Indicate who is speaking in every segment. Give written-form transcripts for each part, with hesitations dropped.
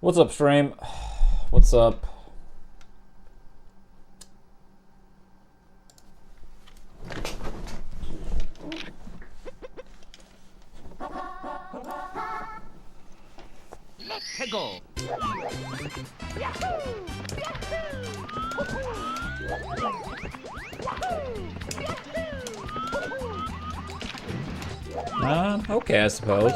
Speaker 1: What's up, stream? What's up?
Speaker 2: Let's go.
Speaker 1: Okay, I suppose.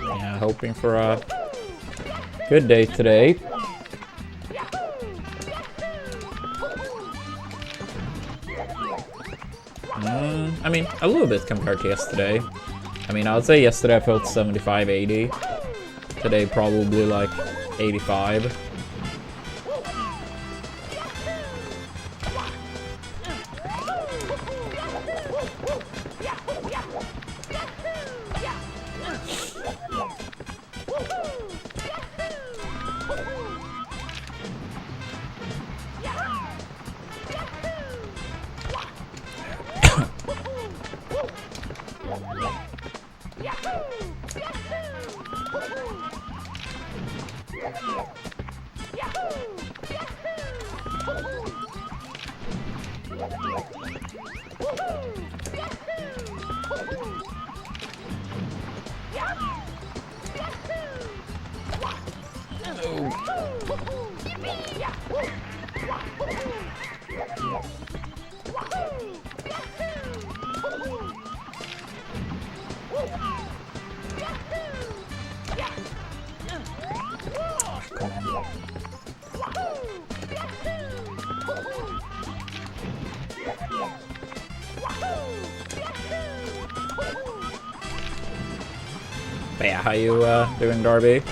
Speaker 1: Yeah, hoping for a good day today. I mean, a little bit compared to yesterday. I mean, I would say yesterday I felt 75, 80. Today probably like 85. But yeah, how you doing, Darby?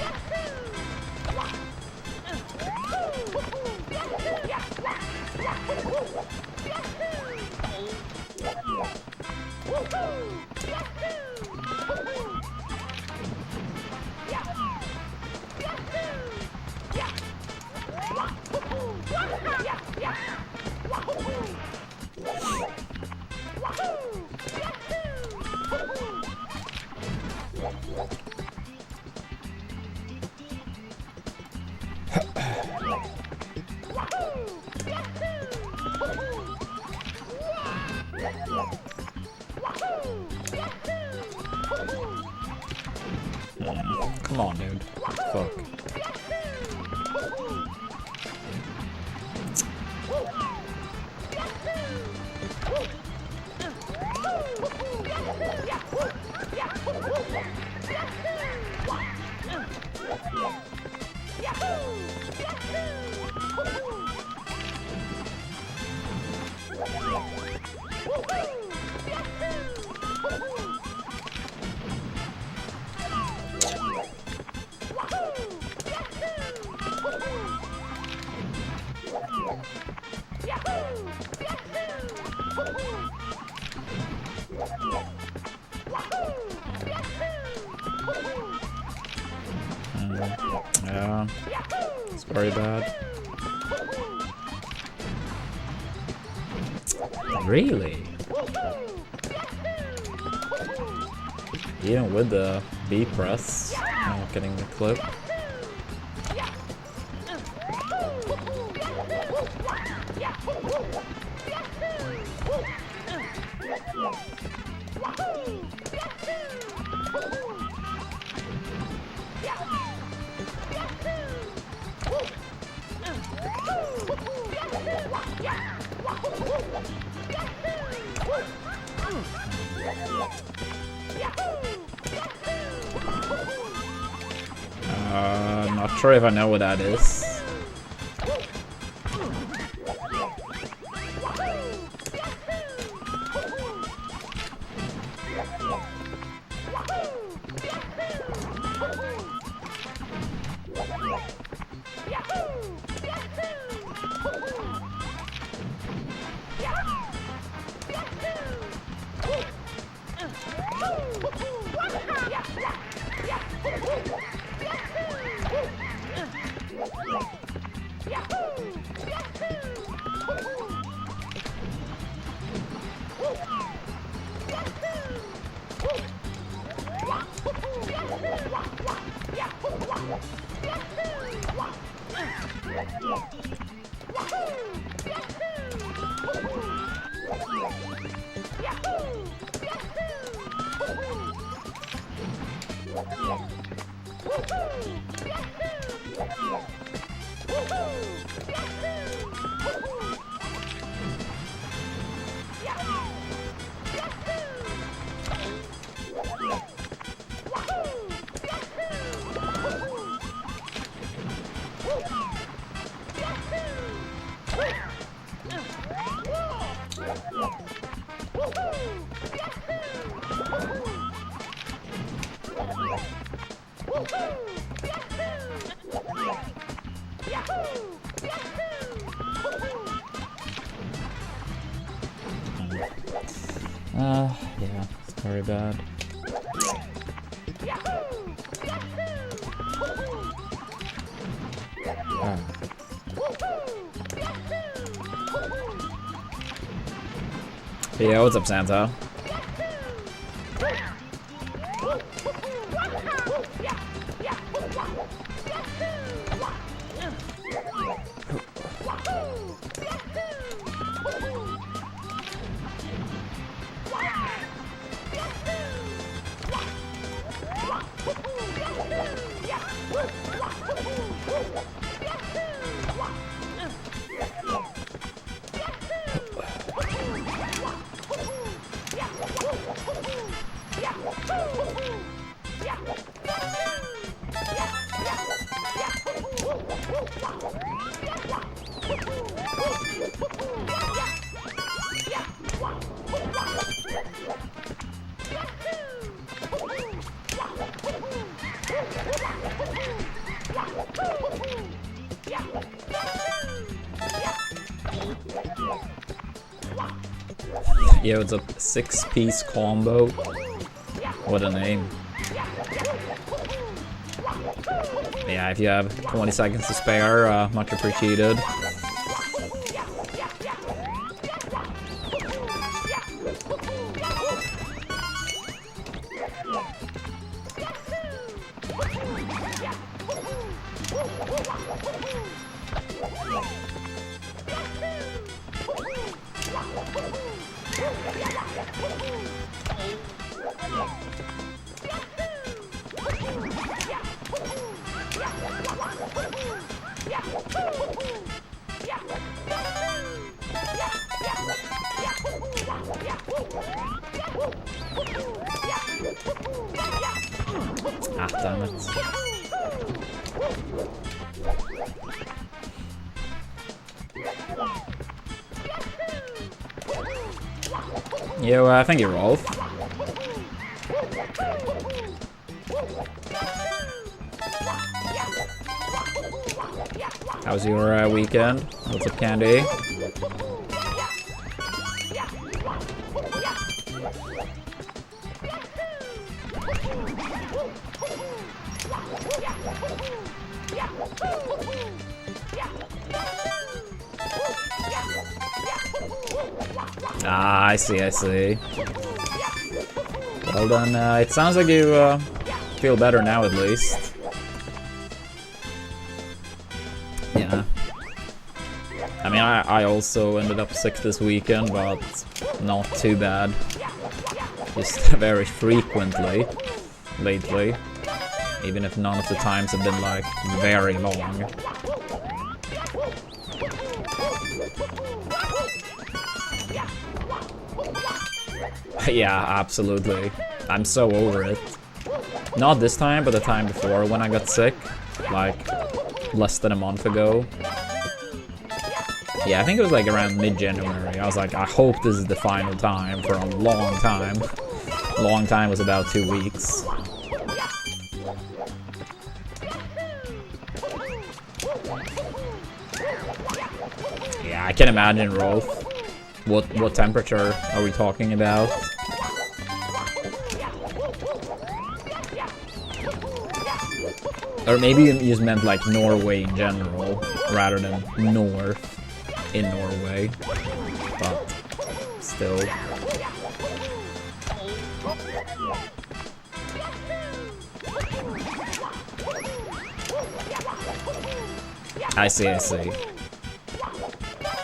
Speaker 1: Come on, dude. Fuck. Yeah, it's very bad. Really? Even with the B press, not getting the clip. Not sure if I know what that is. Yeah, it's very bad. Yeah, what's up, Santa? Yo, it's a 6-piece combo. What a name. Yeah, if you have 20 seconds to spare, much appreciated. Ah, damn it. Yo, thank you, Rolf. How's your weekend? What's up, Candy? Ah, I see, I see. Well then, it sounds like you feel better now at least. Yeah. I mean, I also ended up sick this weekend, but not too bad. Just very frequently lately. Even if none of the times have been like very long. Yeah, absolutely. I'm so over it. Not this time, but the time before when I got sick. Like, less than a month ago. Yeah, I think it was like around mid-January. I was like, I hope this is the final time for a long time. Long time was about 2 weeks. Yeah, I can imagine, Rolf. What temperature are we talking about? Or maybe you just meant like Norway in general, rather than north in Norway. But still. I see, I see.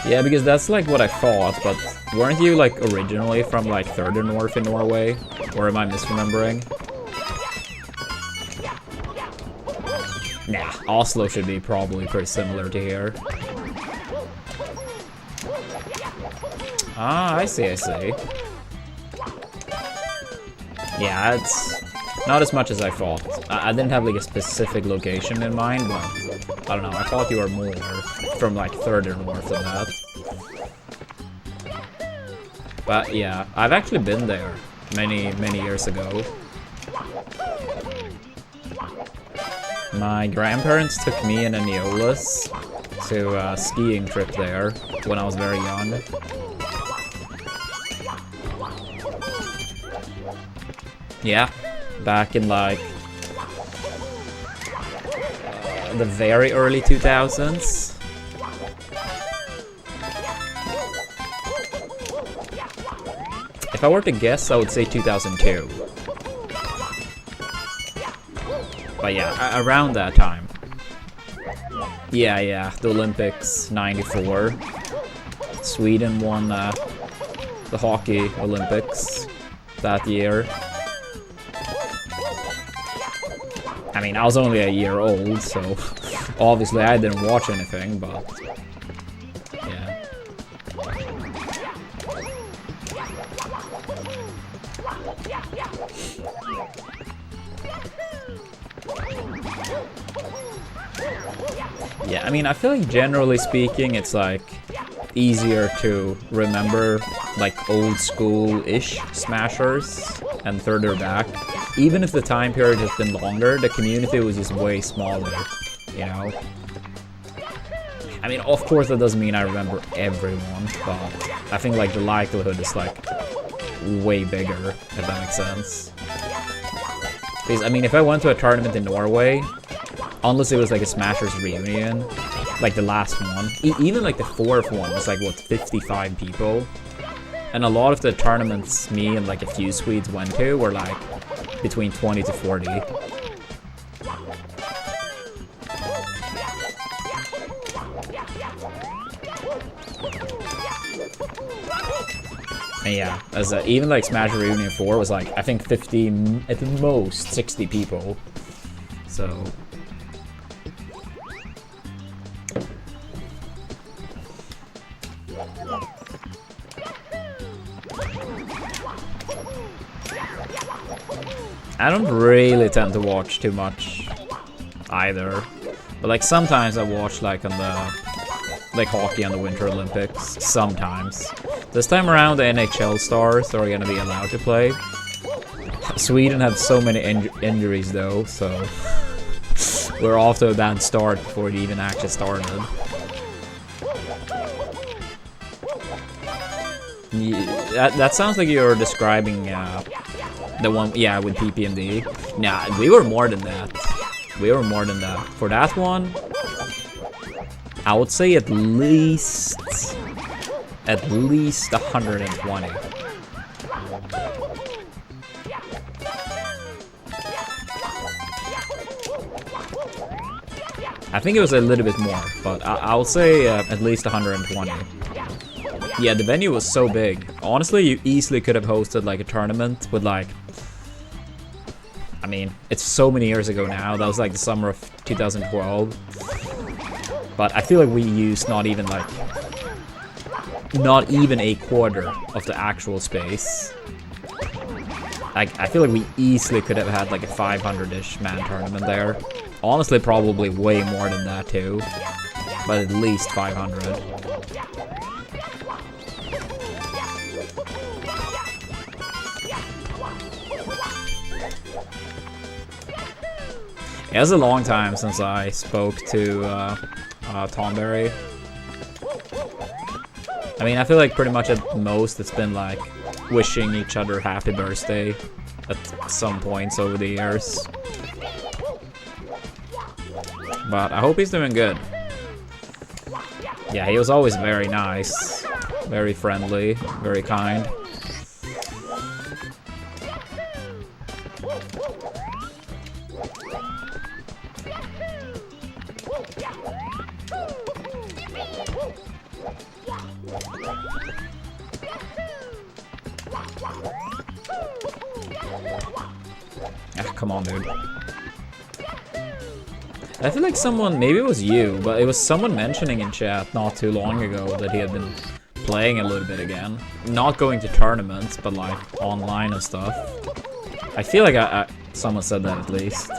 Speaker 1: Yeah, because that's like what I thought, but weren't you like originally from like further north in Norway? Or am I misremembering? Nah, Oslo should be probably pretty similar to here. Ah, I see, I see. Yeah, it's not as much as I thought. I didn't have like a specific location in mind, but I don't know, I thought you were more from like further north than that. But yeah, I've actually been there many years ago. My grandparents took me and Neolas to a skiing trip there when I was very young. Yeah, back in like the very early 2000s. If I were to guess, I would say 2002. But yeah, around that time. Yeah, the Olympics, 94. Sweden won the hockey Olympics that year. I mean, I was only a year old, so obviously I didn't watch anything, but yeah. Yeah, I mean, I feel like generally speaking, it's like easier to remember like old school-ish smashers and further back. Even if the time period has been longer, the community was just way smaller, you know? I mean, of course that doesn't mean I remember everyone, but I think like the likelihood is like way bigger, if that makes sense. Because, I mean, if I went to a tournament in Norway, unless it was like a Smashers reunion, like the last one, even like the fourth one was like, what, 55 people? And a lot of the tournaments me and like a few Swedes went to were like between 20 to 40. And yeah, as even like Smash Reunion 4 was like, I think 50, at the most 60 people. So I don't really tend to watch too much either, but like sometimes I watch like on the like hockey on the Winter Olympics. Sometimes. This time around, the NHL stars are gonna be allowed to play. Sweden have so many injuries though, so we're off to a bad start before it even actually started. Yeah, that sounds like you're describing the one, yeah, with PPMD. Nah, we were more than that. We were more than that. For that one, I would say at least 120. I think it was a little bit more, but I would say at least 120. Yeah, the venue was so big. Honestly, you easily could have hosted like a tournament with like, I mean, it's so many years ago now. That was like the summer of 2012. But I feel like we used not even a quarter of the actual space. Like, I feel like we easily could have had like a 500-ish man tournament there. Honestly, probably way more than that too. But at least 500. It was a long time since I spoke to Tom Berry. I mean, I feel like pretty much at most it's been like wishing each other happy birthday at some points over the years. But I hope he's doing good. Yeah, he was always very nice, very friendly, very kind. come on, dude. I feel like someone, maybe it was you, but it was someone mentioning in chat not too long ago that he had been playing a little bit again. Not going to tournaments, but like online and stuff. I feel like someone said that at least.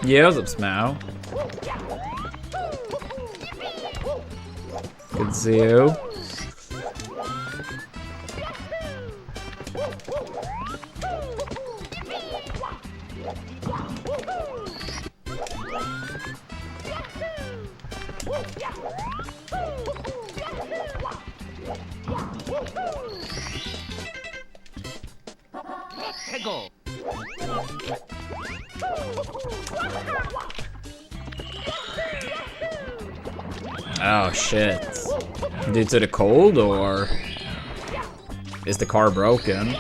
Speaker 1: Yeah, what's up, Smow? Good to see you. Oh shit. Due to the cold, or is the car broken?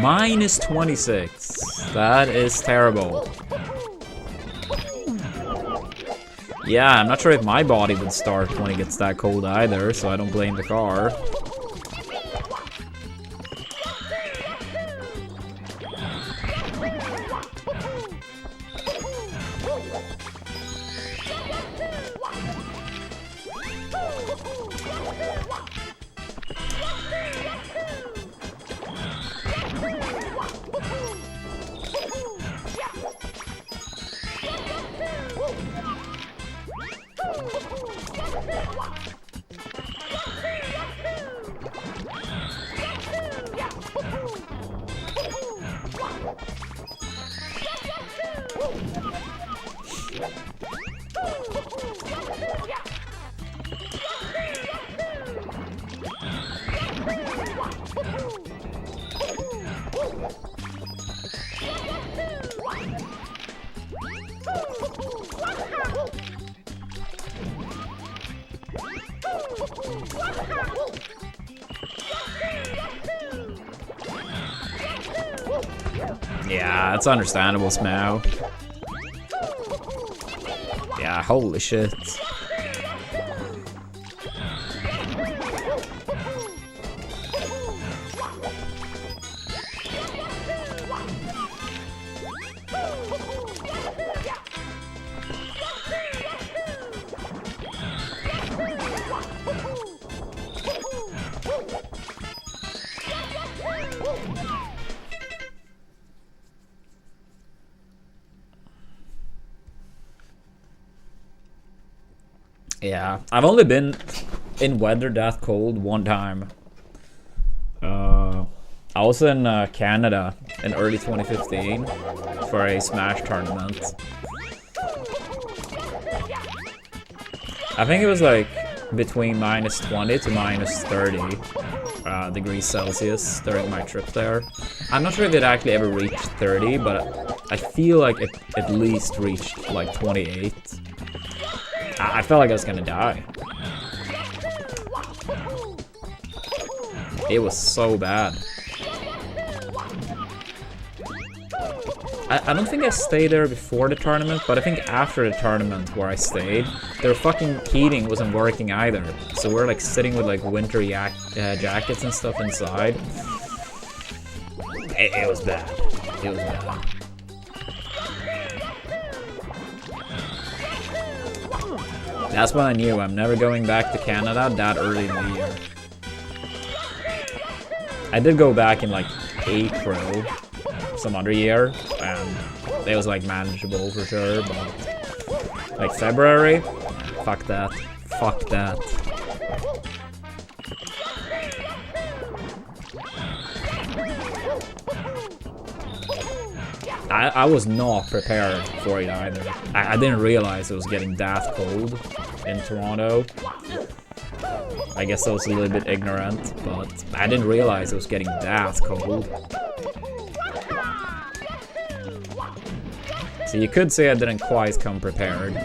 Speaker 1: Minus 26. That is terrible. Yeah, I'm not sure if my body would start when it gets that cold either, so I don't blame the car. Yeah, it's understandable, Smow. Yeah, holy shit. Yeah, I've only been in weather that cold one time. I was in Canada in early 2015 for a Smash tournament. I think it was like between minus 20 to minus 30 degrees Celsius during my trip there. I'm not sure if it actually ever reached 30, but I feel like it at least reached like 28. I felt like I was gonna die. It was so bad. I don't think I stayed there before the tournament, but I think after the tournament where I stayed, their fucking heating wasn't working either. So we're like sitting with like winter jackets and stuff inside. It was bad. It was bad. That's when I knew I'm never going back to Canada that early in the year. I did go back in like April, some other year, and it was like manageable for sure, but like February, fuck that, fuck that. I was not prepared for it either. I didn't realize it was getting that cold in Toronto. I guess I was a little bit ignorant, but I didn't realize it was getting that cold. So you could say I didn't quite come prepared.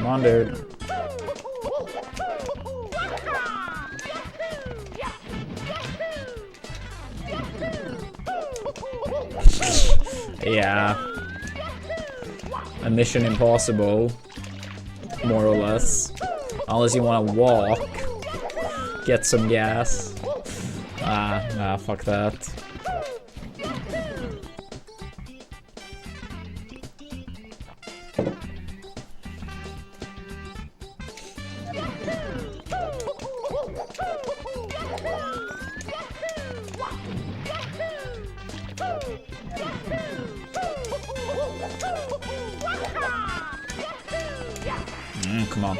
Speaker 2: Come on, dude.
Speaker 1: Yeah. A mission impossible, more or less. Unless you want to walk, get some gas. Nah, fuck that. Come on.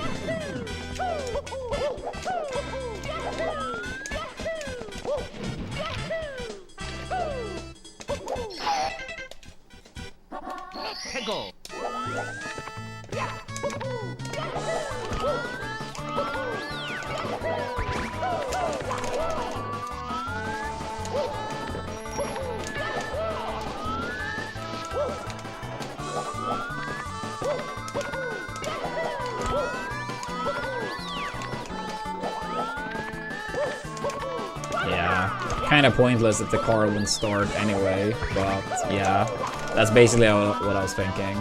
Speaker 1: Yeah, kind of pointless if the car wouldn't start anyway, but yeah, that's basically what I was thinking.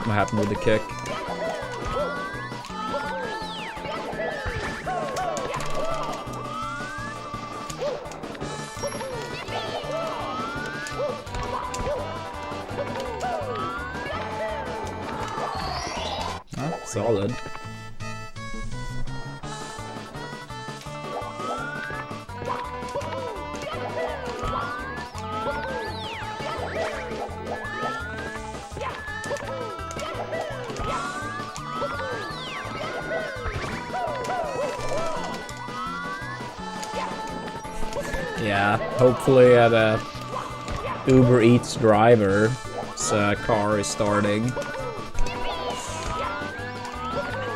Speaker 1: What happened with the kick? Solid. Yeah, hopefully the Uber Eats driver's car is starting.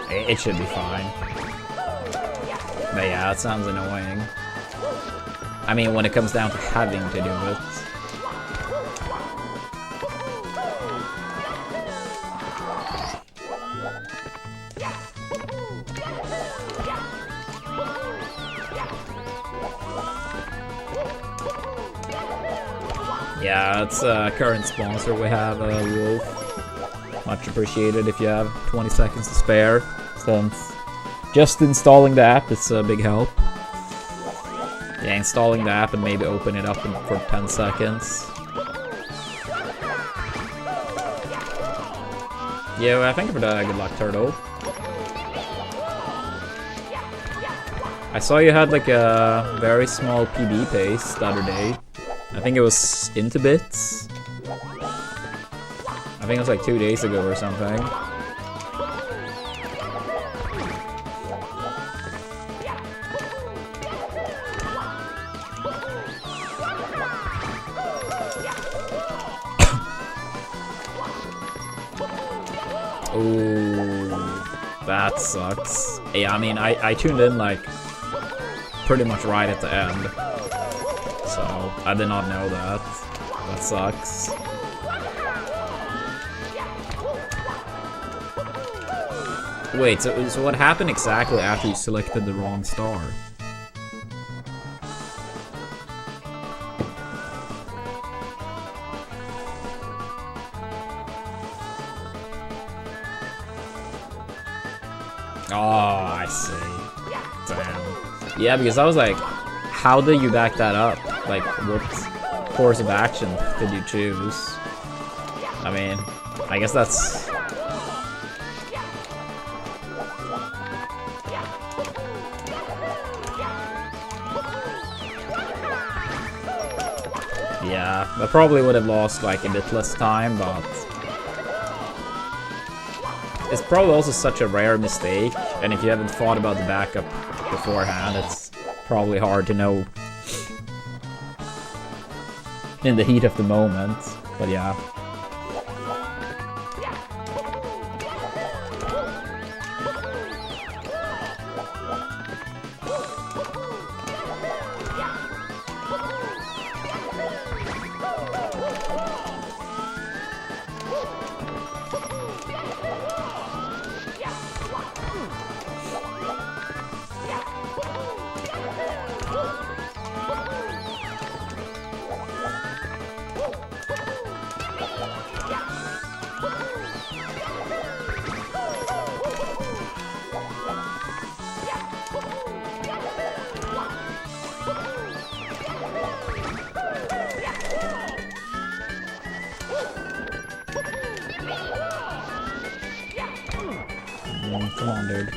Speaker 1: It should be fine. But yeah, it sounds annoying. I mean, when it comes down to having to do it. Yeah, it's a current sponsor we have, Wolf. Much appreciated if you have 20 seconds to spare, since just installing the app is a big help. Yeah, installing the app and maybe open it up for 10 seconds. Yeah, well, thank you for the good luck, Turtle. I saw you had like a very small PB pace the other day. I think it was into bits. I think it was like 2 days ago or something. Ooh, that sucks. Yeah, I mean, I tuned in like pretty much right at the end. So, I did not know that. That sucks. Wait, so what happened exactly after you selected the wrong star? Oh, I see. Damn. Yeah, because I was like, how did you back that up? Like, what course of action did you choose? I mean, I guess that's... Yeah, I probably would have lost like a bit less time, but... It's probably also such a rare mistake, and if you haven't thought about the backup beforehand, it's probably hard to know in the heat of the moment, but yeah. Come on, dude.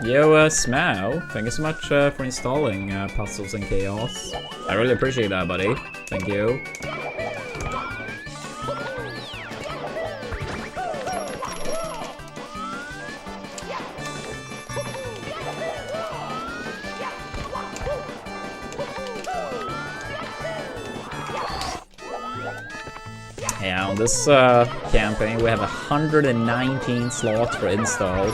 Speaker 1: Yo, Smao, thank you so much for installing Puzzles and Chaos. I really appreciate that, buddy. Thank you. Yeah, on this campaign we have 119 slots for install.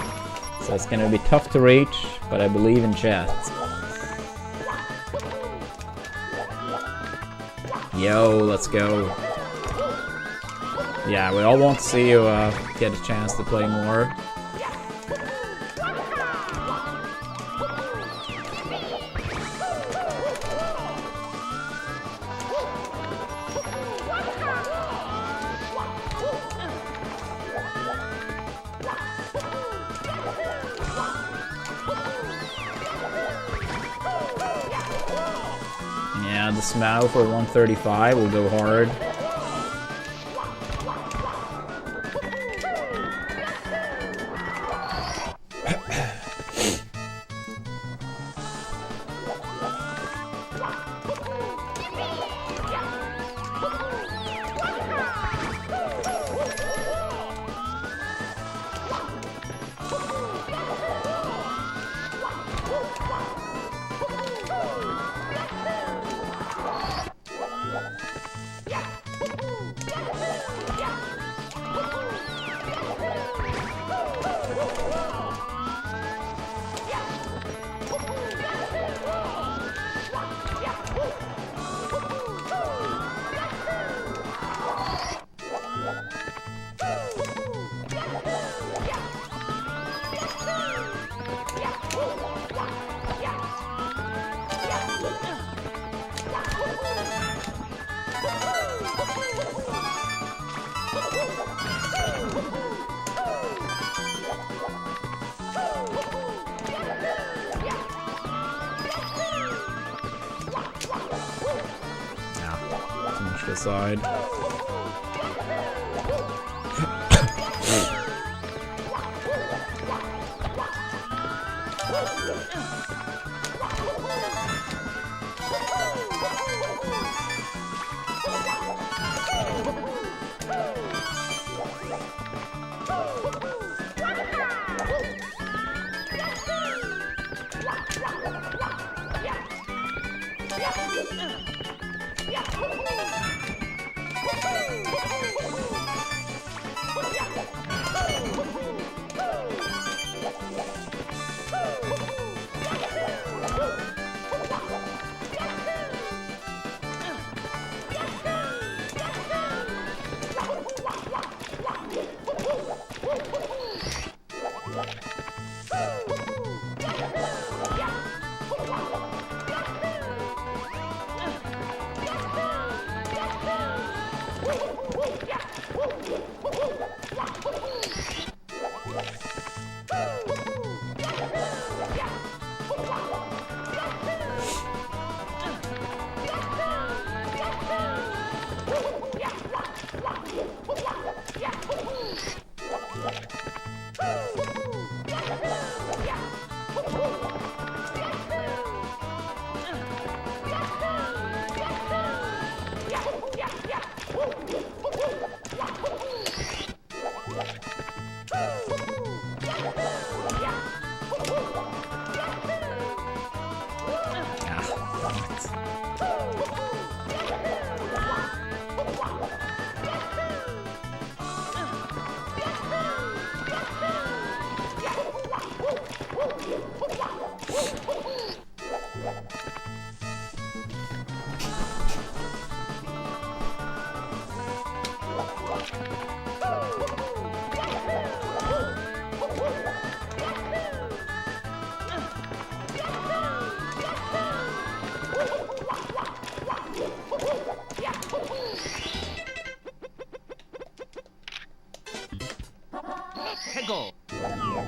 Speaker 1: So it's gonna be tough to reach, but I believe in chat. Yo, let's go. Yeah, we all want to see you get a chance to play more. Yeah, the Smao for 135 will go hard. this side.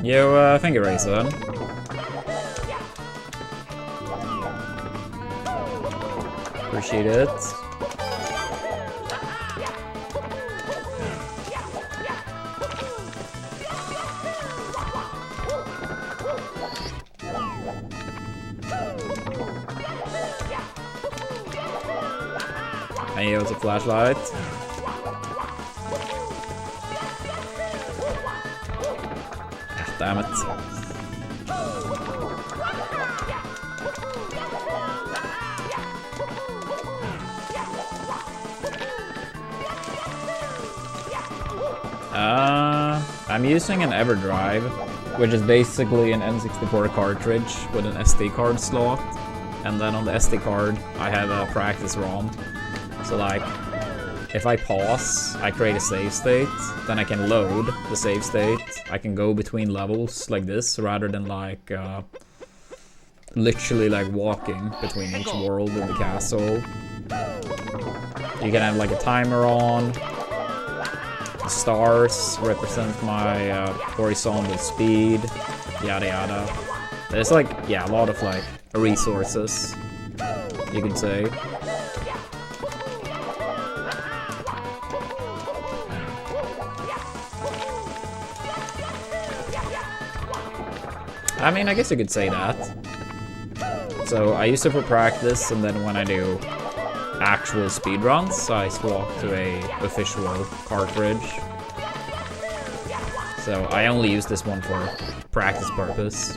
Speaker 1: Yo, thank you, Razor. Appreciate it. And he has a flashlight. Damn it. I'm using an EverDrive, which is basically an N64 cartridge with an SD card slot, and then on the SD card I have a practice ROM. So like, if I pause, I create a save state, then I can load the save state. I can go between levels like this, rather than like, literally like walking between each world in the castle. You can have like a timer on. The stars represent my horizontal speed, yada yada. There's like, yeah, a lot of like resources, you could say. I mean, I guess you could say that. So I use it for practice, and then when I do actual speedruns, I swap to a official cartridge. So I only use this one for practice purpose.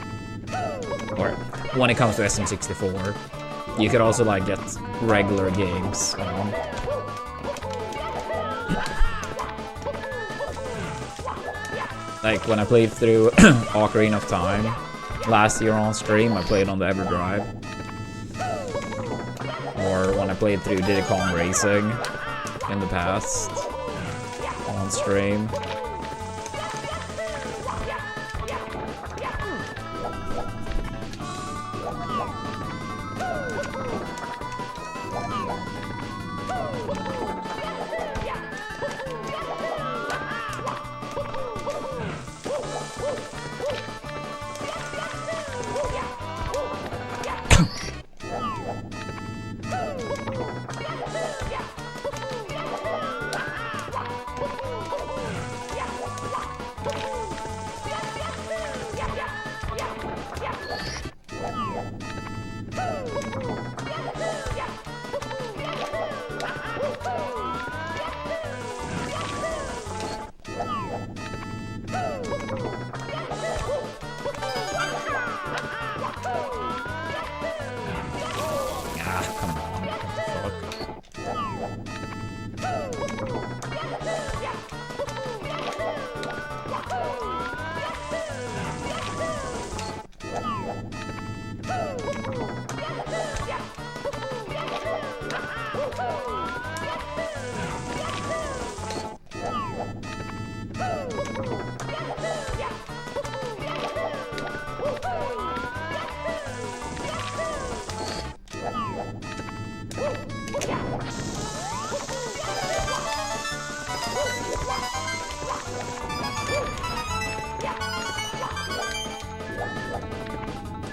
Speaker 1: Or when it comes to SM64, you could also like get regular games on. Like when I played through Ocarina of Time last year on stream, I played on the EverDrive. Or when I played through Diddy Kong Racing in the past on stream.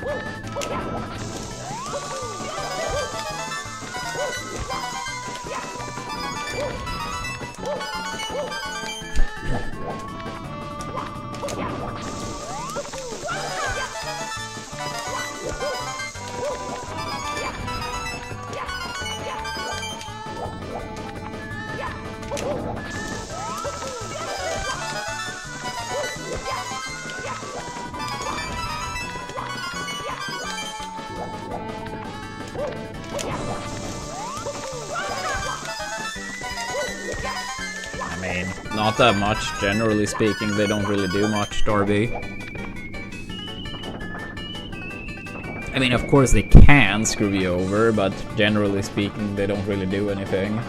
Speaker 1: I mean, not that much. Generally speaking, they don't really do much, Darby. I mean, of course they can screw you over, but generally speaking, they don't really do anything.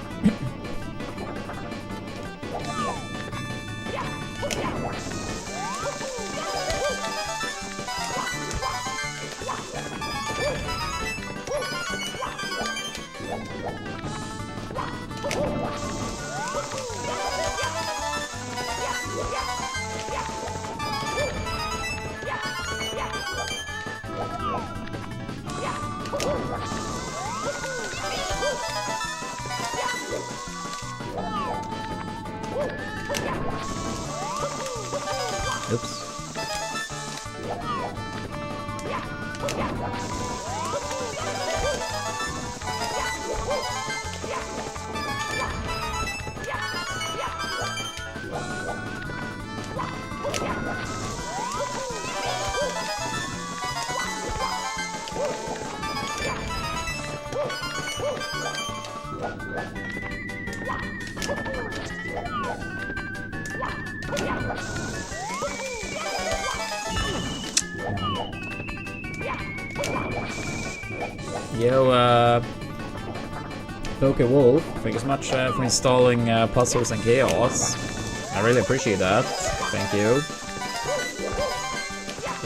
Speaker 1: Oops. Yo, PokeWolf, thank you so much for installing Puzzles and Chaos. I really appreciate that. Thank you.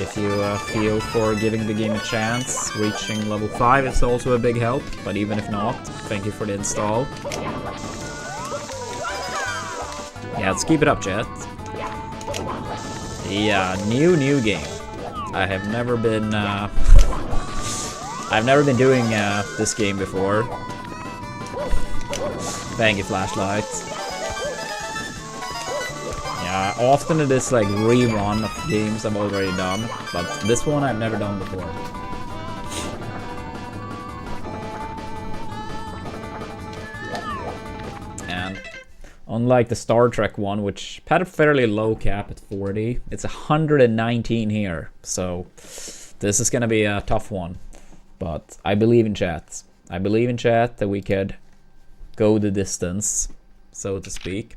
Speaker 1: If you feel for giving the game a chance, reaching level 5 is also a big help, but even if not, thank you for the install. Yeah, let's keep it up, chat. Yeah, new game. I have never been I've never been doing this game before. Thank you, Flashlight. Yeah, often it is like rerun of games I've already done, but this one I've never done before. And unlike the Star Trek one, which had a fairly low cap at 40, it's 119 here, so this is gonna be a tough one. But I believe in chat. I believe in chat that we could go the distance, so to speak.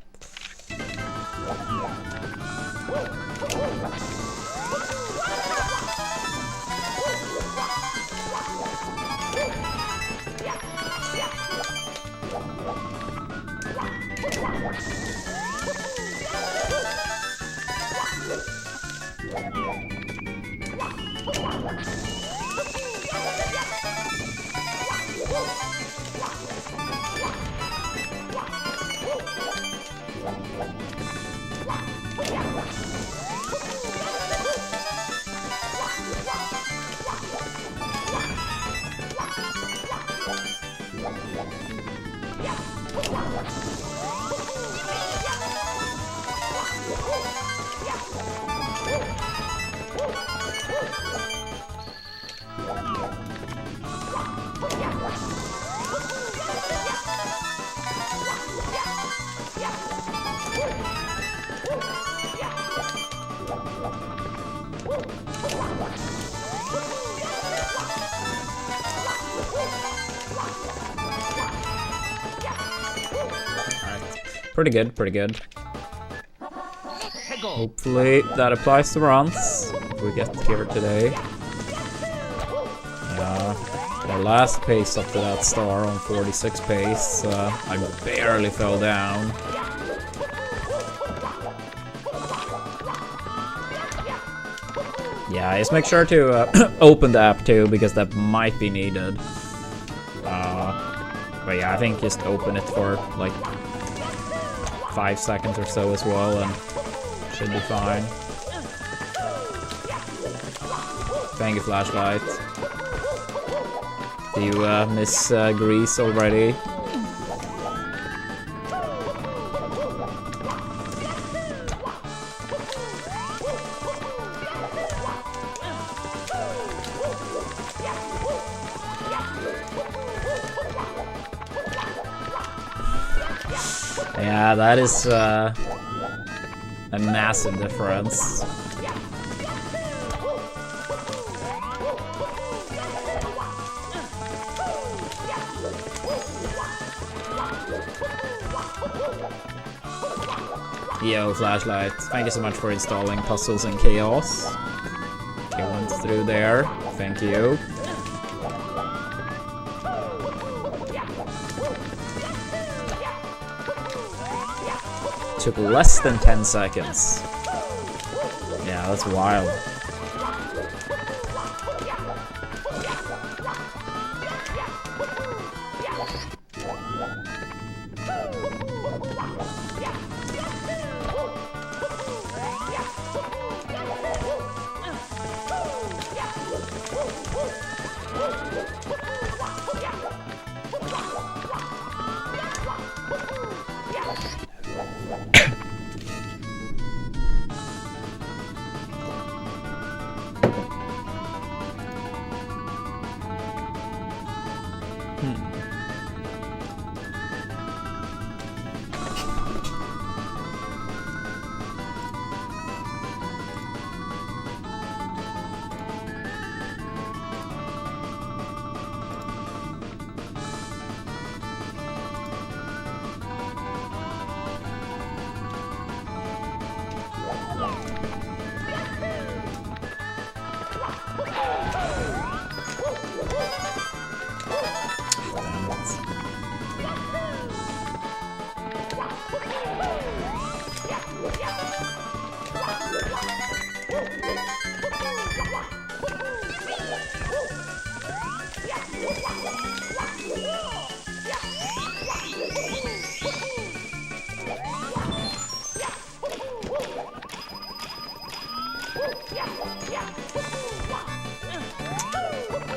Speaker 1: Pretty good, pretty good. Hopefully that applies to runs if we get here today. Yeah, our last pace up to that star on 46 pace, I barely fell down. Yeah, just make sure to open the app too, because that might be needed. But yeah, I think just open it for like 5 seconds or so as well, and should be fine. Thank you, Flashlight. Do you miss Grease already? Yeah, that is a massive difference. Yo, Flashlight, thank you so much for installing Puzzles and Chaos. It went through there, thank you. Took less than 10 seconds. Yeah, that's wild.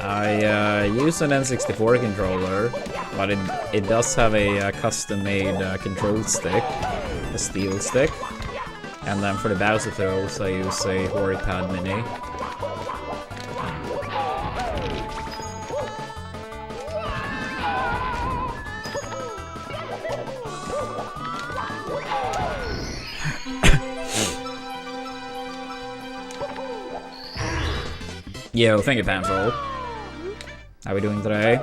Speaker 1: I use an N64 controller, but it does have a custom-made control stick, a steel stick. And then for the Bowser throws, I use a Horipad Mini. Yo, thank you, Panful. How are we doing today?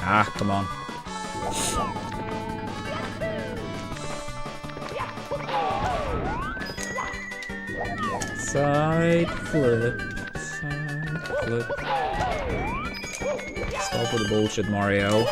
Speaker 1: Ah, come on. Side flip. Side flip. Stop with the bullshit, Mario.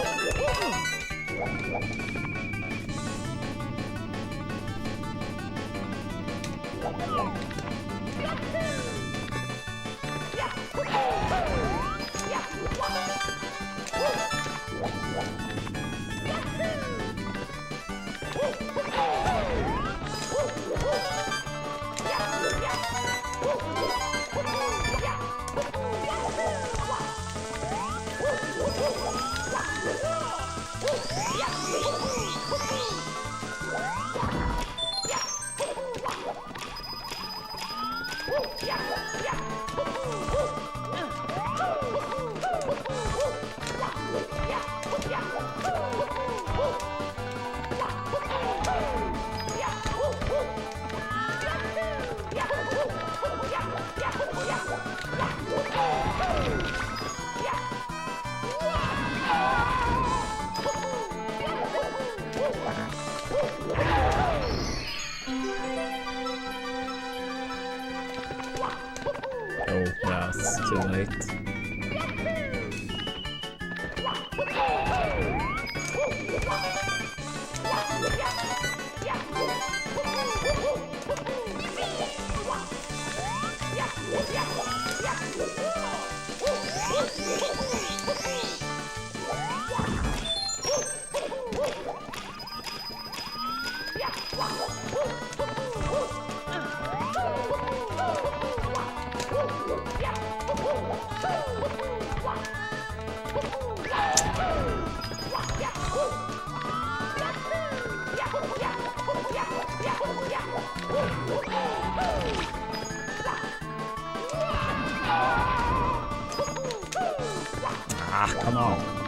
Speaker 1: Ah, come on.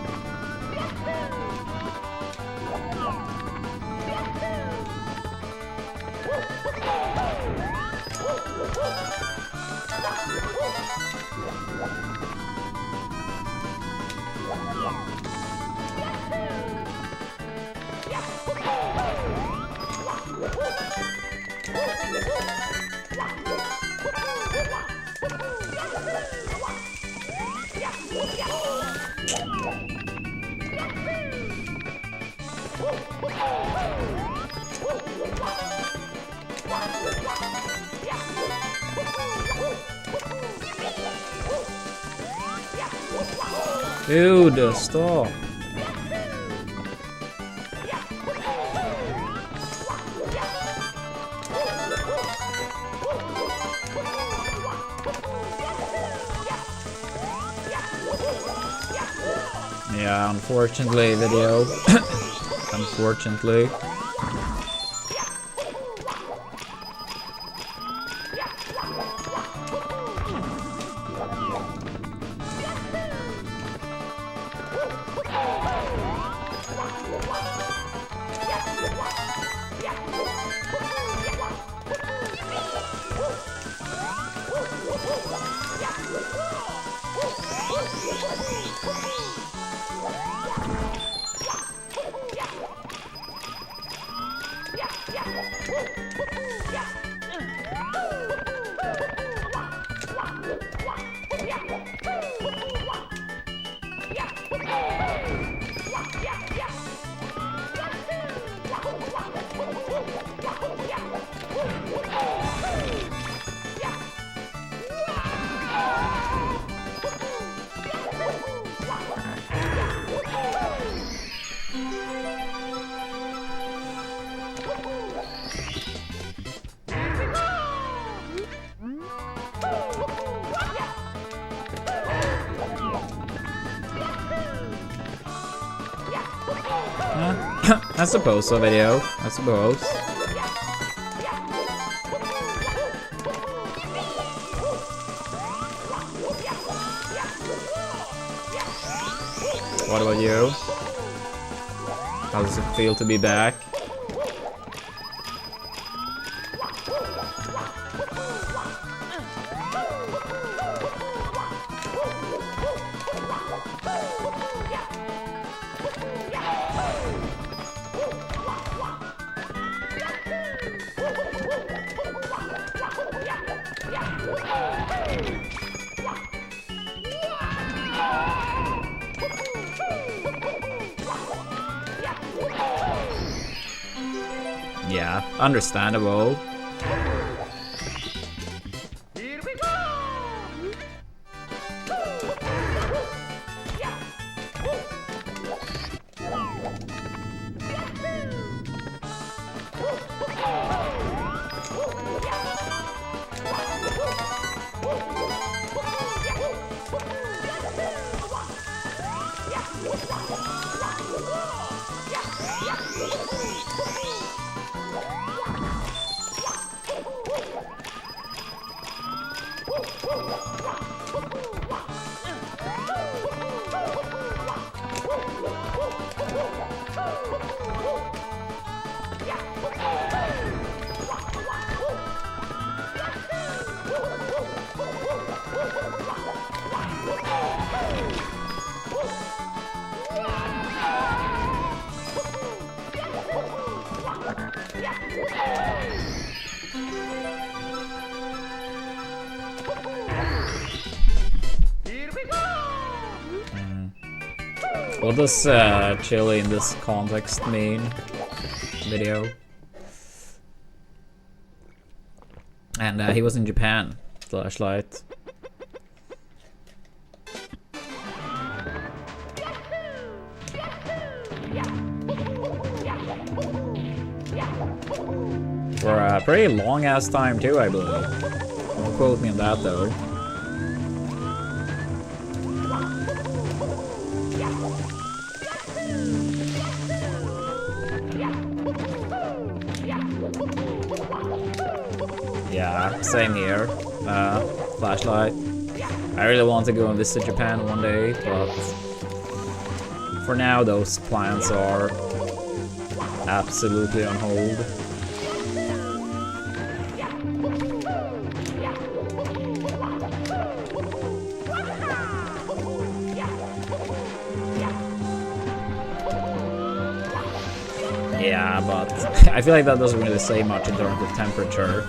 Speaker 1: Dude, stop. Yeah, unfortunately, video. Unfortunately. I suppose so, video. I suppose. What about you? How does it feel to be back? Yeah, understandable. What does chili in this context mean? Video. And he was in Japan. Flashlight. For a pretty long ass time too, I believe. Don't quote me on that though. Yeah, same here. Flashlight. I really want to go and visit Japan one day, but for now those plans are absolutely on hold. Yeah, but I feel like that doesn't really say much in terms of temperature,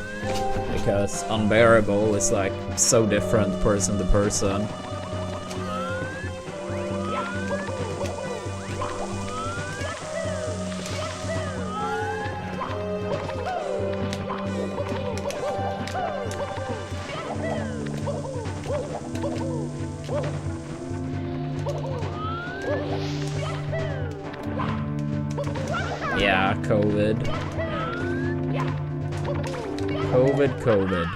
Speaker 1: because unbearable is like so different person to person. Yeah, COVID. COVID.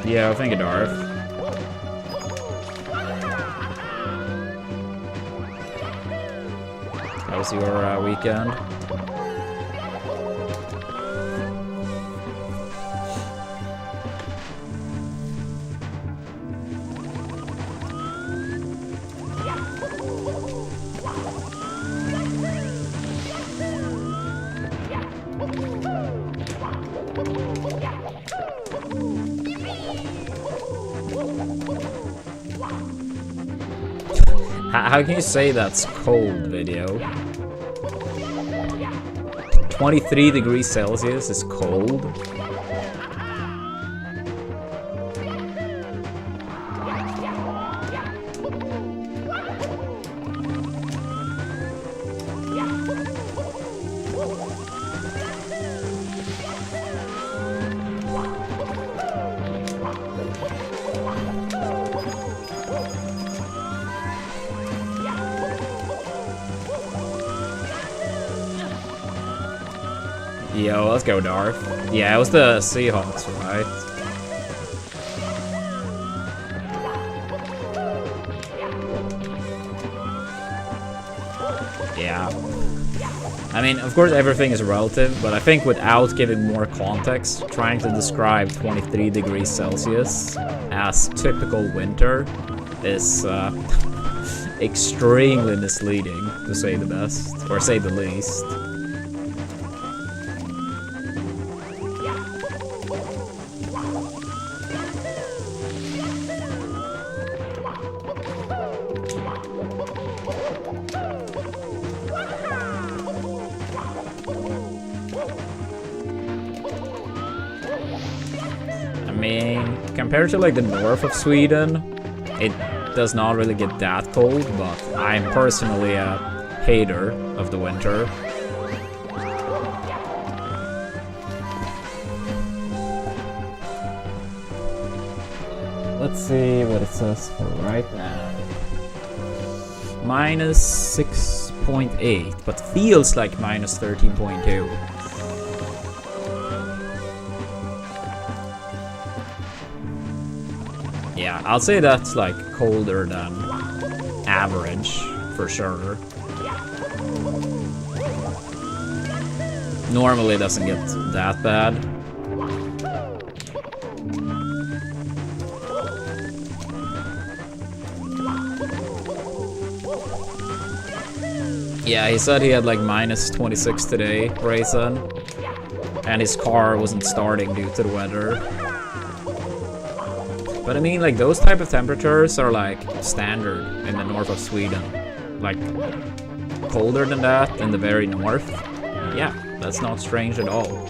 Speaker 1: Yeah, I think it Darth. How was your weekend? How can you say that's cold, video? 23 degrees Celsius is cold? Yo, let's go, Darth. Yeah, it was the Seahawks, right? Yeah. I mean, of course everything is relative, but I think without giving more context, trying to describe 23 degrees Celsius as typical winter is extremely misleading, to say the best, or say the least. Compared to like the north of Sweden, it does not really get that cold, but I'm personally a hater of the winter. Let's see what it says for right now. Minus 6.8, but feels like minus 13.2. Yeah, I'll say that's like colder than average for sure. Normally it doesn't get that bad. Yeah, he said he had like minus 26 today, Raisin. And his car wasn't starting due to the weather. But I mean, like, those type of temperatures are like standard in the north of Sweden. Like, colder than that in the very north. Yeah, that's not strange at all.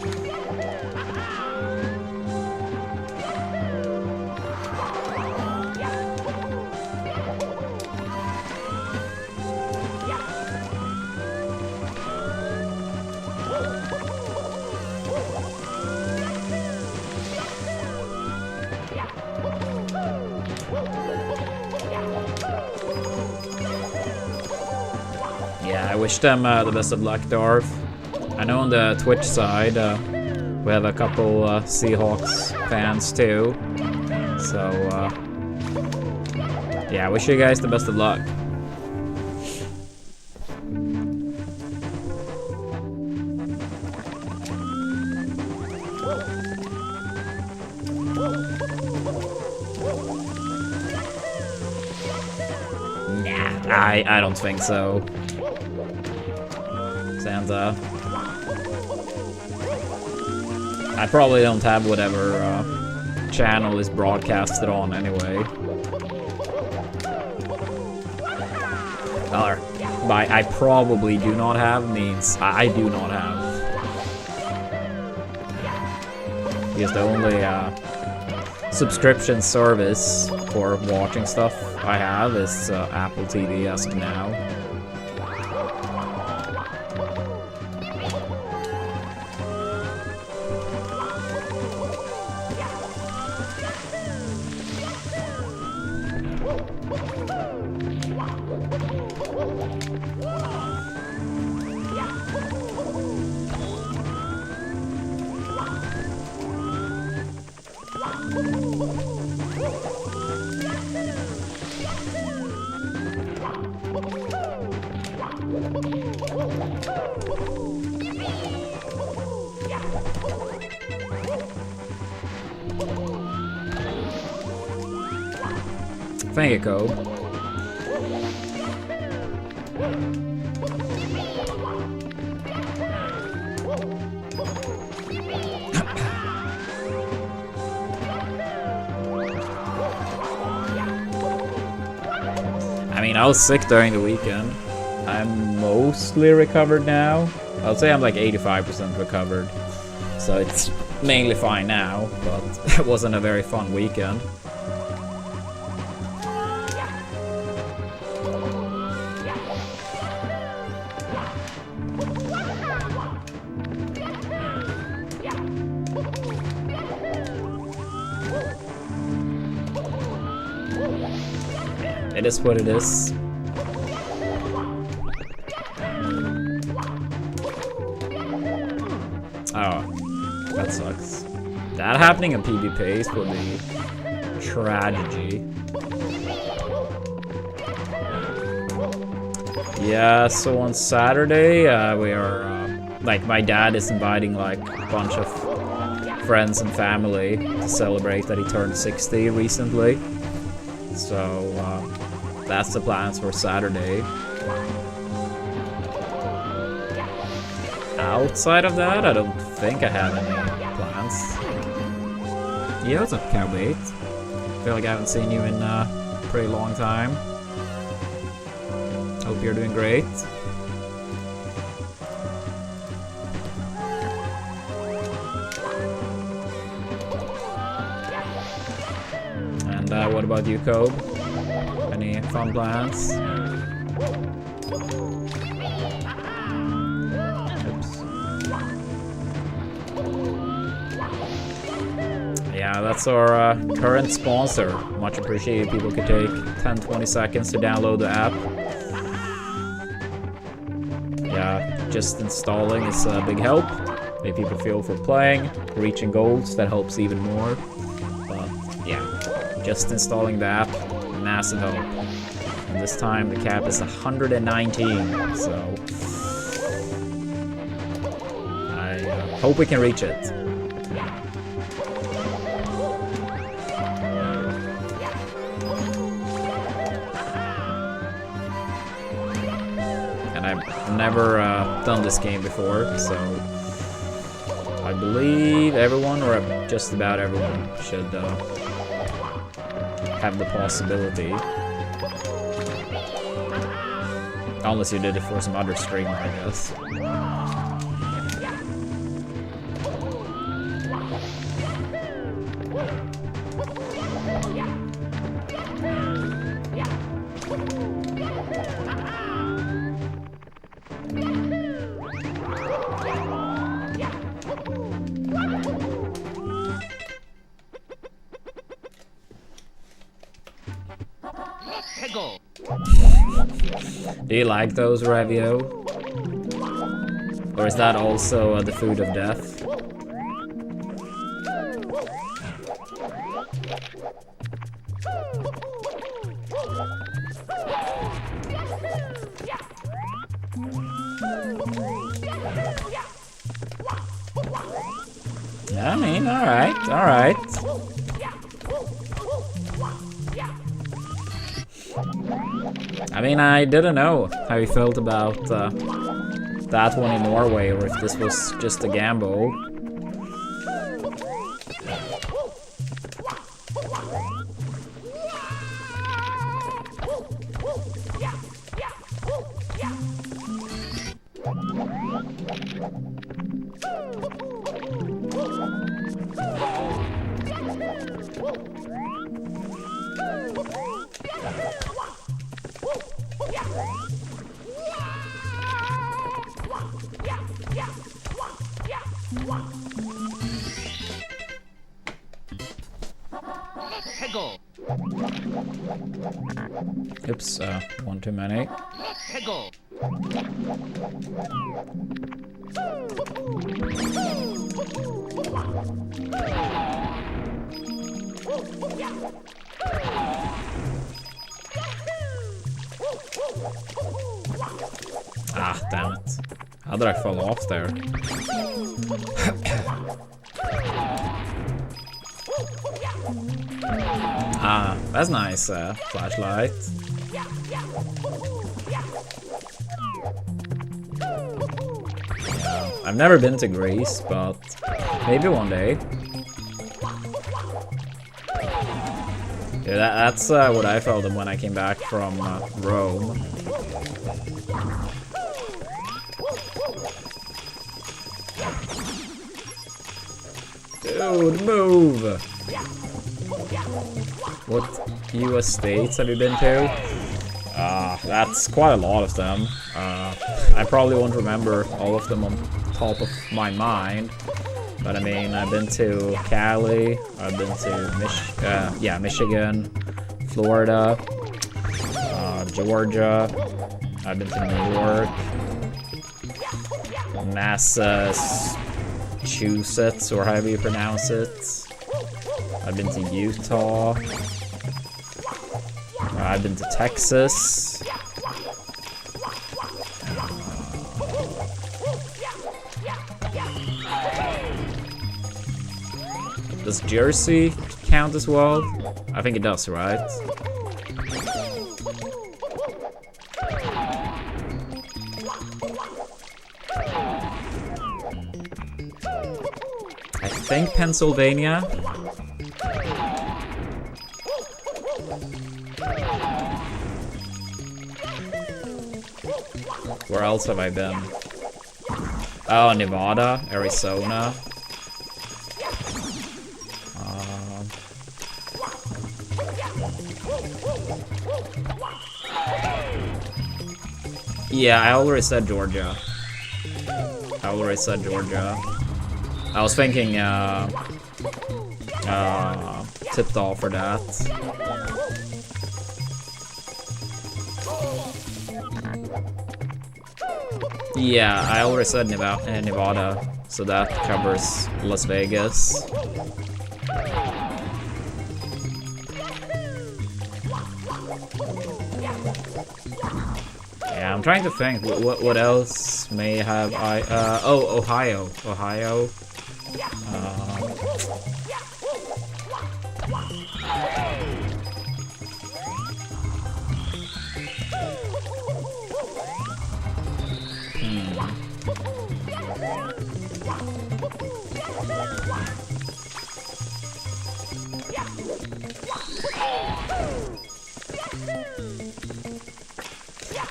Speaker 1: Yeah, I wish them the best of luck, Darth. I know on the Twitch side, we have a couple Seahawks fans too. So, yeah, I wish you guys the best of luck. Nah, I don't think so. Sansa. I probably don't have whatever channel is broadcasted on anyway. Or, by I probably do not have means I do not have. Because the only subscription service for watching stuff I have is Apple TV as of now. Thank you, Cobe. I mean, I was sick during the weekend. I'm mostly recovered now. I'll say I'm like 85% recovered. So it's mainly fine now, but it wasn't a very fun weekend. It is what it is. Oh, that sucks. That happening in PvPs would be tragedy. Yeah, so on Saturday, we are, like, my dad is inviting, like, a bunch of friends and family to celebrate that he turned 60 recently. So, that's the plans for Saturday. Outside of that, I don't think I have any plans. Yeah, what's up, Cowbait? Feel like I haven't seen you in a pretty long time. Hope you're doing great. And what about you, Cobe? Any fun plans? Oops. Yeah, that's our current sponsor. Much appreciated. People could take 10-20 seconds to download the app. Yeah, just installing is a big help. Make people feel for playing, reaching goals, that helps even more. But yeah, just installing the app, massive help. And this time the cap is 119, so I hope we can reach it. And I'm never done this game before, so I believe everyone, or just about everyone, should have the possibility. Unless you did it for some other streamer, I guess. Do you like those, Ravio? Or is that also the food of death? I mean, alright, alright. I mean, I didn't know how you felt about that one in Norway, or if this was just a gamble. Oops, one too many. Ah, damn it. How did I fall off there? Ah, that's nice, flashlight. Yeah, I've never been to Greece, but maybe one day. Yeah, that's what I felt when I came back from Rome. Dude, move! What US states have you been to? That's quite a lot of them. I probably won't remember all of them on top of my mind. But I mean, I've been to Cali, I've been to Michigan, Florida, Georgia, I've been to New York, Massachusetts, or however you pronounce it. I've been to Utah. I've been to Texas. Does Jersey count as well? I think it does, right? I think Pennsylvania. Where else have I been? Oh, Nevada, Arizona. Yeah, I already said Georgia. I was thinking, tipped off for that. Yeah, I already said Nevada, so that covers Las Vegas. Yeah, I'm trying to think what else may have I oh, Ohio.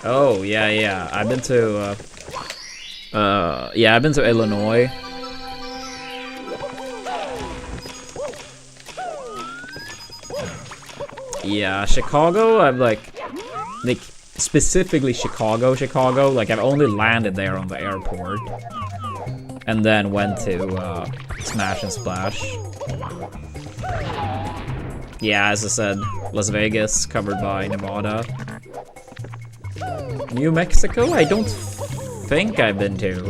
Speaker 1: Oh, yeah. I've been to Illinois. Yeah, Chicago, I've like specifically Chicago, like I've only landed there on the airport. And then went to Smash and Splash. Yeah, as I said, Las Vegas, covered by Nevada. New Mexico, I don't think I've been to.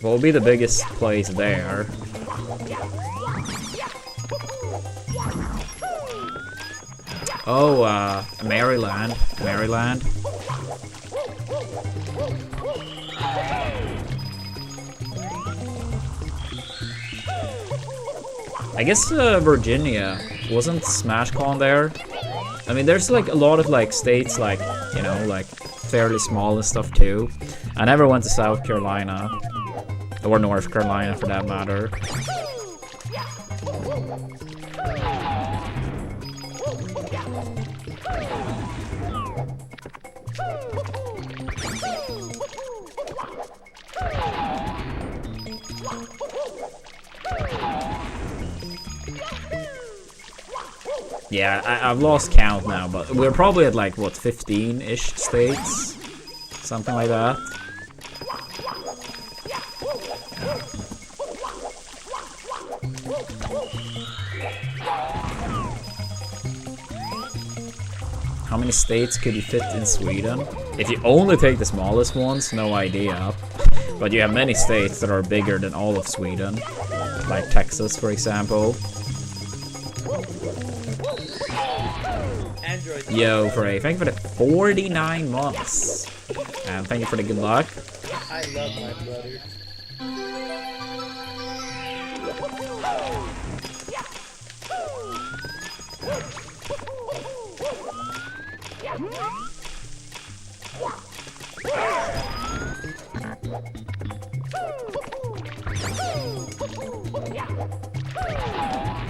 Speaker 1: What will be the biggest place there? Oh, Maryland. I guess Virginia. Wasn't SmashCon there? I mean, there's like a lot of like states like, you know, like fairly small and stuff too. I never went to South Carolina. Or North Carolina for that matter. Yeah, I've lost count now, but we're probably at like, what, 15-ish states? Something like that. How many states could you fit in Sweden? If you only take the smallest ones, no idea. But you have many states that are bigger than all of Sweden. Like Texas, for example. Yo, Frey, thank you for the 49 months. And thank you for the good luck.
Speaker 2: I love my brother.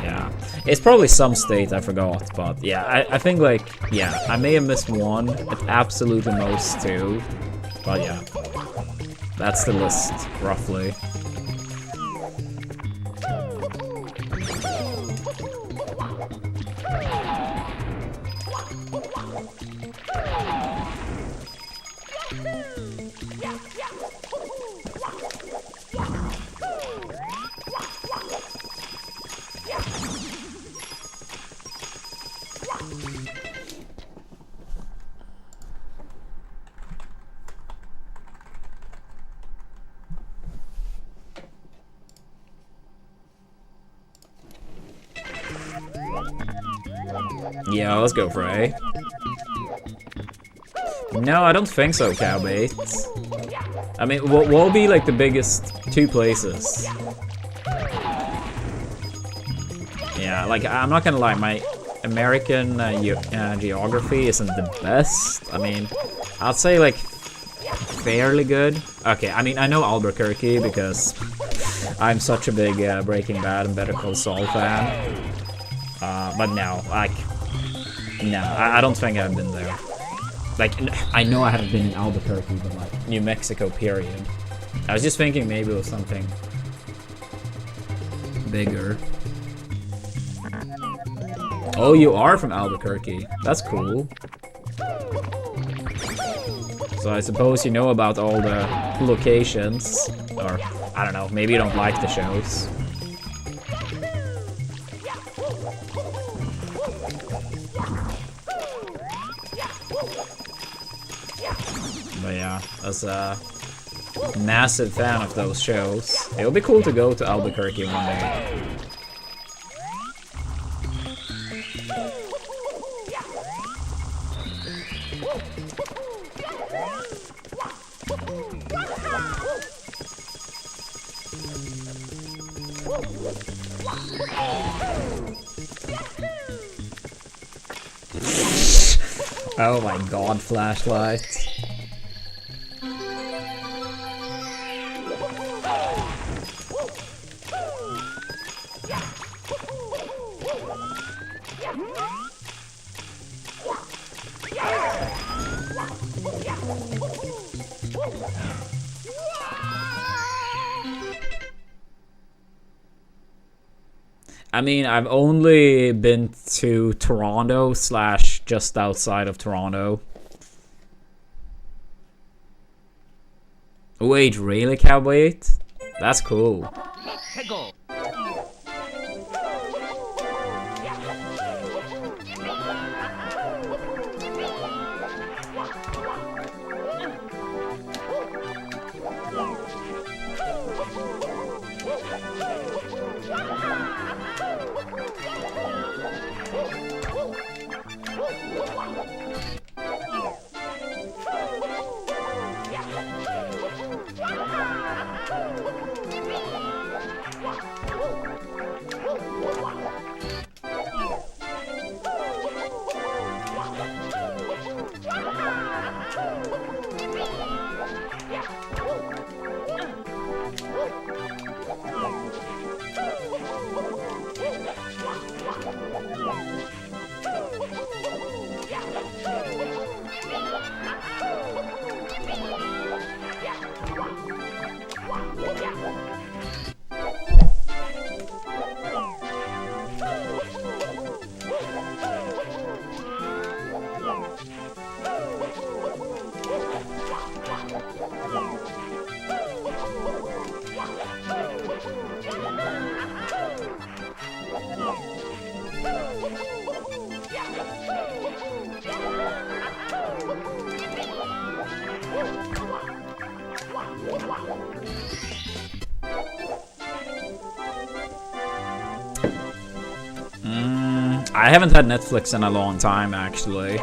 Speaker 1: Yeah, it's probably some state I forgot, but yeah, I think like, yeah, I may have missed one, at absolutely most two, but yeah, that's the list, roughly. Yeah, let's go, Frey. No, I don't think so, Cowbait. I mean, what will be like the biggest two places? Yeah, like, I'm not gonna lie, my American geography isn't the best. I mean, I'd say like fairly good. Okay, I mean, I know Albuquerque because I'm such a big Breaking Bad and Better Call Saul fan. But no, like, no, I don't think I've been there. Like, I know I haven't been in Albuquerque, but like, New Mexico, period. I was just thinking maybe it was something bigger. Oh, you are from Albuquerque. That's cool. So I suppose you know about all the locations. Or, I don't know, maybe you don't like the shows. But yeah, as a massive fan of those shows, it would be cool to go to Albuquerque one day. Oh my god, flashlight. I mean, I've only been to Toronto / just outside of Toronto. Wait, really, Cowboy 8? That's cool. I haven't had Netflix in a long time, actually.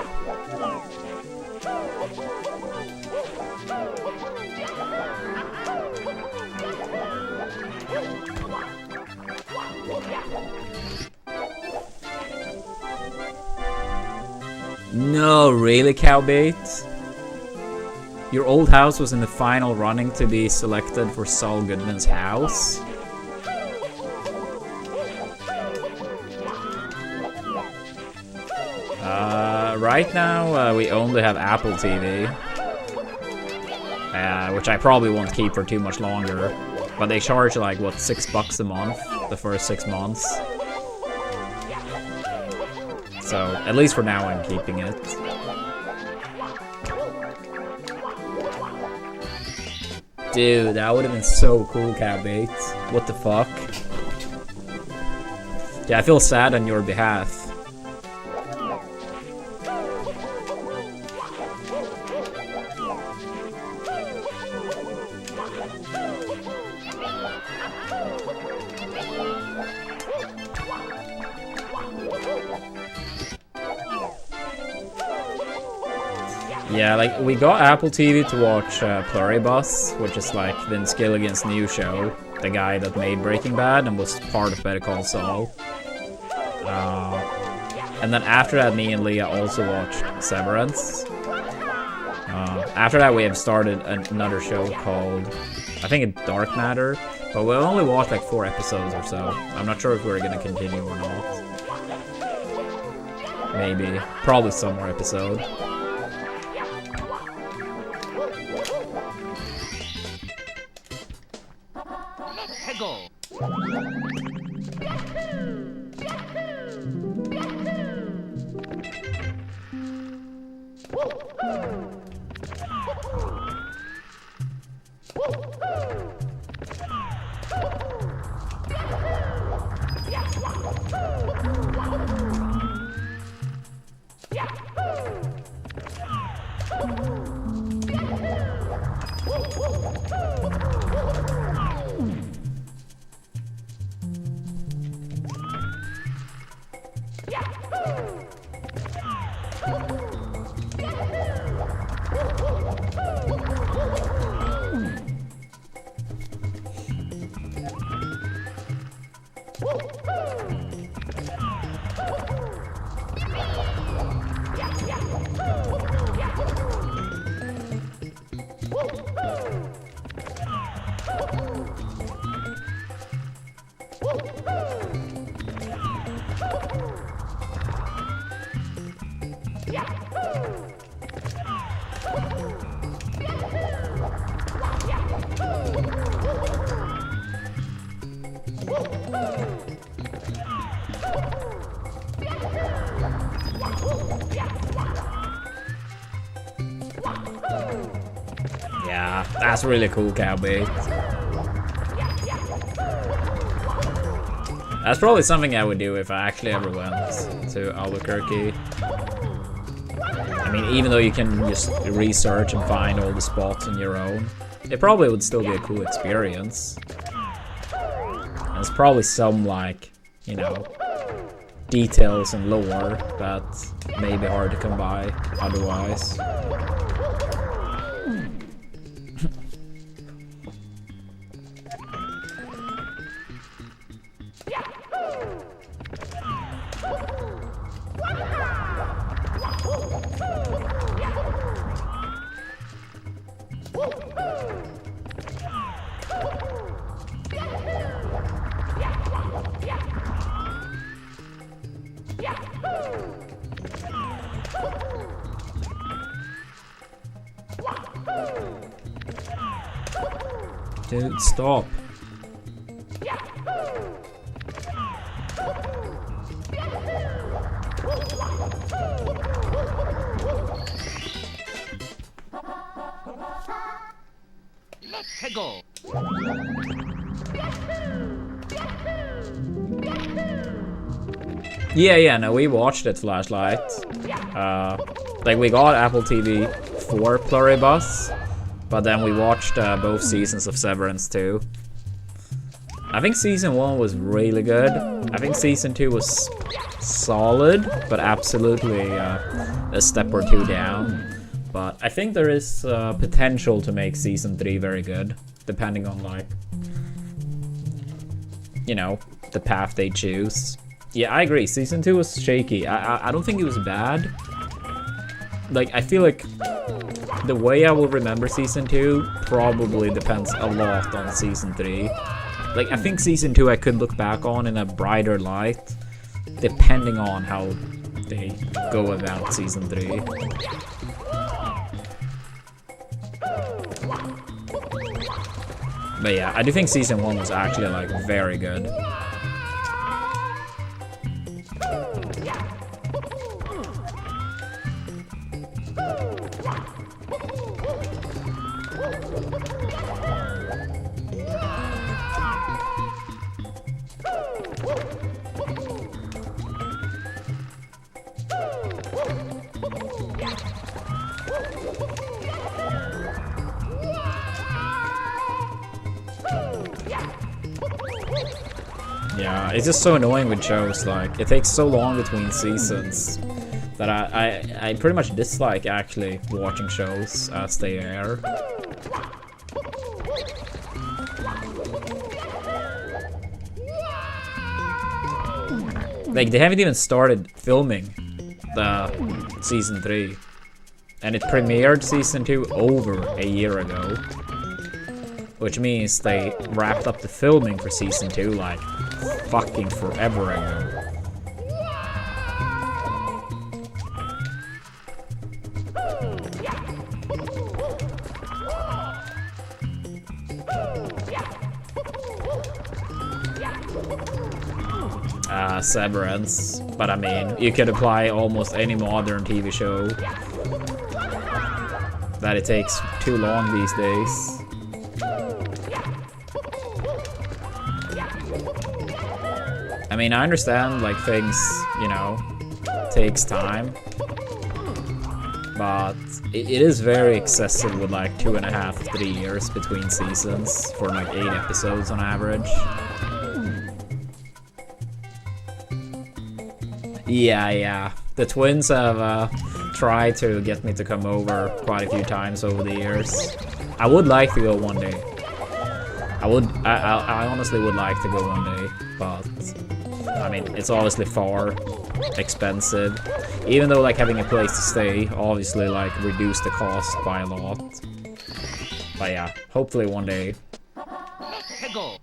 Speaker 1: No, really, Cowbait? Your old house was in the final running to be selected for Saul Goodman's house? Right now, we only have Apple TV. Which I probably won't keep for too much longer. But they charge like, what, $6 a month? The first 6 months. So, at least for now, I'm keeping it. Dude, that would have been so cool, Cowbait. What the fuck? Yeah, I feel sad on your behalf. Yeah, like, we got Apple TV to watch Pluribus, which is like Vince Gilligan's new show. The guy that made Breaking Bad and was part of Better Call Saul. And then after that, me and Leah also watched Severance. After that, we have started another show called, I think it's Dark Matter. But we only watched like 4 episodes or so. I'm not sure if we're gonna continue or not. Maybe. Probably some more episode. Yeah, that's really cool, Cowbait. That's probably something I would do if I actually ever went to Albuquerque. I mean, even though you can just research and find all the spots on your own, it probably would still be a cool experience. And there's probably some, like, you know, details and lore that may be hard to come by otherwise. Dude, stop.
Speaker 3: Let's go.
Speaker 1: Yeah, no, we watched it, Flashlight. Like, we got Apple TV for Pluribus, but then we watched both seasons of Severance too. I think season 1 was really good. I think season 2 was solid, but absolutely a step or two down. But I think there is potential to make season 3 very good, depending on, like, you know, the path they choose. Yeah, I agree. Season 2 was shaky. I don't think it was bad. Like, I feel like the way I will remember season 2 probably depends a lot on season 3. Like, I think season 2 I could look back on in a brighter light, depending on how they go about season 3. But yeah, I do think season 1 was actually, like, very good. Yeah, it's just so annoying with shows, like, it takes so long between seasons that I pretty much dislike actually watching shows as they air. Like, they haven't even started filming the season 3, and it premiered season 2 over a year ago. Which means they wrapped up the filming for season 2 like fucking forever ago. Severance. But I mean, you could apply almost any modern TV show that it takes too long these days. I mean, I understand, like, things, you know, takes time, but it is very excessive with, like, 2.5, 3 years between seasons for, like, 8 episodes on average. Yeah. The twins have tried to get me to come over quite a few times over the years. I would like to go one day. I honestly would like to go one day, but I mean, it's obviously far expensive. Even though, like, having a place to stay obviously, like, reduce the cost by a lot. But yeah, hopefully one day.
Speaker 3: Let's go.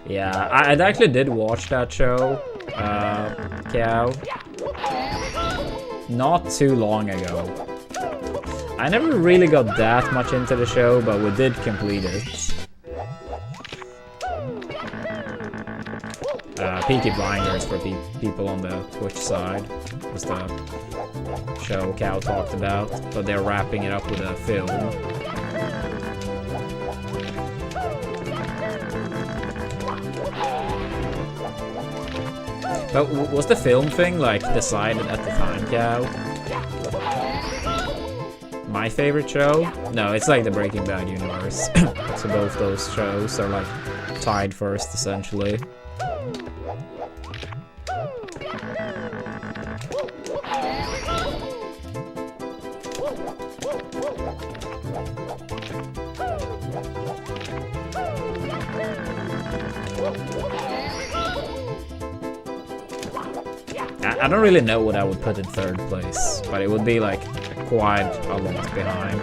Speaker 1: Yeah, I actually did watch that show, Cow, not too long ago. I never really got that much into the show, but we did complete it. Peaky Blinders for people on the Twitch side was the show Cow talked about, but they're wrapping it up with a film. But was the film thing like decided at the time, Cow? My favorite show? No, it's like the Breaking Bad universe. So both those shows are like tied first, essentially. I don't really know what I would put in third place, but it would be like quite a lot behind.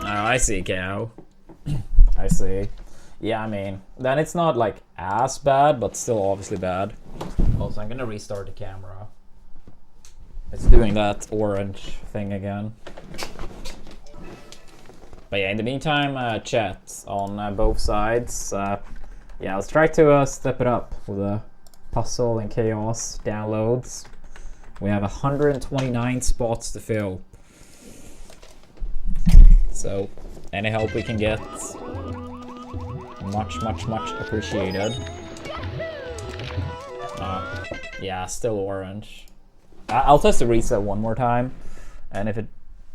Speaker 1: Oh, I see, Cow. I see. Yeah, I mean, then it's not like as bad, but still obviously bad. Also, I'm gonna restart the camera. It's doing that orange thing again. But yeah, in the meantime, chat on both sides. Yeah, let's try to step it up with the puzzle and chaos downloads. We have 129 spots to fill. So, any help we can get, much appreciated. Yeah, still orange. I'll test the reset one more time, and if it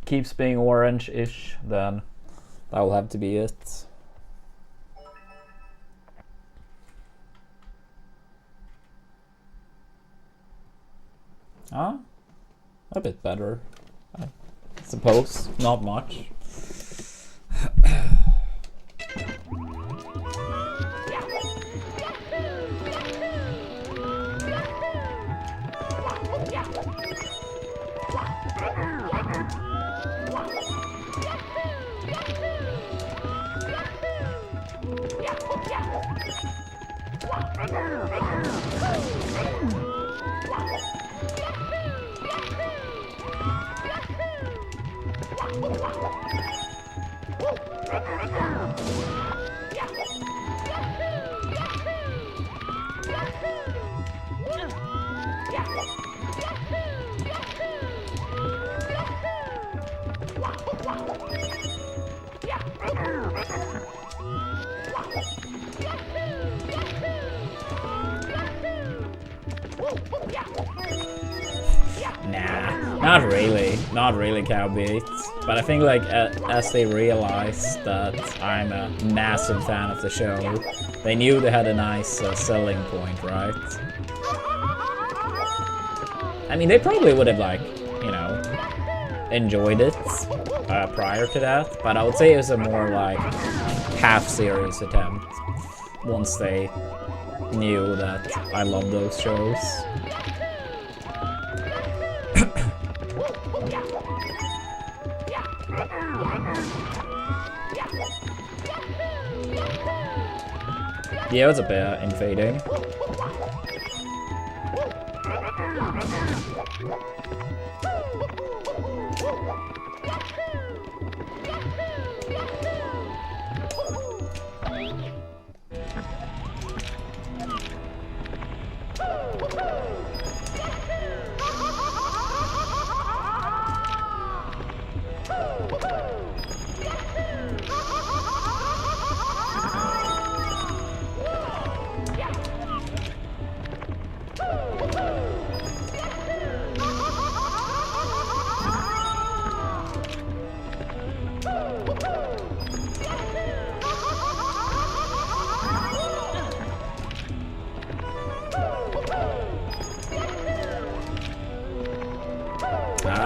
Speaker 1: keeps being orange-ish, then that will have to be it. A bit better, I suppose. Not much. Nah, not really Cowbeats. But I think like as they realized that I'm a massive fan of the show, they knew they had a nice selling point, right? I mean, they probably would have like, you know, enjoyed it prior to that, but I would say it was a more like half-serious attempt once they knew that I love those shows. Yeah, it was a bit invading.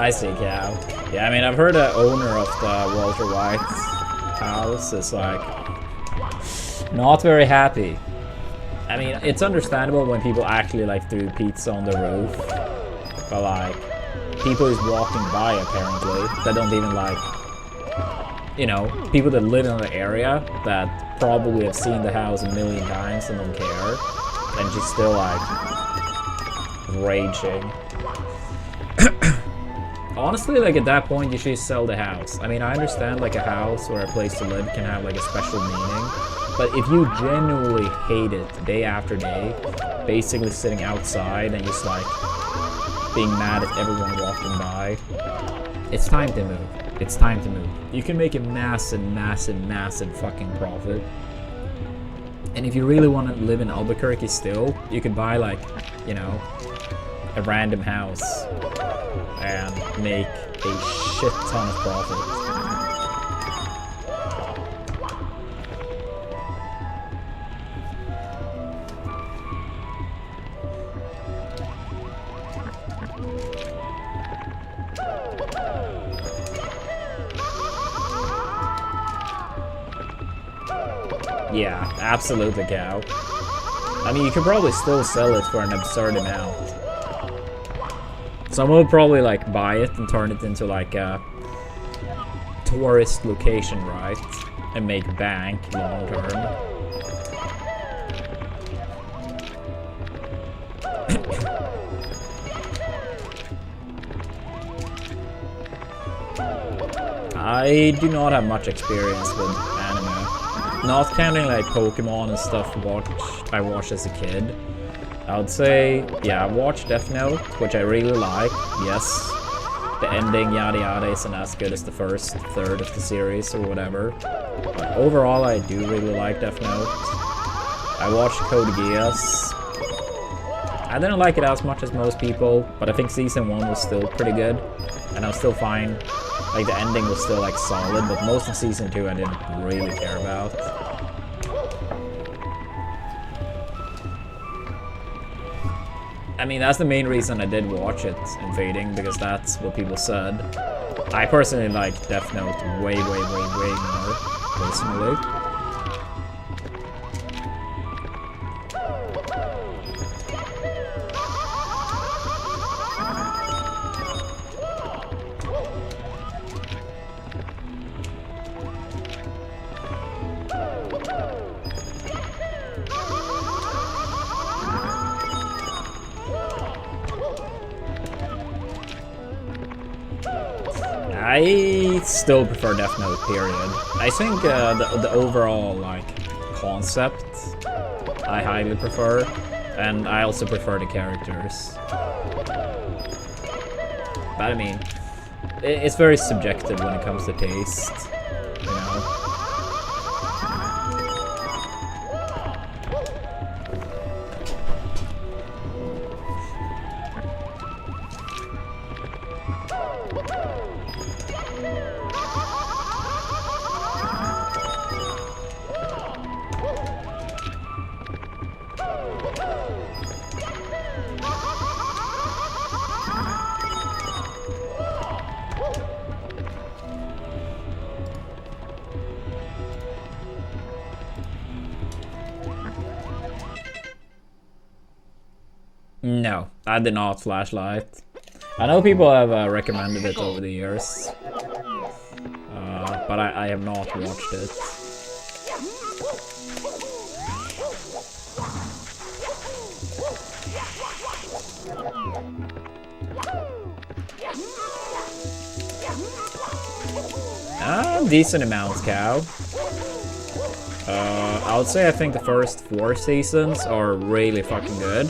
Speaker 1: I see, Cow. Yeah, I mean, I've heard the owner of the Walter White house is like not very happy. I mean, it's understandable when people actually like threw pizza on the roof, but like people who's walking by apparently that don't even like, you know, people that live in the area that probably have seen the house a million times and don't care, and just still like raging. Honestly, like at that point, you should sell the house. I mean, I understand like a house or a place to live can have like a special meaning, but if you genuinely hate it day after day, basically sitting outside and just like being mad at everyone walking by, it's time to move. It's time to move. You can make a massive, massive, massive fucking profit. And if you really want to live in Albuquerque still, you could buy like, you know, a random house and make a shit ton of profit. Yeah, absolutely, Cow. I mean, you could probably still sell it for an absurd amount. Someone will probably like buy it and turn it into like a tourist location, right? And make bank long term. I do not have much experience with anime. Not counting like Pokemon and stuff I watched as a kid. I would say, yeah, I watched Death Note, which I really like, yes. The ending, yada yada, isn't as good as the first third of the series or whatever. But overall, I do really like Death Note. I watched Code Geass. I didn't like it as much as most people, but I think Season 1 was still pretty good. And I was still fine. Like, the ending was still, like, solid, but most of Season 2 I didn't really care about. I mean, that's the main reason I did watch it in Fading, because that's what people said. I personally like Death Note way more, personally. I still prefer Death Note, period. I think the overall, like, concept I highly prefer, and I also prefer the characters. But I mean, it's very subjective when it comes to taste, you know? No, I did not Flashlight. I know people have recommended it over the years, but I have not watched it. Decent amounts, Cow. I would say I think the first 4 seasons are really fucking good.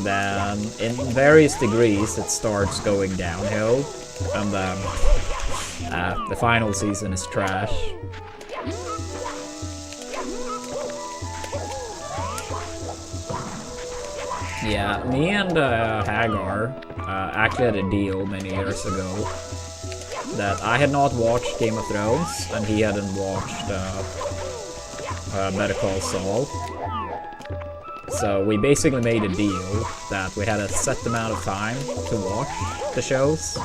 Speaker 1: Then, in various degrees, it starts going downhill, and then the final season is trash. Yeah, me and Hagar actually had a deal many years ago that I had not watched Game of Thrones, and he hadn't watched Better Call Saul. So we basically made a deal that we had a set amount of time to watch the shows.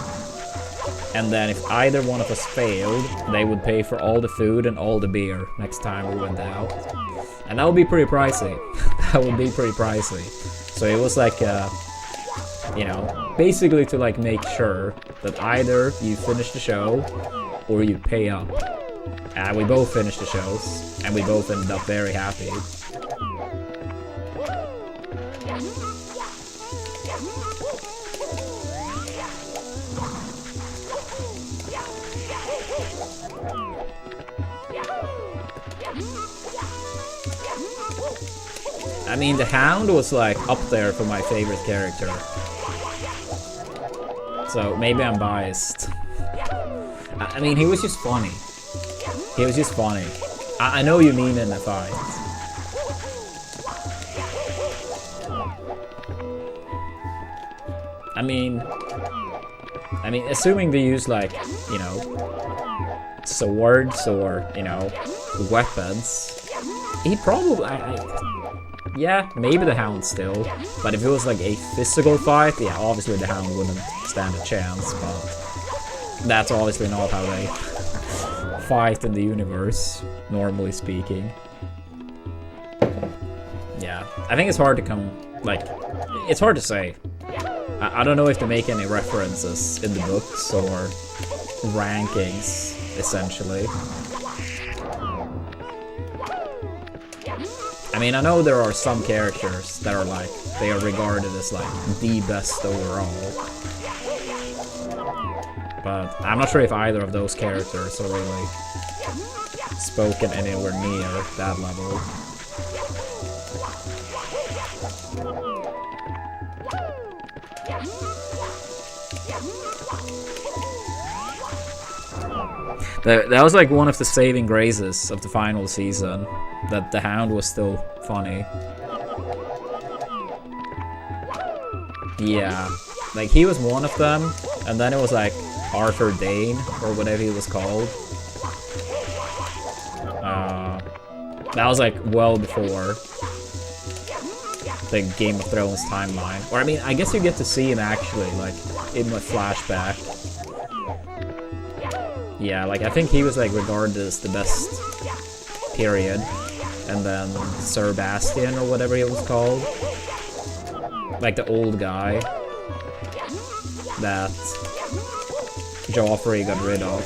Speaker 1: And then if either one of us failed, they would pay for all the food and all the beer next time we went out. And that would be pretty pricey. That would be pretty pricey. So it was like, you know, basically to like make sure that either you finish the show or you pay up. And we both finished the shows, and we both ended up very happy. I mean, the Hound was like up there for my favorite character. So maybe I'm biased. I mean, he was just funny. He was just funny. I know you mean in the fight. I mean, assuming they use like, you know, swords or, you know, weapons, he probably, yeah, maybe the Hound still. But if it was like a physical fight, yeah, obviously the Hound wouldn't stand a chance, but that's obviously not how they fight in the universe, normally speaking. Yeah, I think it's hard to come, like, it's hard to say. I don't know if they make any references in the books or rankings, essentially. I mean, I know there are some characters that are like, they are regarded as like the best overall. But I'm not sure if either of those characters are really spoken anywhere near that level. That was like one of the saving graces of the final season, that the Hound was still funny. Yeah, like he was one of them, and then it was like Arthur Dane, or whatever he was called. That was like well before the Game of Thrones timeline. Or I mean, I guess you get to see him actually, like, in a flashback. Yeah, like I think he was like regarded as the best period. And then Sir Bastian, or whatever he was called. Like the old guy that Joffrey got rid of.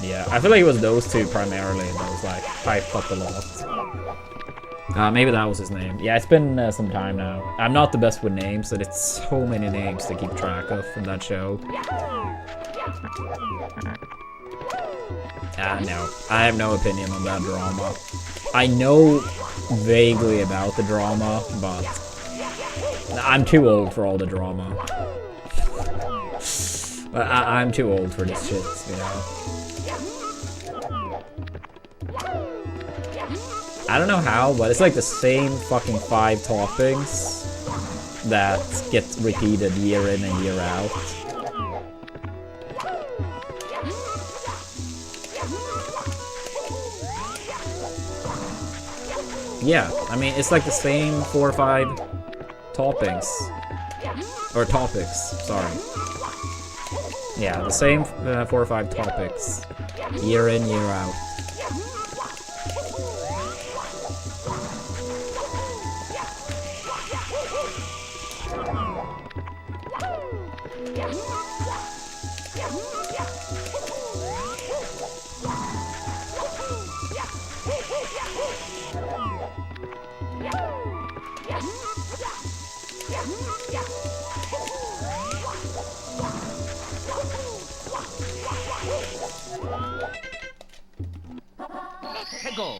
Speaker 1: Yeah, I feel like it was those two primarily that was like hyped up a lot. Maybe that was his name. Yeah, it's been some time now. I'm not the best with names, but it's so many names to keep track of in that show. No. I have no opinion on that drama. I know vaguely about the drama, but I'm too old for all the drama. I'm too old for this shit, you know. I don't know how, but it's like the same fucking 5 toppings that get repeated year in and year out. Yeah, I mean, it's like the same 4 or 5 toppings. Or topics, sorry. Yeah, the same 4 or 5 topics. Year in, year out.
Speaker 3: Go.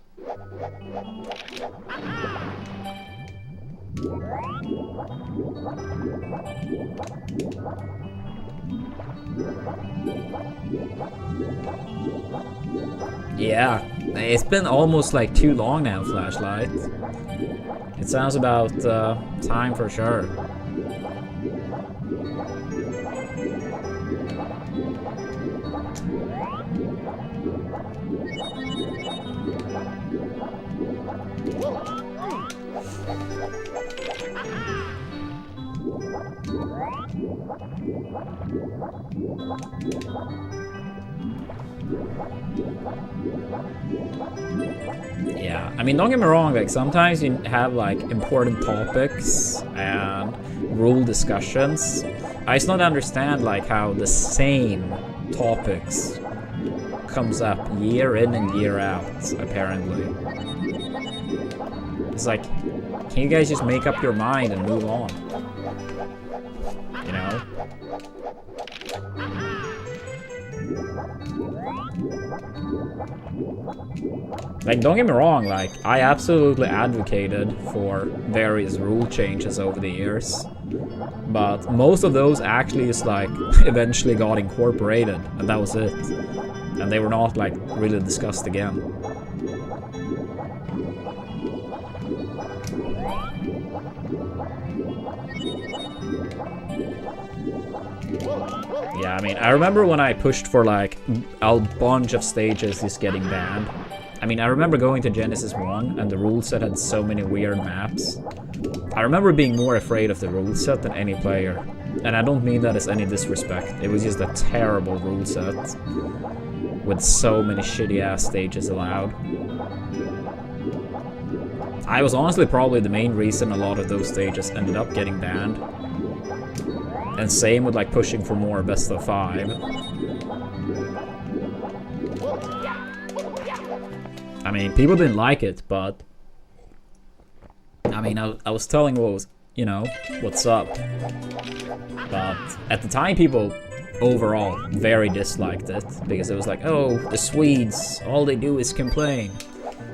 Speaker 1: Yeah, it's been almost like too long now, Flashlight. It sounds about time for sure. Yeah, I mean, don't get me wrong, like, sometimes you have, like, important topics and rule discussions. I just don't understand, like, how the same topics comes up year in and year out, apparently. It's like, can you guys just make up your mind and move on? You know? Like, don't get me wrong, like, I absolutely advocated for various rule changes over the years, but most of those actually just, like, eventually got incorporated, and that was it. And they were not, like, really discussed again. Yeah, I mean, I remember when I pushed for, like, a bunch of stages just getting banned. I mean, I remember going to Genesis 1, and the rule set had so many weird maps. I remember being more afraid of the rule set than any player. And I don't mean that as any disrespect. It was just a terrible rule set, with so many shitty-ass stages allowed. I was honestly probably the main reason a lot of those stages ended up getting banned. And same with, like, pushing for more best of 5. I mean, people didn't like it, but I mean, I was telling what was, you know, what's up. But at the time, people overall very disliked it, because it was like, oh, the Swedes, all they do is complain.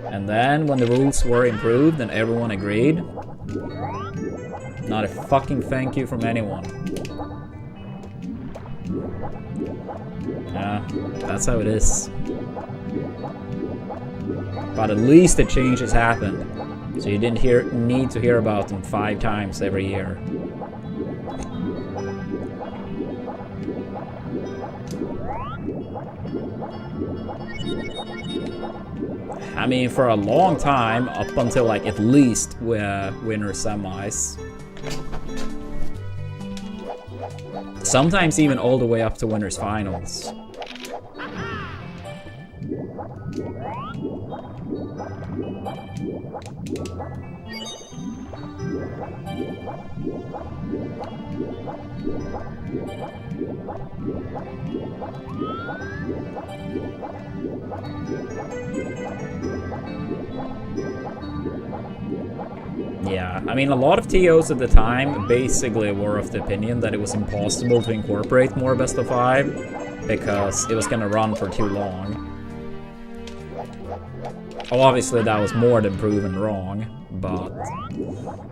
Speaker 1: And then when the rules were improved and everyone agreed, not a fucking thank you from anyone. Yeah, that's how it is. But at least the changes happened, so you didn't need to hear about them 5 times every year. I mean, for a long time, up until, like, at least winner semis. Sometimes even all the way up to winners finals. Yeah, I mean, a lot of TOs at the time basically were of the opinion that it was impossible to incorporate more best of 5 because it was gonna run for too long. Obviously, that was more than proven wrong, but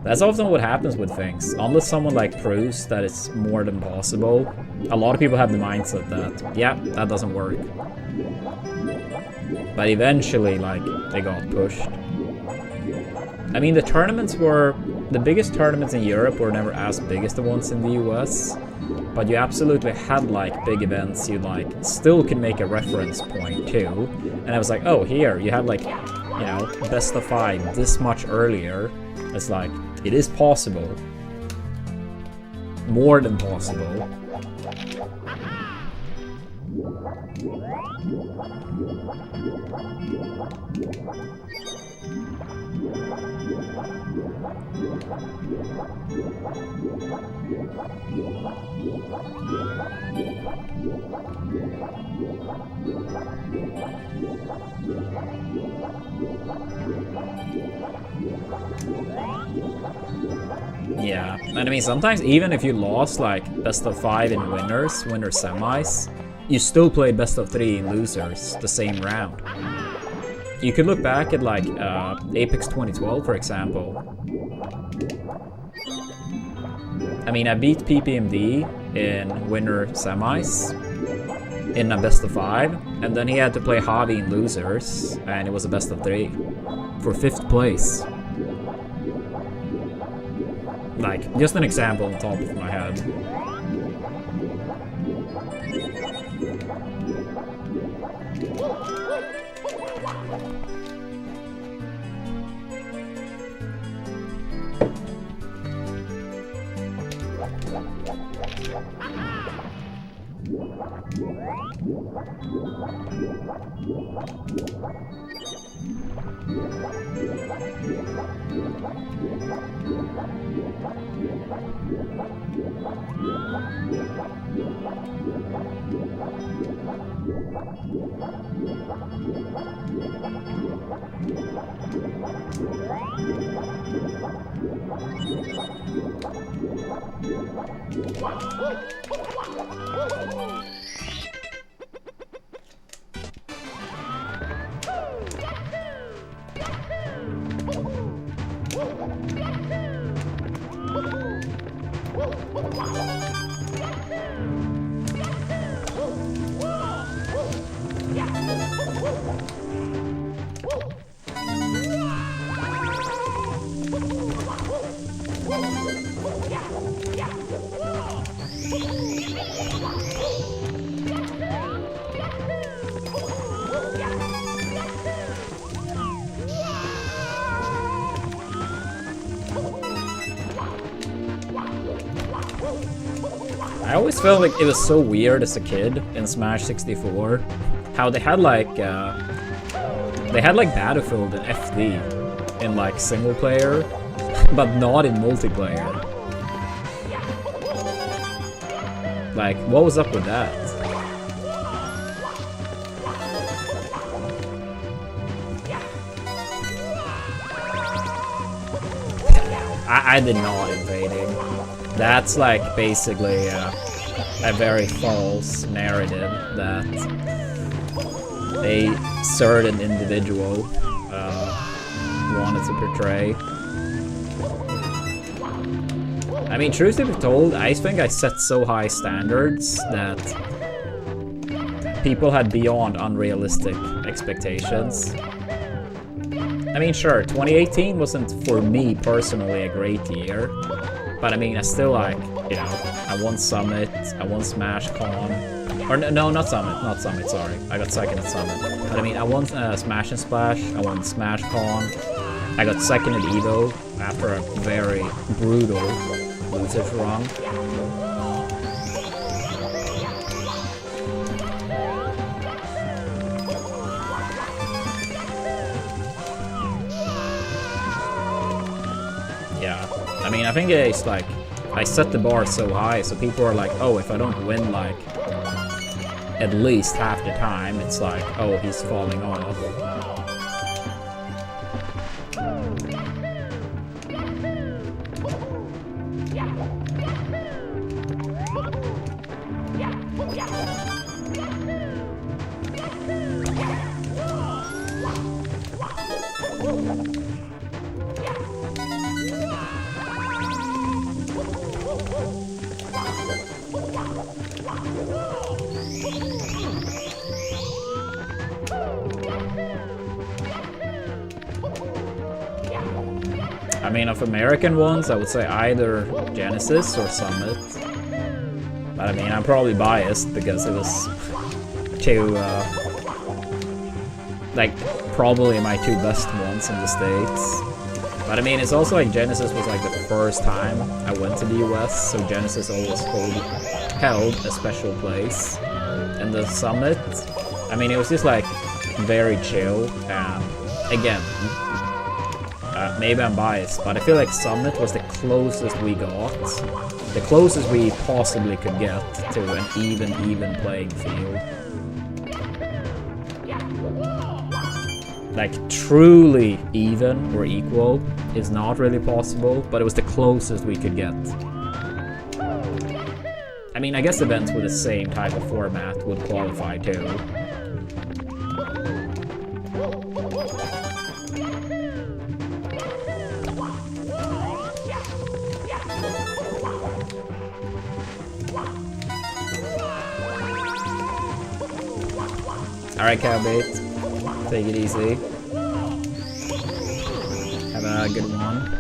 Speaker 1: that's often what happens with things. Unless someone, like, proves that it's more than possible, a lot of people have the mindset that, yeah, that doesn't work. But eventually, like, they got pushed. I mean, the biggest tournaments in Europe were never as big as the ones in the US, but you absolutely had, like, big events you, like, still can make a reference point to. And I was like, oh, here, you have, like, you know, best of 5 this much earlier. It's like, it is possible. More than possible. Yeah, and I mean, sometimes even if you lost, like, best of 5 in winner semis, you still played best of 3 in losers the same round. You could look back at, like, Apex 2012, for example. I mean, I beat PPMD in winner semis in a best of 5, and then he had to play Javi in losers, and it was a best of 3 for 5th place. Like, just an example on top of my head. I always felt like it was so weird as a kid in Smash 64 how they had like Battlefield and FD in like single player, but not in multiplayer. Like, what was up with that? I did not invading. That's like basically a very false narrative that a certain individual wanted to portray. I mean, truth to be told, I think I set so high standards that people had beyond unrealistic expectations. I mean, sure, 2018 wasn't for me personally a great year, but I mean, I still like, you know, I won Summit, I won Smash Con, or no, not Summit, sorry, I got second at Summit, but I mean, I won Smash and Splash, I won Smash Con, I got second at Evo after a very brutal losers run. Yeah, I mean, I think it's like, I set the bar so high, so people are like, oh, if I don't win like at least half the time, it's like, oh, he's falling off. I mean, of American ones, I would say either Genesis or Summit. But I mean, I'm probably biased because it was two, like, probably my two best ones in the States. But I mean, it's also like Genesis was like the first time I went to the US, so Genesis always held a special place. And the Summit, I mean, it was just like very chill, and again, maybe I'm biased, but I feel like Summit was the closest we got, the closest we possibly could get to an even playing field. Like, truly even or equal is not really possible, but it was the closest we could get. I mean, I guess events with the same type of format would qualify too. Alright, Cowbait. Take it easy. Have a good one.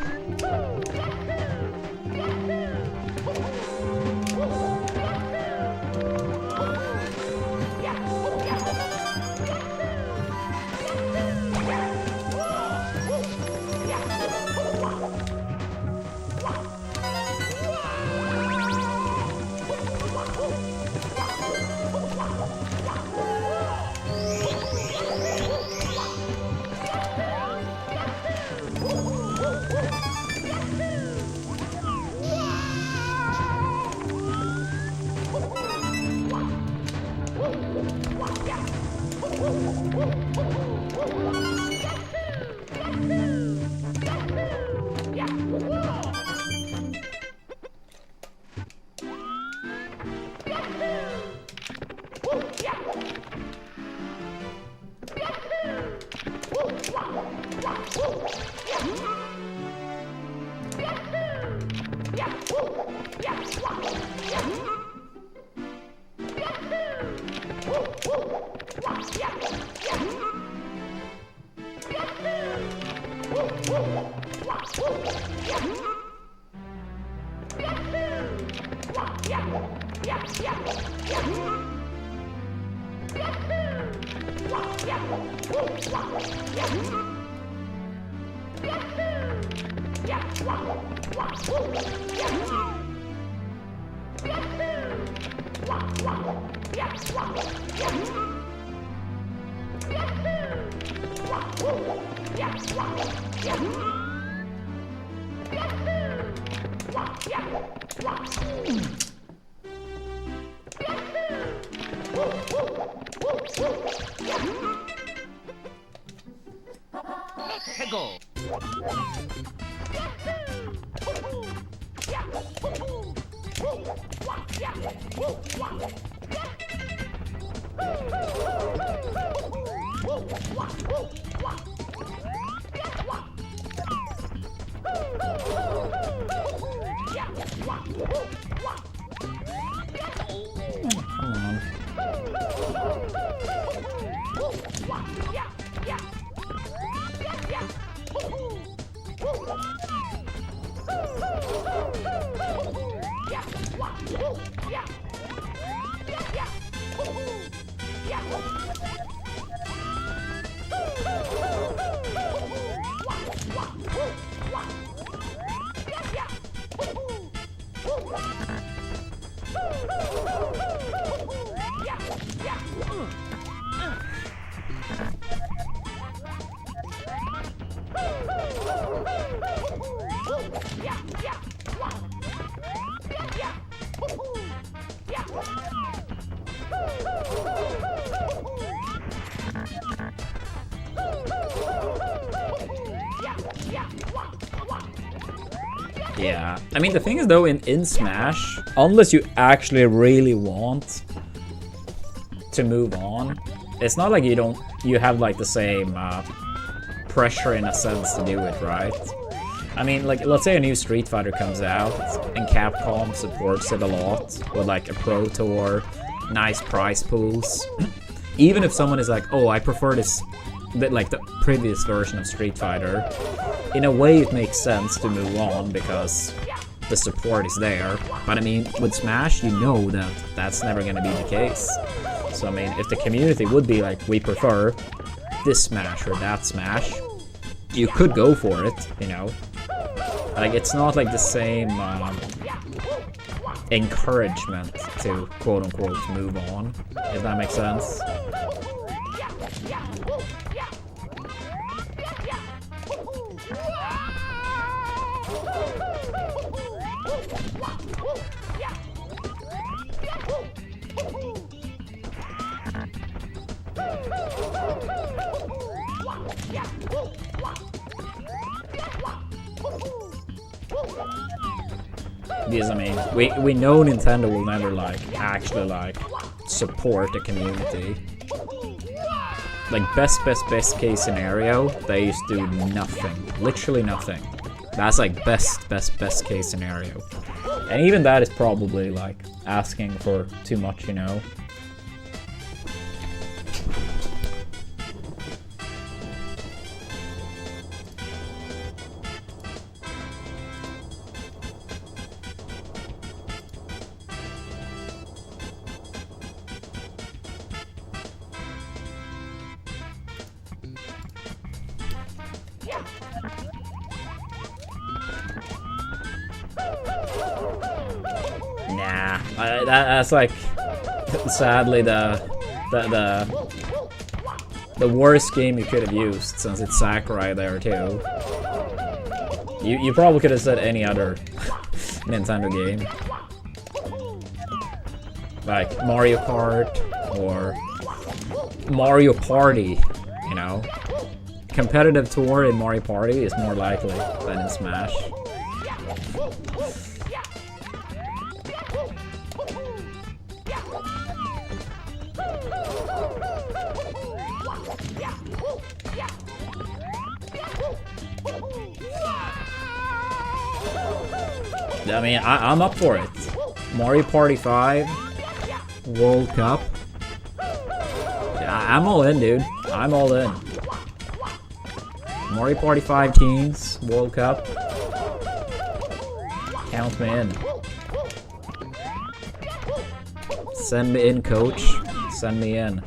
Speaker 3: Go.
Speaker 1: Come on. Yeah, I mean the thing is though in Smash, unless you actually really want to move on, it's not like you have like the same pressure in a sense to do it, right? I mean, like, let's say a new Street Fighter comes out and Capcom supports it a lot with like a Pro Tour, nice prize pools. Even if someone is like, oh, I prefer this, like the previous version of Street Fighter, in a way it makes sense to move on because the support is there. But I mean, with Smash, you know that that's never going to be the case. So I mean, if the community would be like, we prefer this Smash or that Smash, you could go for it, you know? Like, it's not like the same encouragement to quote-unquote move on, if that makes sense. Because I mean, we know Nintendo will never like actually like support the community. Like best case scenario, they used to do nothing, literally nothing. That's like best case scenario, and even that is probably like asking for too much, you know. That's like, sadly, the worst game you could have used, since it's Sakurai there too. You probably could have said any other Nintendo game, like Mario Kart or Mario Party. You know, competitive tour in Mario Party is more likely than in Smash. I mean, I'm up for it. Mario Party 5, World Cup. Yeah, I'm all in, dude. I'm all in. Mario Party 5 Teens, World Cup. Count me in. Send me in, coach. Send me in.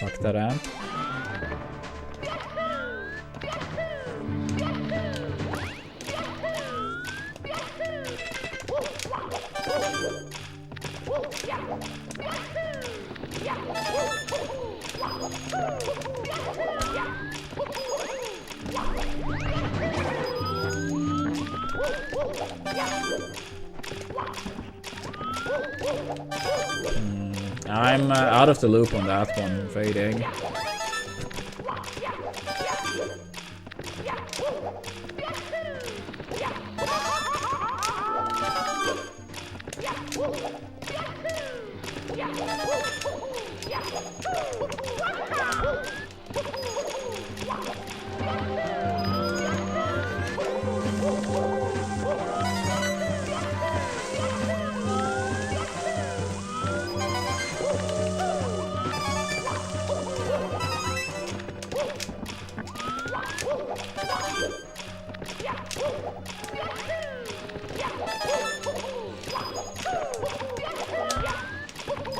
Speaker 1: Fuck that amp. I'm out of the loop on that one, fading.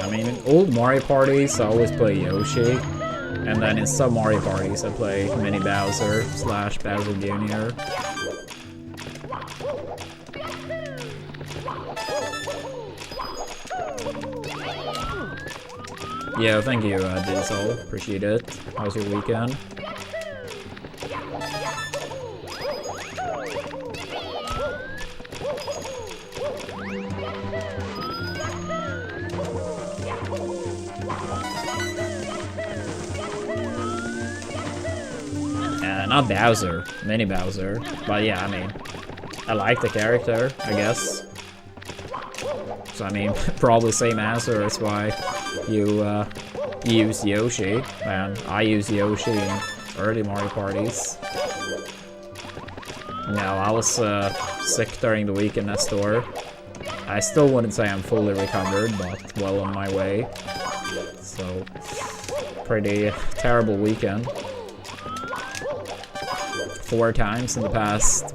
Speaker 1: I mean, in old Mario parties, I always play Yoshi, and then in some Mario parties, I play Mini Bowser / Bowser Jr. Yeah, thank you, Diesel. Appreciate it. How was your weekend? Not Bowser, Mini Bowser, but yeah, I mean, I like the character, I guess. So I mean, probably same answer. That's why you use Yoshi, and I use Yoshi in early Mario parties. No, I was sick during the weekend at store. I still wouldn't say I'm fully recovered, but well on my way. So, pretty terrible weekend. 4 times in the past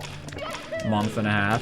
Speaker 1: month and a half.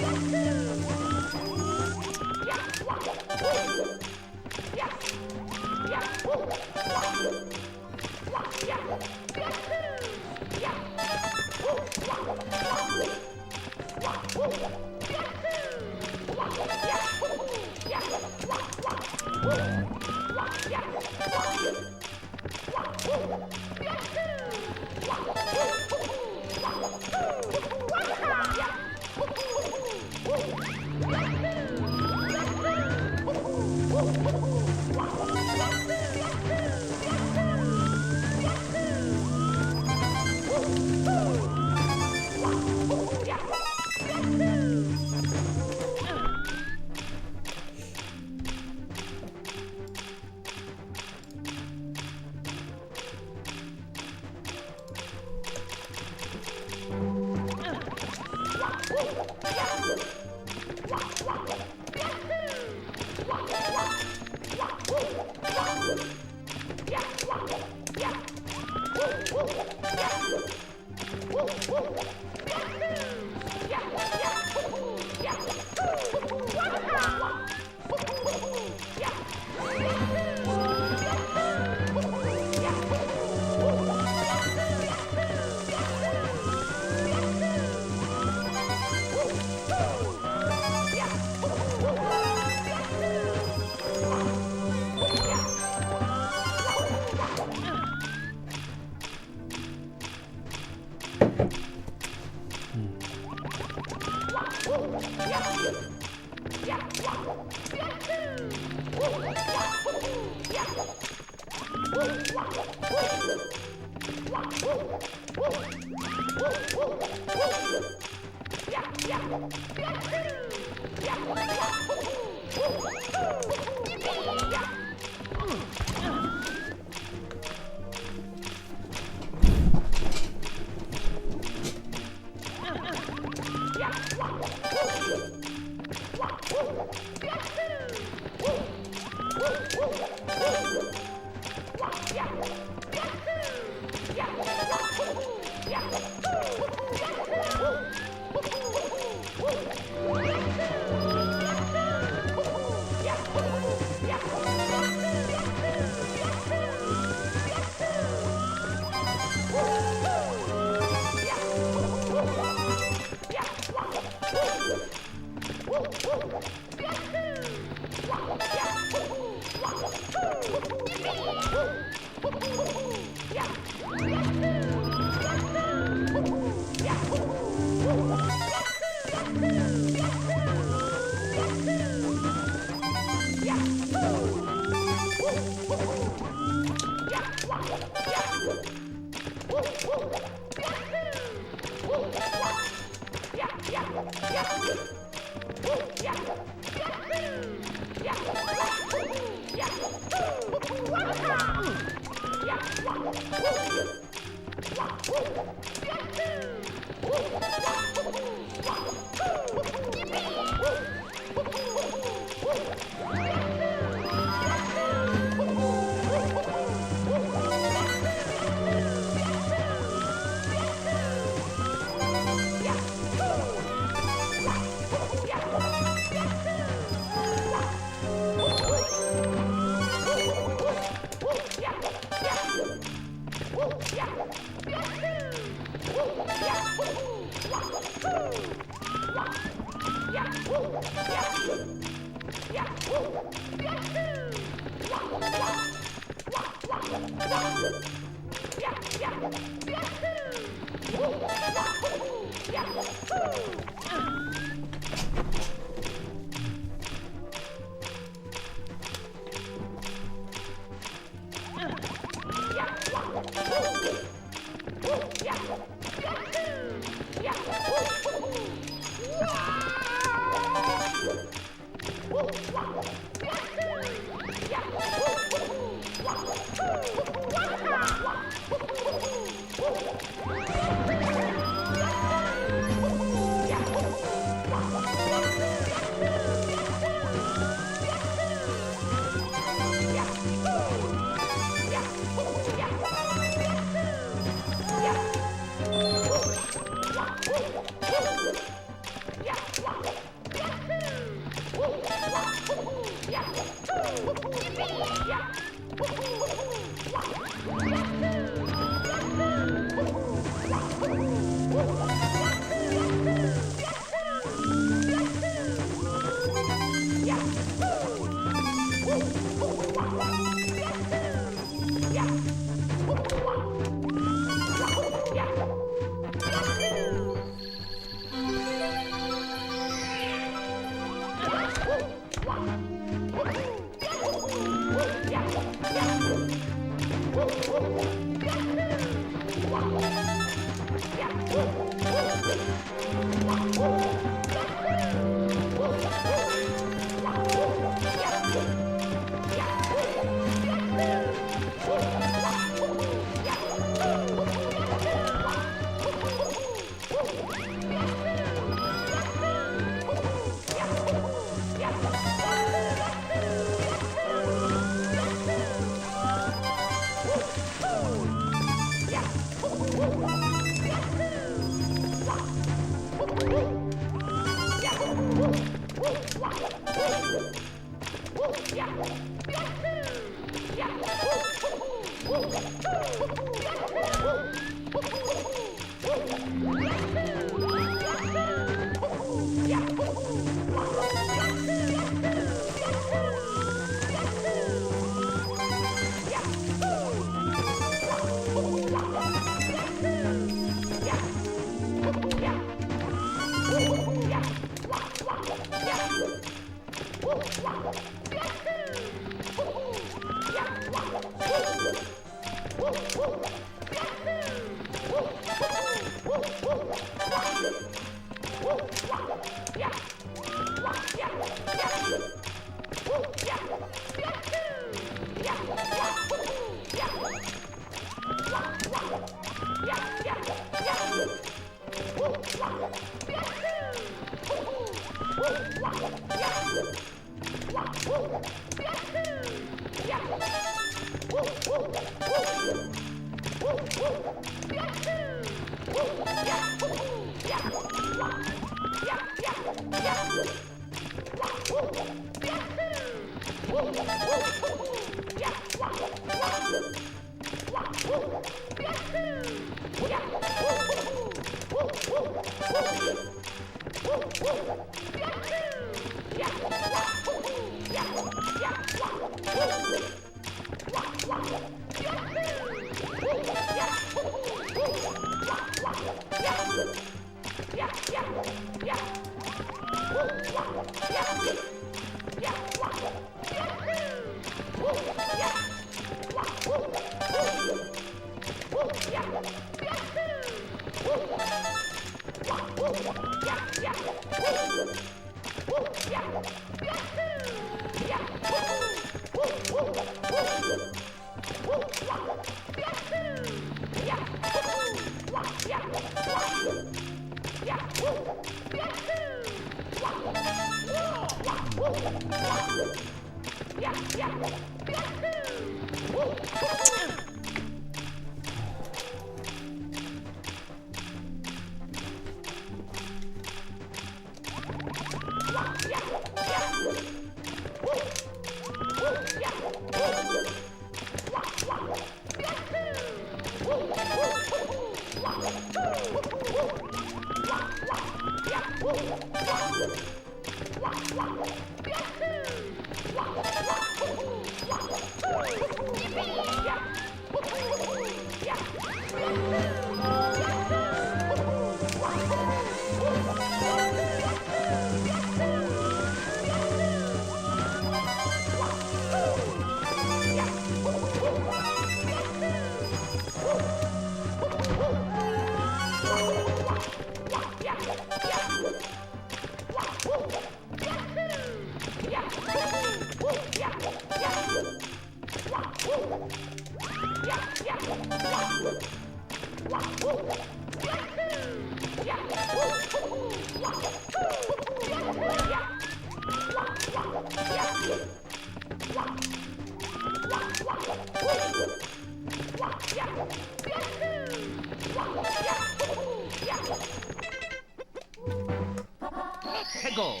Speaker 3: Go.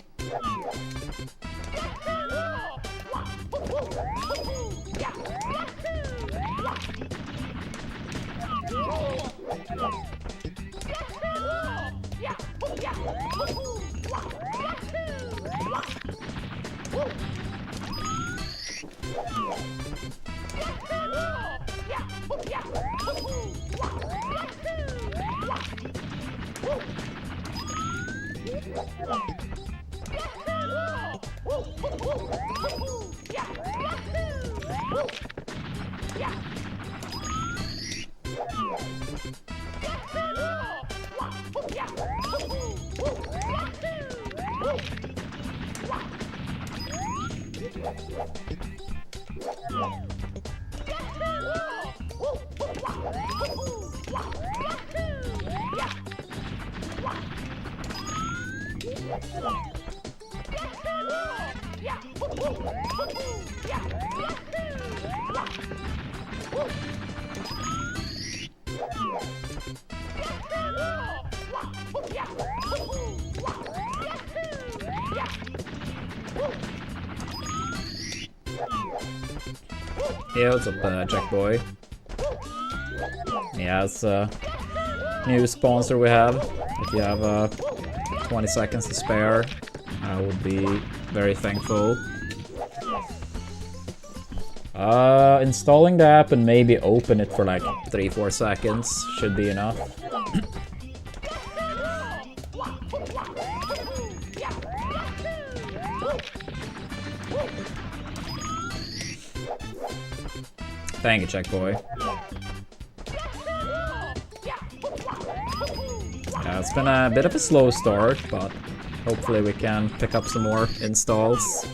Speaker 1: Yeah, what's up, Jack Boy? Yeah, it's a new sponsor we have. If you have 20 seconds to spare, I would be very thankful. Installing the app and maybe open it for like 3-4 seconds should be enough. Thank you, Check Boy. It's been a bit of a slow start, but hopefully we can pick up some more installs.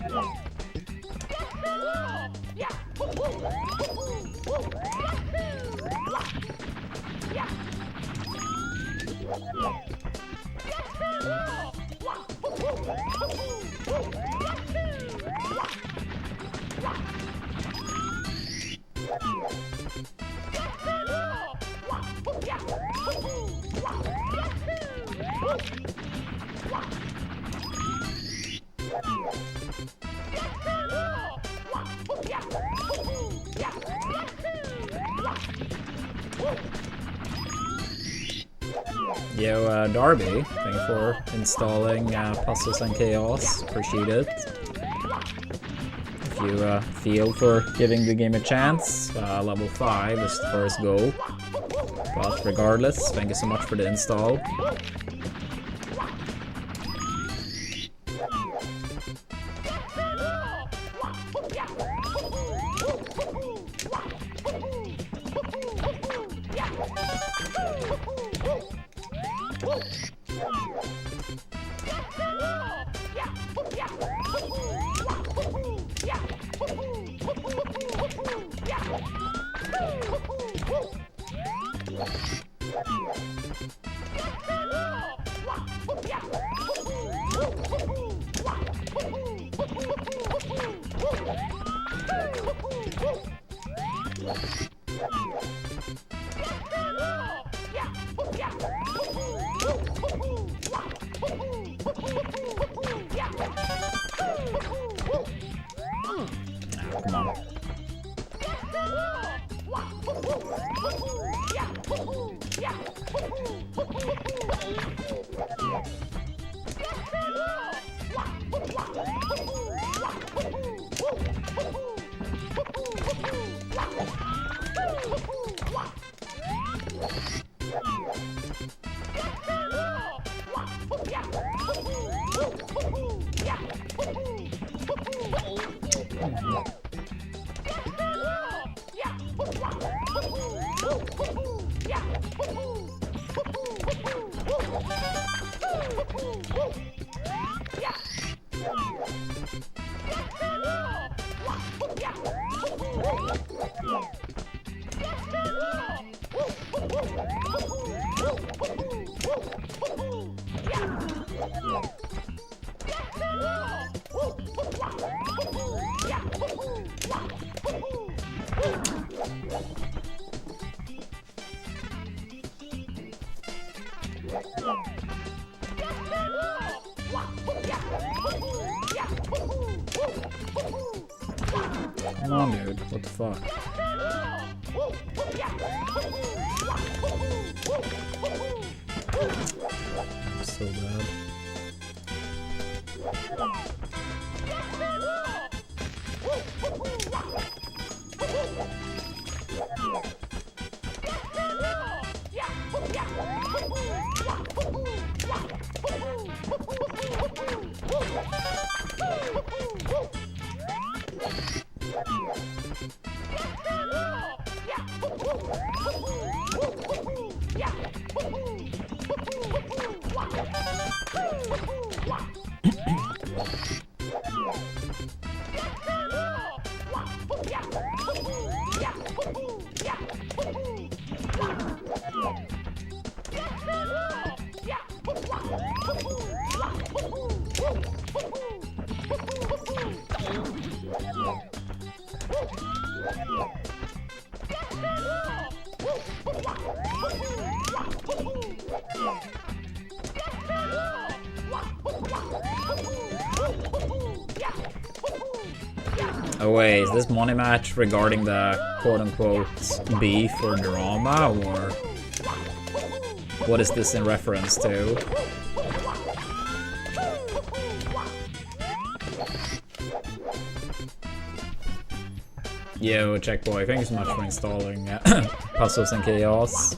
Speaker 1: Come on. Yo, Darby, thanks for installing Puzzles and Chaos. Appreciate it. If you feel for giving the game a chance, level 5 is the first goal. But regardless, thank you so much for the install. Come on. What the fuck? So bad. Oh wait, is this money match regarding the quote-unquote beef or drama, or what is this in reference to? Yo, Checkboy, thank you so much for installing Puzzles and Chaos.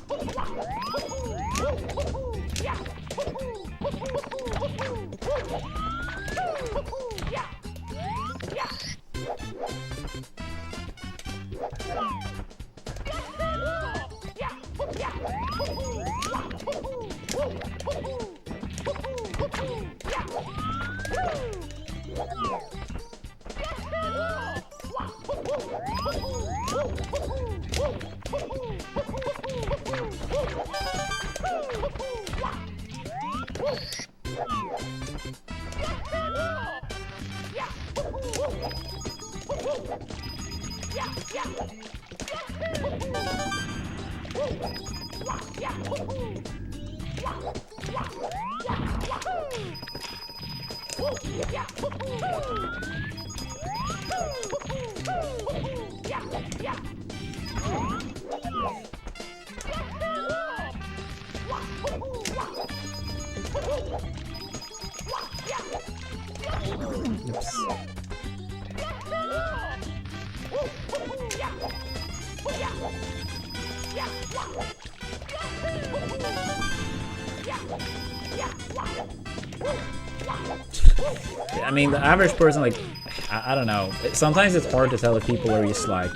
Speaker 1: I mean, the average person, like, I don't know. Sometimes it's hard to tell if people are just, like,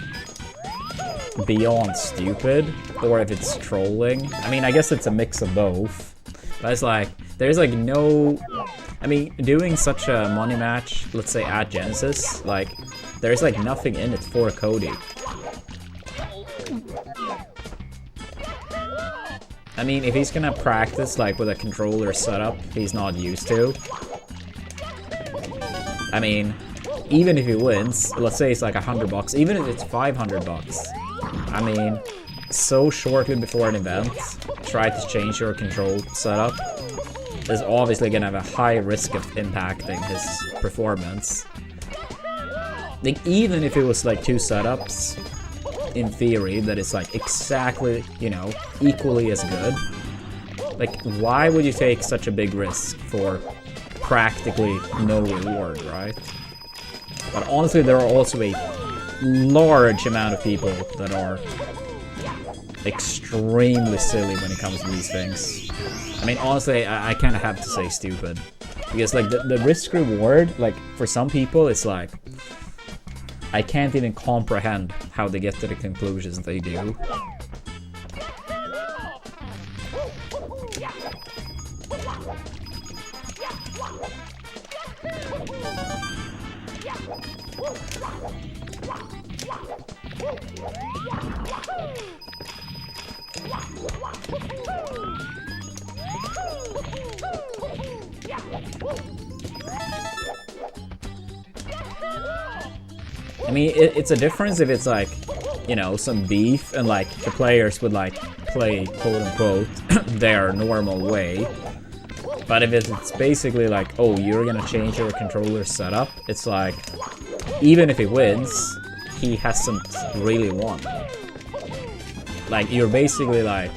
Speaker 1: beyond stupid, or if it's trolling. I mean, I guess it's a mix of both. But it's like, there's, like, no... I mean, doing such a money match, let's say at Genesis, like, there's, like, nothing in it for Cody. I mean, if he's gonna practice, like, with a controller setup he's not used to, I mean, even if he wins, let's say it's like $100, even if it's $500, I mean, so shortly before an event, try to change your control setup is obviously gonna have a high risk of impacting his performance. Like, even if it was like 2 setups, in theory, that is like exactly, you know, equally as good, like, why would you take such a big risk for practically no reward, right? But honestly, there are also a large amount of people that are extremely silly when it comes to these things. I mean, honestly, I kind of have to say stupid. Because, like, the risk-reward, like, for some people, it's like, I can't even comprehend how they get to the conclusions they do. I mean, it's a difference if it's like, you know, some beef and like the players would like play quote-unquote their normal way. But if it's basically like, oh, you're gonna change your controller setup, it's like, even if he wins, he hasn't really won. Like, you're basically like...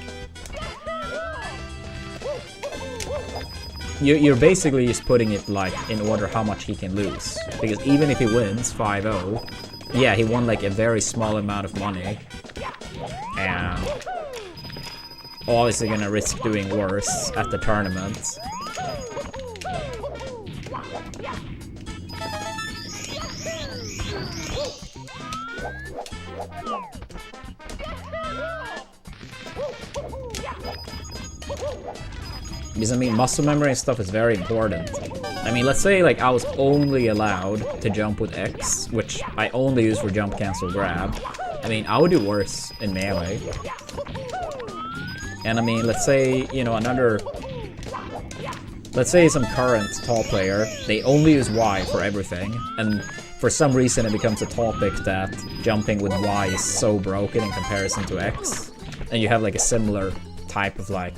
Speaker 1: You're basically just putting it like in order how much he can lose. Because even if he wins 5-0, yeah, he won like a very small amount of money. And obviously gonna risk doing worse at the tournament. Because I mean, muscle memory and stuff is very important. I mean, let's say like I was only allowed to jump with X, which I only use for jump, cancel, grab. I mean, I would do worse in melee. And I mean, let's say, you know, let's say some current top player, they only use Y for everything, and for some reason it becomes a topic that jumping with Y is so broken in comparison to X, and you have like a similar type of like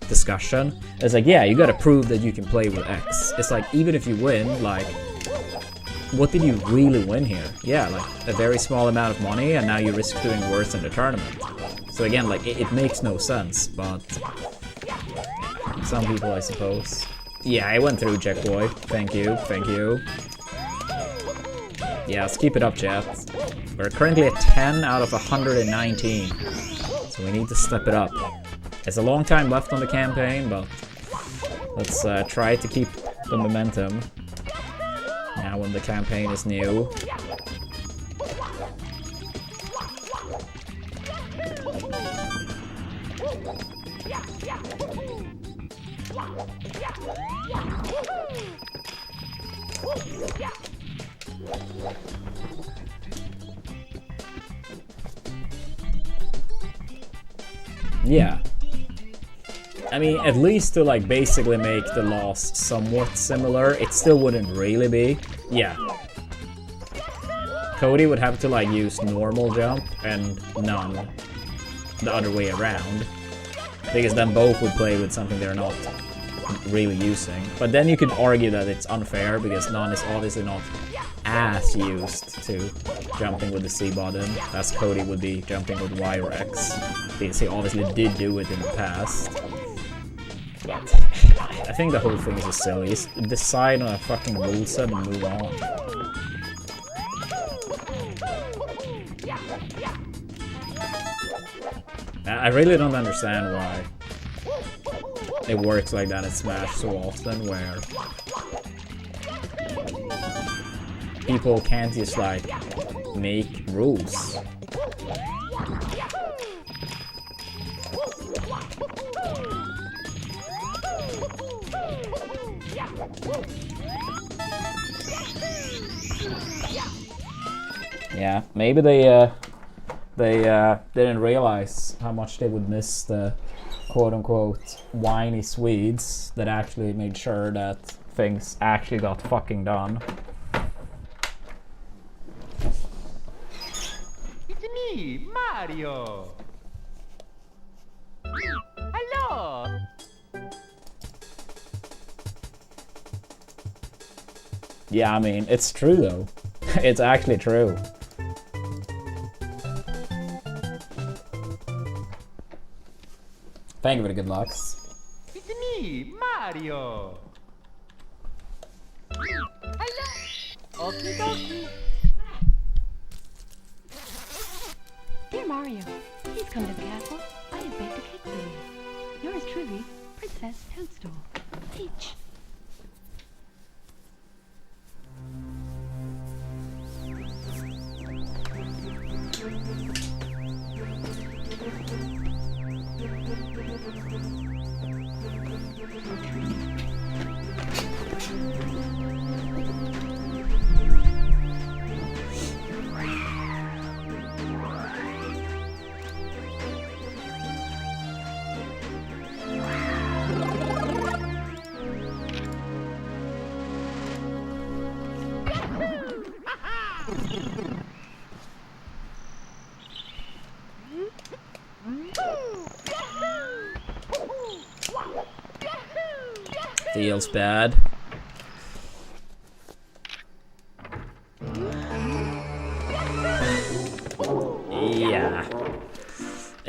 Speaker 1: discussion. It's like, yeah, you gotta prove that you can play with X. It's like, even if you win, like, what did you really win here? Yeah, like a very small amount of money, and now you risk doing worse in the tournament. So again, like, it makes no sense, but some people, I suppose. Yeah, I went through, Jack Boy. Thank you, thank you. Yeah, let's keep it up, chat. We're currently at 10 out of 119, so we need to step it up. It's a long time left on the campaign, but let's try to keep the momentum now when the campaign is new. Yeah. I mean, at least to like basically make the loss somewhat similar, it still wouldn't really be. Yeah. Cody would have to like use normal jump and none the other way around. Because then both would play with something they're not really using. But then you could argue that it's unfair because none is obviously not as used to jumping with the C button as Cody would be jumping with Y or X. Because he obviously did do it in the past. But I think the whole thing is just silly. Just decide on a fucking rule set and move on. I really don't understand why it works like that in Smash so often, where people can't just like make rules. Yeah, maybe they didn't realize how much they would miss the quote-unquote whiny Swedes that actually made sure that things actually got fucking done.
Speaker 3: It's me, Mario. Hello.
Speaker 1: Yeah, I mean, it's true though. It's actually true. Thank you for the good lucks.
Speaker 3: It's me, Mario. Hello. Okie dokie.
Speaker 4: Dear Mario, please come to the castle. I have baked a cake for you. Yours truly, Princess Toadstool. Peach.
Speaker 1: Feels bad.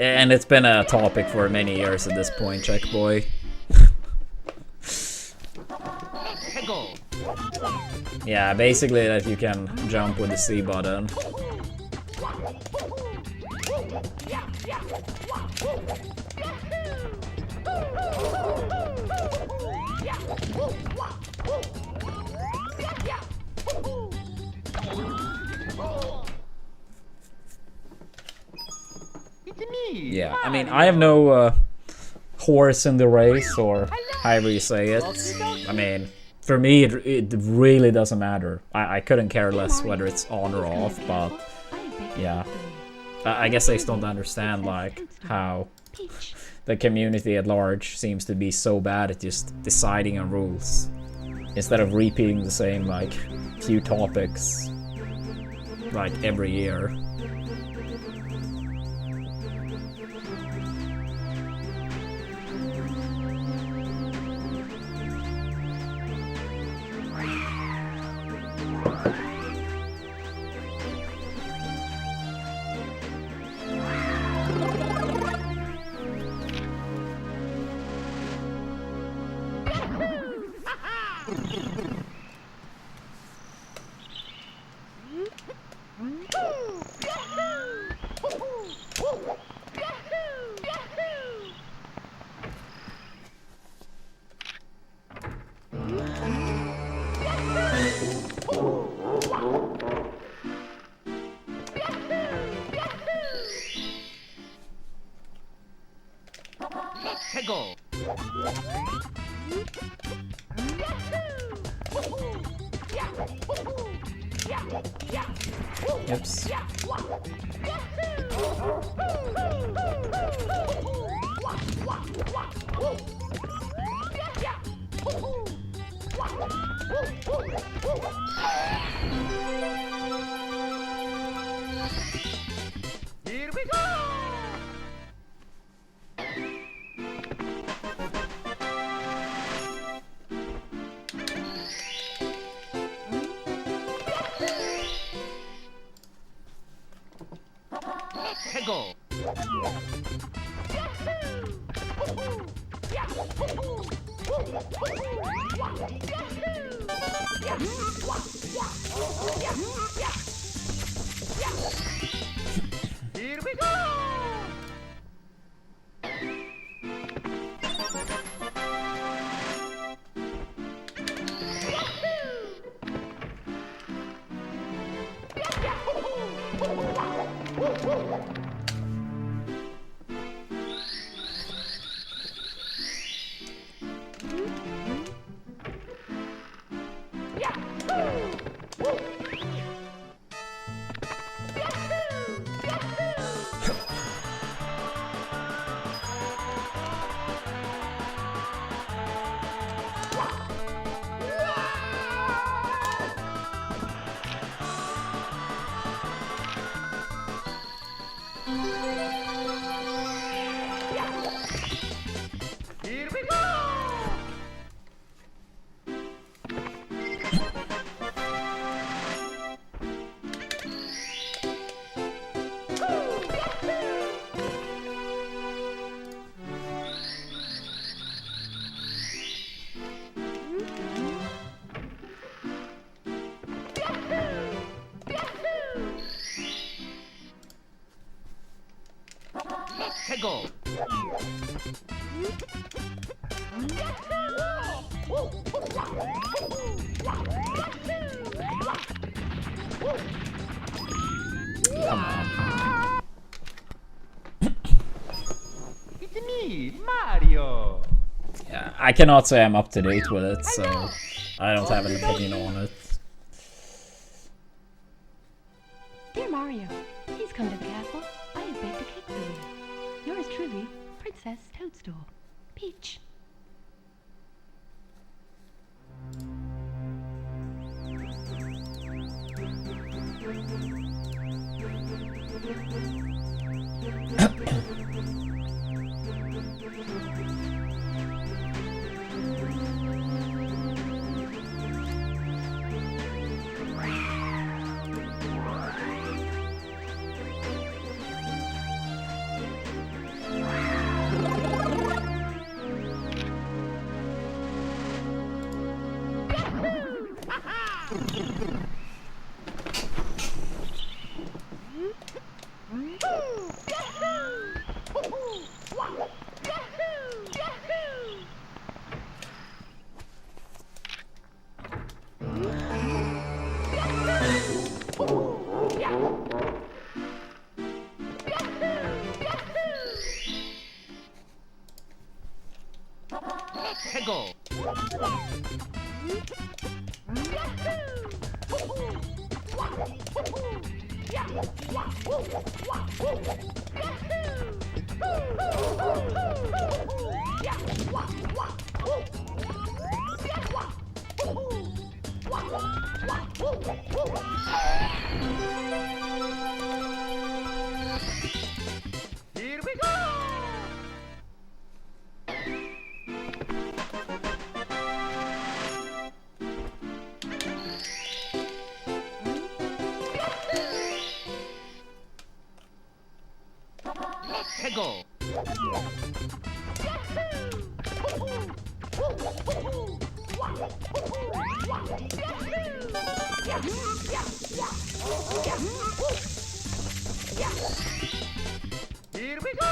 Speaker 1: And it's been a topic for many years at this point, Check Boy. Yeah, basically that you can jump with the C button. Yeah, I mean, I have no horse in the race, or however you say it. I mean, for me, it really doesn't matter. I couldn't care less whether it's on or off, but yeah. I guess I just don't understand, like, how the community at large seems to be so bad at just deciding on rules instead of repeating the same, like, few topics, like, every year. Oops.
Speaker 3: Here we go! Go. Here we go. Here we go! Go!
Speaker 1: Come on.
Speaker 3: It's me, Mario!
Speaker 1: Yeah, I cannot say I'm up to date with it, so I don't have an opinion on it.
Speaker 4: Dear Mario, please come to the castle. I have baked a cake for you. Yours truly, Princess Toadstool. Peach.
Speaker 3: 최고. Here we go. 최고. Here we go.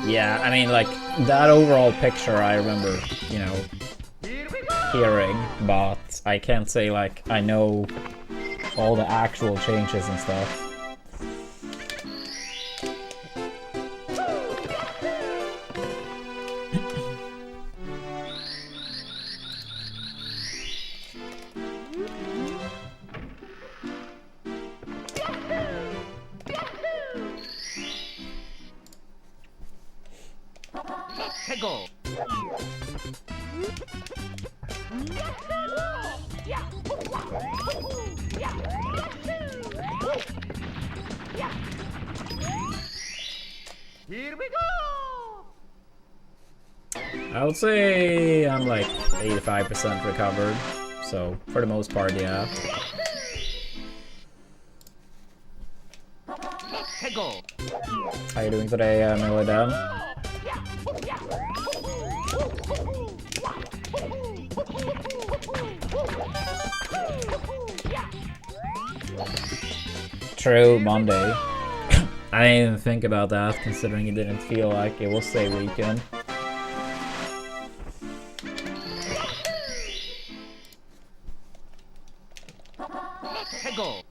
Speaker 1: Yeah, I mean, like, that overall picture I remember, you know, hearing, but I can't say, like, I know all the actual changes and stuff.
Speaker 3: 최고. Here we go.
Speaker 1: I would say I'm like 85% recovered, so for the most part, yeah.
Speaker 3: 최고.
Speaker 1: How you doing today, Milidan? True, Monday. I didn't even think about that, considering it didn't feel like it was a weekend.
Speaker 3: 최고.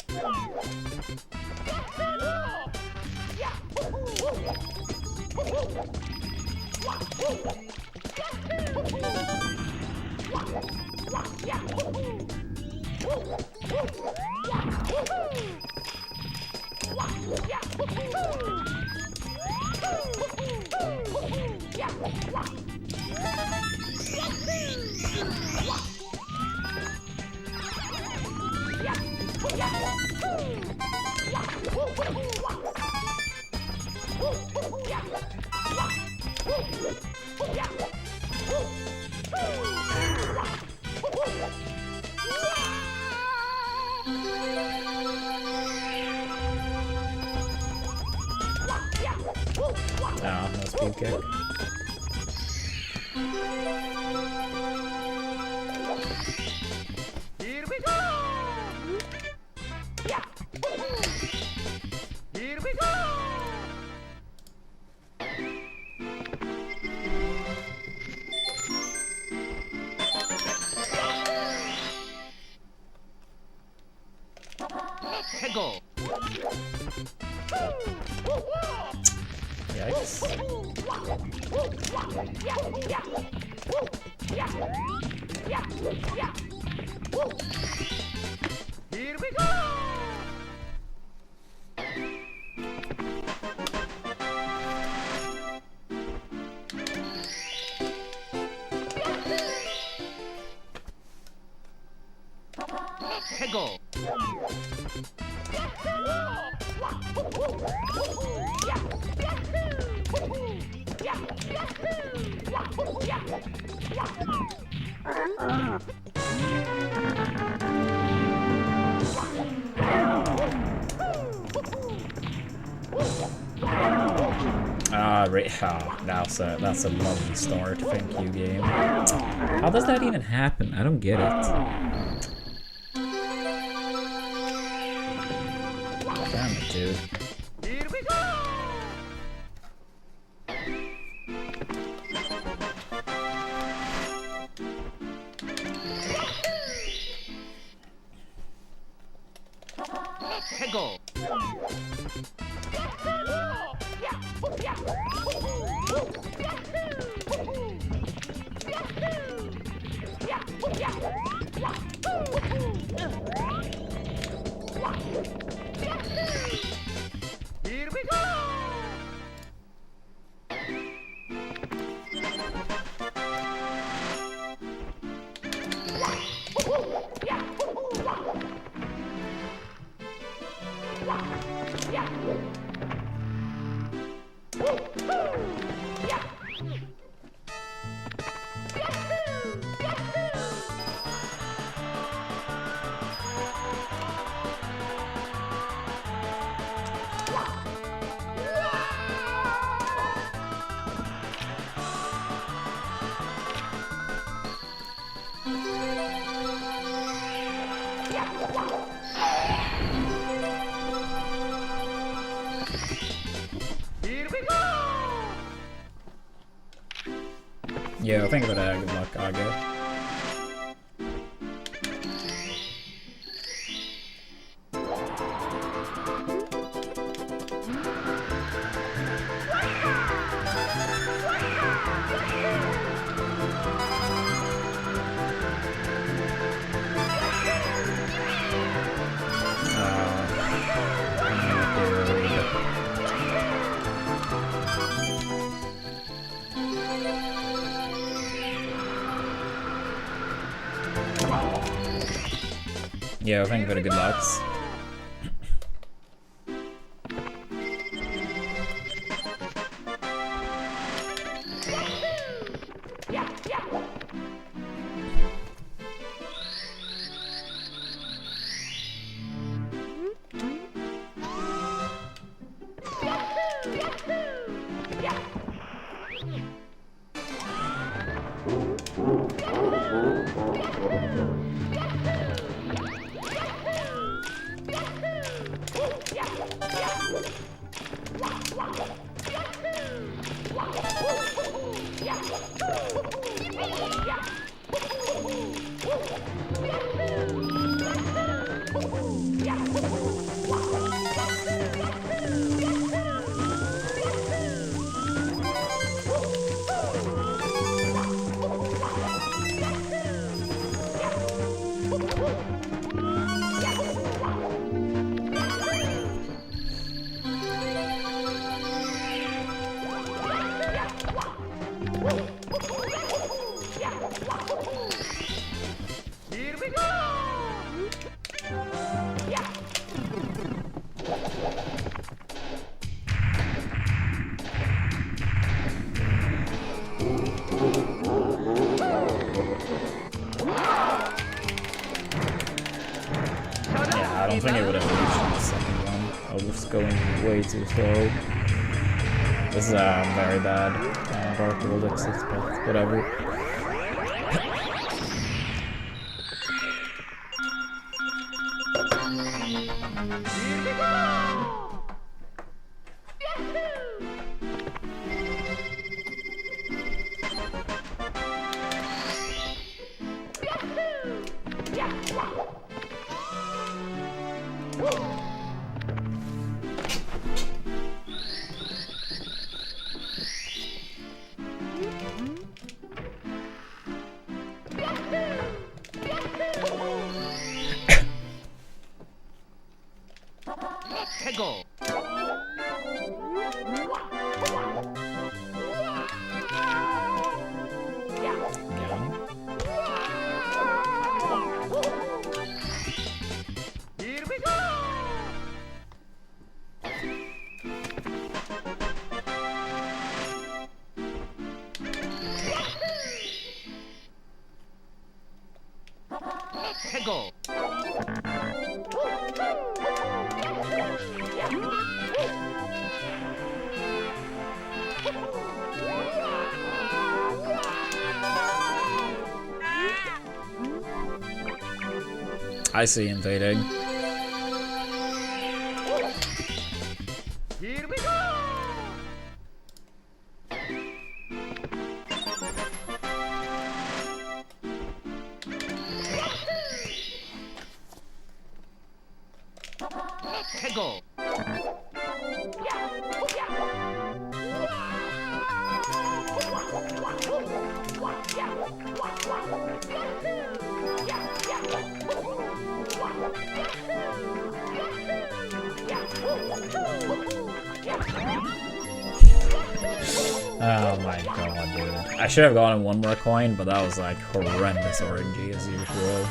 Speaker 1: No, no speed kick.
Speaker 3: Here we go. Here we go. 최고.
Speaker 1: Yikes.
Speaker 3: Here we go. 해고.
Speaker 1: That's a lovely start. Thank you, game. How does that even happen? I don't get it. Damn it, dude.
Speaker 3: Here we go. 해고. Here we go. Here we go.
Speaker 1: Yeah, I think about that. Good luck, I guess. Yeah, I think very good lucks.
Speaker 3: Here we go.
Speaker 1: Yeah, I don't think it would have reached on the second one. I was going way too slow. This is very bad Dark World exit, but whatever.
Speaker 3: Here we go. 해고.
Speaker 1: Yeah.
Speaker 3: 해고.
Speaker 1: I see invading.
Speaker 3: Here we go. 해고.
Speaker 1: Oh my god, dude. I should have gotten one more coin, but that was like horrendous RNG as usual.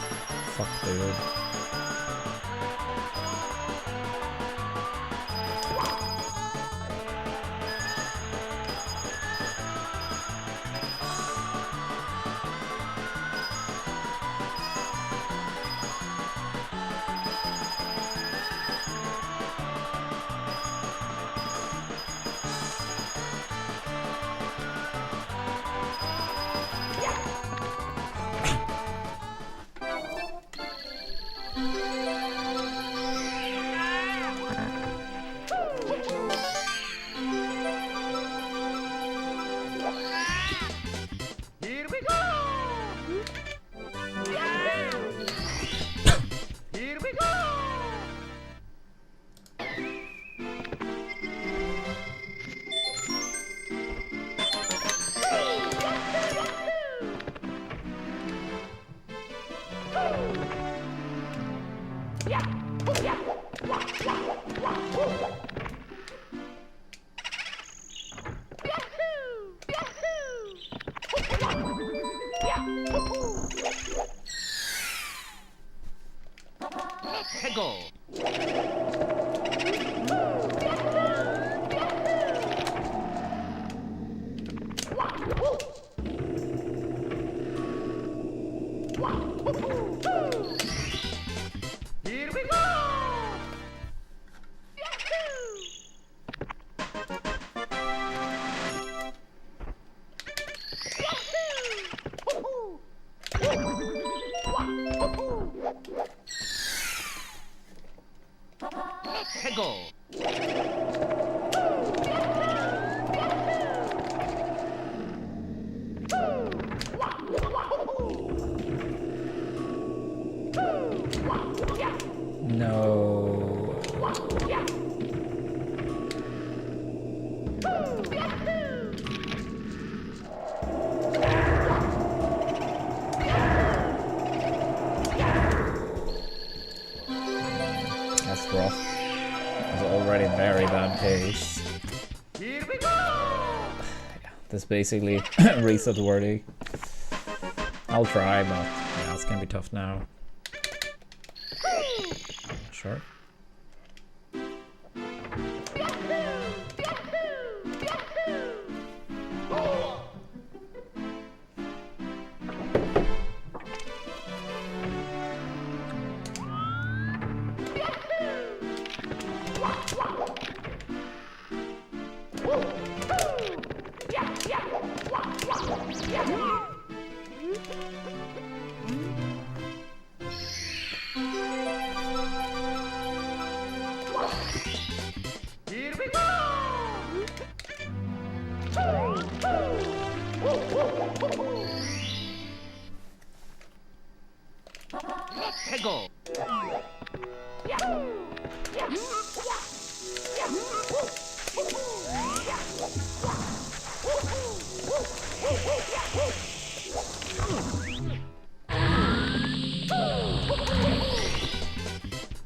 Speaker 1: Fuck, dude.
Speaker 3: Here we go. Here we go. 해고. Here we go. 해고.
Speaker 1: No. That's rough. It's already very bad pace.
Speaker 3: Here we go.
Speaker 1: This basically reset worthy. I'll try, but yeah, it's gonna be tough now. Sure.
Speaker 3: Here we go. 해고.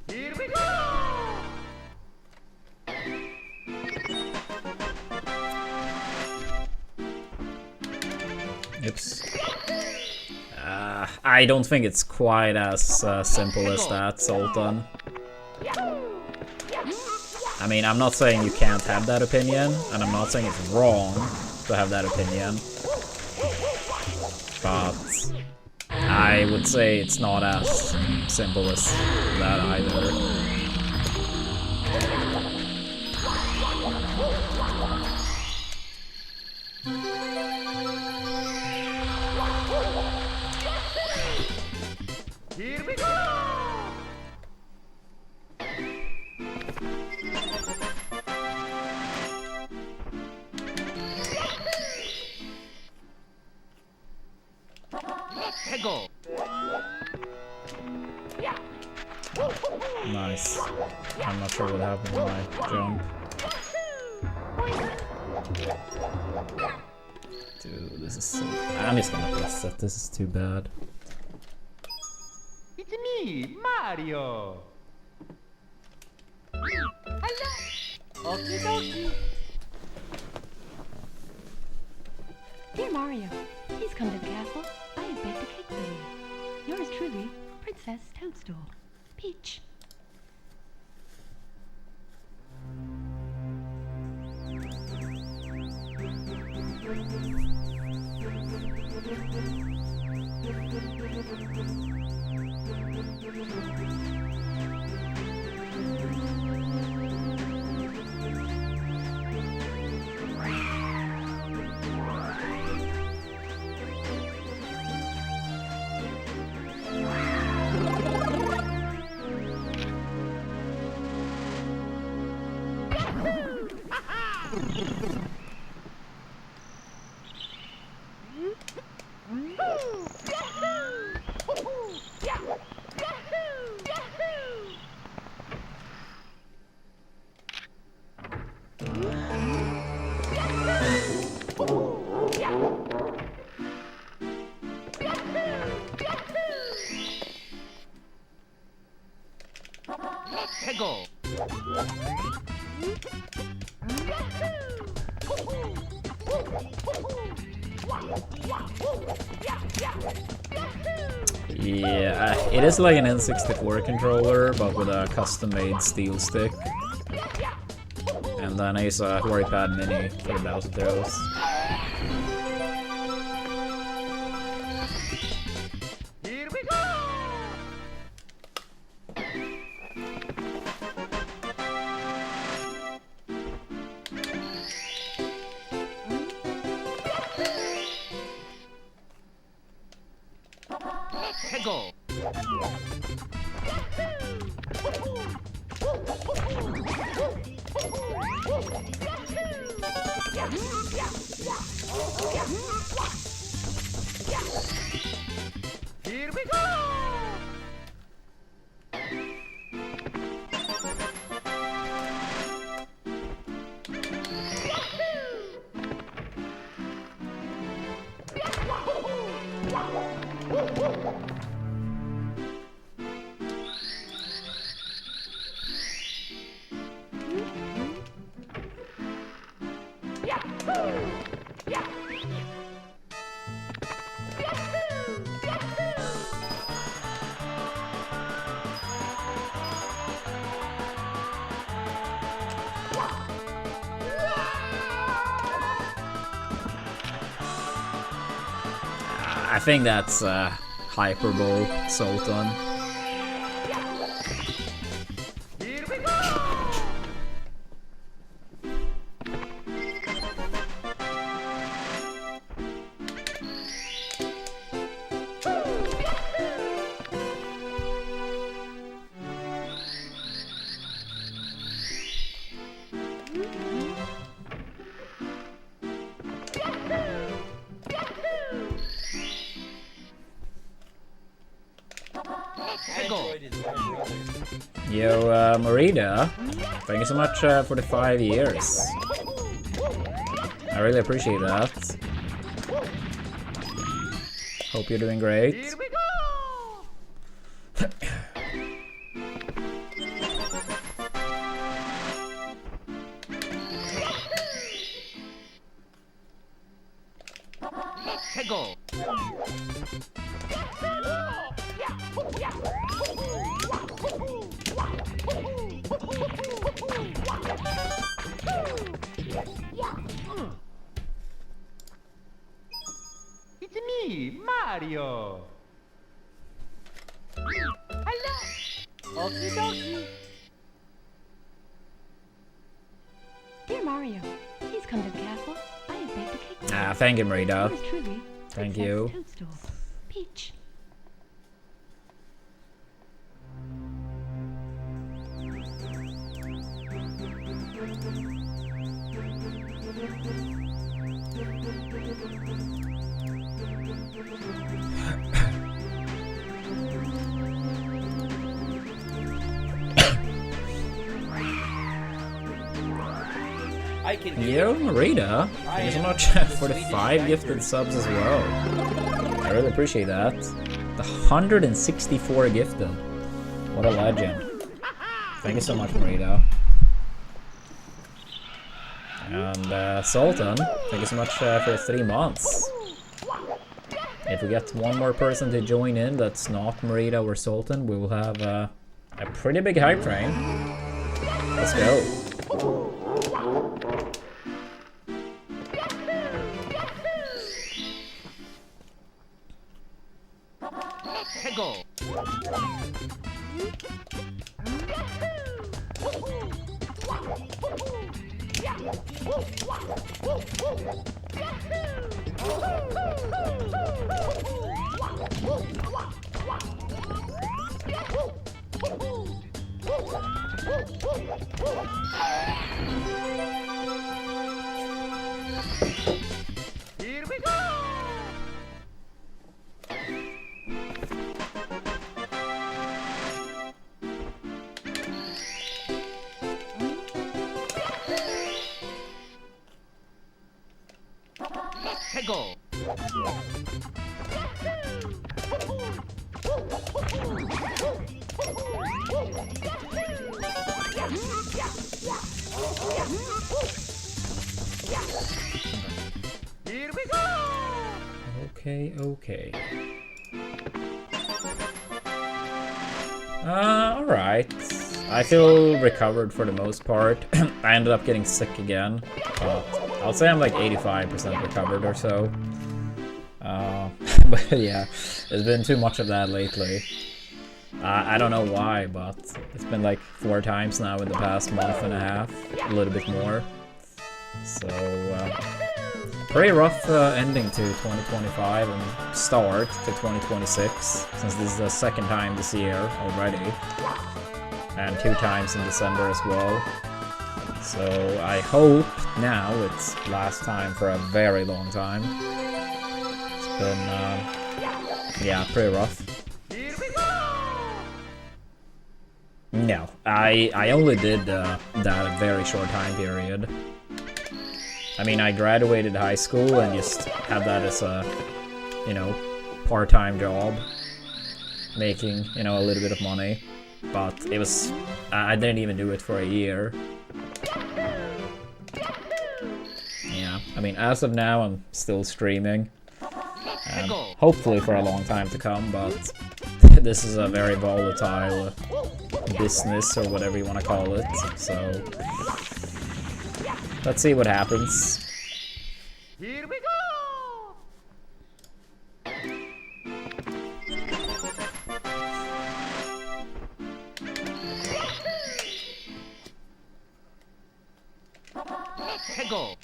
Speaker 3: Here we go.
Speaker 1: Oops. I don't think it's quite as simple as that, Sultan. I mean, I'm not saying you can't have that opinion, and I'm not saying it's wrong to have that opinion. But I would say it's not as simple as that either.
Speaker 3: Here we go! Go.
Speaker 1: Nice. I'm not sure what happened to my jump. Dude, this is so... I'm just gonna press it. This is too bad.
Speaker 3: It's me, Mario. Hello. Okie dokie.
Speaker 4: Dear Mario, please come to the castle. I have baked a cake for you. Yours truly, Princess Toadstool. Peach.
Speaker 3: Go.
Speaker 1: Yeah, it is like an N64 controller, but with a custom-made steel stick. And then I use a WarioPad Mini for Bowser throws.
Speaker 3: Here we go. Go. Here we go.
Speaker 1: I think that's hyperbole, Sultan.
Speaker 3: Here we go.
Speaker 1: Yo, Marita, thank you so much for the 5 years. I really appreciate that. Hope you're doing great.
Speaker 3: Here we go. Go. It's me, Mario. Okie dokie.
Speaker 4: Dear Mario, please come to the castle. I have baked a cake for you.
Speaker 1: Ah, thank you, Marita.
Speaker 4: Yours truly,
Speaker 1: Thank
Speaker 4: Princess
Speaker 1: you.
Speaker 4: Toadstool. Peach.
Speaker 2: I can
Speaker 1: Yo, Marita, thank you so much for the 5 gifted subs as well. I really appreciate that. The 164 gifted. What a legend. Thank you so much, Marita. And Sultan, thank you so much for 3 months. If we get one more person to join in that's not Marita or Sultan, we will have a pretty big hype train. Let's go.
Speaker 3: 해고. Here we go. 해고. Here we go.
Speaker 1: Okay. Alright. I feel recovered for the most part. I ended up getting sick again. I'll say I'm like 85% recovered or so. But yeah, there's been too much of that lately. I don't know why, but it's been like 4 times now in the past month and a half, a little bit more. So, pretty rough ending to 2025 and start to 2026, since this is the 2nd time this year already, and 2 times in December as well. So I hope now it's last time for a very long time. It's been, yeah, pretty rough.
Speaker 3: Here we go.
Speaker 1: No, I only did that a very short time period. I mean, I graduated high school and just had that as a, you know, part-time job, making, you know, a little bit of money. But it was, I didn't even do it for a year. Yeah, I mean, as of now, I'm still streaming. And hopefully for a long time to come, but this is a very volatile business, or whatever you want to call it, so let's see what happens.
Speaker 3: Here we go. 해고.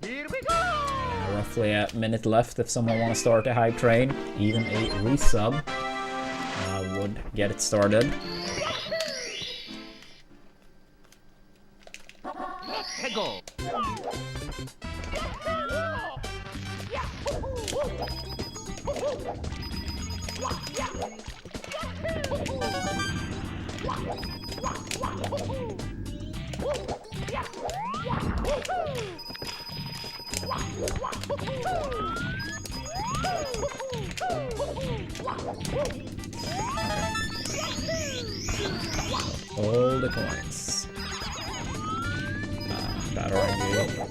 Speaker 3: Here we go.
Speaker 1: Roughly a minute left if someone want to start a hype train. Even a resub would get it started.
Speaker 3: 해고.
Speaker 1: All the coins. Battle idea.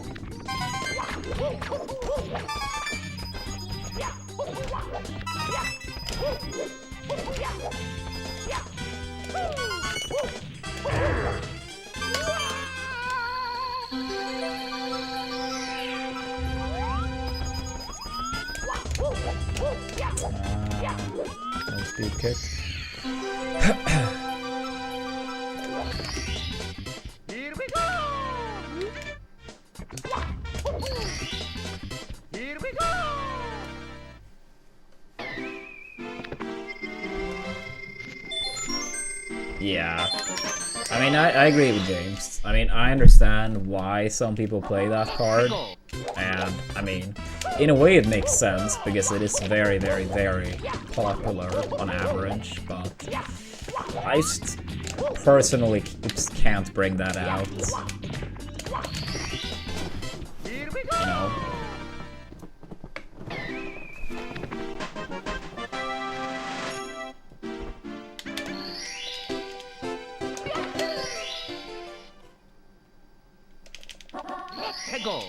Speaker 1: speed kick.
Speaker 3: Here we go! Here we go!
Speaker 1: Yeah. I mean, I agree with James. I mean, I understand why some people play that card. And, I mean, in a way it makes sense, because it is very, very, very popular on average, but I just personally just can't bring that out.
Speaker 3: Here we
Speaker 1: You
Speaker 3: go!
Speaker 1: know?
Speaker 3: Go!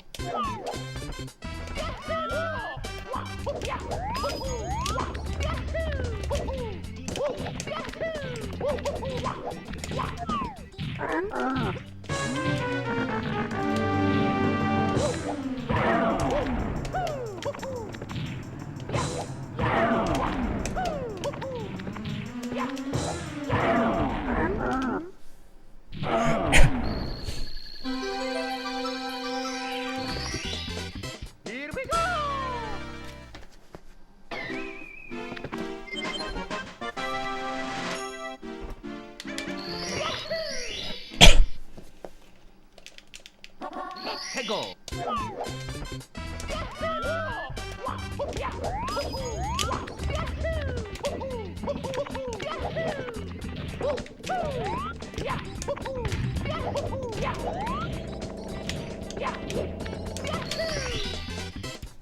Speaker 3: Here we go! Go!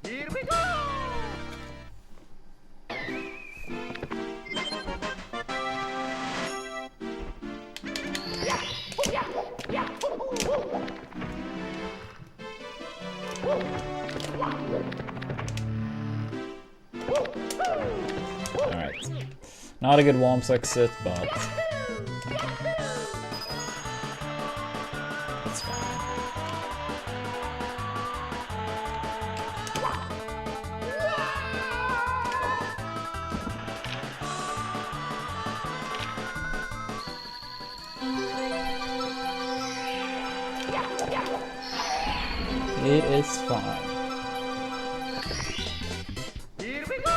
Speaker 3: Here we go!
Speaker 1: Alright. Not a good Womps exit, but it's fine. It is fine.
Speaker 3: Here we go!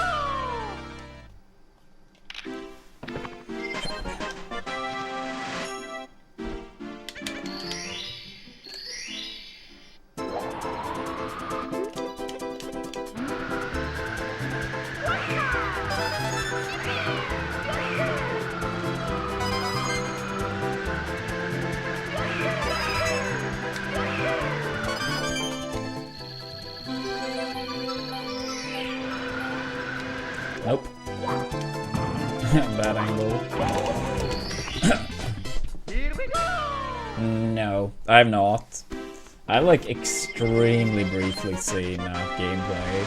Speaker 1: Nope. Bad angle.
Speaker 3: Here we go!
Speaker 1: No, I've not. I've like extremely briefly seen gameplay,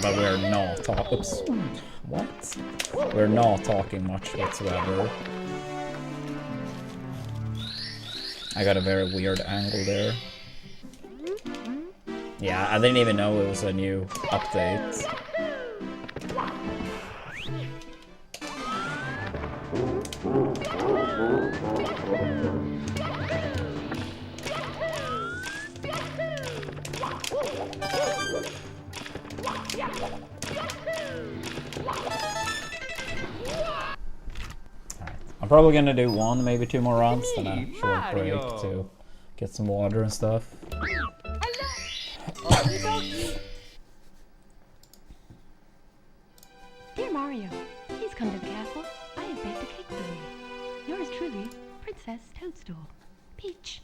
Speaker 1: but we're not talking. Oops. What? We're not talking much whatsoever. I got a very weird angle there. Yeah, I didn't even know it was a new update. I'm probably gonna do one, maybe two more runs, then a short break to get some water and stuff.
Speaker 4: Dear Mario, please come to the castle. I have baked a cake for you. Yours truly, Princess Toadstool. Peach.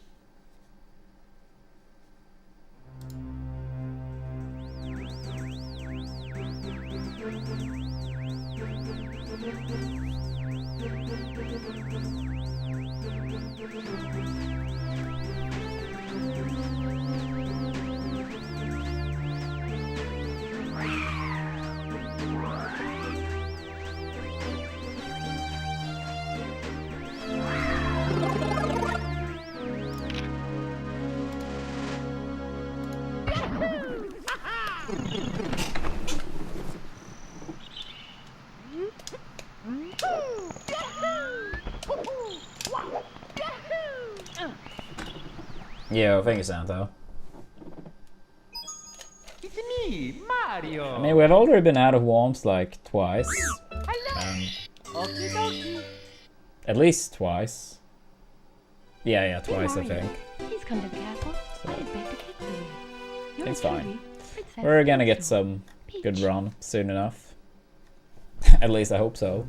Speaker 1: Yo, thank you, Santo.
Speaker 3: It's me, Mario.
Speaker 1: I mean, we've already been out of warms like twice.
Speaker 3: Okie dokie.
Speaker 1: At least twice. Yeah,
Speaker 4: Dear
Speaker 1: twice I
Speaker 4: Mario,
Speaker 1: think.
Speaker 4: Please come to the castle. I have baked a cake for you. Yours
Speaker 1: It's fine.
Speaker 4: truly, Princess
Speaker 1: We're gonna get
Speaker 4: Toadstool.
Speaker 1: some
Speaker 4: Peach.
Speaker 1: good run soon enough. At least I hope so.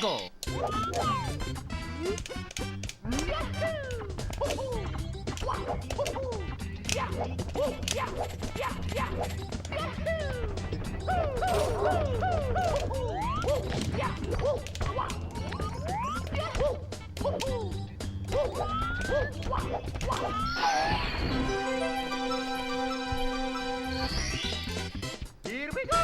Speaker 3: Go. Here we go.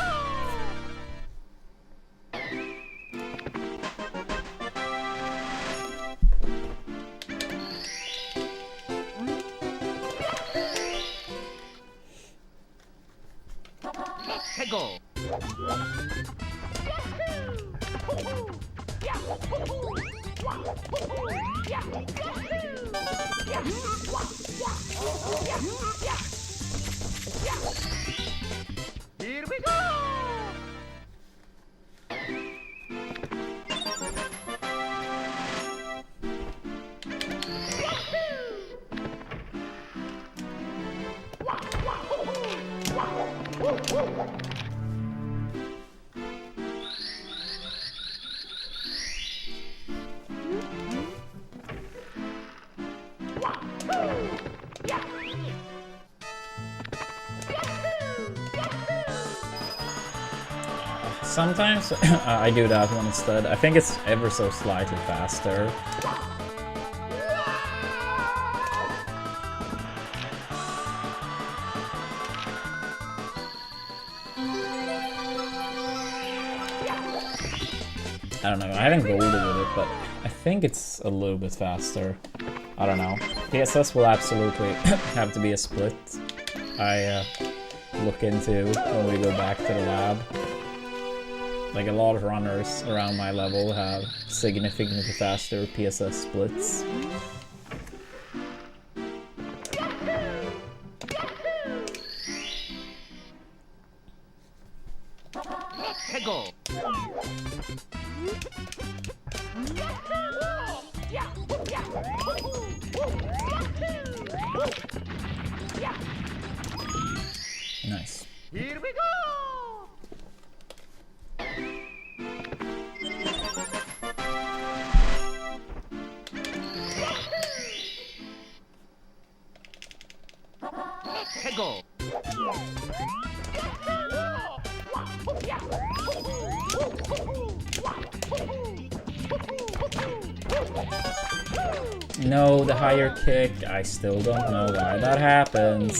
Speaker 3: Go. Here we go.
Speaker 1: Sometimes I do that one instead. I think it's ever so slightly faster. I don't know, I haven't golded with it, but I think it's a little bit faster. I don't know. PSS will absolutely have to be a split. I look into when we go back to the lab. Like, a lot of runners around my level have significantly faster PSS splits.
Speaker 3: Go.
Speaker 1: Nice.
Speaker 3: Here we go. Go.
Speaker 1: No, the higher kick, I still don't know why that happens.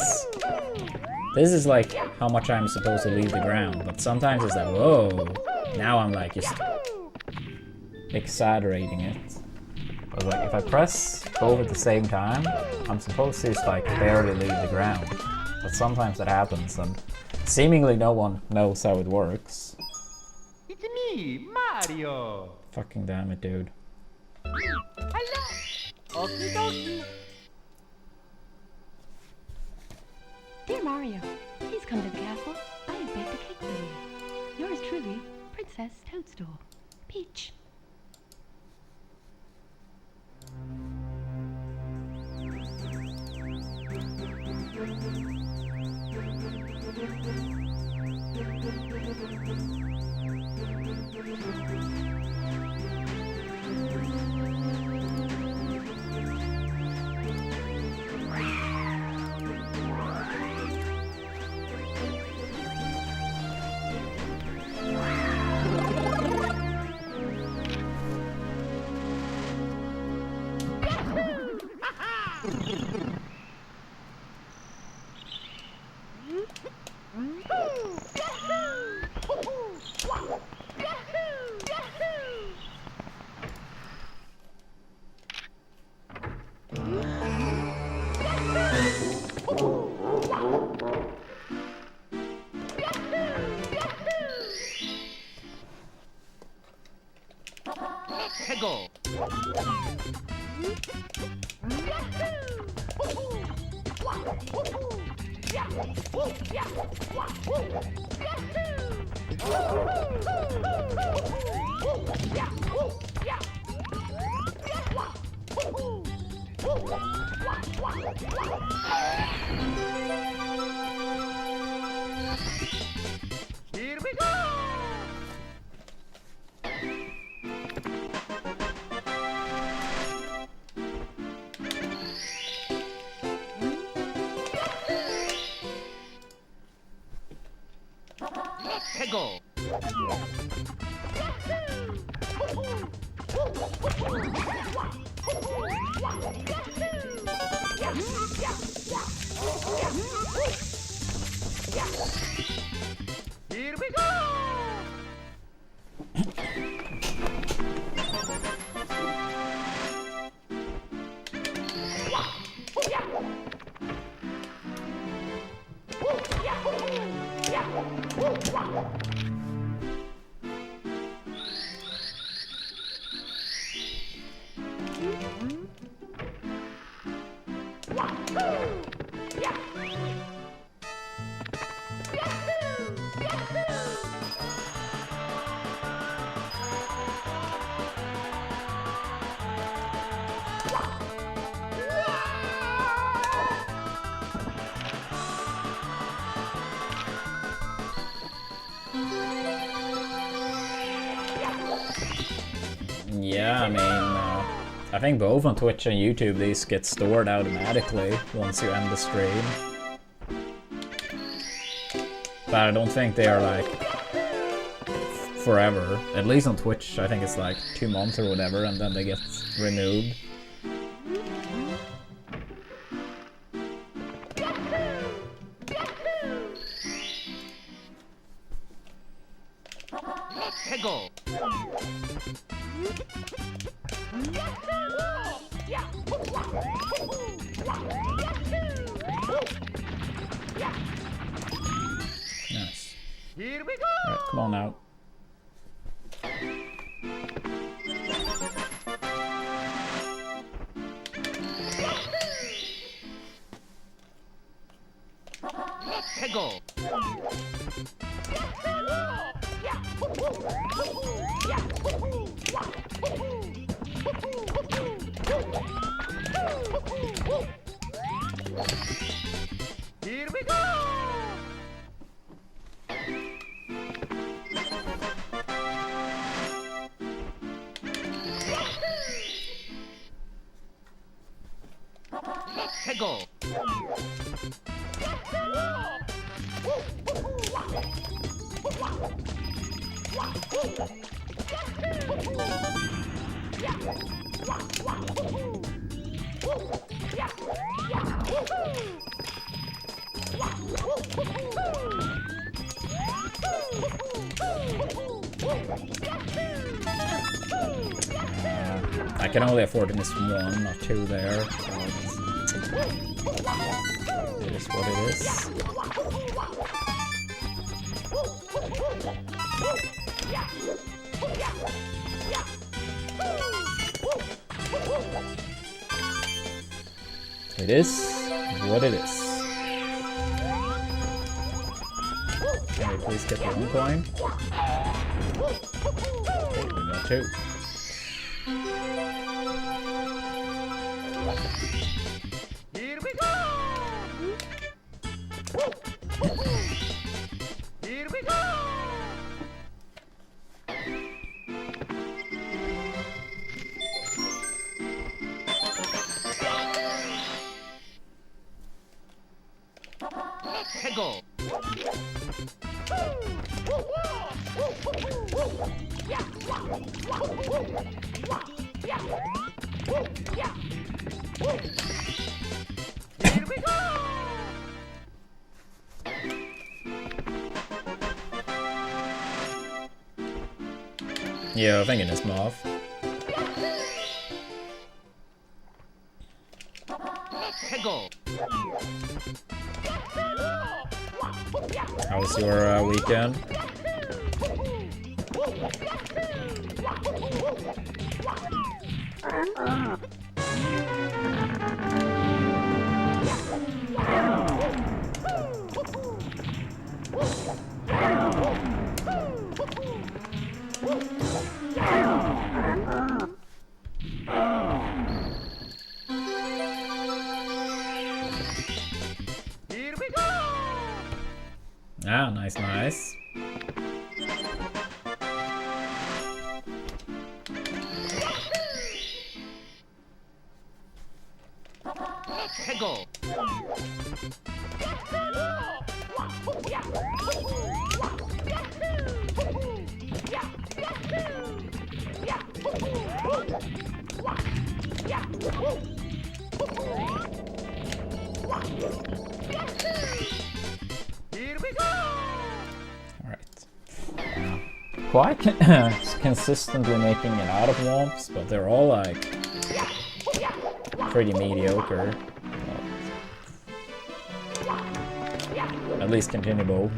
Speaker 1: This is like how much I'm supposed to leave the ground, but sometimes it's like, whoa. Now I'm like just exaggerating it. But like if I press both at the same time, I'm supposed to just like barely leave the ground. But sometimes that happens and seemingly no one knows how it works.
Speaker 3: It's me, Mario.
Speaker 1: Fucking damn it, dude.
Speaker 3: Hello. Okie dokie.
Speaker 4: Dear Mario, please come to the castle. I have baked a cake for you. Yours truly, Princess Toadstool. Peach.
Speaker 3: go. Here we go. Let's go. Here we go.
Speaker 1: Yeah, I mean, I think both on Twitch and YouTube these get stored automatically once you end the stream. But I don't think they are like forever. At least on Twitch, I think it's like 2 months or whatever, and then they get removed.
Speaker 3: Let's go.
Speaker 1: Nice.
Speaker 3: Here we go.
Speaker 1: Alright, come on now.
Speaker 3: Let's go. Here we go. Let's go.
Speaker 1: I can only afford to miss 1, not 2 there. It is what it is. It is what it is. Can we please get 1 coin? Okay, we got 2.
Speaker 3: Here we go. Here we go. Let's go. Here we go.
Speaker 1: Yeah, I think it is Moth.
Speaker 3: Let's go.
Speaker 1: How was your weekend?
Speaker 3: Here we go!
Speaker 1: Ah, nice, nice.
Speaker 3: Hego! Here we go!
Speaker 1: Alright. Quite consistently making it out of womps, but they're all like pretty mediocre. But at least continuable.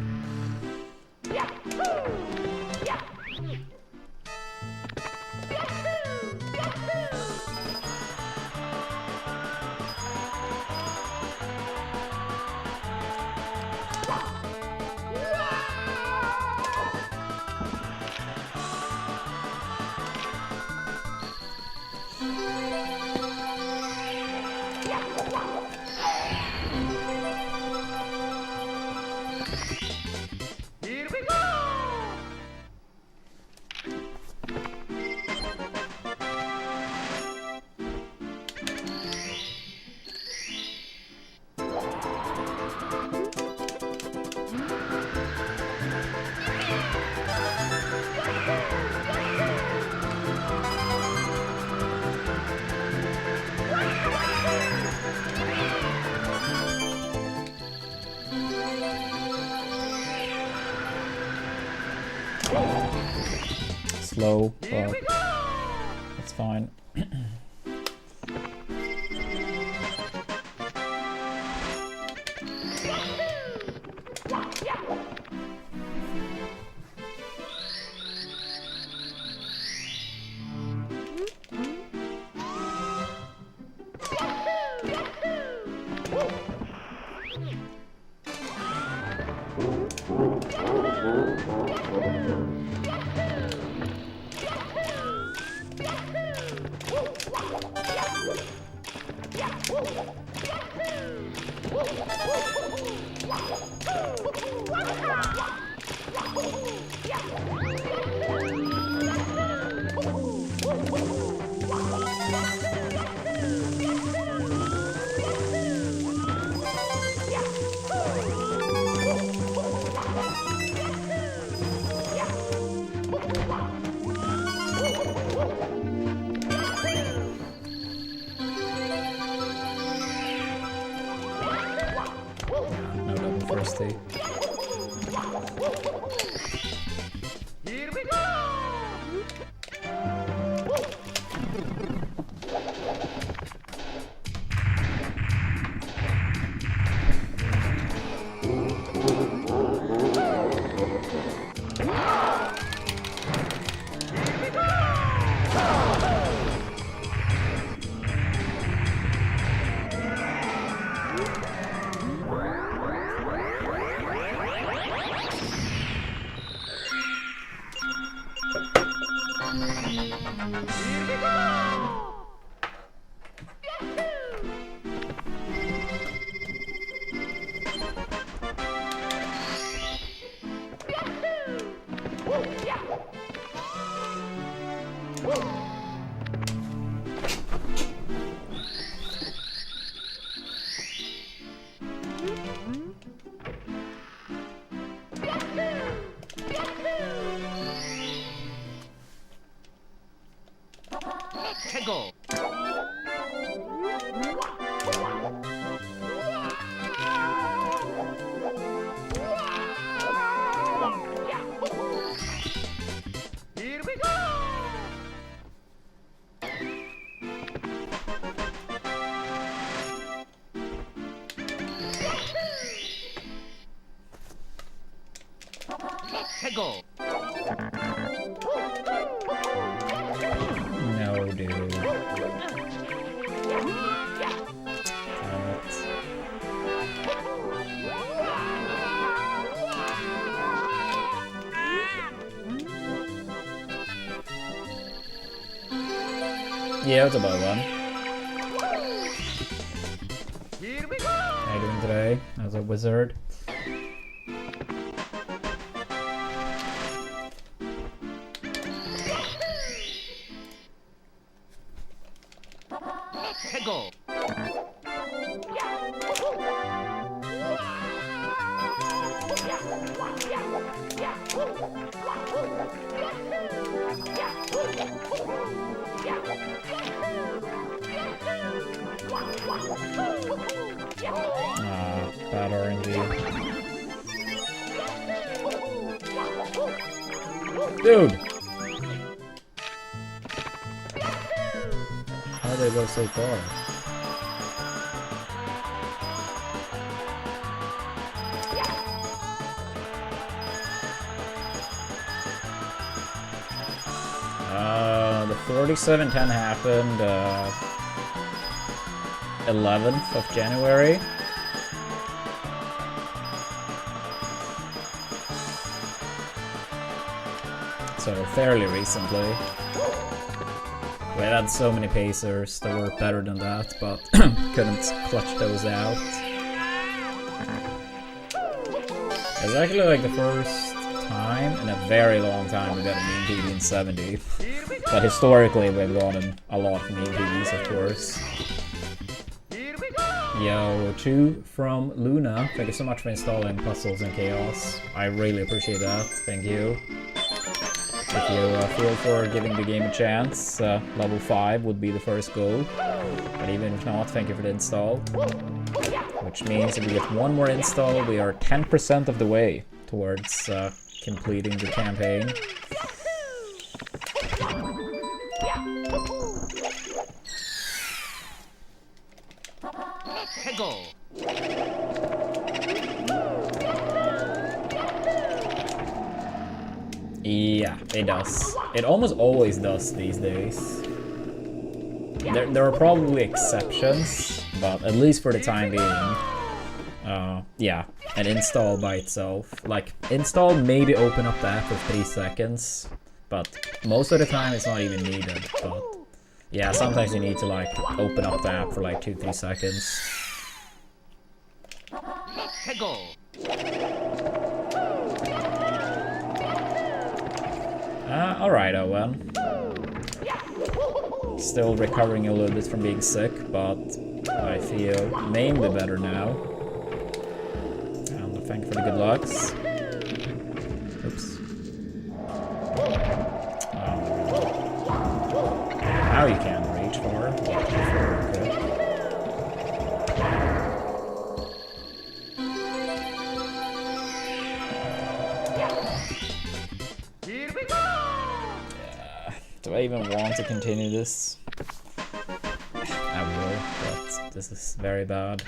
Speaker 3: Here we go!
Speaker 1: Slow, but it's fine. No double first tee.
Speaker 3: Here we go! Here we go! Hego! Here we go! Hego!
Speaker 1: No, dude. Yeah, it's about one.
Speaker 3: Here we go.
Speaker 1: How you doing today as a wizard?
Speaker 3: Tego.
Speaker 1: Bad RNG. Dude! How did they go so far? The 47-10 happened 11th of January. So fairly recently. We had so many pacers that were better than that, but couldn't clutch those out. It's actually like the first time in a very long time we got a mean PB in 70. But historically we've gotten a lot of mean PBs, of course. Yo, 2 from Luna. Thank you so much for installing Puzzles and Chaos. I really appreciate that. Thank you. If you feel for giving the game a chance, level 5 would be the first goal. But even if not, thank you for the install. Which means if we get one more install, we are 10% of the way towards completing the campaign.
Speaker 3: Tego.
Speaker 1: Yeah, it does. It almost always does these days. There are probably exceptions, but at least for the time being, yeah, an install by itself. Like, install maybe open up the app for 3 seconds, but most of the time it's not even needed. But yeah, sometimes you need to like open up the app for like 2-3 seconds.
Speaker 3: Tego.
Speaker 1: Alright, Owen. Still recovering a little bit from being sick, but I feel mainly better now. And thank you for the good lucks. Oops. Now you can reach for it. Okay.
Speaker 3: Here we go.
Speaker 1: Do I even want to continue this? I will, but this is very bad.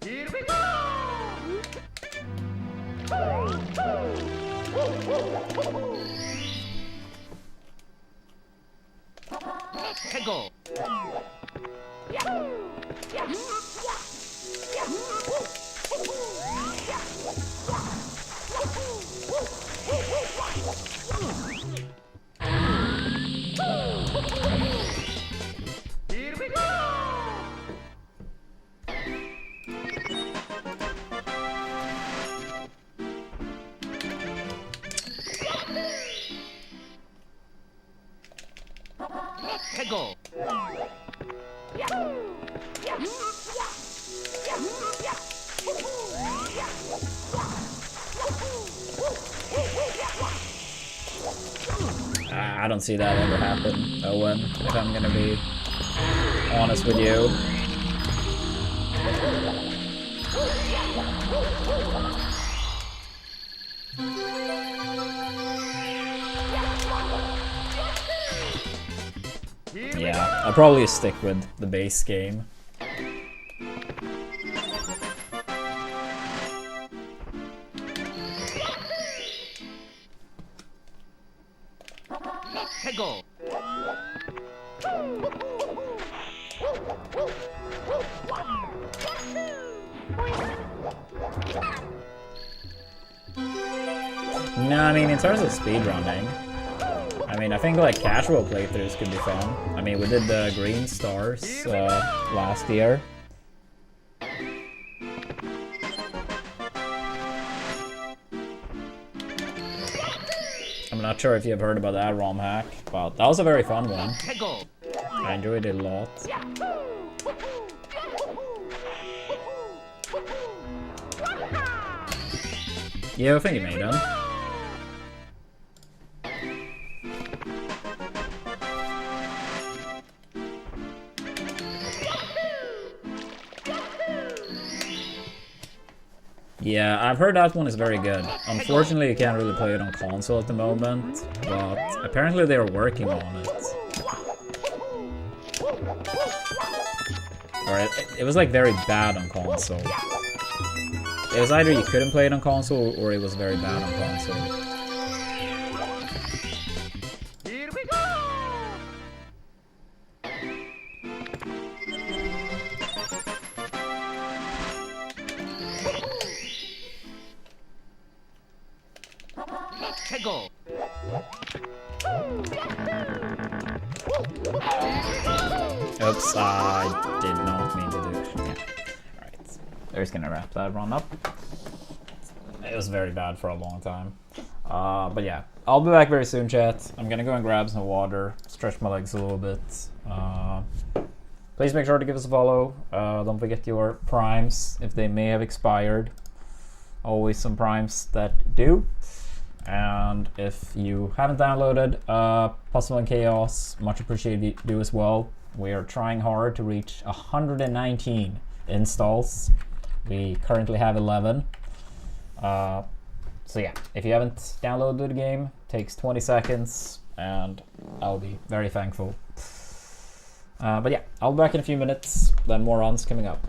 Speaker 3: Here we go. Tego. Here we go. Tego.
Speaker 1: I don't see that ever happen, Owen, if I'm gonna be honest with you. Yeah, I'll probably stick with the base game.
Speaker 3: Go.
Speaker 1: No, I mean, in terms of speedrunning, I mean, I think like casual playthroughs could be fun. I mean, we did the Green Stars last year. I'm not sure if you've heard about that ROM hack, but that was a very fun one.
Speaker 3: Go.
Speaker 1: I enjoyed it a lot. Yeah, I think you made them. Yeah, I've heard that one is very good. Unfortunately, you can't really play it on console at the moment, but apparently they're working on it. Or it was like very bad on console. It was either you couldn't play it on console or it was very bad on console.
Speaker 3: Here we go. Go.
Speaker 1: Oops, I did not mean to do it. Yeah. Alright, we're just gonna wrap that run up. It was very bad for a long time. But yeah, I'll be back very soon, chat. I'm gonna go and grab some water, stretch my legs a little bit. Please make sure to give us a follow. Don't forget your primes if they may have expired. Always some primes that do. And if you haven't downloaded Puzzle and Chaos, much appreciated you do as well. We are trying hard to reach 119 installs. We currently have 11. So yeah, if you haven't downloaded the game, it takes 20 seconds and I'll be very thankful. But yeah, I'll be back in a few minutes, then more runs coming up.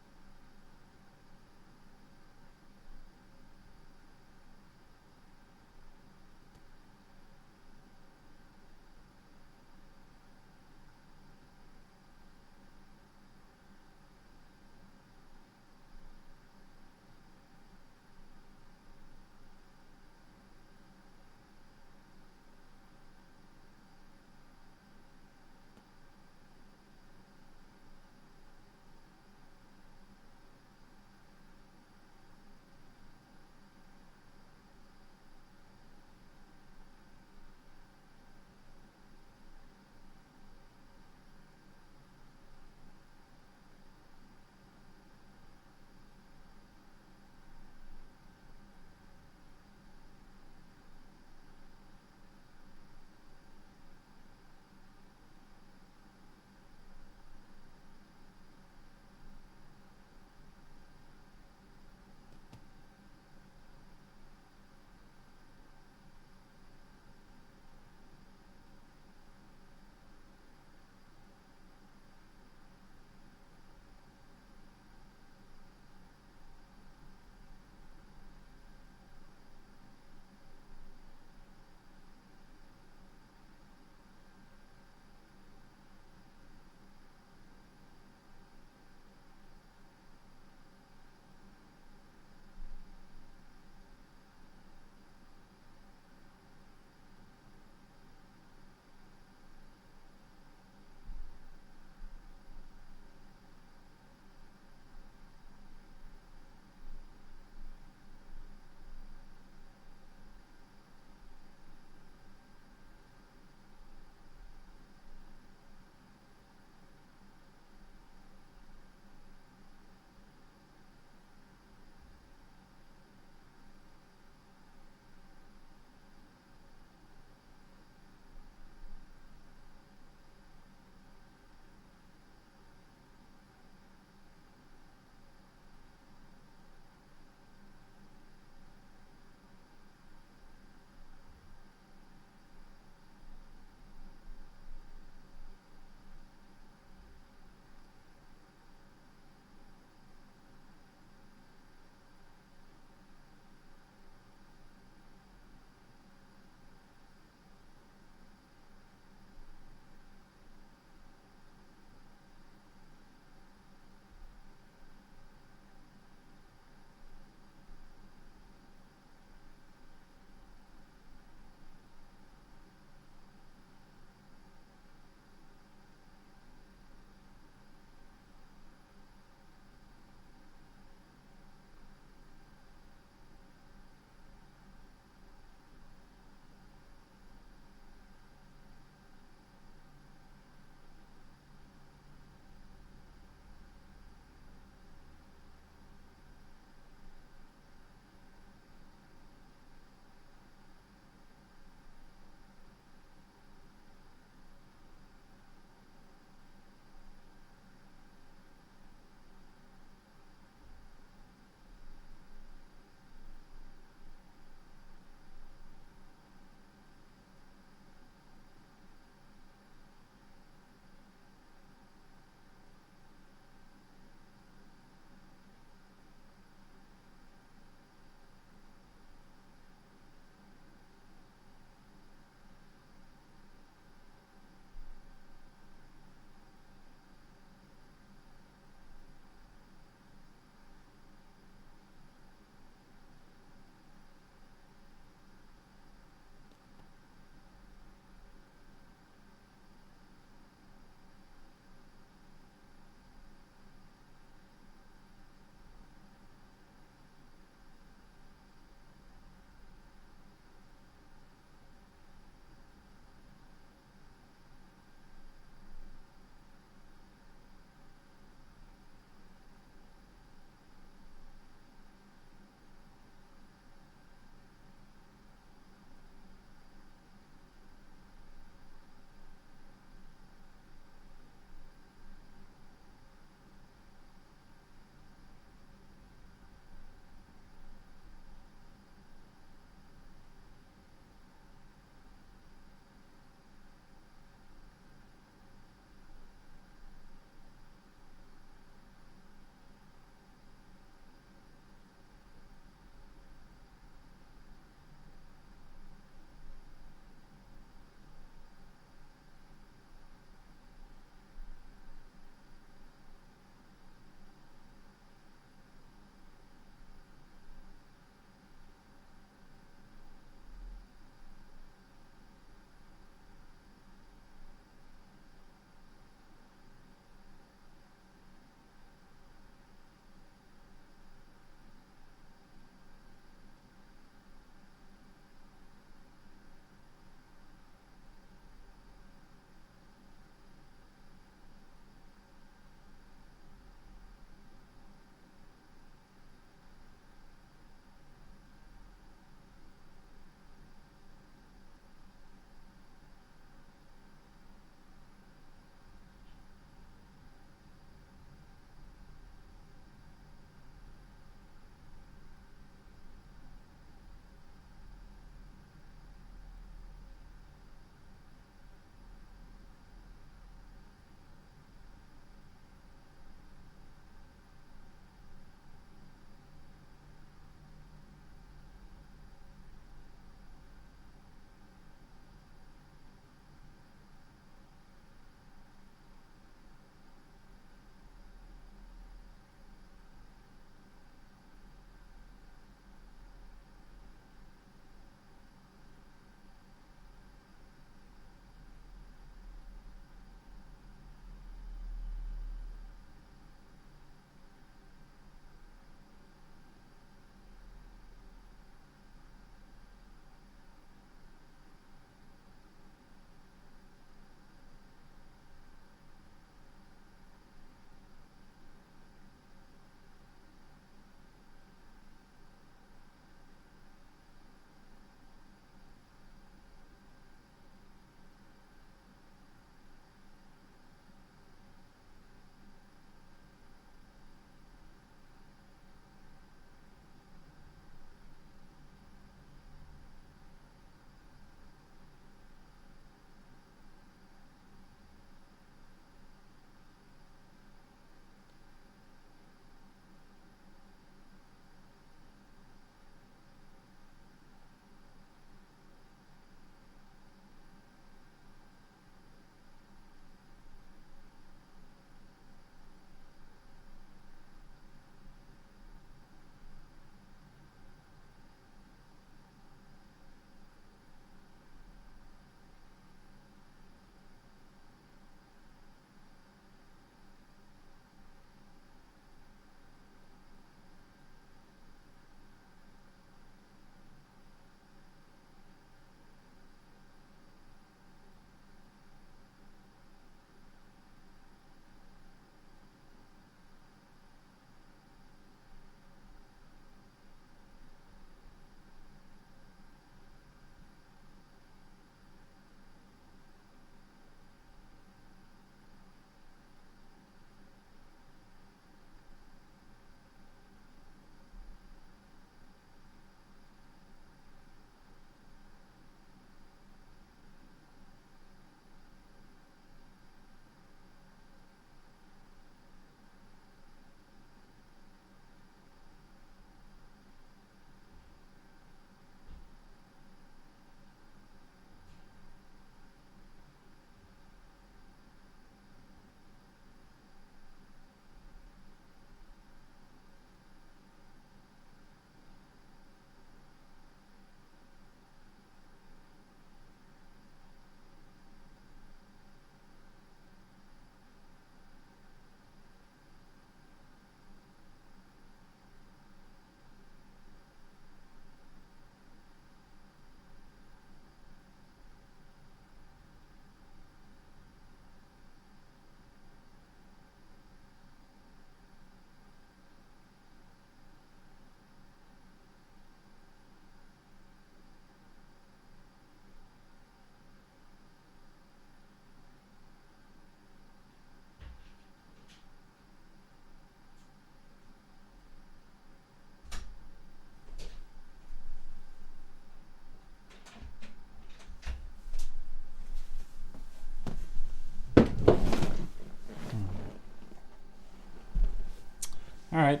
Speaker 1: Alright,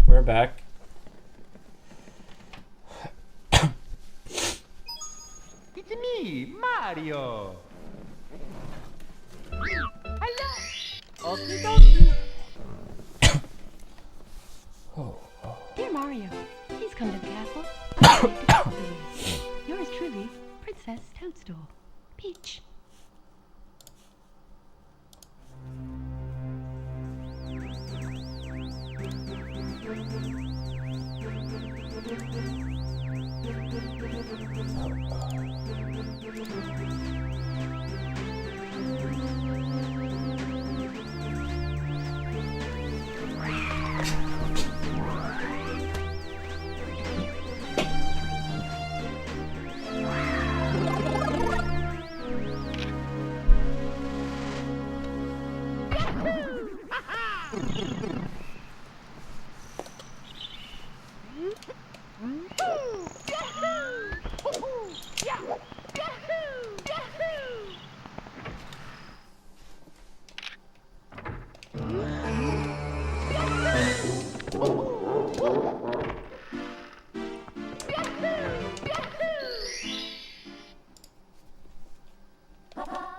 Speaker 1: we're back.
Speaker 3: It's me, Mario. Hello. Okie dokie.
Speaker 4: Dear Mario, please come to the castle. I have a bake to cake for you. Yours truly, Princess Toadstool. Peach.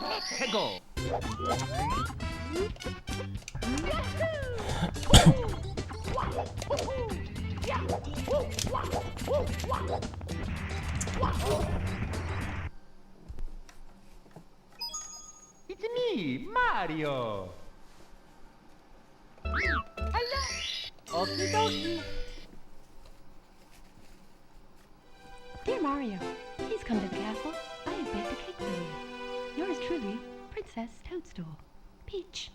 Speaker 3: Let's go. It's me, Mario. Hello. Okie dokie.
Speaker 4: Dear Mario, please come to the castle. I have baked a cake for you. Yours truly, Princess Toadstool. Peach.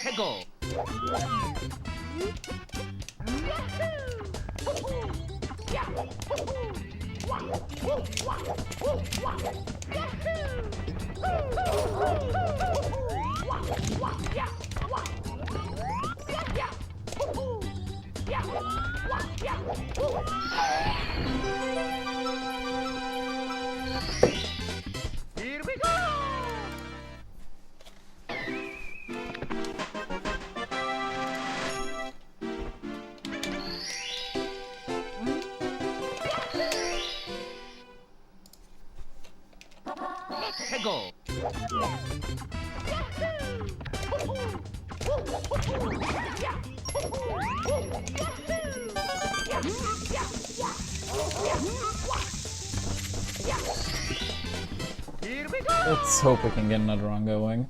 Speaker 3: Let's go. Here we go. Let's go. Here we go.
Speaker 1: Let's hope we can get another run going.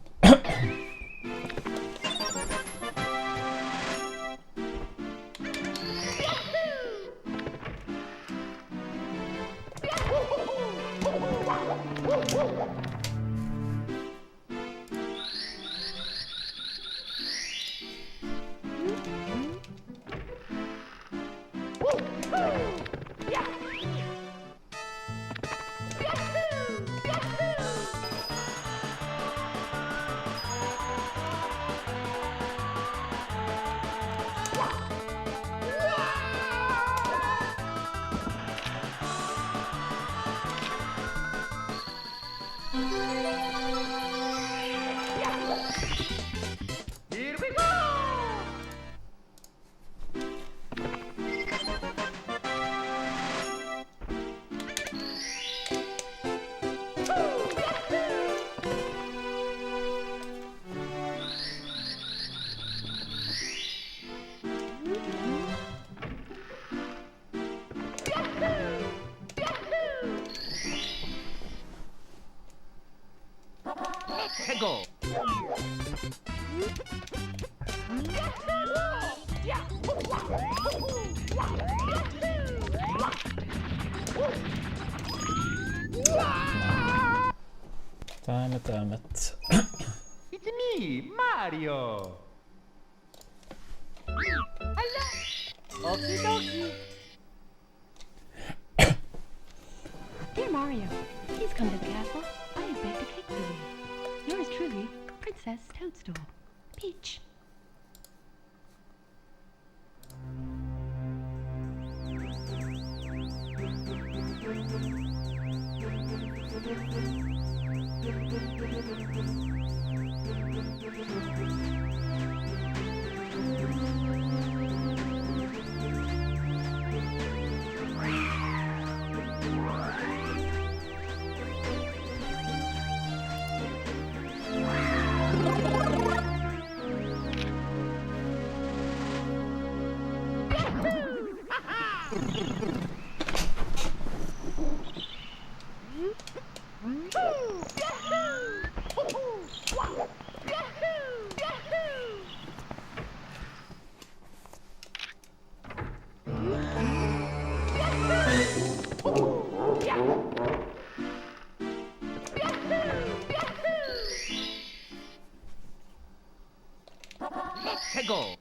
Speaker 1: Damn it, damn it.
Speaker 3: It's me, Mario. Hello. Okie dokie.
Speaker 4: Dear Mario, please come to the castle. I have baked a cake for you. Yours truly, Princess Toadstool. Peach.
Speaker 3: Let's go.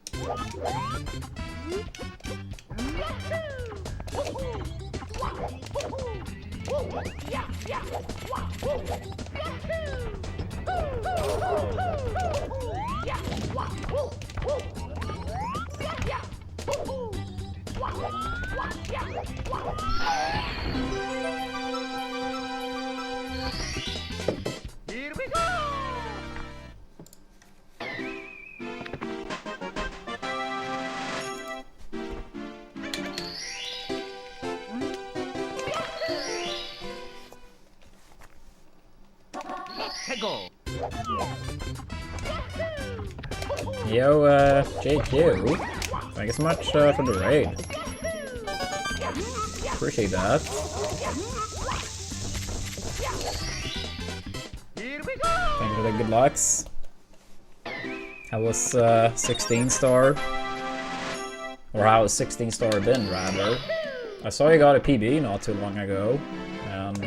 Speaker 3: Here we go. Let's go.
Speaker 1: Yo, JQ. Thank you so much for the raid. Appreciate that.
Speaker 3: Here we go.
Speaker 1: Thank you for the good lucks. How was 16 star? Or how has 16 star been, rather? I saw you got a PB not too long ago. And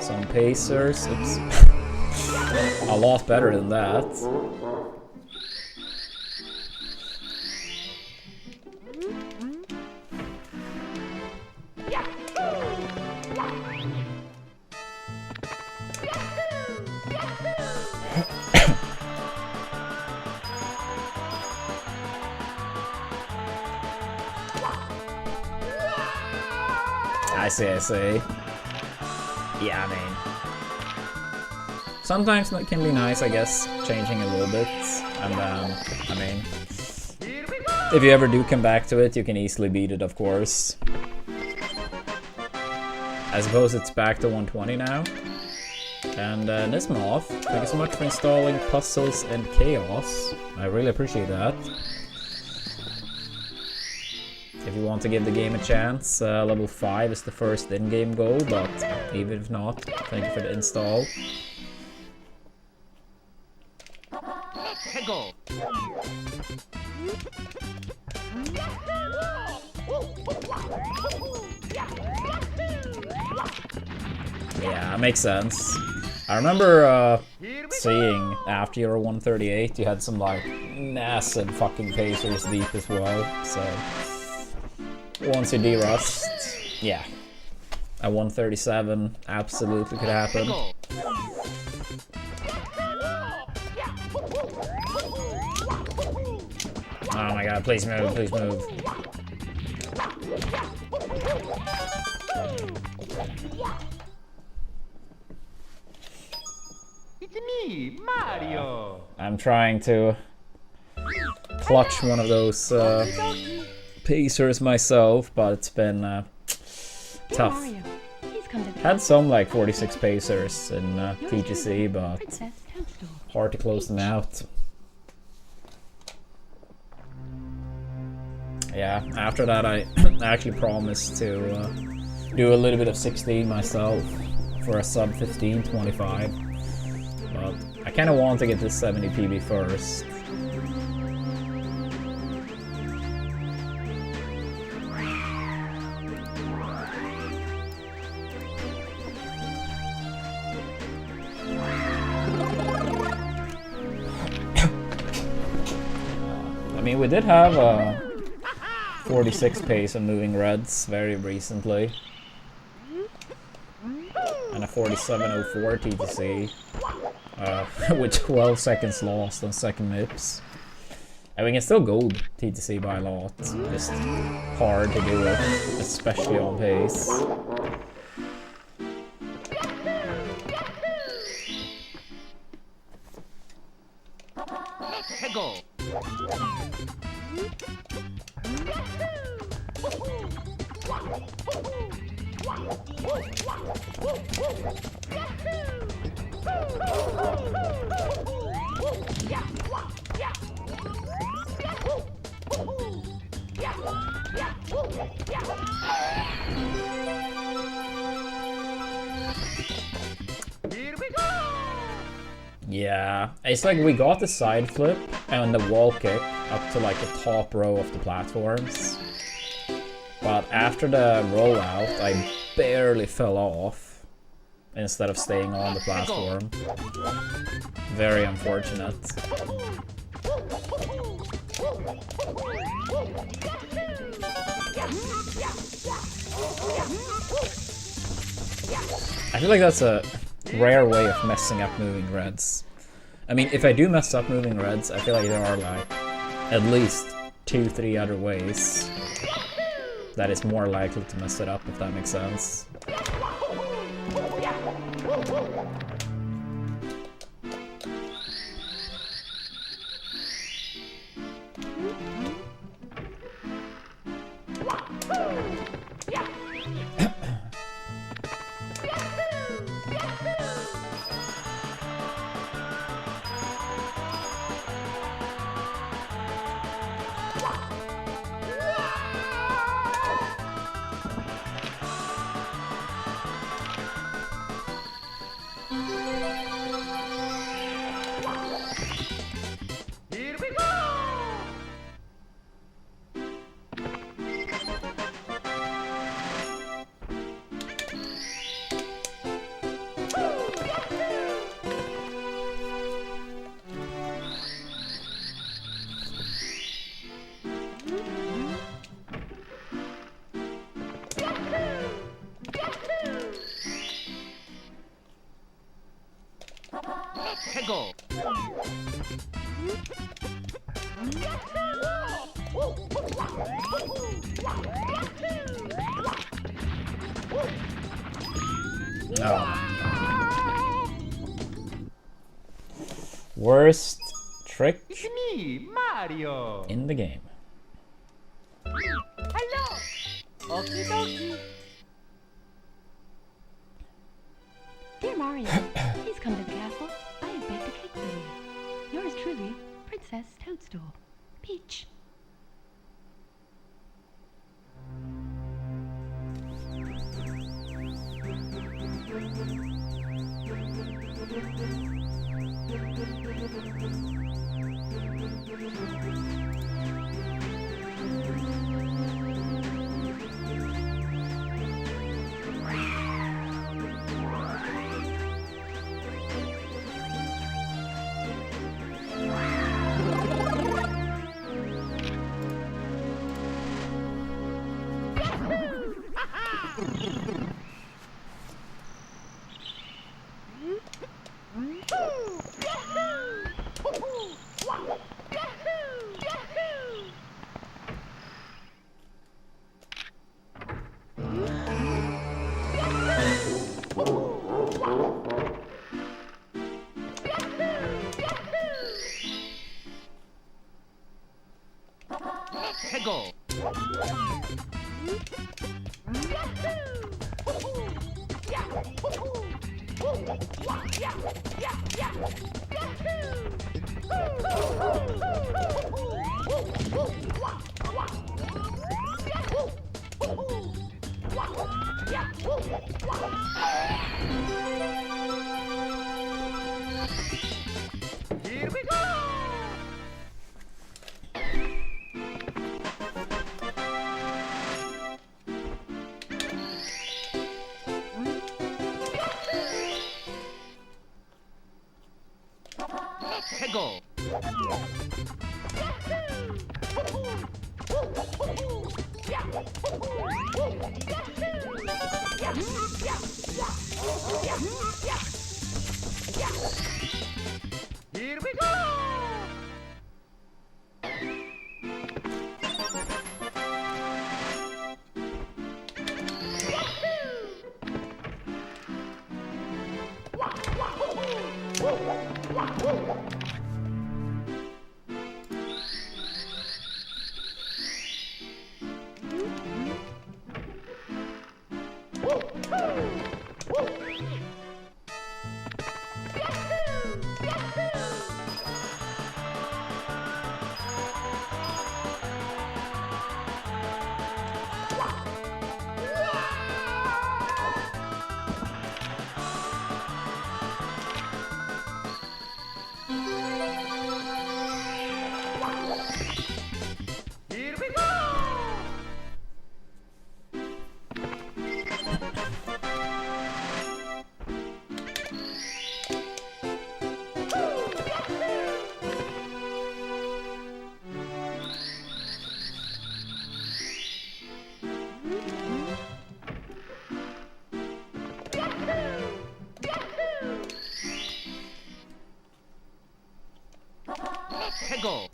Speaker 1: some pacers. Oops. A lot better than that. I see. Yeah, I mean, sometimes it can be nice, I guess, changing a little bit, and then, I mean, if you ever do come back to it, you can easily beat it, of course. I suppose it's back to 120 now. And Nismoth, thank you so much for installing Puzzles and Chaos. I really appreciate that. If you want to give the game a chance, level 5 is the first in-game goal, but even if not, thank you for the install.
Speaker 3: Let's go.
Speaker 1: Yeah, makes sense. I remember seeing after your 138, you had some like massive fucking pacers deep as well, so once you de-rust, yeah, a 137 absolutely could happen.
Speaker 3: Go.
Speaker 1: Oh my god, please move, please move.
Speaker 3: It's me, Mario.
Speaker 1: I'm trying to clutch one of those pacers myself, but it's been
Speaker 4: Dear
Speaker 1: tough.
Speaker 4: Mario, please come to the
Speaker 1: Had some like 46 pacers in TGC, but
Speaker 4: Princess Toadstool.
Speaker 1: hard to close them out. Yeah, after that I actually promised to do a little bit of 16 myself for a sub 15, 25. But I kind of want to get this 70 PB first. mean, we did have a 46 pace on moving reds very recently. And a 47.04 TTC. With 12 seconds lost on second MIPS. And we can still gold TTC by a lot. Just hard to do it, especially on pace.
Speaker 3: Go. Here we go.
Speaker 1: Yeah, it's like we got the side flip and the wall kick up to like the top row of the platforms. But after the rollout, I barely fell off instead of staying on the platform. Very unfortunate. I feel like that's a rare way of messing up moving reds. I mean, if I do mess up moving reds, I feel like there are like at least 2-3 other ways that is more likely to mess it up, if that makes sense.
Speaker 3: Here we go. Go.
Speaker 1: Oh. Worst trick
Speaker 3: It's me, Mario.
Speaker 1: in the game.
Speaker 3: Hello. Okie dokie.
Speaker 4: Dear Mario, please come to the castle. I have baked a cake for you. Yours truly, Princess Toadstool. Peach.
Speaker 3: Go. Here we go. Go. Here we go! Here we go! Go!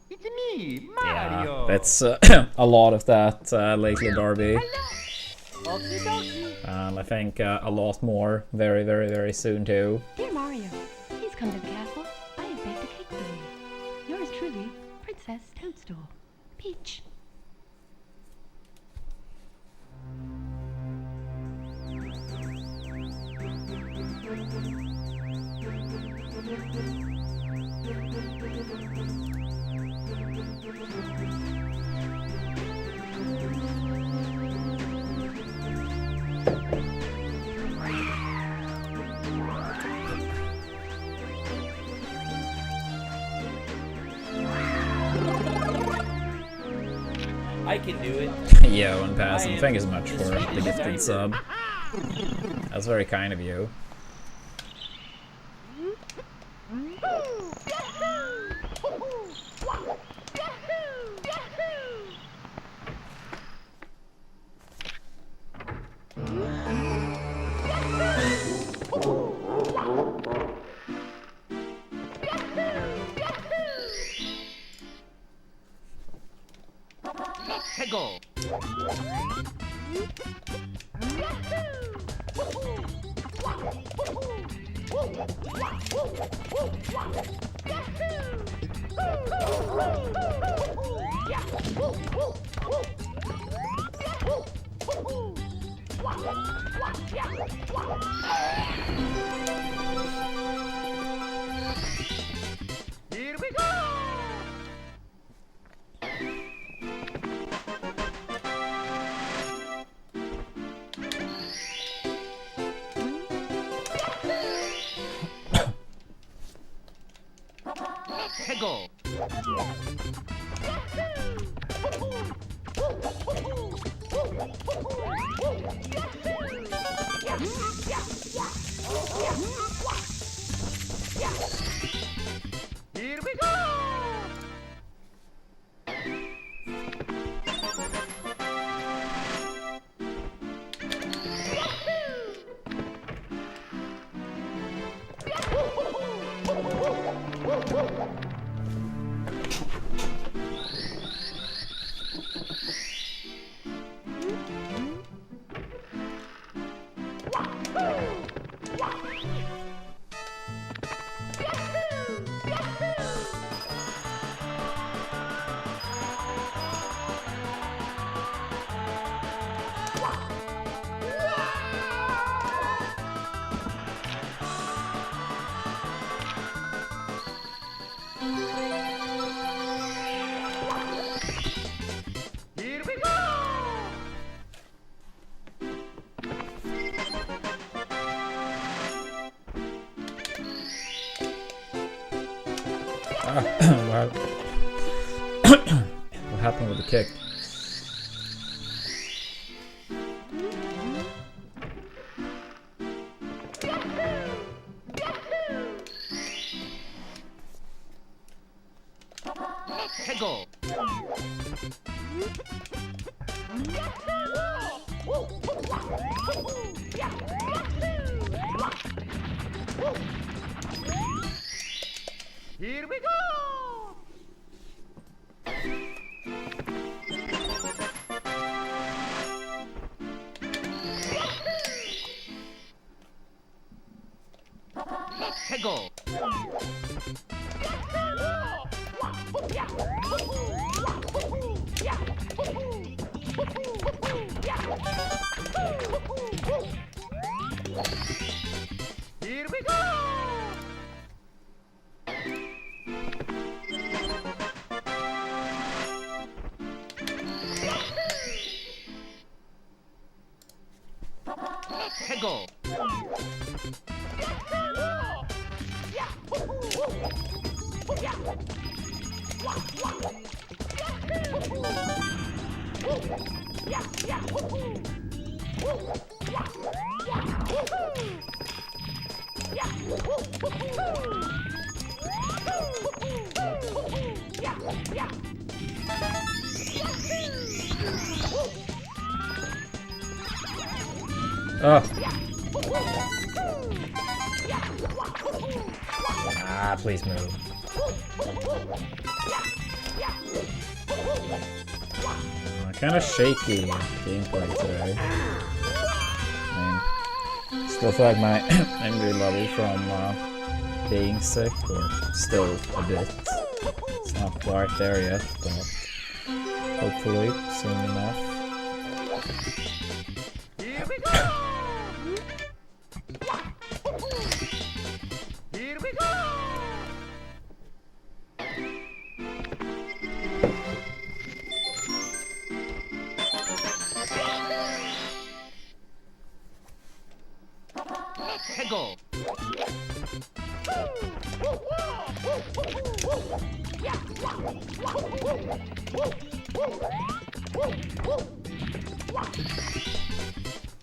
Speaker 3: It's me, Mario!
Speaker 1: Yeah, that's a lot of that lately, Darby.
Speaker 3: Okie dokie.
Speaker 1: And I think a lot more very, very, very soon too.
Speaker 4: Dear Mario, please come to the castle. I have baked a cake for you. Yours truly, Princess Toadstool. Peach.
Speaker 2: I can do it.
Speaker 1: Yo, and passing, thank you so much for the gifted sub. That's very kind of you.
Speaker 3: Go! Here we go! Go! Here we go! Here we go!
Speaker 1: Well, What happened with the kick?
Speaker 3: 해고. Here we go. 해고. Here we go. 해고.
Speaker 1: Oh. Ah, please move. Kind of shaky gameplay today. I mean, still feel like my angry level from being sick, or still a bit. It's not quite there yet, but hopefully soon enough.
Speaker 3: Here we go. Here we go. 해고.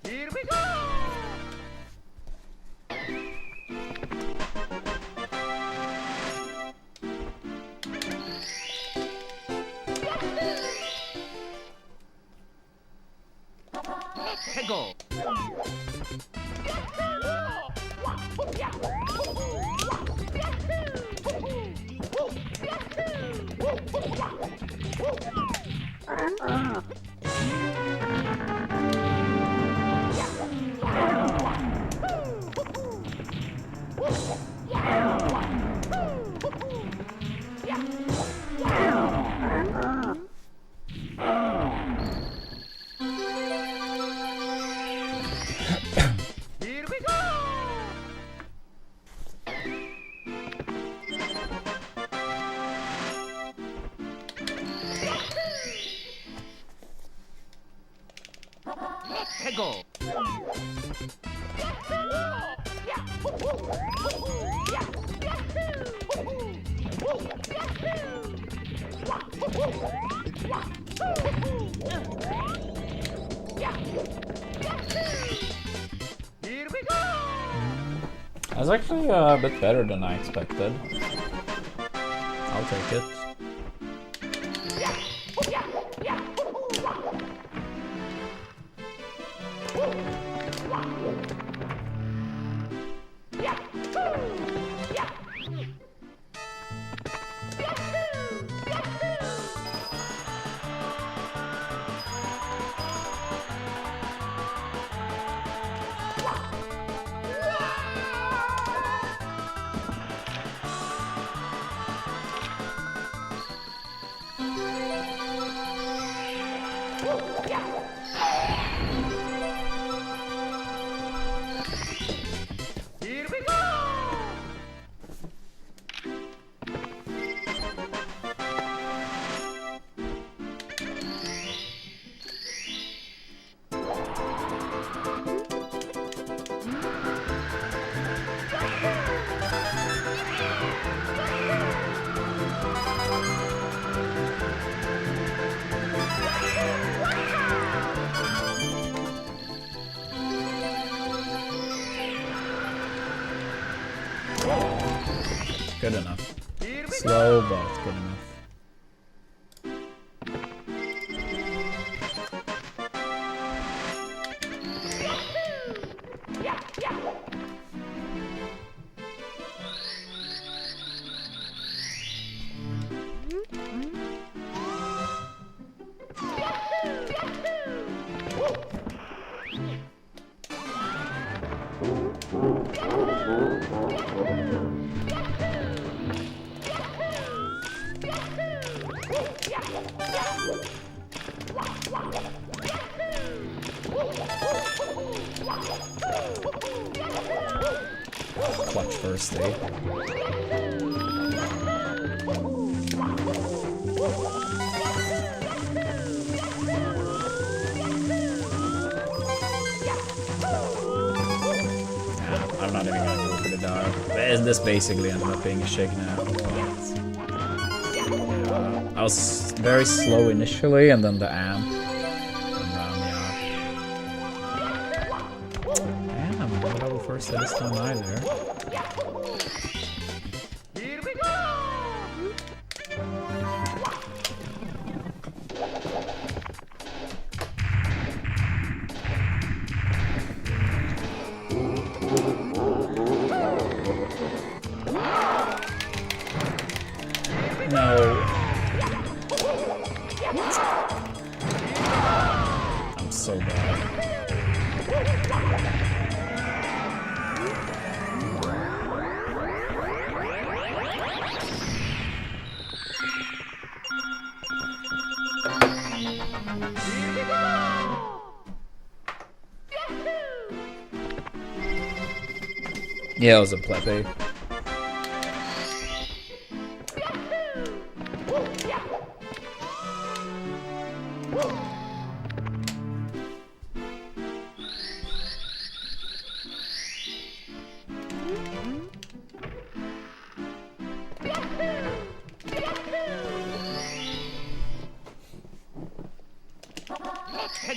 Speaker 3: Here we go. 해고. Here we go. 해고. Here we go.
Speaker 1: That's actually a bit better than I expected. I'll take it.
Speaker 3: Here we go.
Speaker 1: slow, but good enough. Clutch first, eh? I'm not even gonna go for the dive. This basically ended up being a shake now. But, I was very slow initially, and then the amp. Damn, I'm not level first at this time either.
Speaker 3: Here we go!
Speaker 1: No. I'm so bad. Yeah, it was a plebe.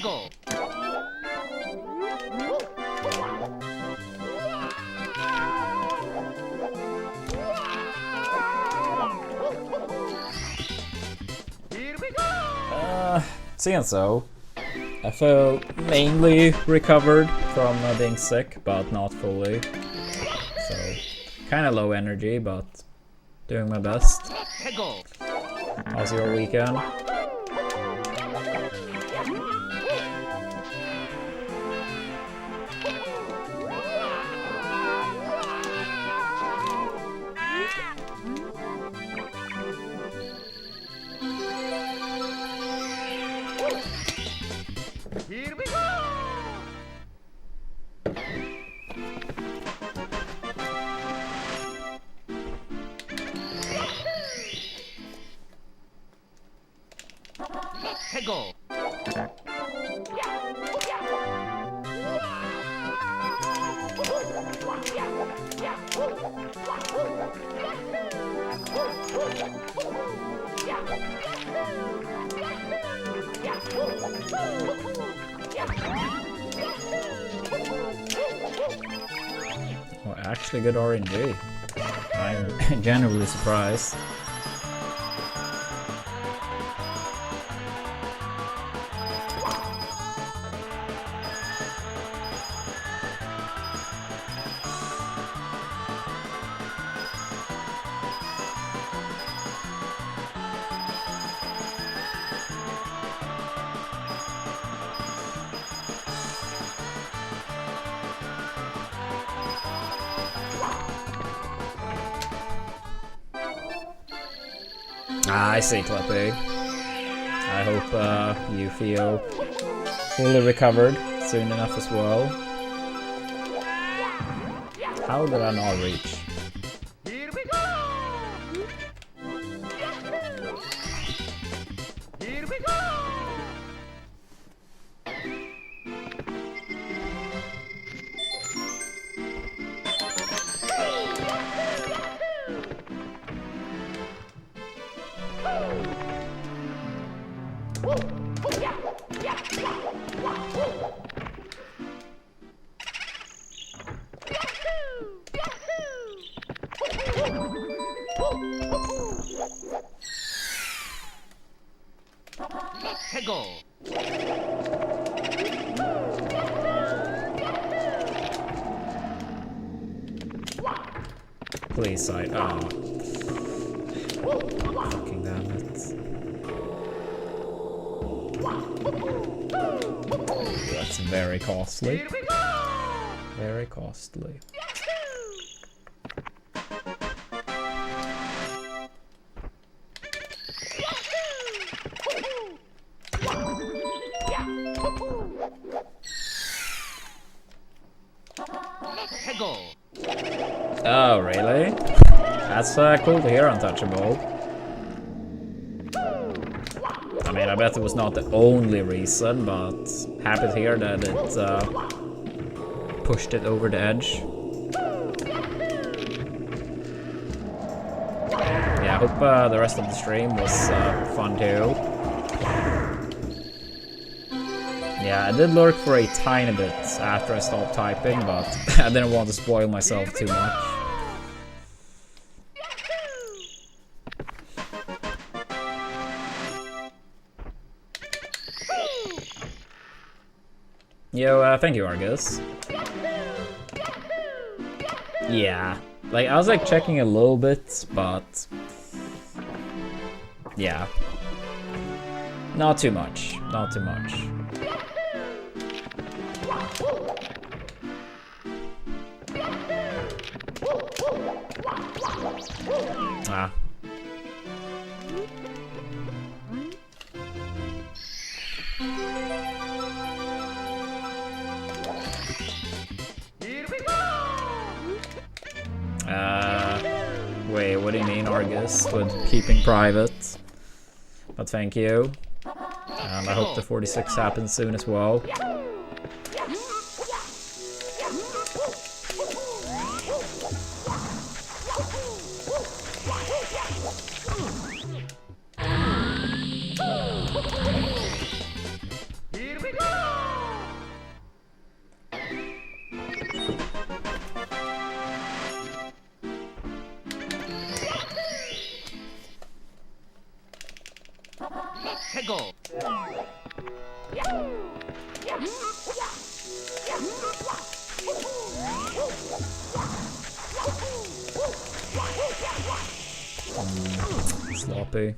Speaker 3: Go. Here we go.
Speaker 1: Seeing so, I feel mainly recovered from being sick, but not fully. So, kind of low energy, but doing my best.
Speaker 3: Go.
Speaker 1: How's your weekend?
Speaker 3: Here we go. Go.
Speaker 1: Well, actually good RNG. I'm genuinely surprised. I see, Kleppy. I hope you feel fully recovered soon enough as well. How did I not reach?
Speaker 3: Here we go. Here we go.
Speaker 1: Please, oh. Fucking damn it. That's very costly. Very costly. Oh, really? That's cool to hear, Untouchable. I mean, I bet it was not the only reason, but happy to hear that it pushed it over the edge. Yeah, I hope the rest of the stream was fun too. Yeah, I did lurk for a tiny bit after I stopped typing, but I didn't want to spoil myself too much. Yo, thank you, Argus. Yeah, like, I was like checking a little bit, but yeah. Not too much, not too much. Ah. Wait, what do you mean, Argus, with keeping private? But thank you. I hope the 46 happens soon as well. Sloppy.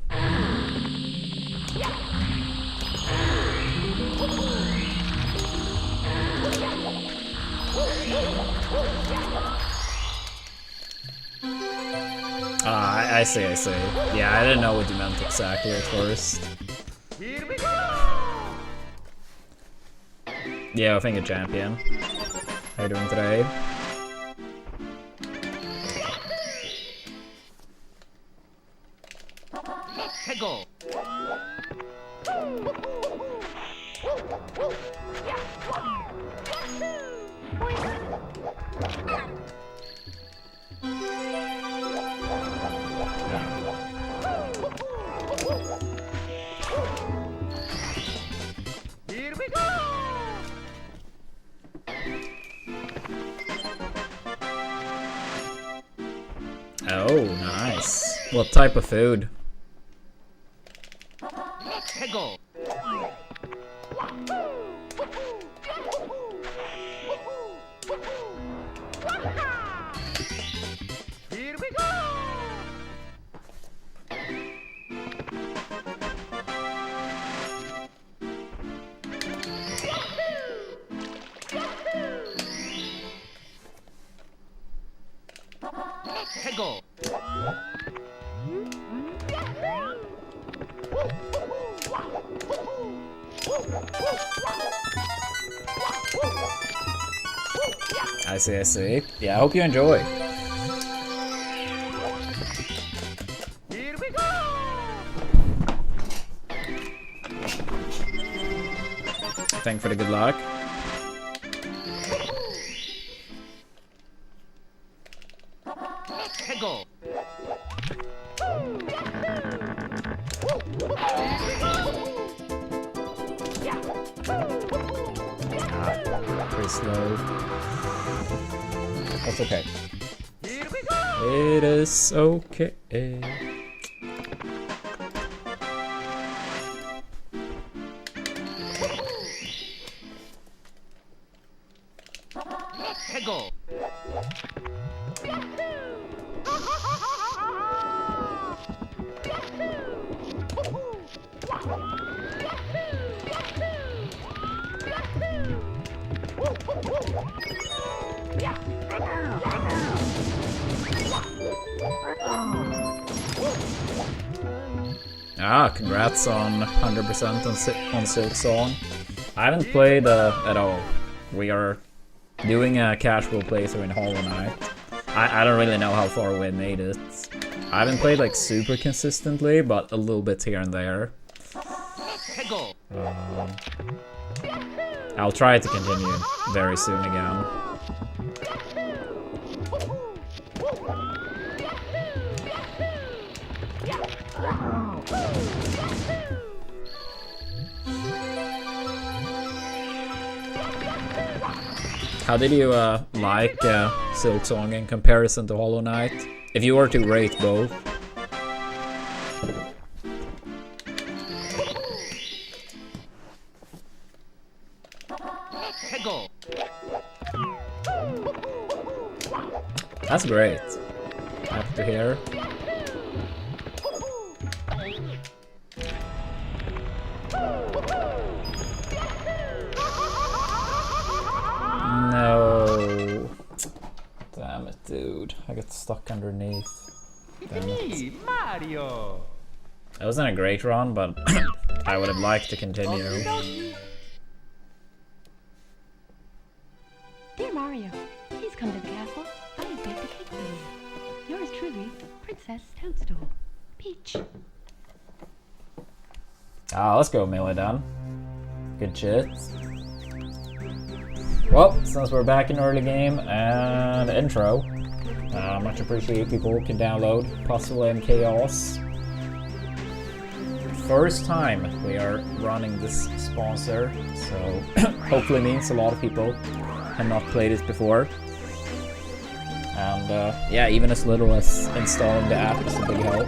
Speaker 1: I see, I see. Yeah, I didn't know what you meant exactly at first. Yeah, I think a champion. How you doing today? Oh, nice. What type of food? I see, I see. Yeah, I hope you enjoy. Thanks for the good luck. Pretty slow. That's okay. It is okay. Ah, congrats on 100% on Silk Song. I haven't played at all. We are doing a casual playthrough in Hollow Knight. I don't really know how far we made it. I haven't played like super consistently, but a little bit here and there. I'll try to continue very soon again. How did you like Silk Song in comparison to Hollow Knight? If you were to rate both. That's great. Happy to hear. No. Damn it, dude. I got stuck underneath. Damn it.
Speaker 3: Mario.
Speaker 1: That wasn't a great run, but I would have liked to continue.
Speaker 4: Dear Mario, please come to the castle. I have baked a cake for you. Yours truly, Princess Toadstool. Peach.
Speaker 1: Ah, let's go, Melee then. Good shit. Well, since we're back in early game and intro, much appreciated people can download Puzzle and Chaos. First time we are running this sponsor, so hopefully means a lot of people have not played it before. And yeah, even as little as installing the app is a big help.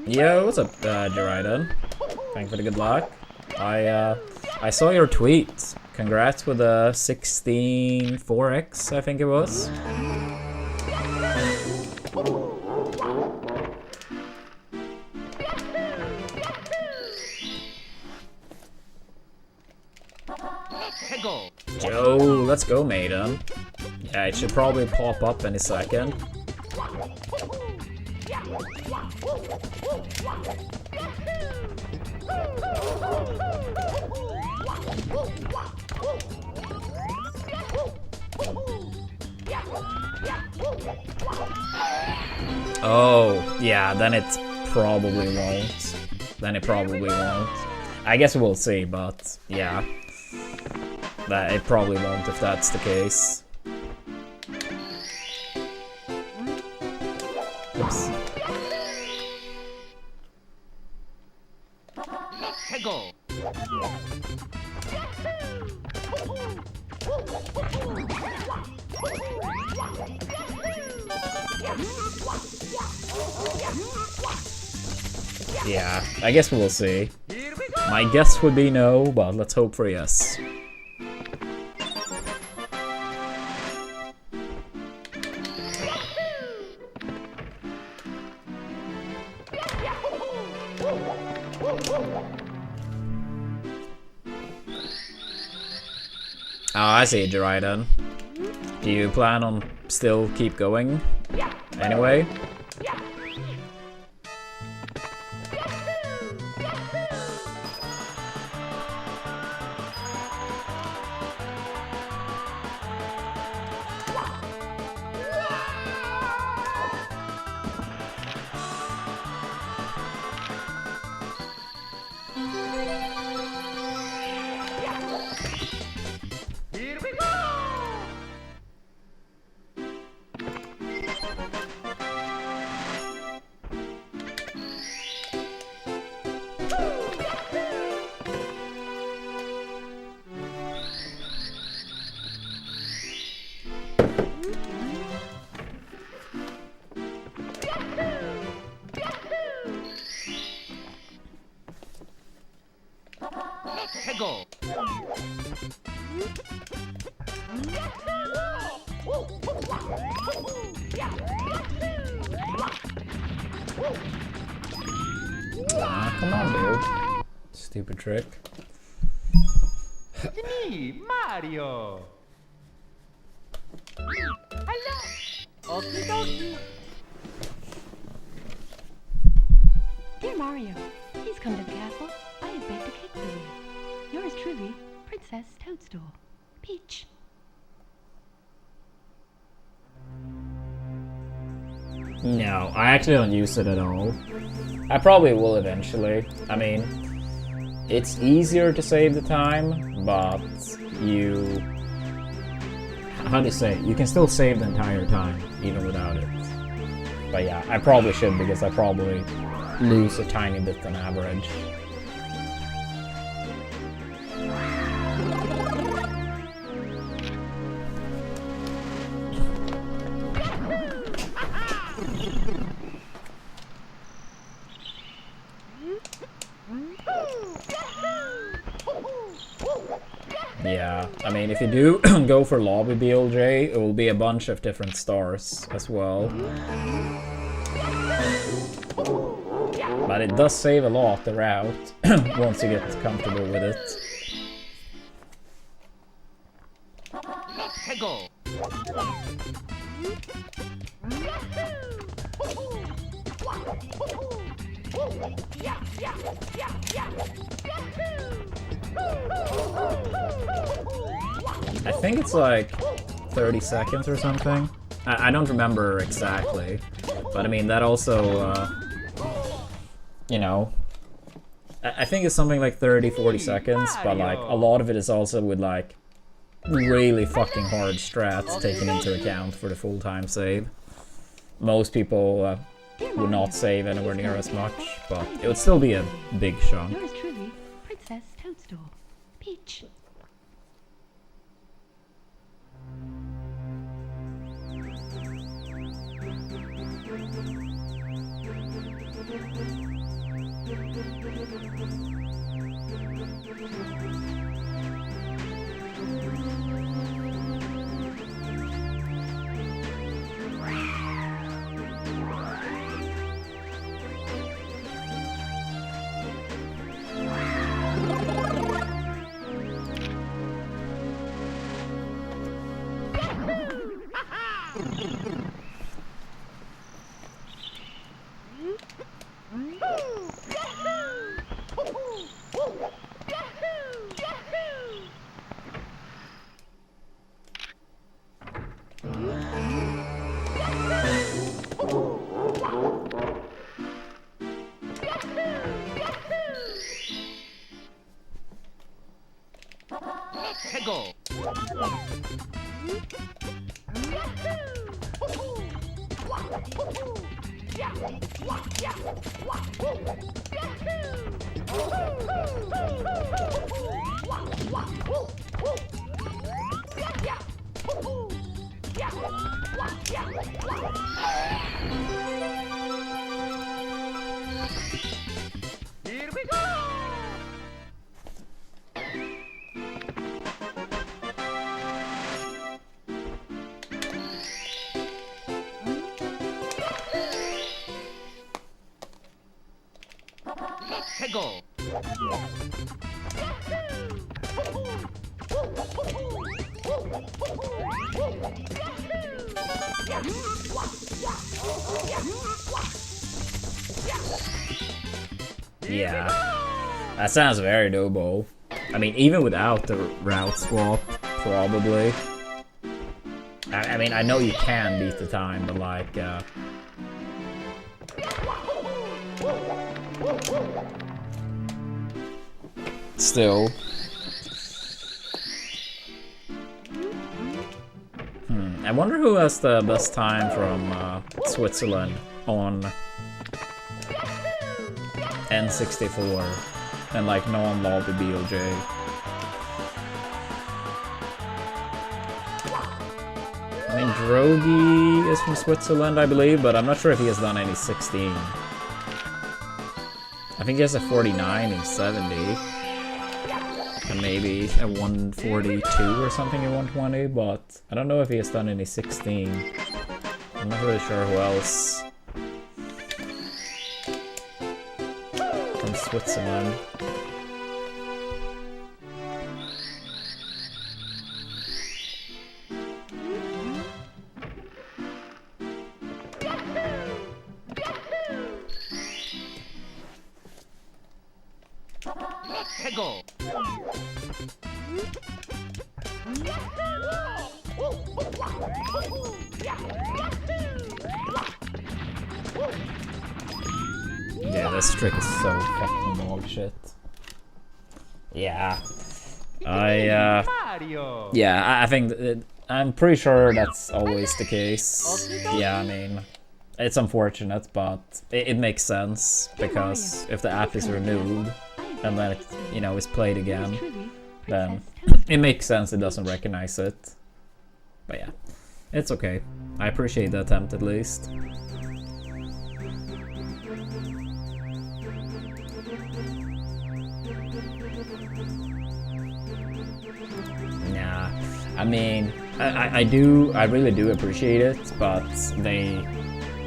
Speaker 1: Yo, what's up, Jiraiden? Thanks for the good luck. I saw your tweet. Congrats with the 16-4X, I think it was. Yo, let's go, Maiden. Yeah, it should probably pop up any second. Oh, yeah, then it probably won't. I guess we'll see, but yeah. It probably won't if that's the case. Oops. Yeah, I guess we'll see. My guess would be no, but let's hope for yes. Oh, I see, Jiraiden. Do you plan on still keep going anyway?
Speaker 3: Here we go.
Speaker 1: come on, dude. Stupid trick.
Speaker 3: It's me, Mario.
Speaker 2: Hello. Okie dokie.
Speaker 4: Dear Mario, please come to the castle. I have baked a cake for you. Yours truly, Princess Toadstool. Peach.
Speaker 1: No, I actually don't use it at all. I probably will eventually. I mean, it's easier to save the time, but you... How do you say? You can still save the entire time, even without it. But yeah, I probably should, because I probably lose a tiny bit on average. Yeah, I mean, if you do go for Lobby BLJ, it will be a bunch of different stars as well. But it does save a lot, the route, once you get comfortable with it.
Speaker 3: Let's go.
Speaker 1: I think it's like 30 seconds or something. I don't remember exactly, but I mean, that also, you know, I think it's something like 30-40 seconds, but like a lot of it is also with like really fucking hard strats taken into account for the full time save. Most people would not save anywhere near as much, but it would still be a big chunk.
Speaker 4: Yours truly, Princess Toadstool. Peach.
Speaker 3: Let's go. Here we go. Let's go.
Speaker 1: Yeah, that sounds very doable. I mean, even without the route swap, probably. I mean, I know you can beat the time, but like, still. I wonder who has the best time from Switzerland on N64 and like non-lobby BLJ. I mean, Drogi is from Switzerland, I believe, but I'm not sure if he has done any 16. I think he has a 49 in 70. And maybe a 142 or something in 120, but I don't know if he has done any 16. I'm not really sure who else from in Switzerland.
Speaker 3: Let's go.
Speaker 1: Yeah, this trick is so fucking dog shit. Yeah.
Speaker 3: Mario.
Speaker 1: Yeah, I think I'm pretty sure that's always the case. Yeah, I mean, it's unfortunate, but it makes sense, because if the app is removed and then it, you know, is played again, then it makes sense it doesn't recognize it. But yeah, it's okay. I appreciate the attempt at least. Nah, I mean, I really do appreciate it, but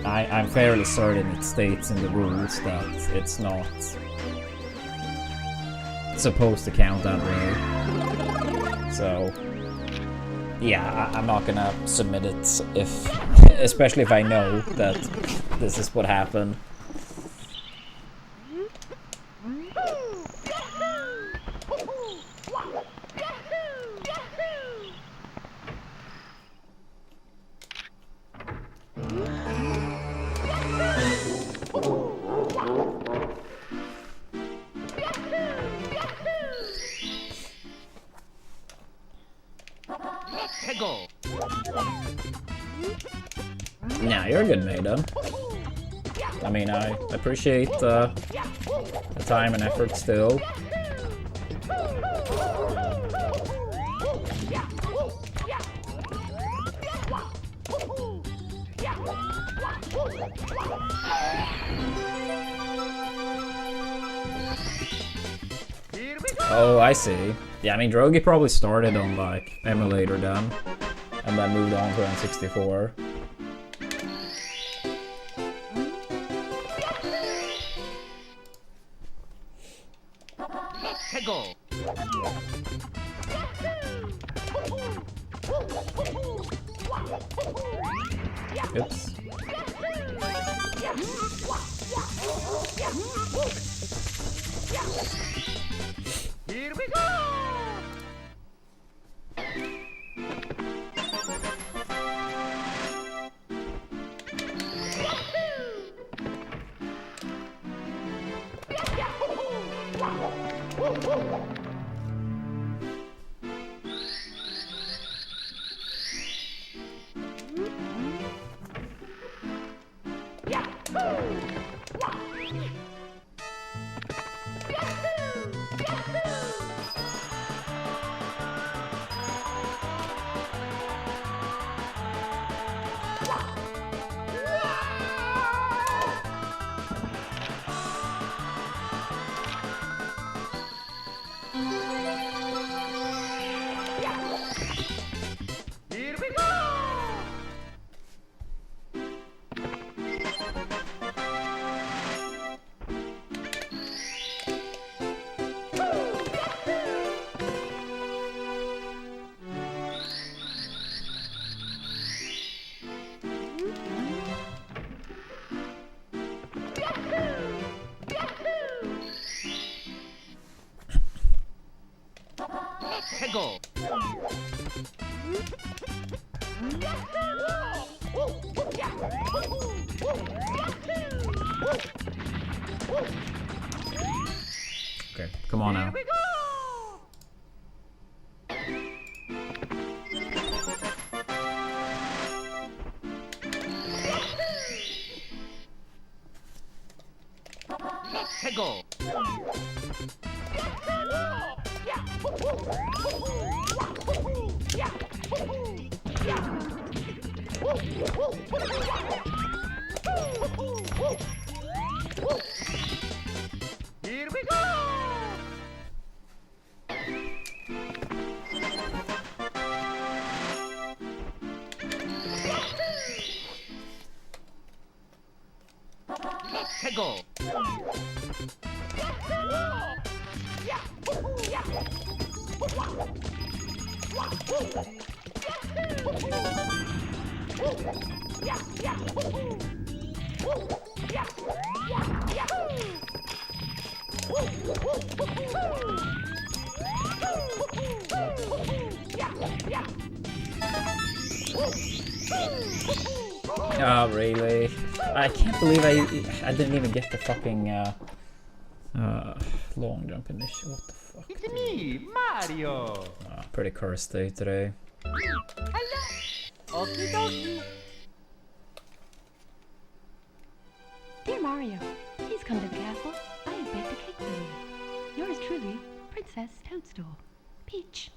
Speaker 1: I'm fairly certain it states in the rules that it's not supposed to count that way. So, yeah, I'm not gonna submit it especially if I know that this is what happened.
Speaker 3: Go.
Speaker 1: Yeah, you're a good maiden. I mean, I appreciate the time and effort still. Oh, I see. Yeah, I mean, Drogi probably started on, like, emulator then, and then moved on to N64.
Speaker 3: Go.
Speaker 1: Oops.
Speaker 3: Here we go. Go.
Speaker 1: Okay, come on now.
Speaker 3: Go. Here we go. Go.
Speaker 1: Oh, really? I can't believe I didn't even get the fucking long jump initial. What the fuck?
Speaker 3: It's me, Mario.
Speaker 1: Pretty cursed day today.
Speaker 2: Hello. Okie dokie.
Speaker 4: Dear Mario, please come to the castle. I have baked a cake for you. Yours truly, Princess Toadstool. Peach.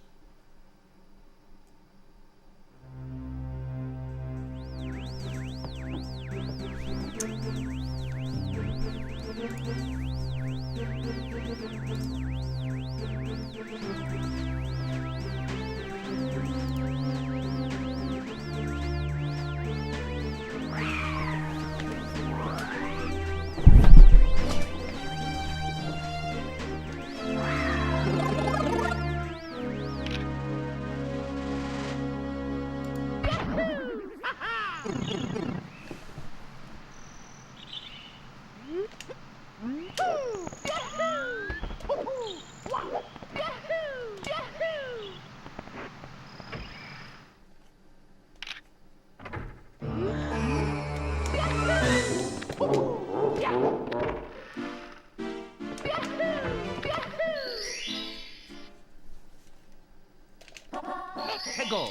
Speaker 3: Go.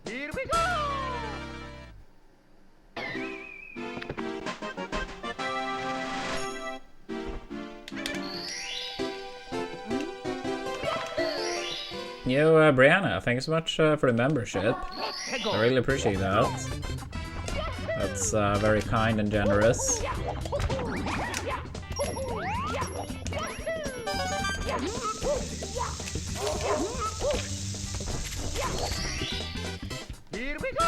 Speaker 3: Here we go.
Speaker 1: Yo, Brianna, thanks so much for the membership. I really appreciate that. That's very kind and generous.
Speaker 3: Here we go.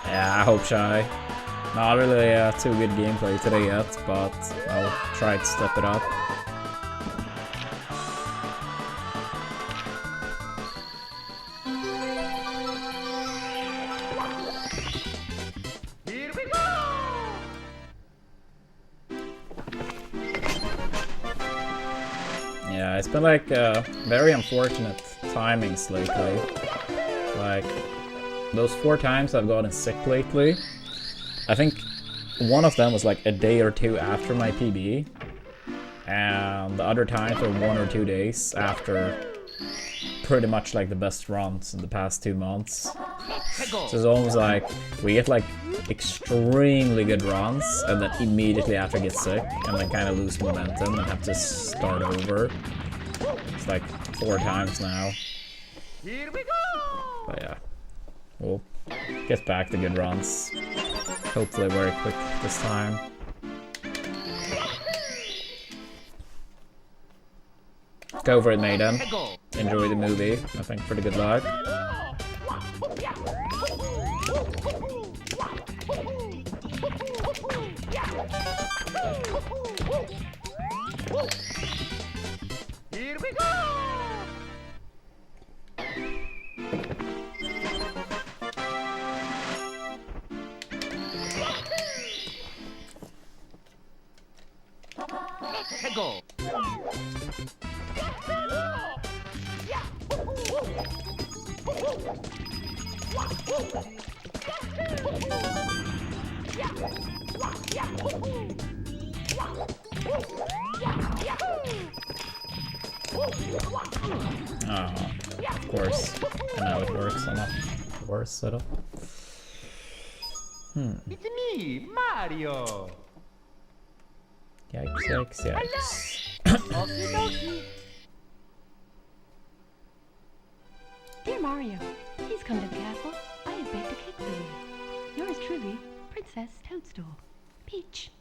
Speaker 1: Yeah, I hope shy. Not really too good gameplay today yet, but I'll try to step it up.
Speaker 3: Here we go.
Speaker 1: Yeah, it's been like very unfortunate timings lately. Like, those 4 times I've gotten sick lately, I think one of them was like a day or 2 after my PB, and the other times were 1 or 2 days after pretty much like the best runs in the past 2 months. So it's almost like we get like extremely good runs and then immediately after get sick and then kind of lose momentum and have to start over. It's like 4 times now.
Speaker 3: Here we go.
Speaker 1: But yeah, we'll get back to good runs. Hopefully very quick this time. Go for it, Maiden. Enjoy the movie. I think pretty good luck.
Speaker 3: Here we go. Go.
Speaker 1: Of course, I know it works on a worse setup.
Speaker 3: It's me, Mario.
Speaker 1: Yikes, yikes, yikes.
Speaker 2: Okie dokie.
Speaker 4: Dear Mario, please come to the castle. I have baked a cake for you. Yours truly, Princess Toadstool. Peach.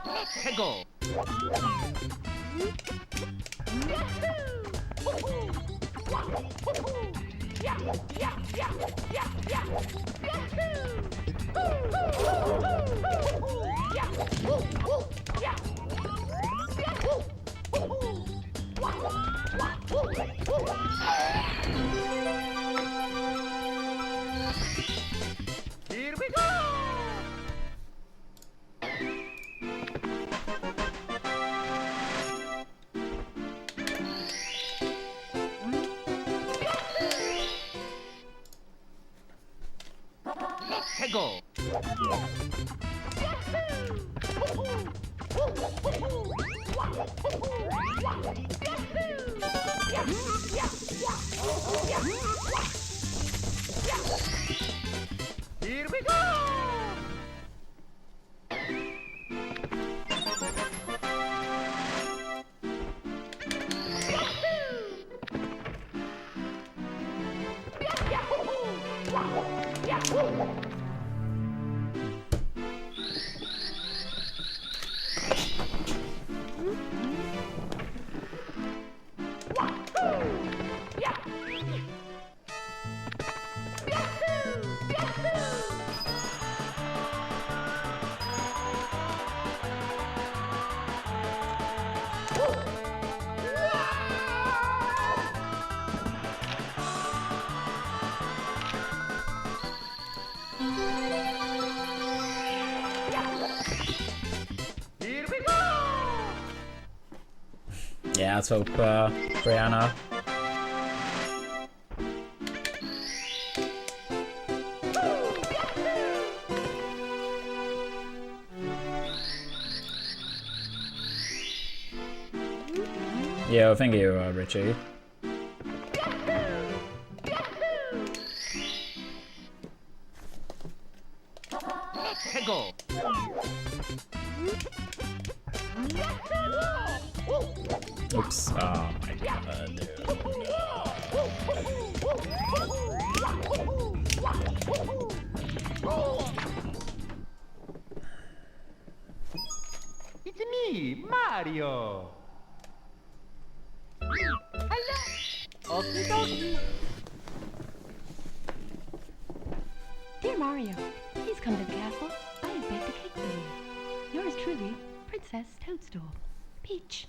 Speaker 3: Let's go. Here we go. Let's go. Here we go. Here we go.
Speaker 1: Yeah, let's hope Brianna. Yeah, thank you, Richie.
Speaker 3: Let's go.
Speaker 1: Oops. Oh my god, dude.
Speaker 3: It's me, Mario.
Speaker 2: Okie dokie.
Speaker 4: Dear Mario, please come to the castle. I have baked a cake for you. Yours truly, Princess Toadstool. Peach.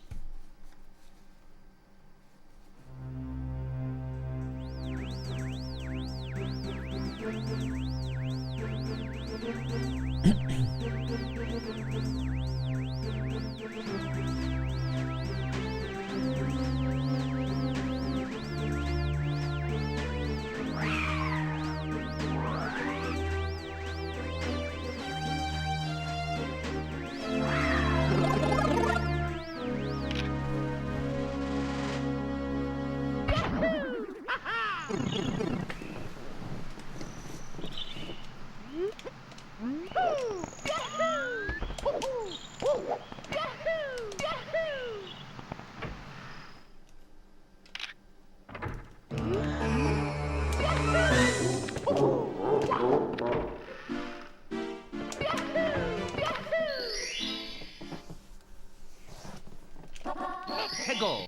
Speaker 3: Let's go.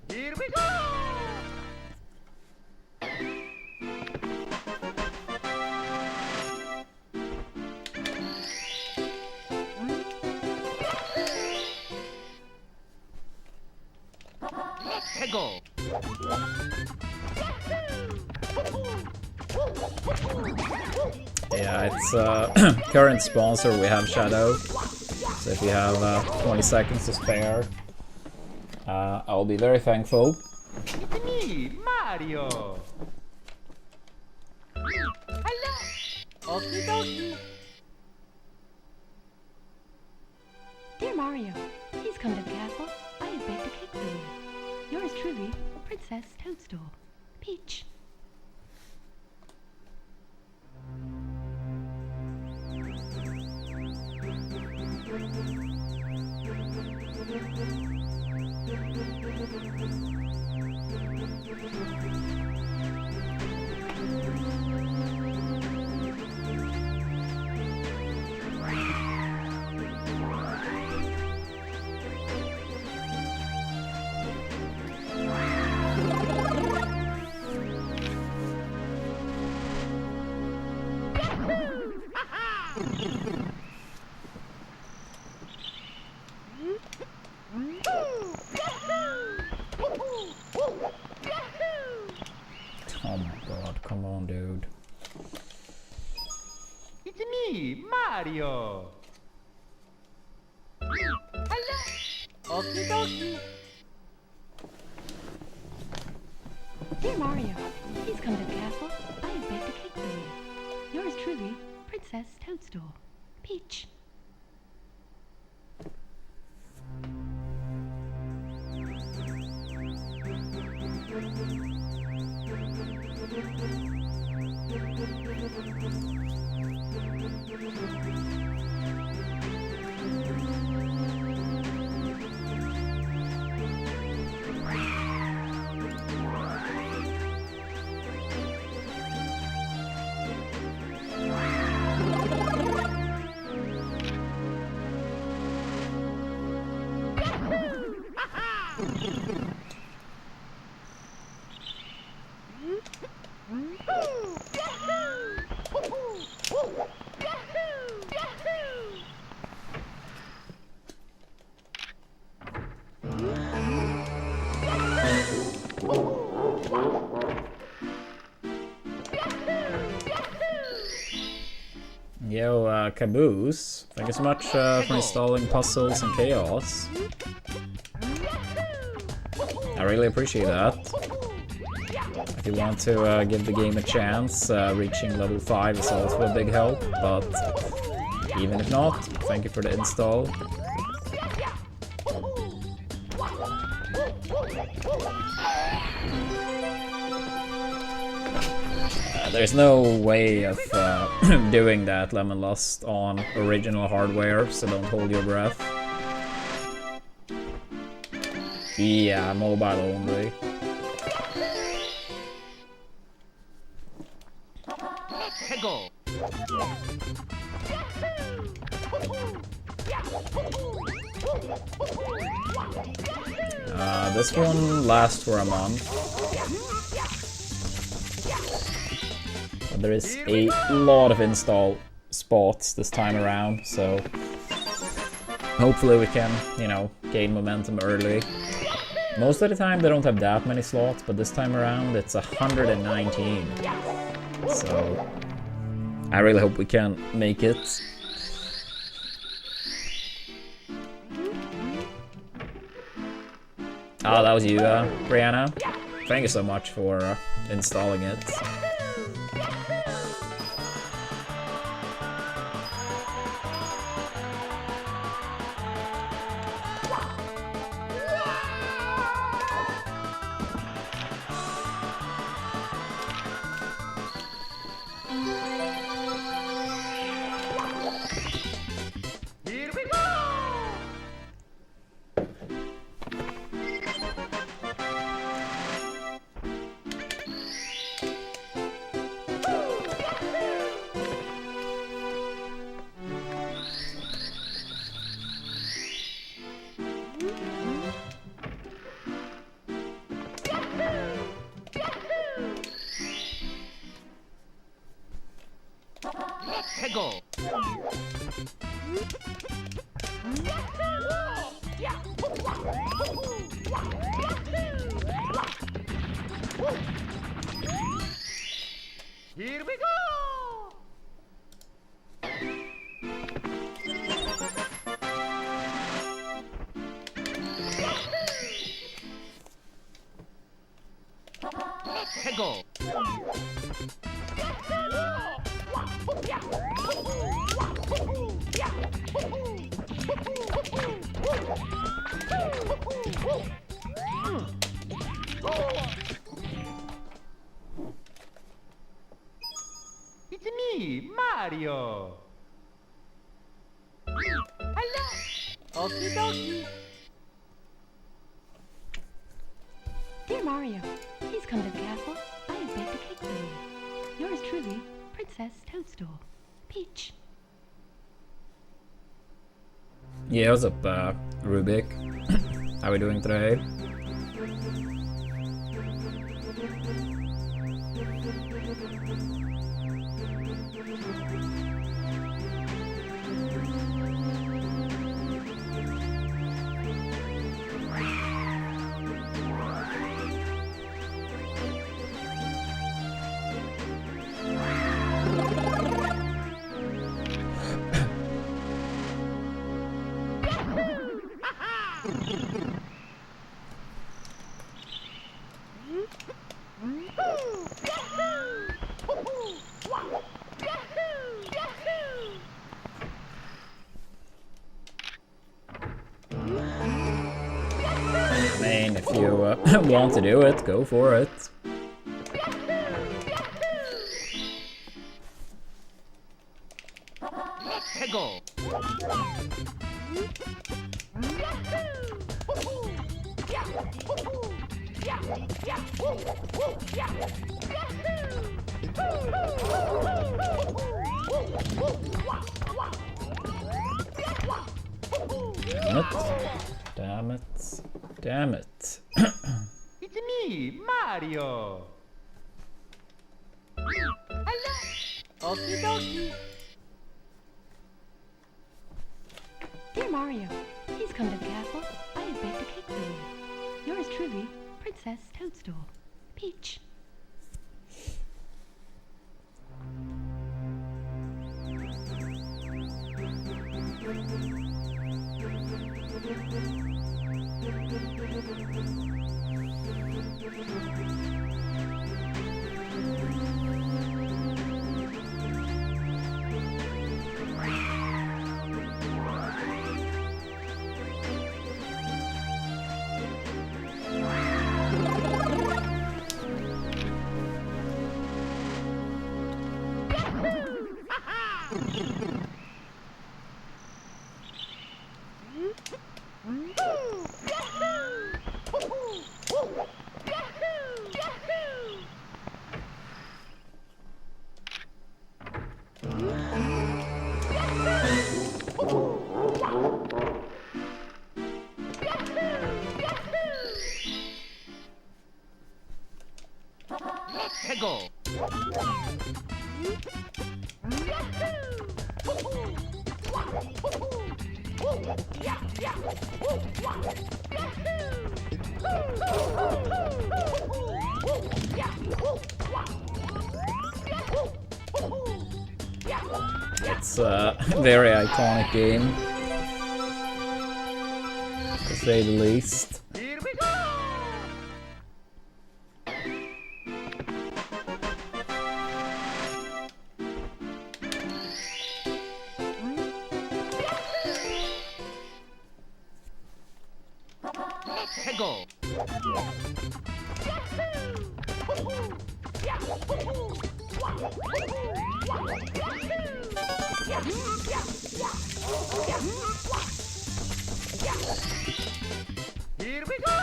Speaker 3: Here we go. Let's go.
Speaker 1: Yeah, it's current sponsor. We have Shadow. So if you have 20 seconds to spare, I'll be very thankful.
Speaker 3: It's me, Mario.
Speaker 2: Hello. Okie dokie.
Speaker 4: Dear Mario, please come to the castle. I have baked a cake for you. Yours truly, Princess Toadstool. Peach.
Speaker 1: Oh my god, come on, dude.
Speaker 3: It's me, Mario.
Speaker 2: Hello. Okie dokie.
Speaker 4: Dear Mario, please come to the castle. I have baked a cake for you. Yours truly, Princess Toadstool. Peach.
Speaker 1: Yo, Caboose, thank you so much for installing Puzzles and Chaos. I really appreciate that. If you want to give the game a chance, reaching level 5 is also a big help, but even if not, thank you for the install. There's no way of doing that, Lemon Lust, on original hardware, so don't hold your breath. Yeah, mobile only.
Speaker 3: Let's go.
Speaker 1: This one lasts for a month. But there is a lot of install spots this time around, so hopefully we can, you know, gain momentum early. Most of the time they don't have that many slots, but this time around it's 119. So I really hope we can make it. Ah, that was you, Brianna. Thank you so much for installing it.
Speaker 3: Tego. Here we go. Tego. It's me, Mario.
Speaker 2: Hello. Okie dokie.
Speaker 4: Dear Mario, please come to the castle. I have baked a cake for you. Yours truly, Princess Toadstool. Peach.
Speaker 1: Yeah, what's up, Rubik? How are we doing today? I mean, if you want to do it, go for it.
Speaker 3: Tego.
Speaker 1: Damn it. Damn it.
Speaker 3: It's me, Mario.
Speaker 2: Hello. Okie dokie.
Speaker 4: Dear Mario, please come to the castle. I have baked a cake for you. Yours truly, Princess Toadstool. Peach.
Speaker 3: Tego.
Speaker 1: It's a very iconic game, to say the least.
Speaker 3: Here we go. Tego. Here we go.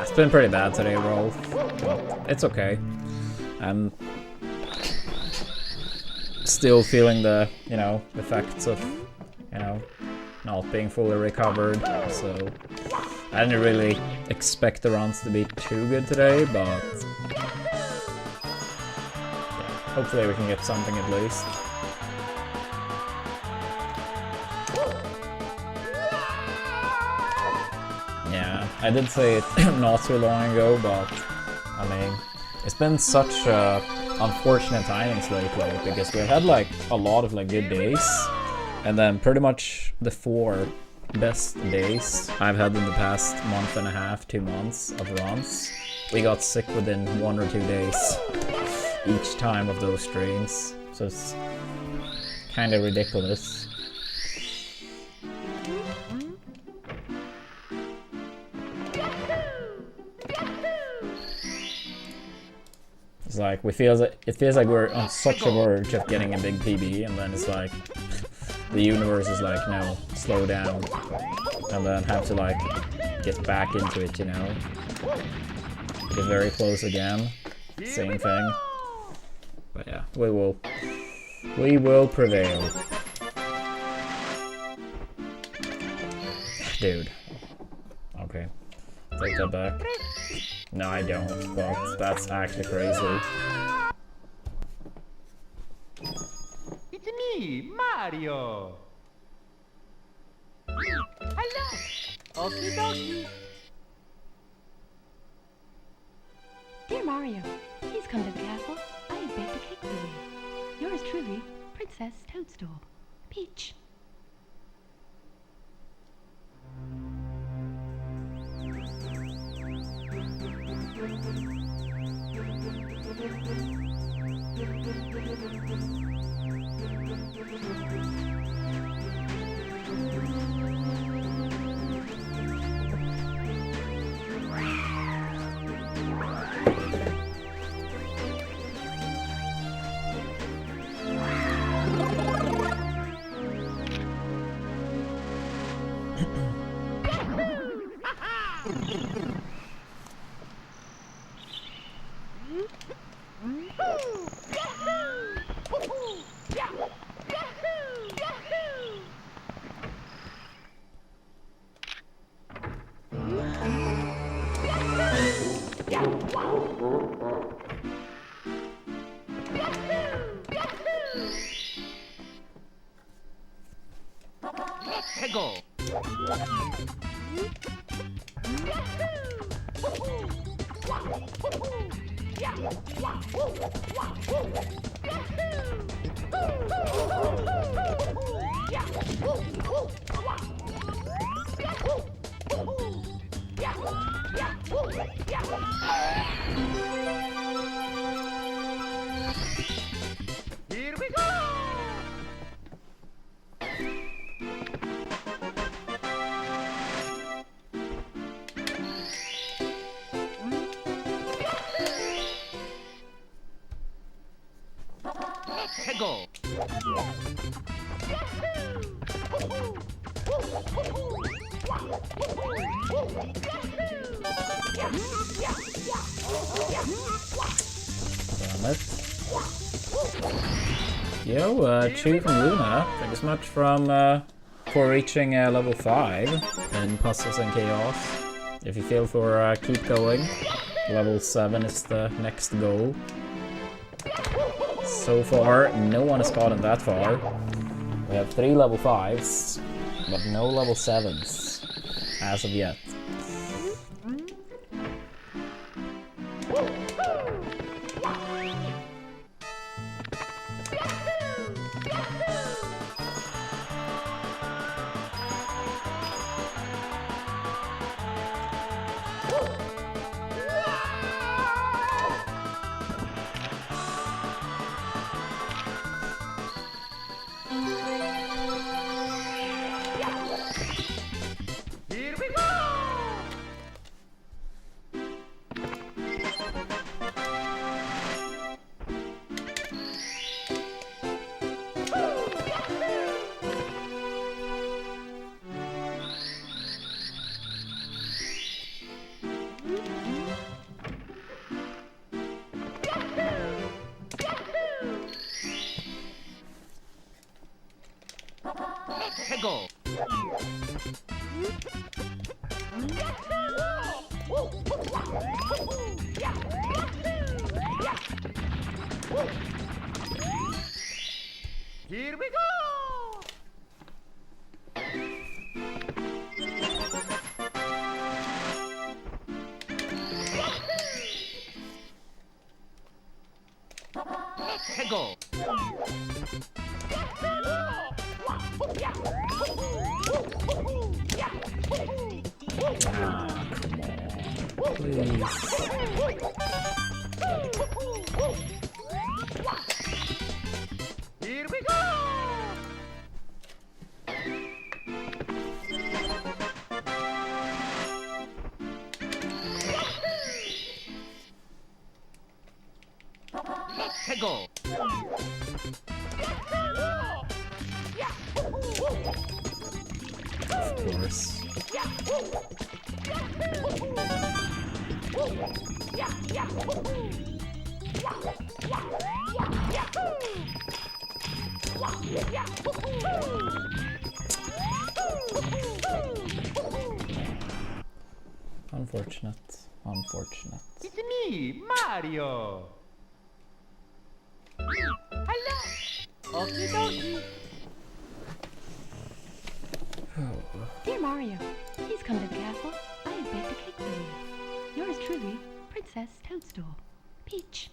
Speaker 1: It's been pretty bad today, Rolf, but it's okay. I'm still feeling the, effects of, not being fully recovered, so I didn't really expect the runs to be too good today, but yeah, hopefully we can get something at least. Yeah, I did say it not too long ago, but I mean, it's been such unfortunate timings lately because we've had like a lot of like good days, and then pretty much the 4 best days I've had in the past month and a half, 2 months of runs, we got sick within 1 or 2 days each time of those streams, so it's kind of ridiculous. It's like it feels like we're on such a verge of getting a big PB, and then it's like the universe is like, no, slow down, and then have to like get back into it, you know. Get very close again, same thing. But yeah, we will prevail, dude. Okay, take that back. No, I don't, but that's actually crazy.
Speaker 3: It's me, Mario.
Speaker 2: Hello. Okie dokie.
Speaker 4: Dear Mario, please come to the castle. I have baked a cake for you. Yours truly, Princess Toadstool. Peach.
Speaker 3: Let's go. Here we go. Let's go.
Speaker 1: Damn it. Yo, Chew from Luna, thank you so much for reaching level 5 in Puzzles and Chaos. If you feel for keep going, level 7 is the next goal. So far, no one has gotten that far. We have 3 level 5s, but no level 7s as of yet.
Speaker 3: Here we go. Let's go. Here we go! Let's go!
Speaker 1: Please.
Speaker 3: Here we go! Let's go!
Speaker 1: Of course. Unfortunate. Unfortunate.
Speaker 3: It's me, Mario!
Speaker 2: Hello! Okie dokie!
Speaker 4: Dear Mario, please come to the castle. I have baked a cake for you. Yours truly, Princess Toadstool. Peach.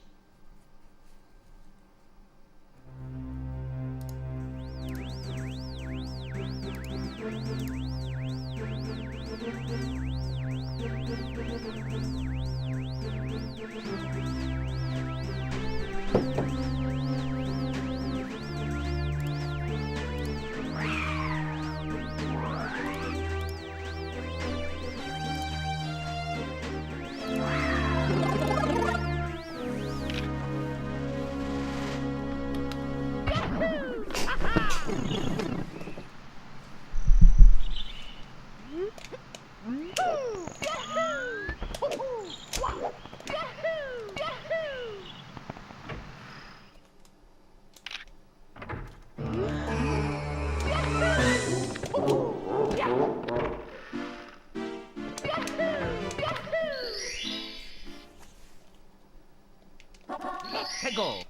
Speaker 3: Let's go!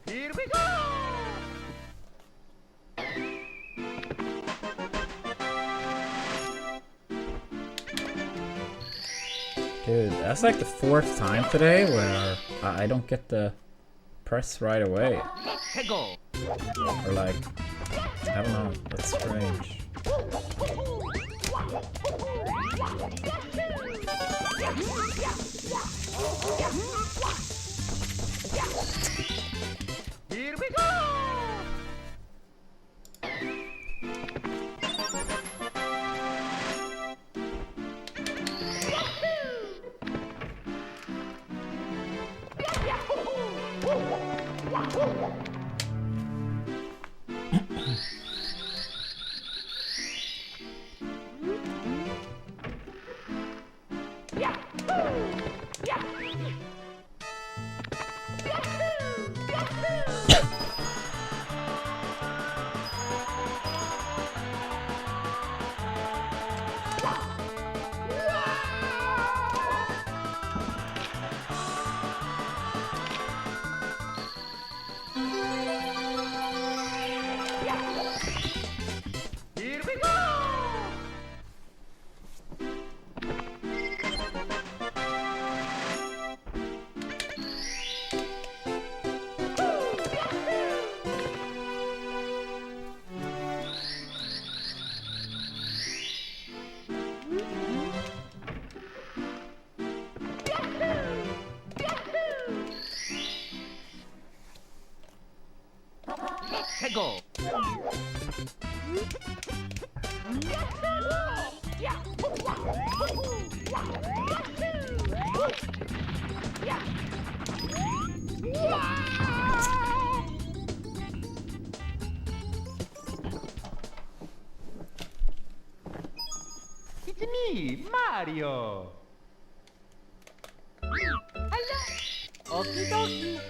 Speaker 3: Here we go!
Speaker 1: Dude, that's like the 4th time today where I don't get the press right away.
Speaker 3: Let's go!
Speaker 1: Or like, I don't know, that's strange.
Speaker 3: Here we go! Here we go! Let's go! It's me, Mario.
Speaker 2: Hello. Okie dokie.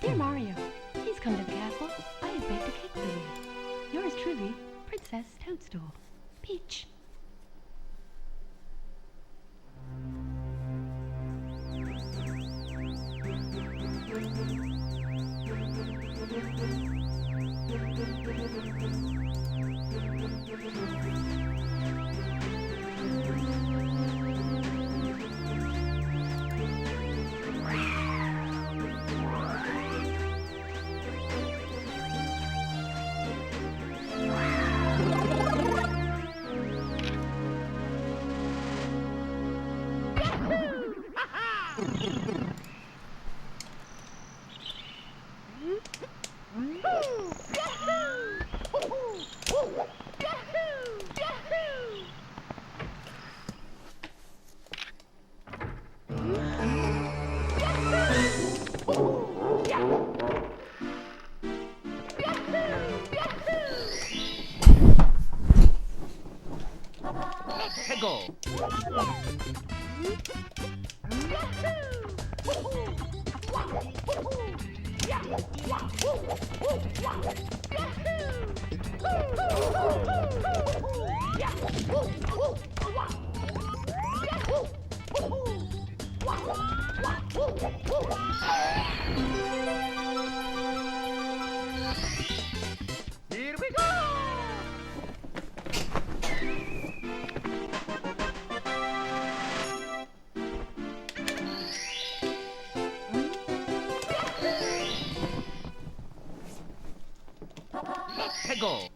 Speaker 4: Dear Mario, please come to the castle. I have baked a cake for you. Yours truly, Princess Toadstool. Peach.
Speaker 3: 최고. Here we go. 최고.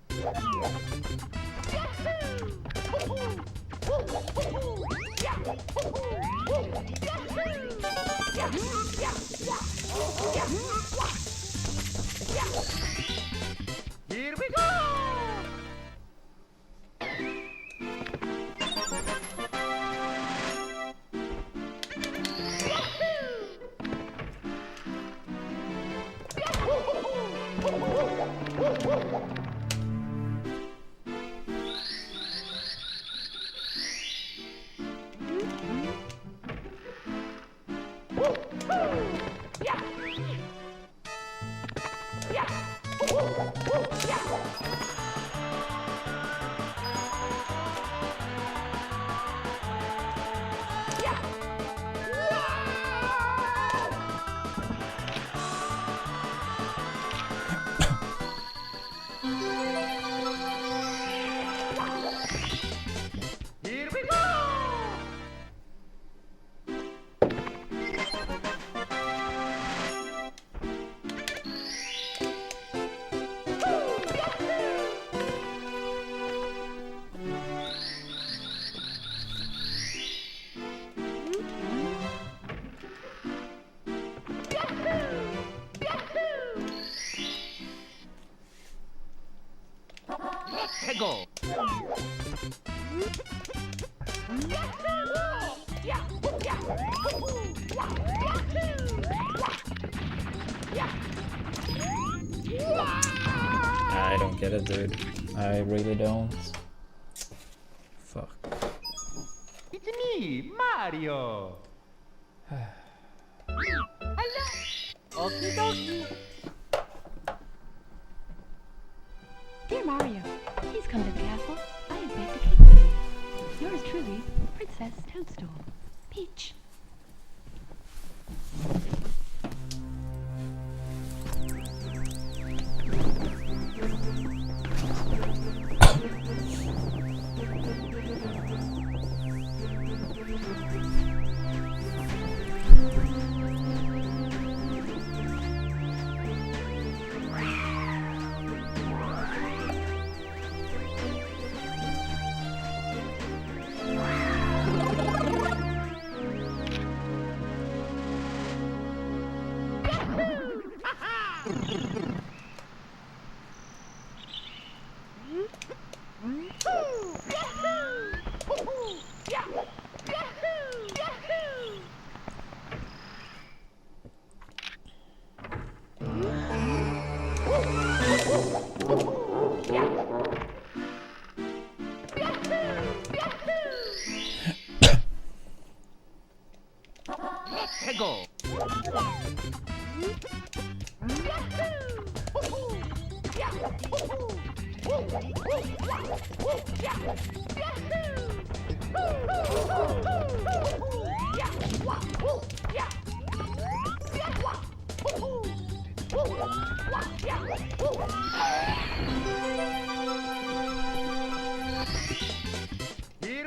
Speaker 3: Here we go. Here we go. 최고.
Speaker 1: I don't get it, dude. I really don't. Fuck.
Speaker 3: It's me, Mario.
Speaker 2: Hello. Okie dokie.
Speaker 4: Dear Mario, please come to the castle. I have baked a cake for you. Yours truly, Princess Toadstool. Peach.
Speaker 3: Here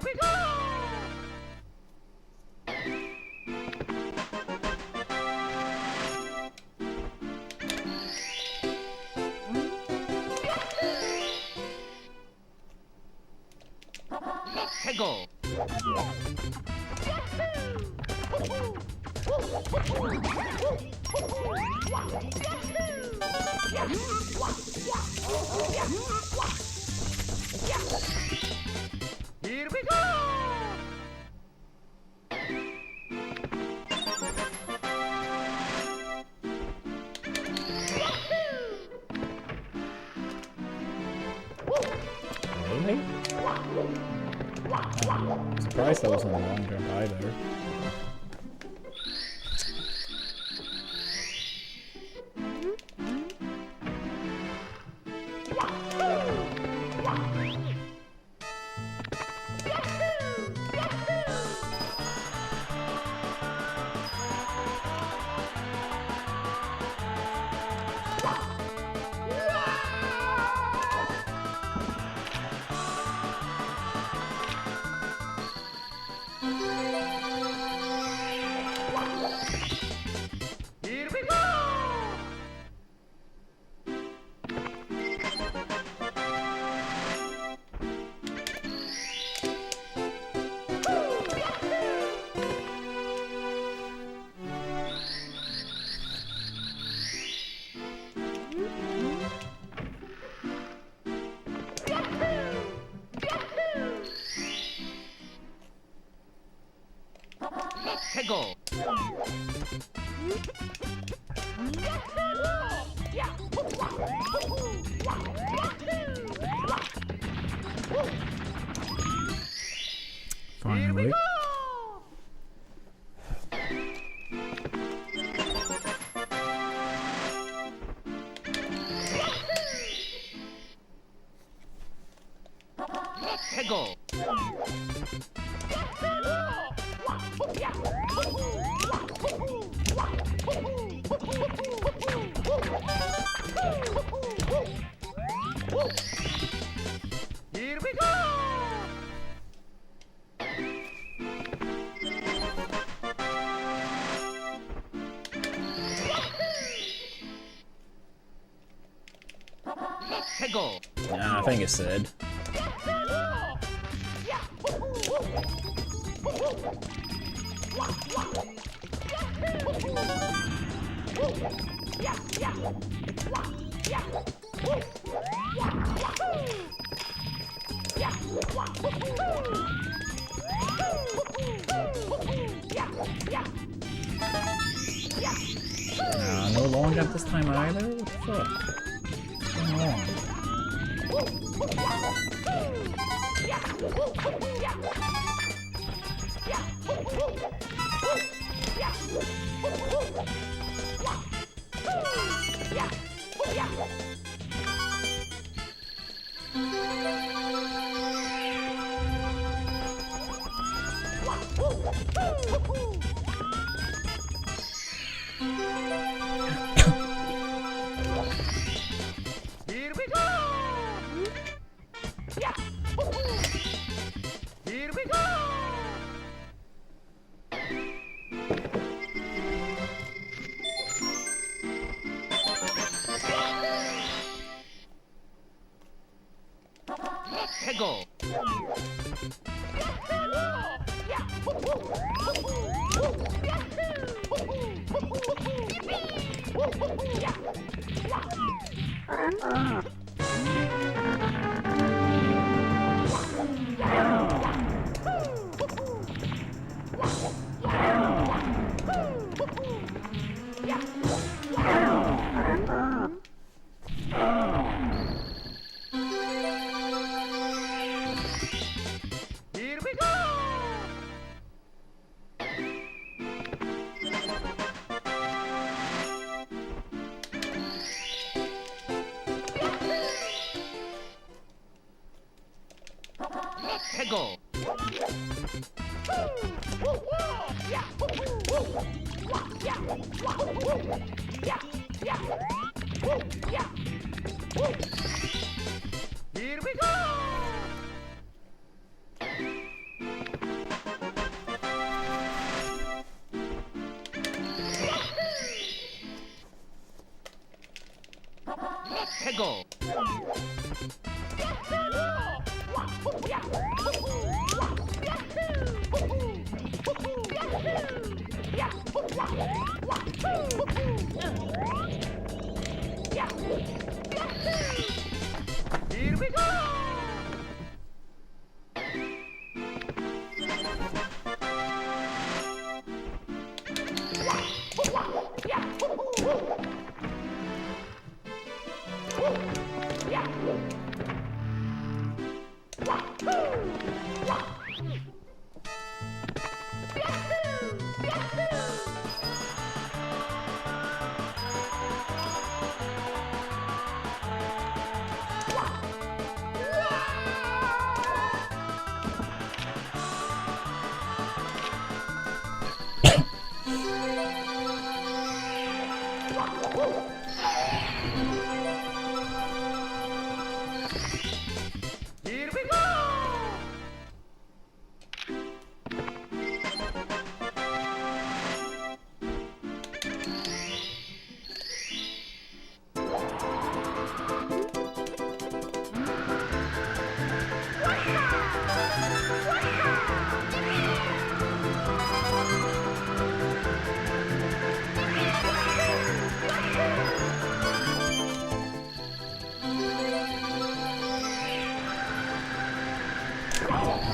Speaker 3: we go! Let's go! Here we go!
Speaker 1: Really? I'm surprised that wasn't a long jump either.
Speaker 3: Here we go! Let's go!
Speaker 1: Finally.
Speaker 3: Let's go! Here we go! Let's go!
Speaker 1: Yeah, I think it's Sid. No long jump this time either? What the fuck? What's going on?
Speaker 3: Here we go! Here we go! Let's go! Here we go! 해고. Here we go. 해고. Here we go. Here we go.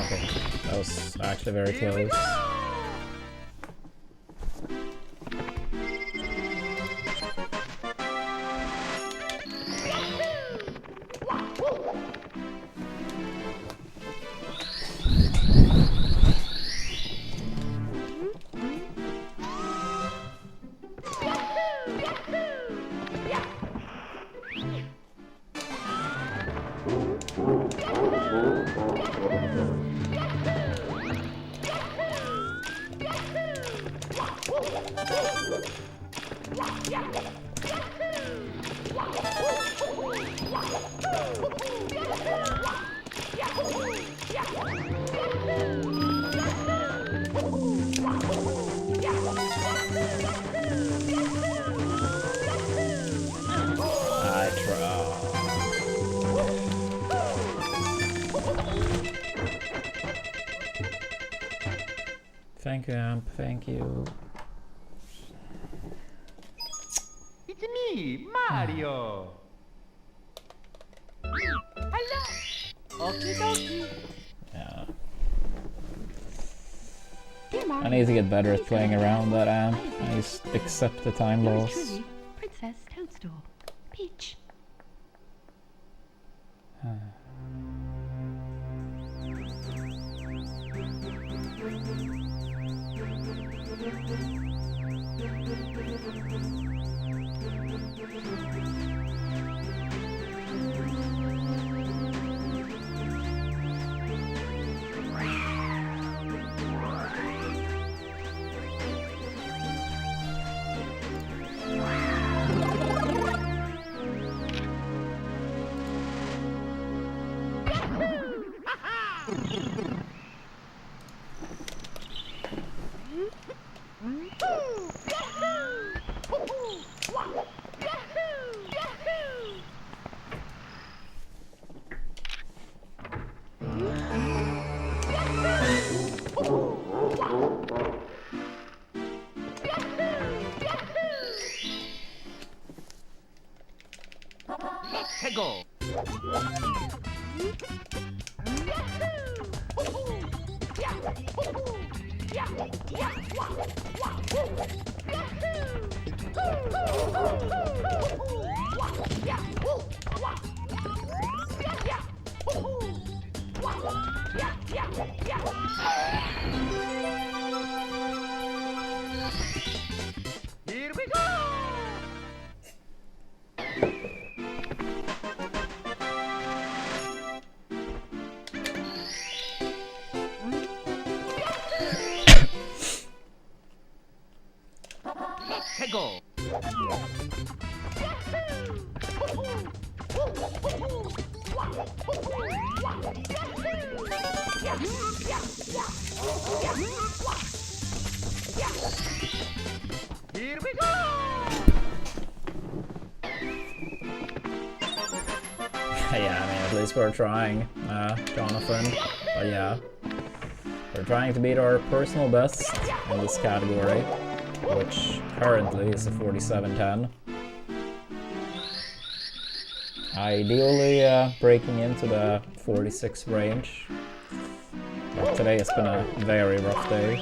Speaker 1: Okay, that was actually very close. I try. Thank you, Amp. Thank you.
Speaker 3: It's me, Mario.
Speaker 2: Hello. Okie dokie.
Speaker 1: Yeah.
Speaker 4: Dear Mario,
Speaker 1: I need to get better at
Speaker 4: please
Speaker 1: playing
Speaker 4: come
Speaker 1: around that amp.
Speaker 4: to
Speaker 1: I just accept the time
Speaker 4: Yours
Speaker 1: loss.
Speaker 4: truly, Princess Toadstool. Peach.
Speaker 3: 해고. Here we go. Let's go. Here we go.
Speaker 1: Yeah, I mean, at least we're trying, Jonathan. But yeah, we're trying to beat our personal best in this category, which currently is a 47-10. Ideally, breaking into the 46 range. But today has been a very rough day.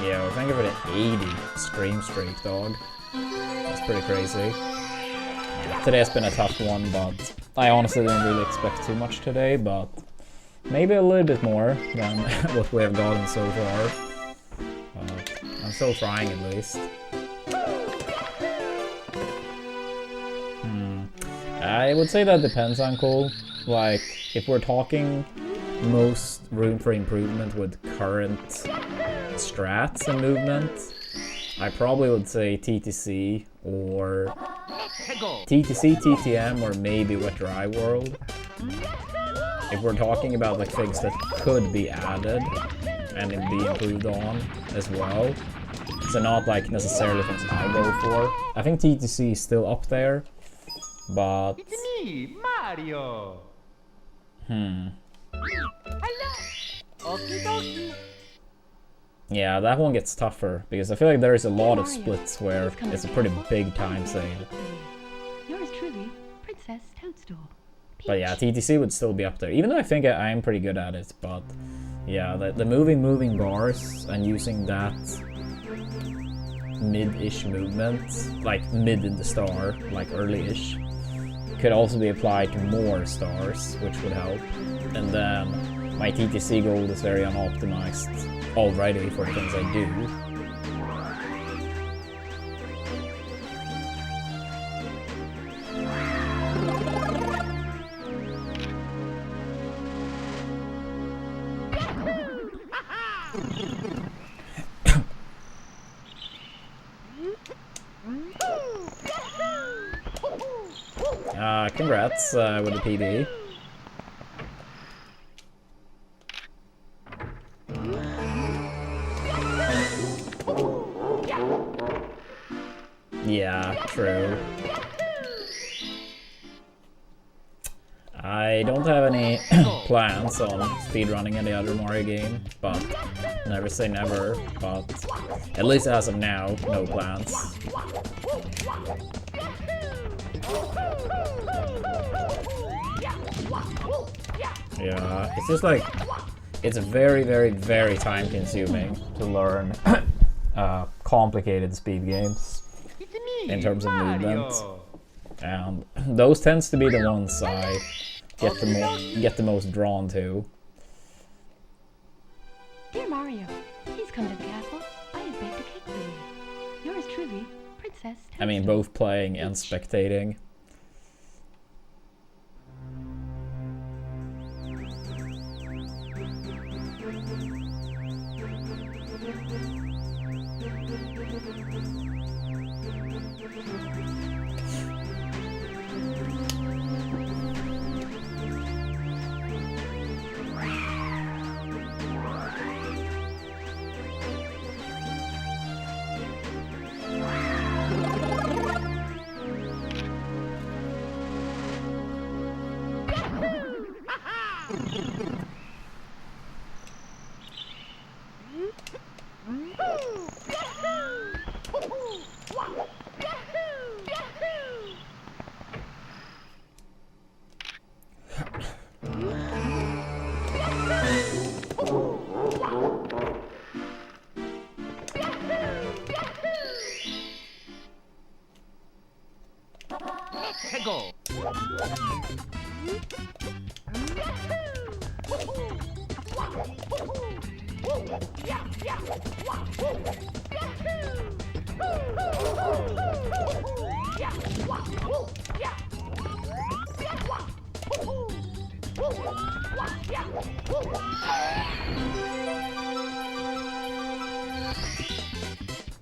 Speaker 1: Yo, thank you for the 80 stream streak, dog. That's pretty crazy. Today has been a tough one, but I honestly didn't really expect too much today, but maybe a little bit more than what we have gotten so far. I'm still trying at least. I would say that depends on Cole. Like, if we're talking most room for improvement with current strats and movement, I probably would say TTC or TTC, TTM, or maybe Wet Dry World. If we're talking about like things that could be added and be improved on as well, so not like necessarily things I go for. I think TTC is still up there, but
Speaker 3: It's me, Mario.
Speaker 2: Hello. Okie dokie.
Speaker 1: yeah, that one gets tougher because I feel like there is a lot of splits where it's a pretty big time save.
Speaker 4: Yours truly, Princess Toadstool.
Speaker 1: But yeah, TTC would still be up there, even though I think I am pretty good at it. But yeah, the moving bars and using that mid-ish movement, like mid in the star, like early-ish, could also be applied to more stars, which would help. And then my TTC gold is very unoptimized already for the things I do. Congrats with the PB. Yeah, true. I don't have any plans on speedrunning any other Mario game, but never say never, but at least as of now, no plans. Yeah, it's just like, it's very, very, very time consuming to learn complicated speed games in terms of movement. And those tends to be the ones I get the most drawn to.
Speaker 4: Dear Mario, please come to the castle. I have baked a cake for you. Yours truly, Princess Toadstool.
Speaker 1: I mean, both playing and spectating.
Speaker 3: Go.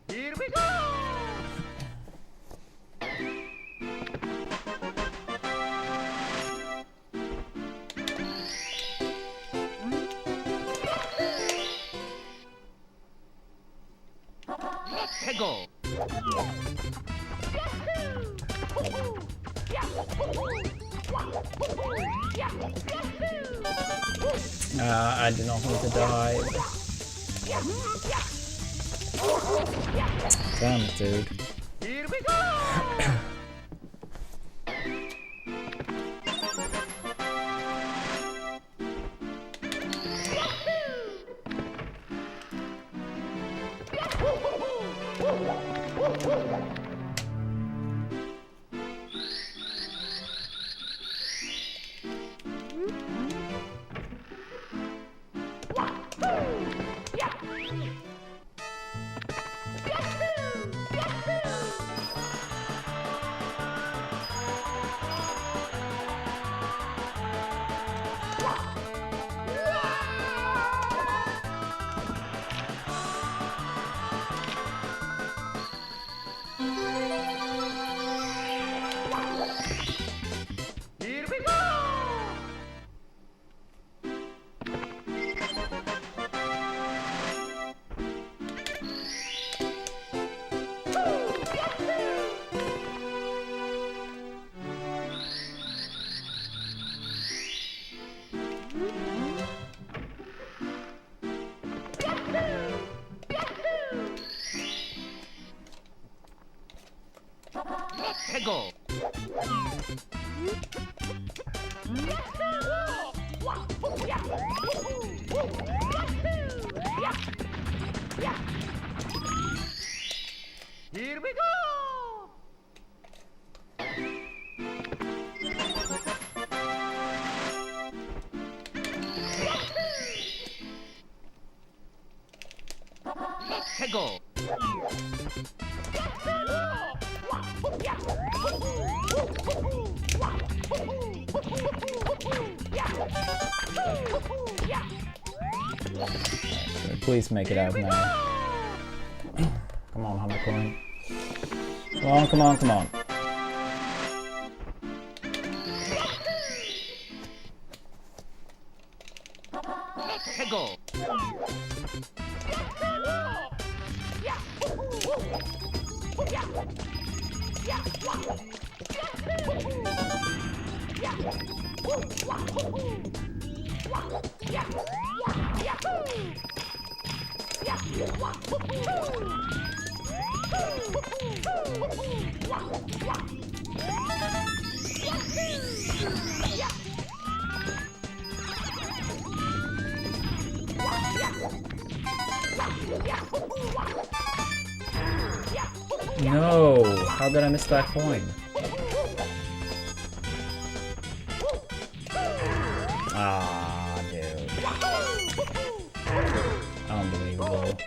Speaker 3: Here we go! Let's go!
Speaker 1: I do not want to die. Damn it, dude.
Speaker 3: Here we go! Here we go! Let's go! Here we go! Let's go!
Speaker 1: Please make it out now. Come on, 100 coin. Come on, come on, come on.
Speaker 3: Let's go!
Speaker 1: No! How did I miss that coin? Ah, dude. Unbelievable.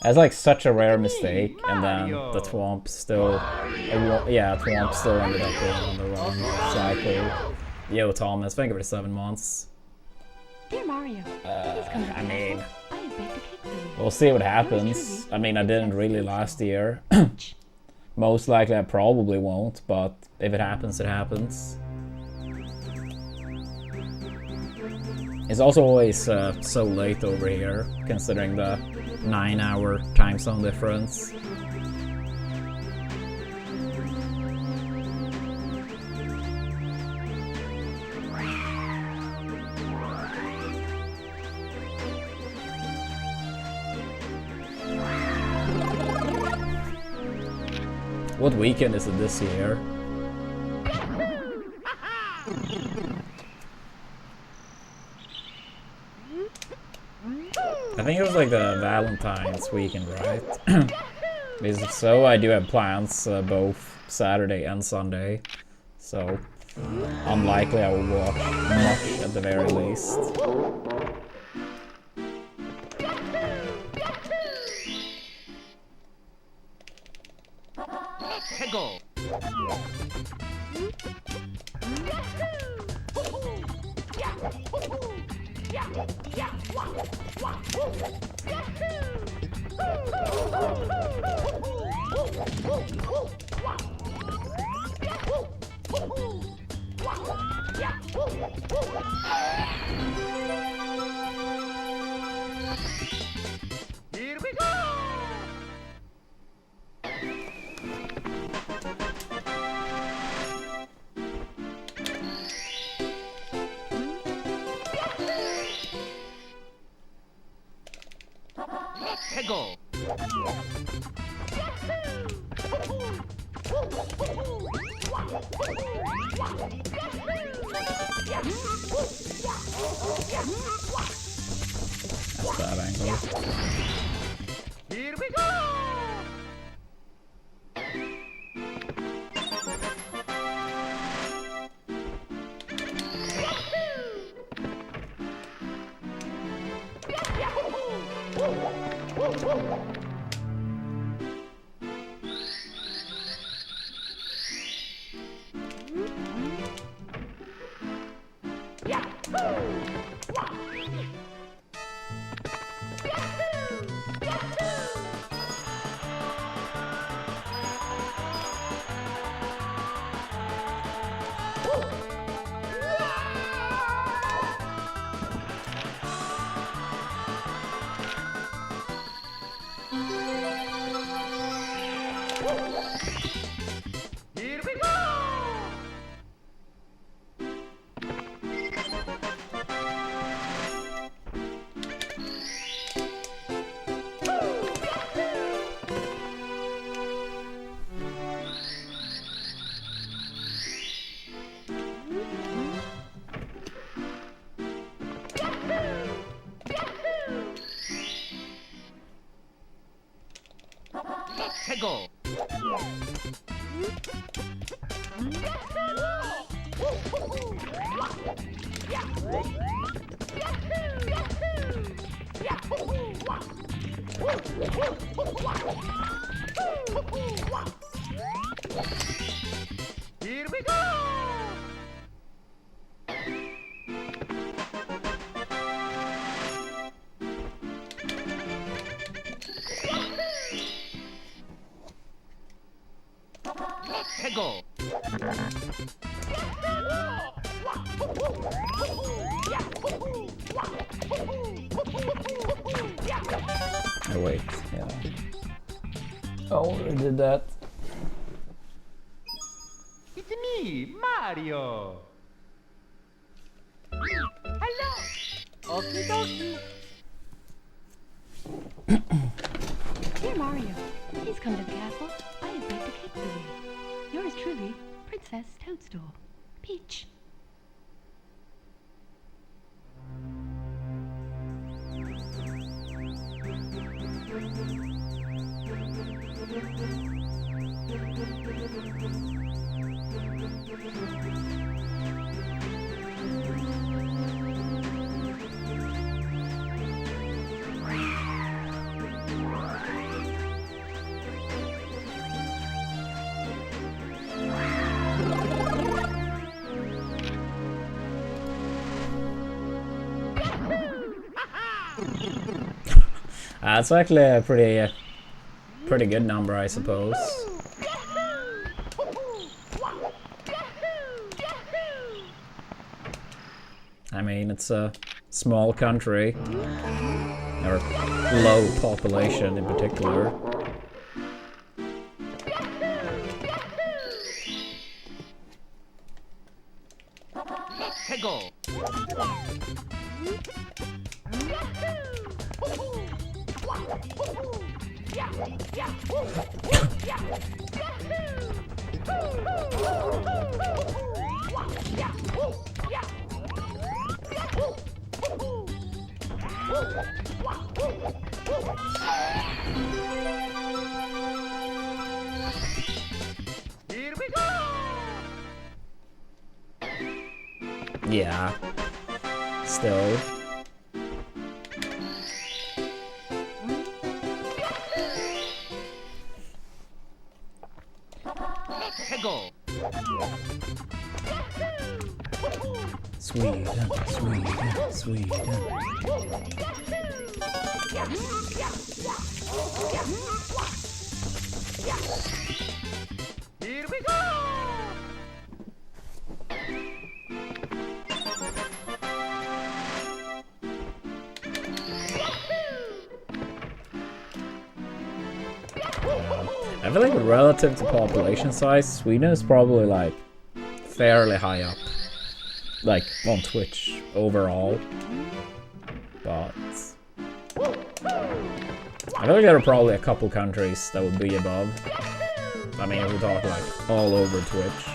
Speaker 1: That's like such a rare mistake, and then the Twomp still... yeah, Twomp still ended up being on the wrong cycle. Yo, Thomas, thank you for 7 months.
Speaker 4: Dear Mario,
Speaker 1: I mean...
Speaker 4: I have baked a cake for you.
Speaker 1: We'll see what happens. I mean, I didn't really last year. Most likely I probably won't, but if it happens, it happens. It's also always so late over here, considering the 9-hour time zone difference. What weekend is it this year? I think it was like the Valentine's weekend, right? Because if so, I do have plans both Saturday and Sunday. So, unlikely I will watch much at the very least.
Speaker 3: Hegel. Here we go. Hegel.
Speaker 1: That's bad angle.
Speaker 3: Here we go. Here we go. Hegel. Here we go. Hegel.
Speaker 1: Oh wait, yeah. I already did that.
Speaker 3: It's me, Mario. Hello. Okie dokie.
Speaker 4: Dear Mario, please come to the castle. I have baked a cake for you. Yours truly, Princess Toadstool. Peach.
Speaker 1: That's actually a pretty good number, I suppose. I mean, it's a small country, or low population in particular.
Speaker 3: Hegel. Here we go.
Speaker 1: Yeah. Still. Sweden, Sweden, Sweden.
Speaker 3: Here we go!
Speaker 1: I feel like relative to population size, Sweden is probably like fairly high up, like on Twitch overall. But I feel like there are probably a couple countries that would be above. I mean, if we talk like all over Twitch.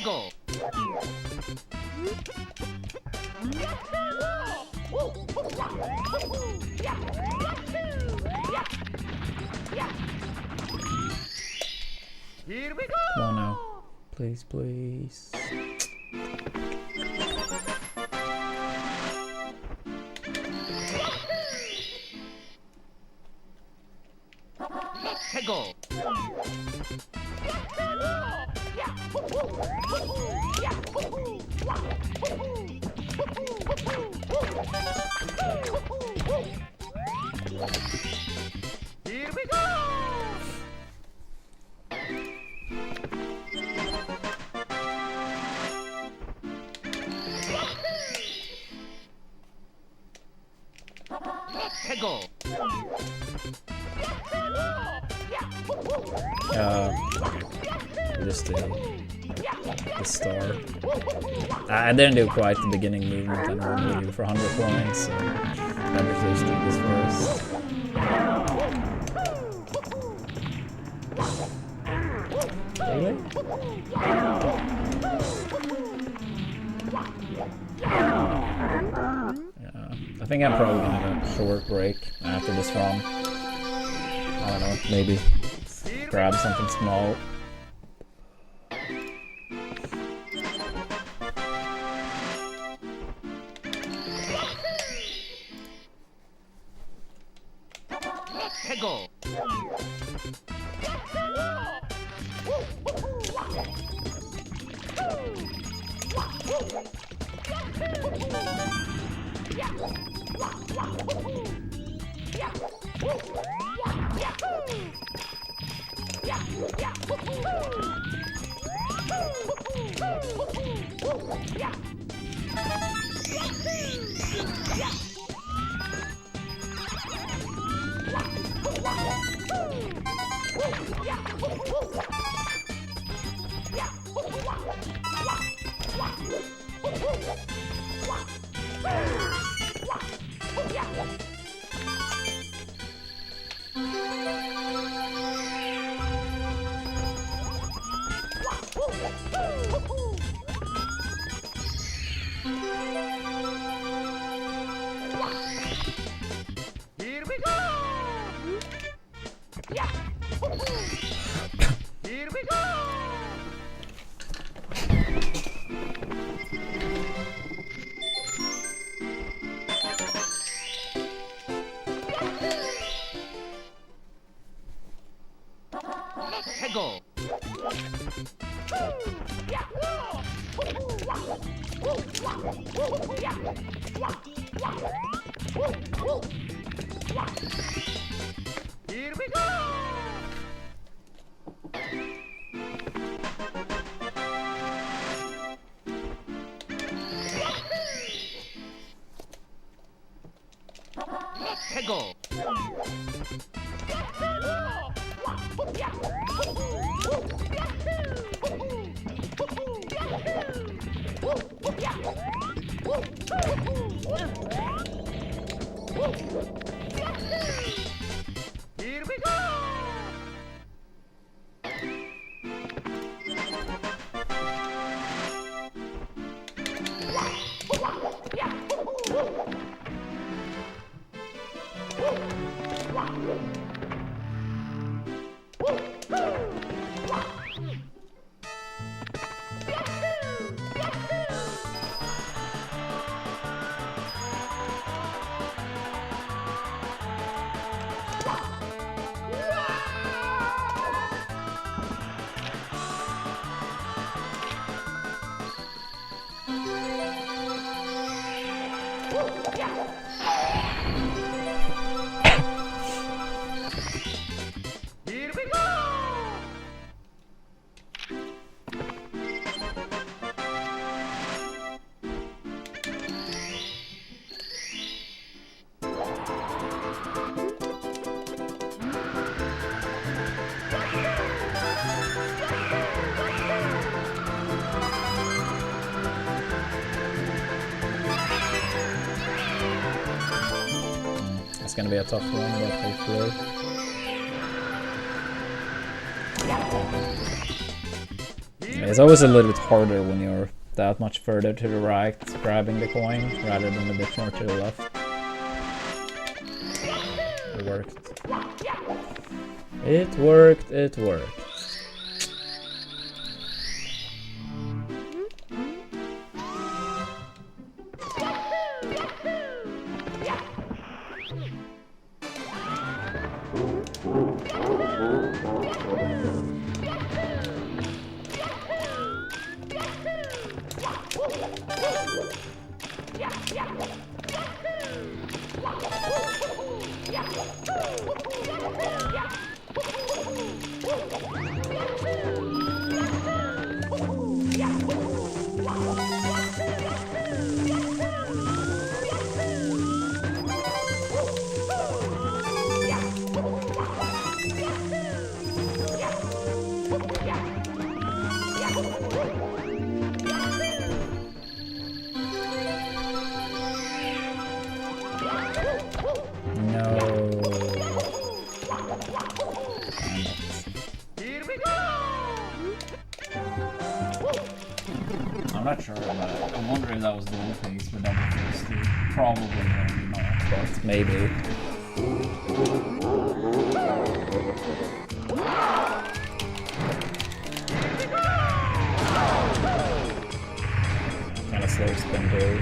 Speaker 3: Go. Here we go.
Speaker 1: Come on now. Please, please.
Speaker 3: Go. Here we go. Go.
Speaker 1: Just the star. I didn't do quite the beginning movement. I'm only for 100 points, so I just do this first. Really? Yeah, I think I'm probably gonna have a short break after this run. I don't know, maybe grab something small.
Speaker 3: Go. Here we go. Here we go. Go. Here we go. Go. Here we go! Here we go!
Speaker 1: It's gonna be a tough one, but hopefully. It's always a little bit harder when you're that much further to the right, grabbing the coin, rather than a bit more to the left. It worked. It worked, it worked.
Speaker 3: Here we go!
Speaker 1: I'm not sure, but I'm wondering if that was the old case with double first two. Probably, maybe not, but maybe. Kind of slow spin too.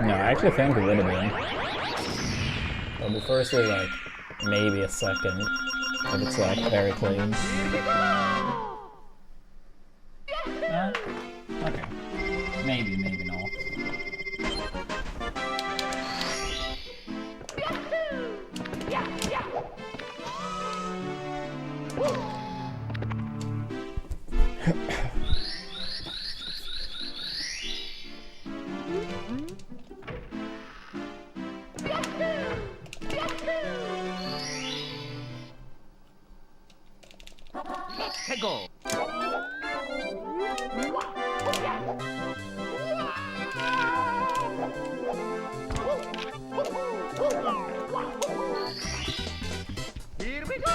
Speaker 1: No, I actually think it would have been. Double first was like maybe a second, but it's like very clean. Okay. Maybe, maybe not.
Speaker 3: Let's go! Here we go!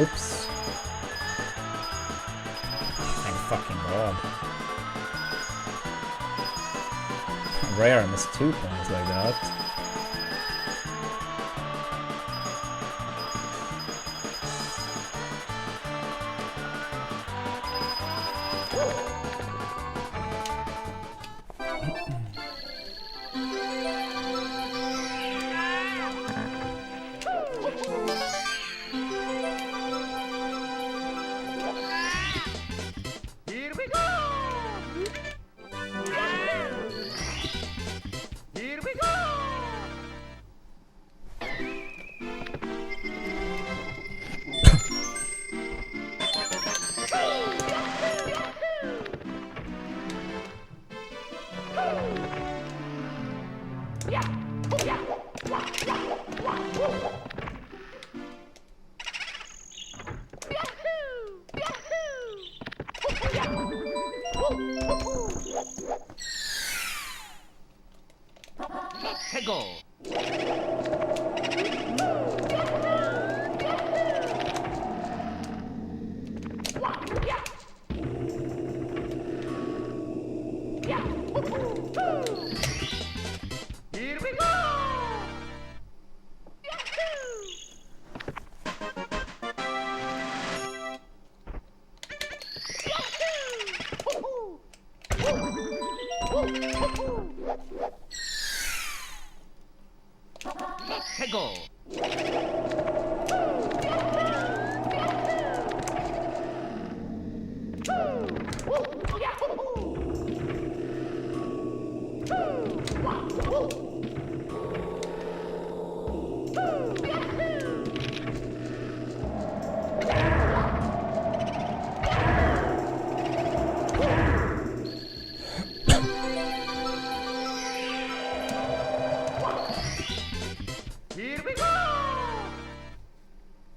Speaker 1: Oops. Thank fucking god. Rare I missed 2 points like that.
Speaker 3: Here we go! Here we go! Go! Here we go! Go! Here we go! Here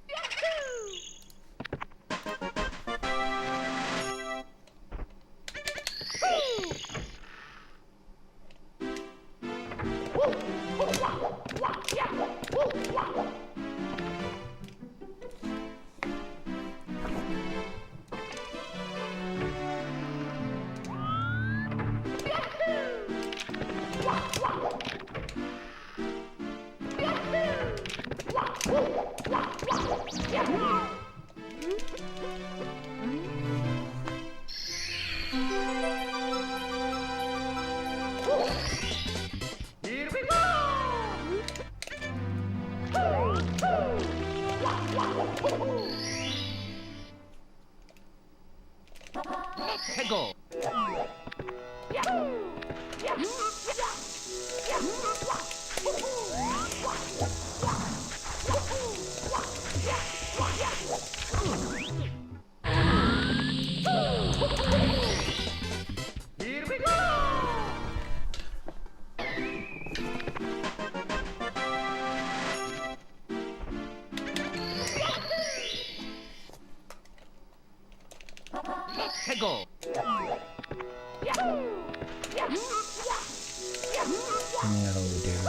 Speaker 3: we go! Go! Here we go! Go!
Speaker 1: No, dude.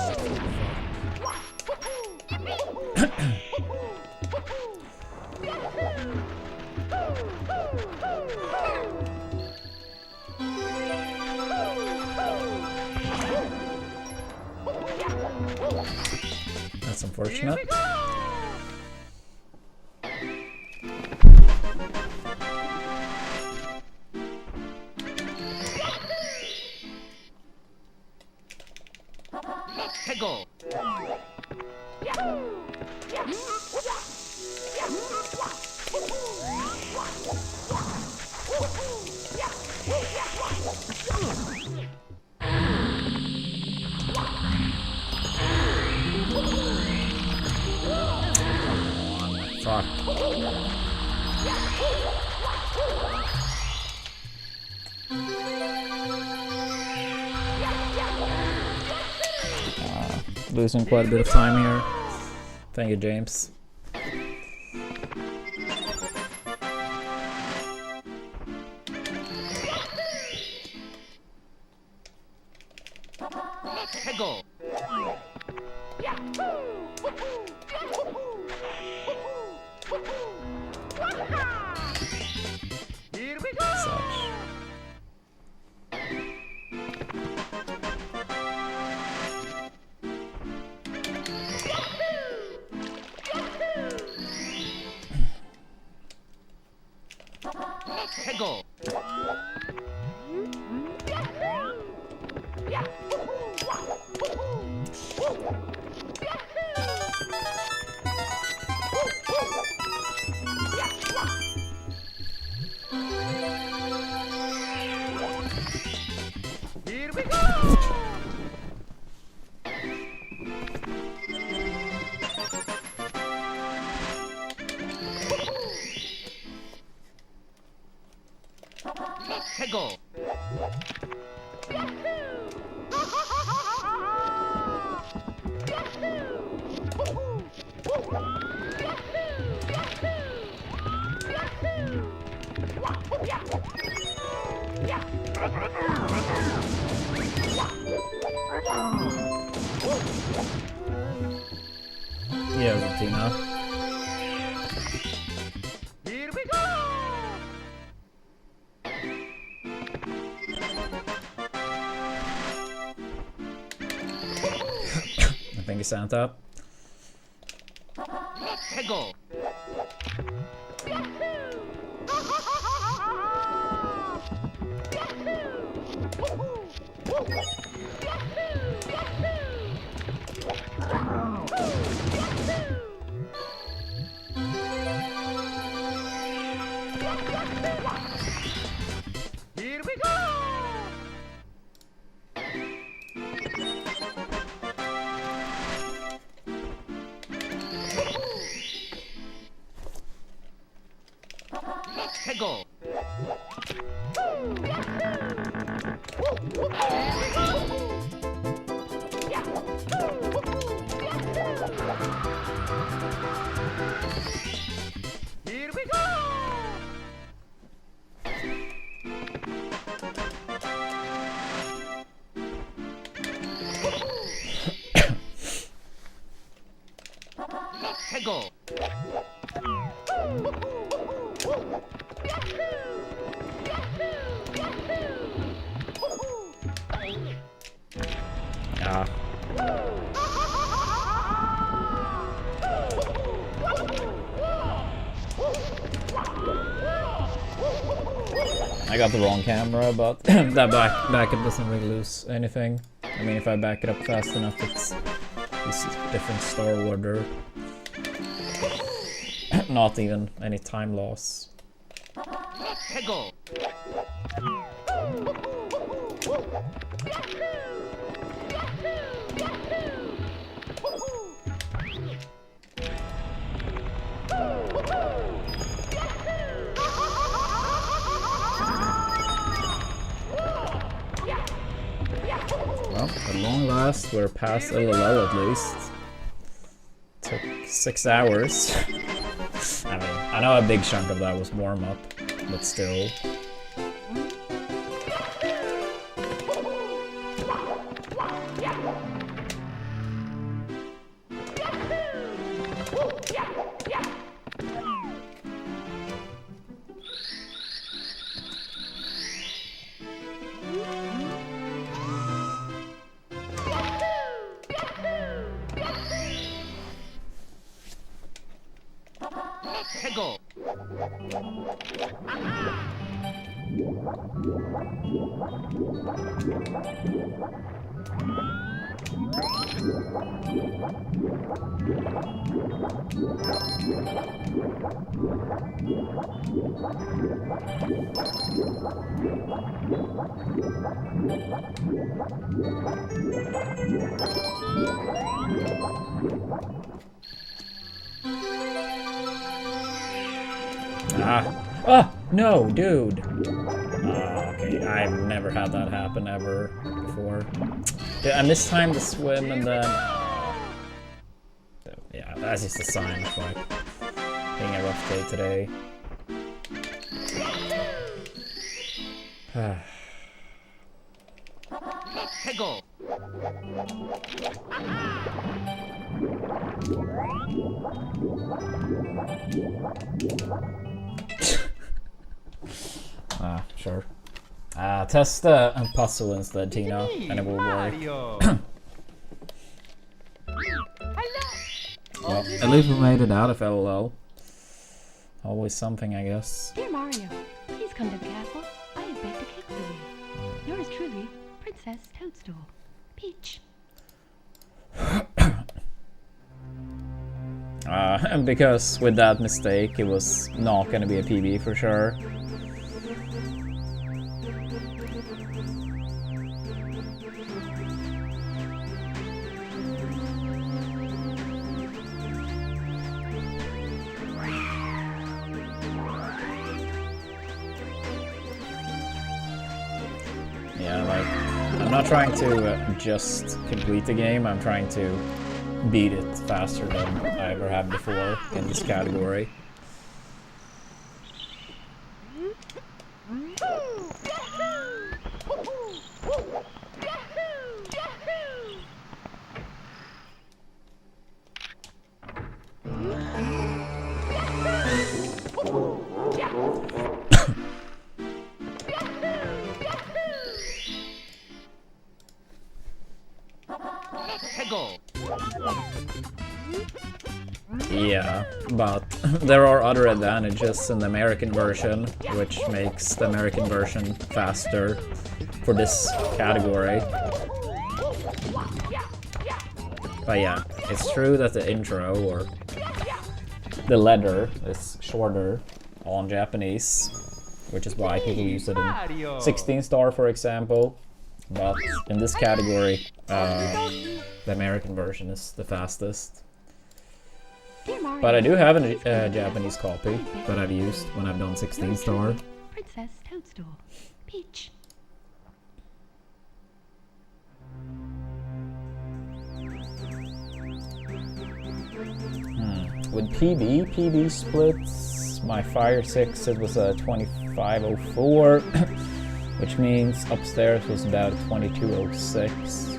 Speaker 1: That's unfortunate.
Speaker 3: Go!
Speaker 1: Fuck. Losing quite a bit of time here. Thank you, James.
Speaker 3: 해고. Here we go.
Speaker 1: Such.
Speaker 3: 해고. Here we go. 해고.
Speaker 1: Yeah, Tina.
Speaker 3: Here we go.
Speaker 1: Thank you, Santa.
Speaker 3: 해고. Here we go. 해고. Here we go. 해고.
Speaker 1: Ah. I got the wrong camera, but that backup doesn't really lose anything. I mean, if I back it up fast enough, it's different star order. Not even any time loss.
Speaker 3: 해고.
Speaker 1: Well, at long last, we're past LLL at least. Took 6 hours. I mean, I know a big chunk of that was warm-up, but still.
Speaker 3: 해고.
Speaker 1: Oh, no, dude. Okay, I've never had that happen ever before. I mistimed the swim and then... yeah, that's just a sign of like being a rough day today.
Speaker 3: 해고.
Speaker 1: Sure. Test the puzzle instead, Tina, and it will work.
Speaker 3: Mario.
Speaker 1: Well, at least we made it out of LOL. Always something, I guess.
Speaker 4: Dear Mario, please come to the castle. I have baked a cake for you. Yours truly, Princess Toadstool. Peach.
Speaker 1: And because with that mistake, it was not gonna be a PB for sure. Yeah, like, I'm not trying to just complete the game, I'm trying to beat it faster than I ever have before in this category. Yeah, but there are other advantages in the American version, which makes the American version faster for this category. But yeah, it's true that the intro, or the letter, is shorter on Japanese, which is why people use it in 16 star, for example. But in this category, the American version is the fastest. But I do have a Japanese copy that I've used when I've done 16 star.
Speaker 4: Princess Toadstool. Peach.
Speaker 1: With PB splits, my Fire 6, it was a 2504, which means upstairs was about 2206.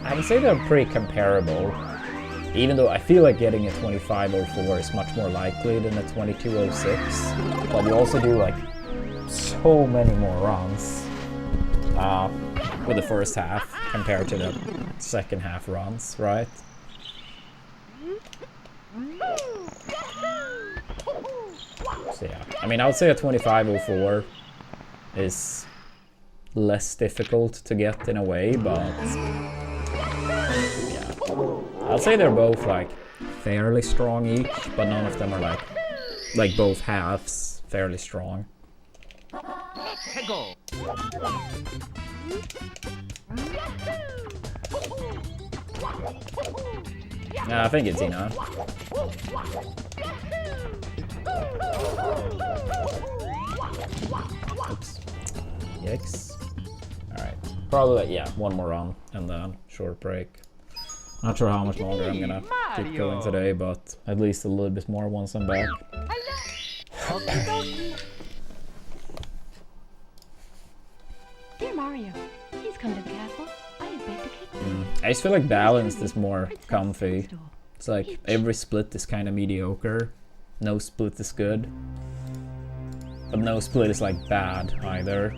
Speaker 1: I would say they're pretty comparable, even though I feel like getting a 2504 is much more likely than a 2206. But you also do like so many more runs with the first half compared to the second half runs, right? So yeah, I mean, I would say a 2504 is less difficult to get in a way, but yeah, I'd say they're both like fairly strong each, but none of them are like both halves fairly strong. Yeah, I think it's enough. Oops. Yikes. Alright. Probably, yeah, one more run and then short break. Not sure how much longer I'm gonna keep going today, but at least a little bit more once I'm back.
Speaker 4: Dear Mario, please come to the castle. I have baked a cake for you.
Speaker 1: I just feel like balanced is more comfy. It's like every split is kind of mediocre. No split is good. But no split is like bad either.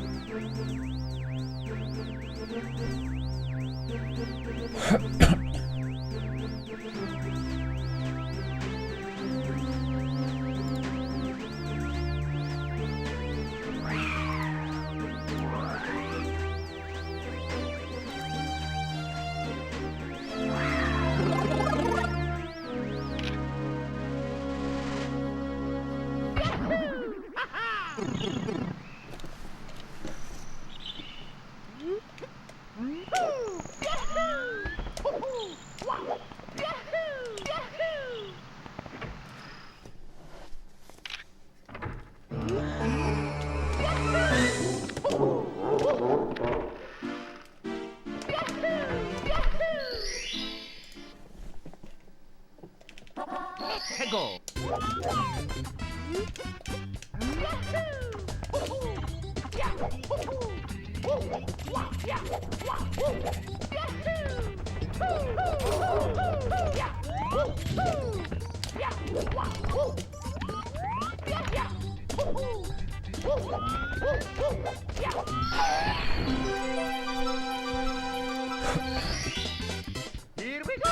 Speaker 3: Here we go!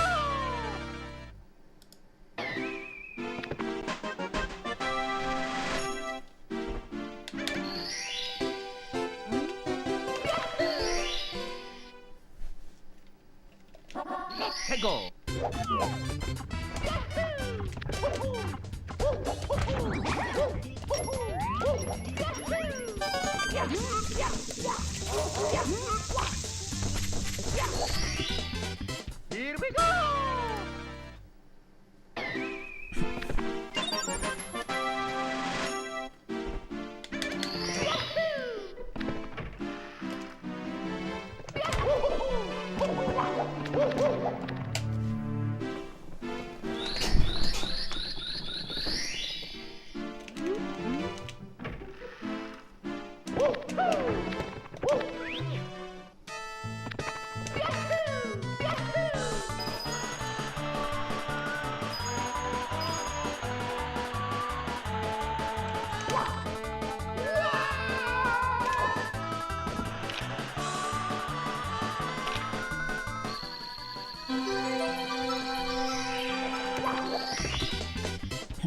Speaker 3: Go! Here we go!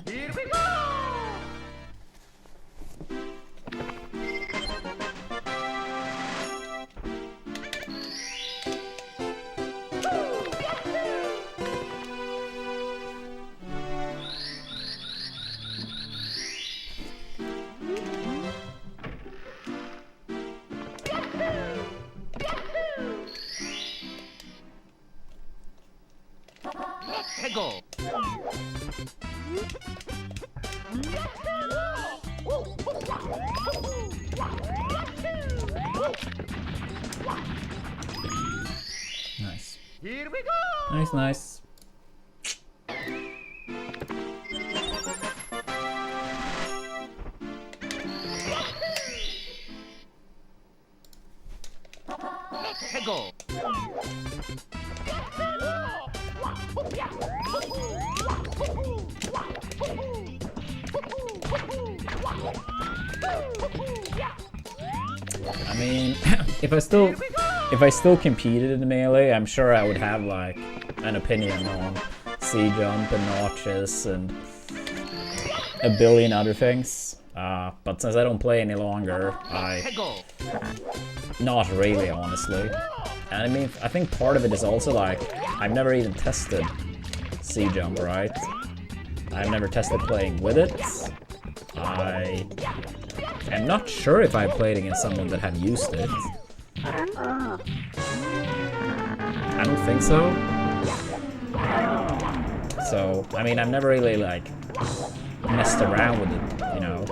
Speaker 3: Here we go! Go!
Speaker 1: Nice.
Speaker 3: Here we go!
Speaker 1: Nice, nice.
Speaker 3: Go!
Speaker 1: I mean, if I still competed in the melee, I'm sure I would have like an opinion on C-jump and notches and a billion other things. But since I don't play any longer, not really, honestly. And I mean, I think part of it is also like, I've never even tested C-jump, right? I've never tested playing with it. I'm not sure if I played against someone that had used it. I don't think so. So, I mean, I've never really, like, messed around with it, you know.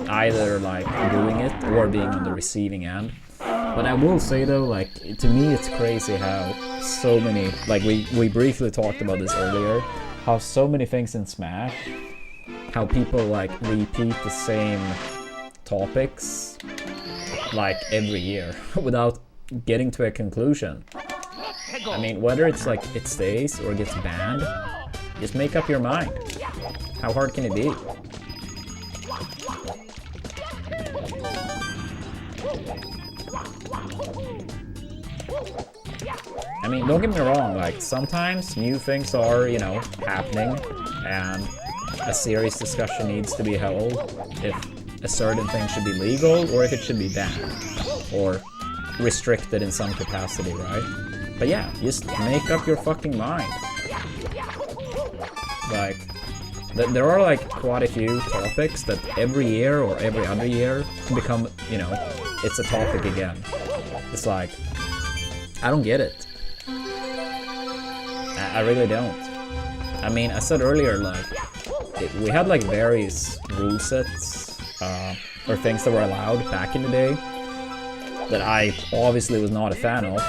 Speaker 1: Either, like, doing it or being on the receiving end. But I will say, though, like, to me it's crazy how so many, like, we briefly talked about this earlier, how so many things in Smash, how people, like, repeat the same topics, like, every year, without getting to a conclusion. I mean, whether it's, like, it stays or gets banned, just make up your mind. How hard can it be? I mean, don't get me wrong, like, sometimes new things are, you know, happening, and a serious discussion needs to be held if a certain thing should be legal or if it should be banned or restricted in some capacity, right? But yeah, just make up your fucking mind. Like, there are like quite a few topics that every year or every other year become, you know, it's a topic again. It's like, I don't get it. I really don't. I mean, I said earlier, like, we had like various rule sets or things that were allowed back in the day that I obviously was not a fan of,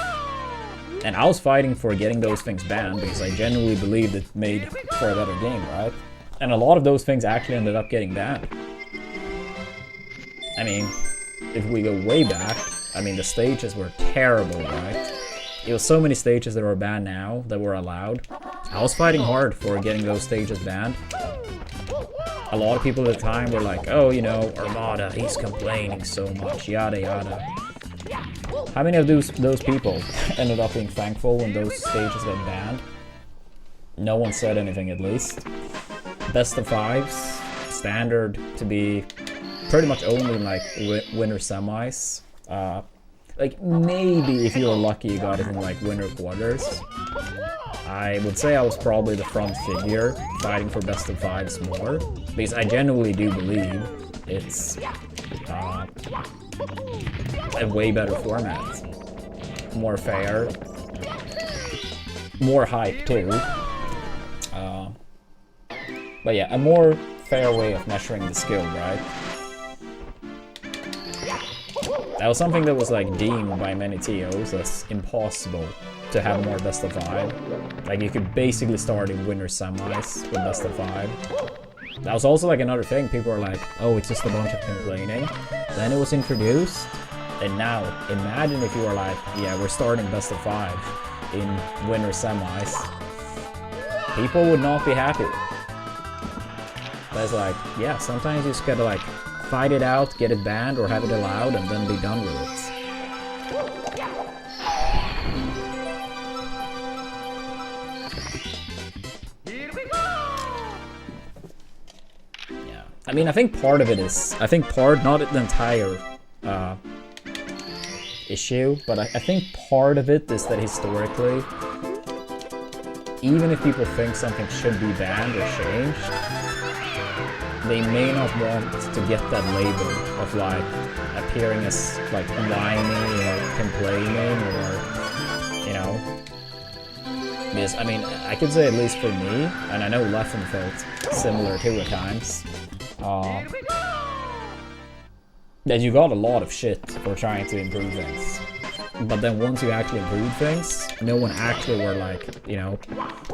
Speaker 1: and I was fighting for getting those things banned because I genuinely believed it made for a better game, right? And a lot of those things actually ended up getting banned. I mean, if we go way back, I mean, the stages were terrible, right? It was so many stages that were banned now that were allowed. I was fighting hard for getting those stages banned. A lot of people at the time were like, oh, you know, Armada, he's complaining so much, yada yada. How many of those people ended up being thankful when those stages got banned? No one said anything, at least. Best of fives, standard to be pretty much only in like winner semis. Like maybe if you were lucky you got it in like winner quarters. I would say I was probably the front figure fighting for best of fives more, because I genuinely do believe it's a way better format, more fair, more hype too. But yeah, a more fair way of measuring the skill, right? That was something that was like deemed by many TOs as impossible to have more best of 5. Like you could basically start in winner semis with best of 5. That was also like another thing. People were like, oh, it's just a bunch of complaining. Then it was introduced, and now imagine if you were like, yeah, we're starting best of 5 in winner semis. People would not be happy. That's like, yeah, sometimes you just gotta like fight it out, get it banned, or have it allowed, and then be done with it. Yeah, I mean, I think part of it is, not the entire issue, but I think part of it is that historically, even if people think something should be banned or changed, they may not want to get that label of like appearing as like whiny or complaining, or you know, because I mean, I could say at least for me, and I know Leffen felt similar too at times, that you got a lot of shit for trying to improve things. But then once you actually improve things, no one actually were like, you know,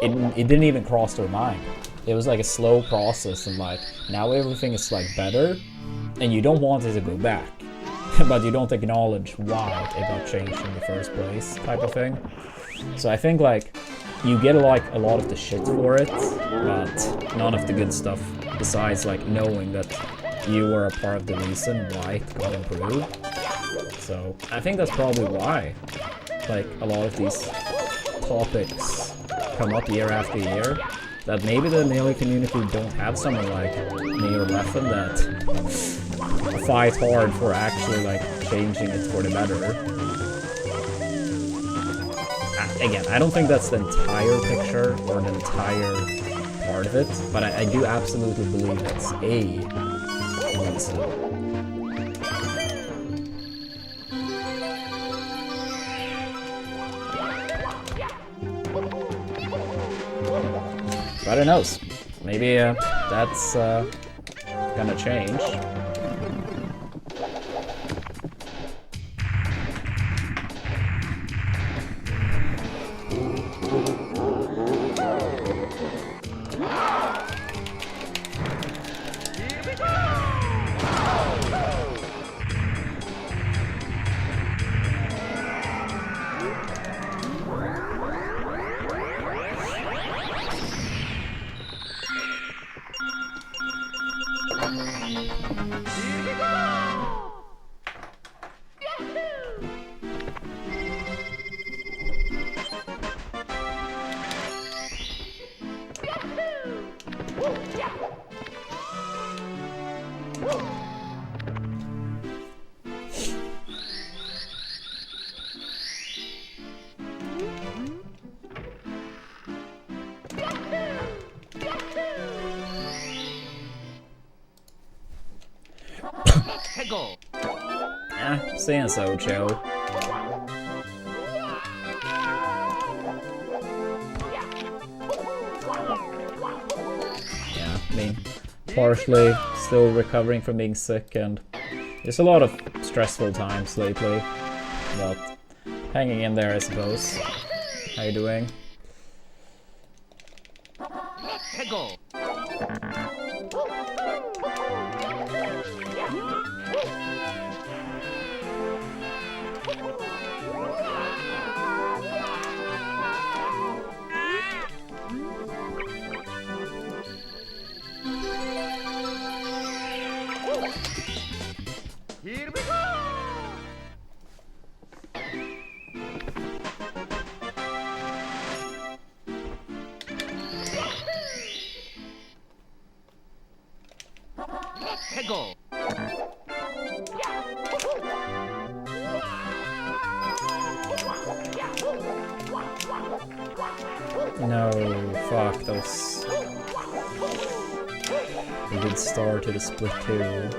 Speaker 1: it didn't even cross their mind. It was like a slow process, and like now everything is like better, and you don't want it to go back, but you don't acknowledge why it got changed in the first place, type of thing. So I think like you get like a lot of the shit for it, but none of the good stuff, besides like knowing that you were a part of the reason why it got improved. So I think that's probably why like a lot of these topics come up year after year. That maybe the melee community don't have someone like me or Leffen that fight hard for actually like changing it for the better. Again, I don't think that's the entire picture or the entire part of it, but I do absolutely believe it's a reason. But who knows? Maybe that's gonna change. Yeah, saying so, Joe. Yeah, I mean, partially still recovering from being sick, and there's a lot of stressful times lately, but hanging in there, I suppose. How you doing?
Speaker 3: Let go.
Speaker 1: No, fuck, that was a good start to the split kill.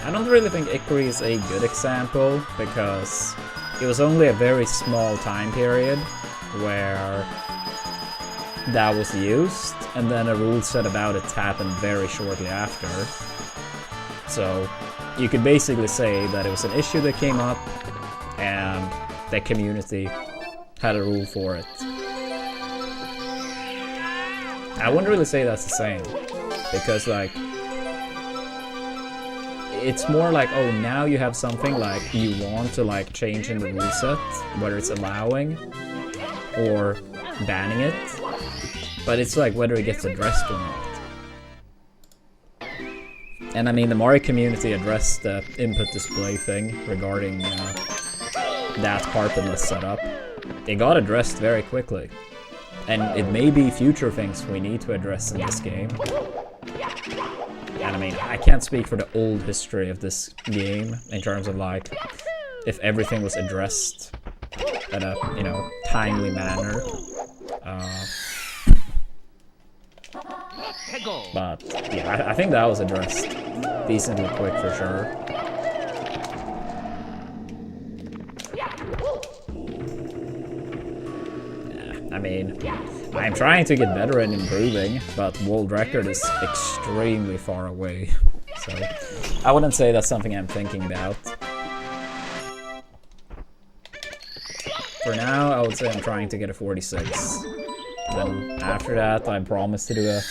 Speaker 1: I don't really think Ikari is a good example, because it was only a very small time period where that was used, and then a rule set about it happened very shortly after. So you could basically say that it was an issue that came up, and the community had a rule for it. I wouldn't really say that's the same, because like, it's more like, oh, now you have something like you want to like change in the rule set, whether it's allowing or banning it, but it's like whether it gets addressed or not. And I mean, the Mario community addressed the input display thing regarding that carpetless setup. It got addressed very quickly, and it may be future things we need to address in this game. And I mean, I can't speak for the old history of this game in terms of like if everything was addressed in a, you know, timely manner. But yeah, I think that was addressed decently quick for sure. I mean, I'm trying to get better and improving, but world record is extremely far away. So I wouldn't say that's something I'm thinking about. For now, I would say I'm trying to get a 46. Then after that, I promise to do a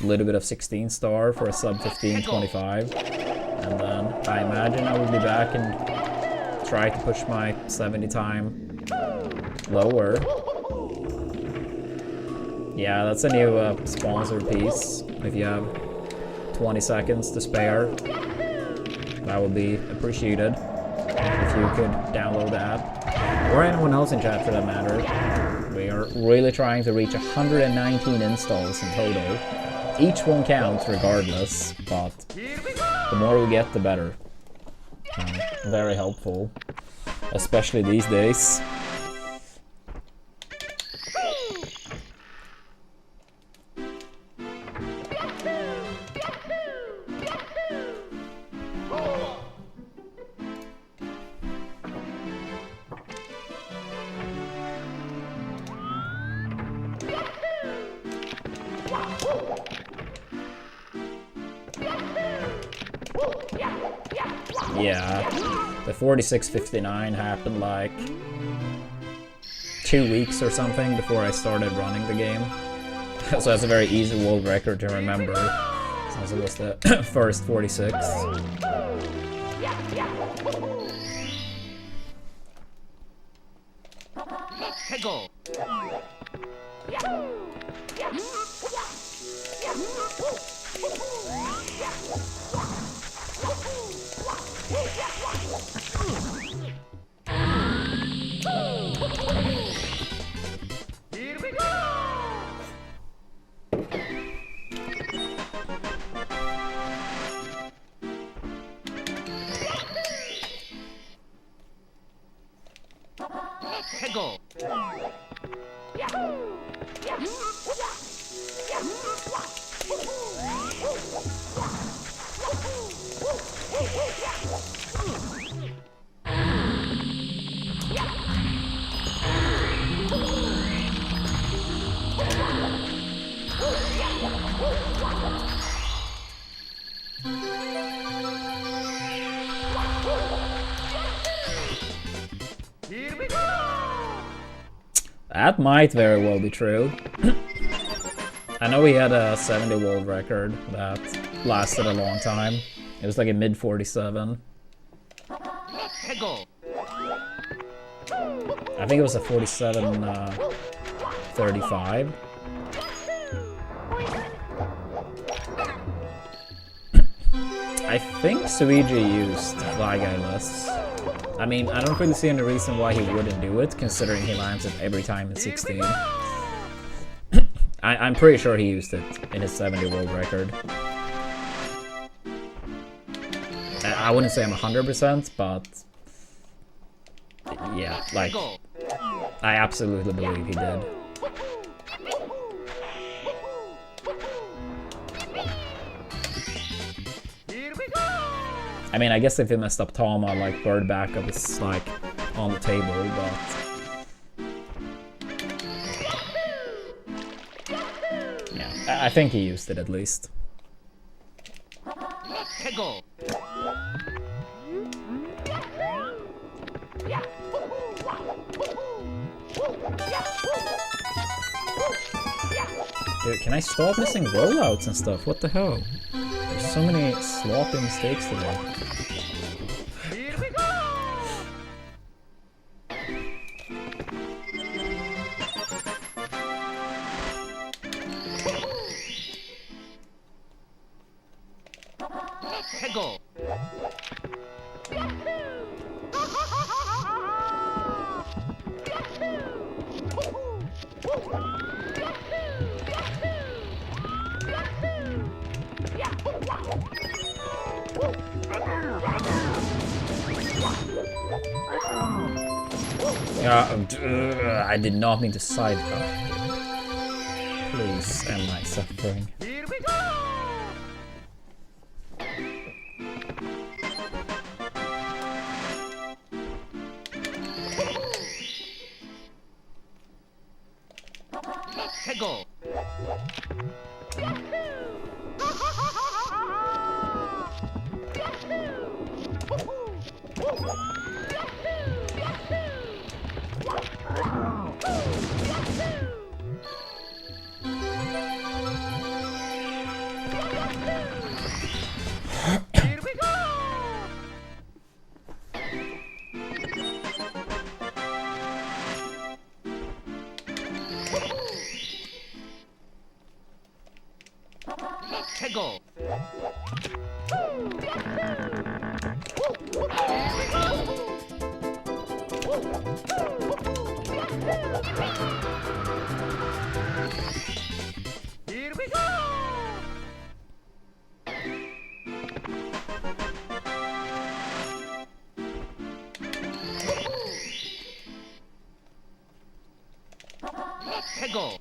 Speaker 1: little bit of 16 star for a sub 1525. And then I imagine I will be back and try to push my 70 time lower. Yeah, that's a new sponsor piece. If you have 20 seconds to spare, that would be appreciated. If you could download the app, or anyone else in chat for that matter. We are really trying to reach 119 installs in total. Each one counts regardless, but the more we get, the better. Very helpful, especially these days. Yeah, the 4659 happened like 2 weeks or something before I started running the game. So that's a very easy world record to remember, since it was the first 46.
Speaker 3: Go. Here we go. Go. Here we go.
Speaker 1: That might very well be true. I know he had a 70 world record that lasted a long time. It was like a mid 47.
Speaker 3: Go.
Speaker 1: I think it was a 47 35. I think Suigi used Fly Guy less. I mean, I don't really see any reason why he wouldn't do it, considering he lands it every time in 16. I'm pretty sure he used it in his 70 world record. I wouldn't say I'm 100%, but yeah, like, I absolutely believe he did. I mean, I guess if he messed up Tama, like, bird backup is, like, on the table, but... yeah, I think he used it at least. Dude, can I stop missing rollouts and stuff? What the hell? There's so many sloppy mistakes today. I did not mean to side cut. Please end my suffering.
Speaker 3: Here we go! Go! Here we go! Go! Here we go! Go!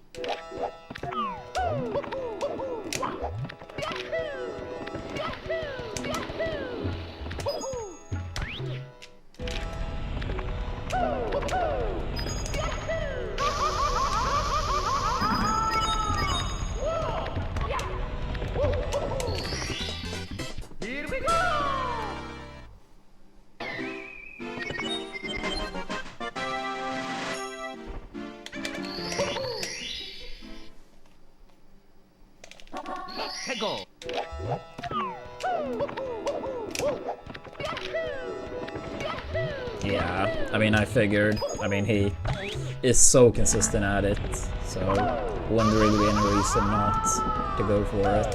Speaker 3: Here we go! Go!
Speaker 1: Yeah, I mean, I figured. I mean, he is so consistent at it, so wouldn't really be any reason not to go for it.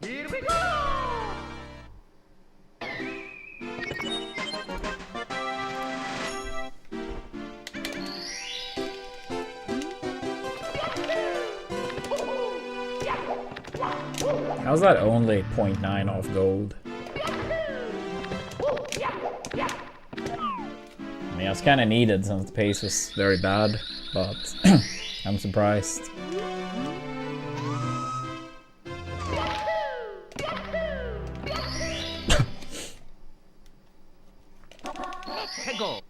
Speaker 3: Here we go!
Speaker 1: How's that only 0.9 off gold? I mean, that's kind of needed since the pace was very bad, but I'm surprised.
Speaker 3: Go!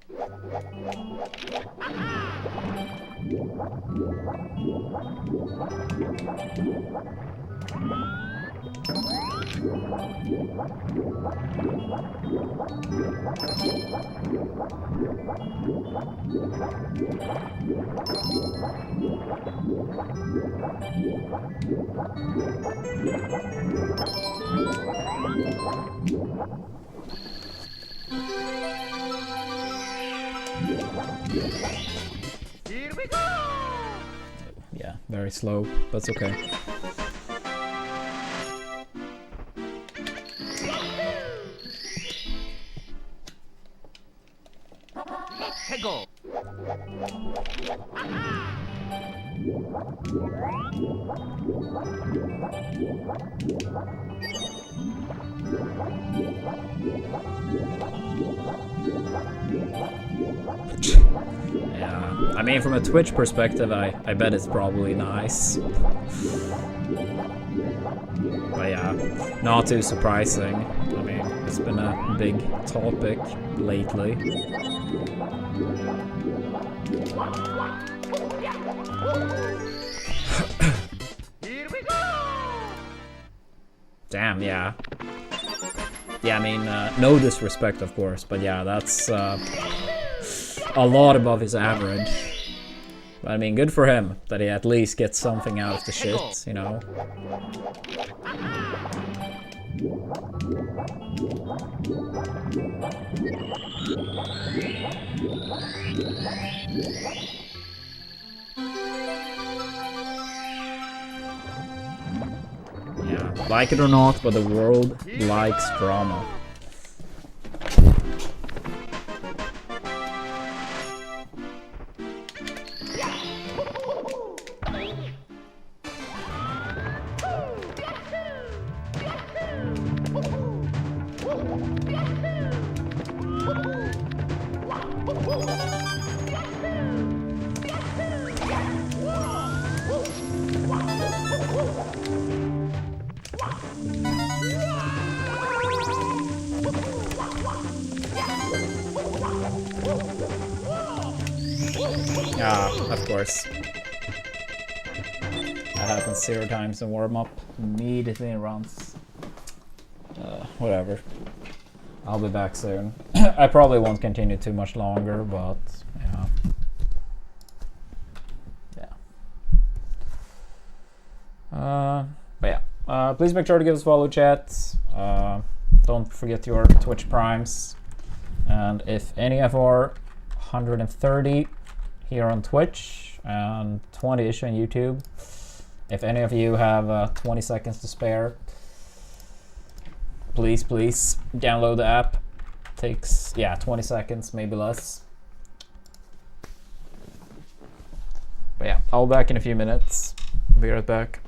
Speaker 3: Here we go!
Speaker 1: yeah, very slow, but it's okay.
Speaker 3: 해고.
Speaker 1: Yeah, I mean, from a Twitch perspective, I bet it's probably nice. But yeah, not too surprising. I mean, it's been a big topic lately.
Speaker 3: Here we go.
Speaker 1: Damn, yeah. Yeah, I mean, no disrespect, of course, but yeah, that's a lot above his average. But I mean, good for him that he at least gets something out of the shit, you know? Yeah, like it or not, but the world likes drama. Ah, of course. That happens 0 times in warm-up. Immediately in runs. Whatever. I'll be back soon. I probably won't continue too much longer, but yeah. But yeah. Please make sure to give us a follow, chat. Don't forget your Twitch primes. And if any of our 130 here on Twitch and 20-ish on YouTube, if any of you have 20 seconds to spare, please download the app. Takes 20 seconds, maybe less. But yeah, I'll be back in a few minutes. Be right back.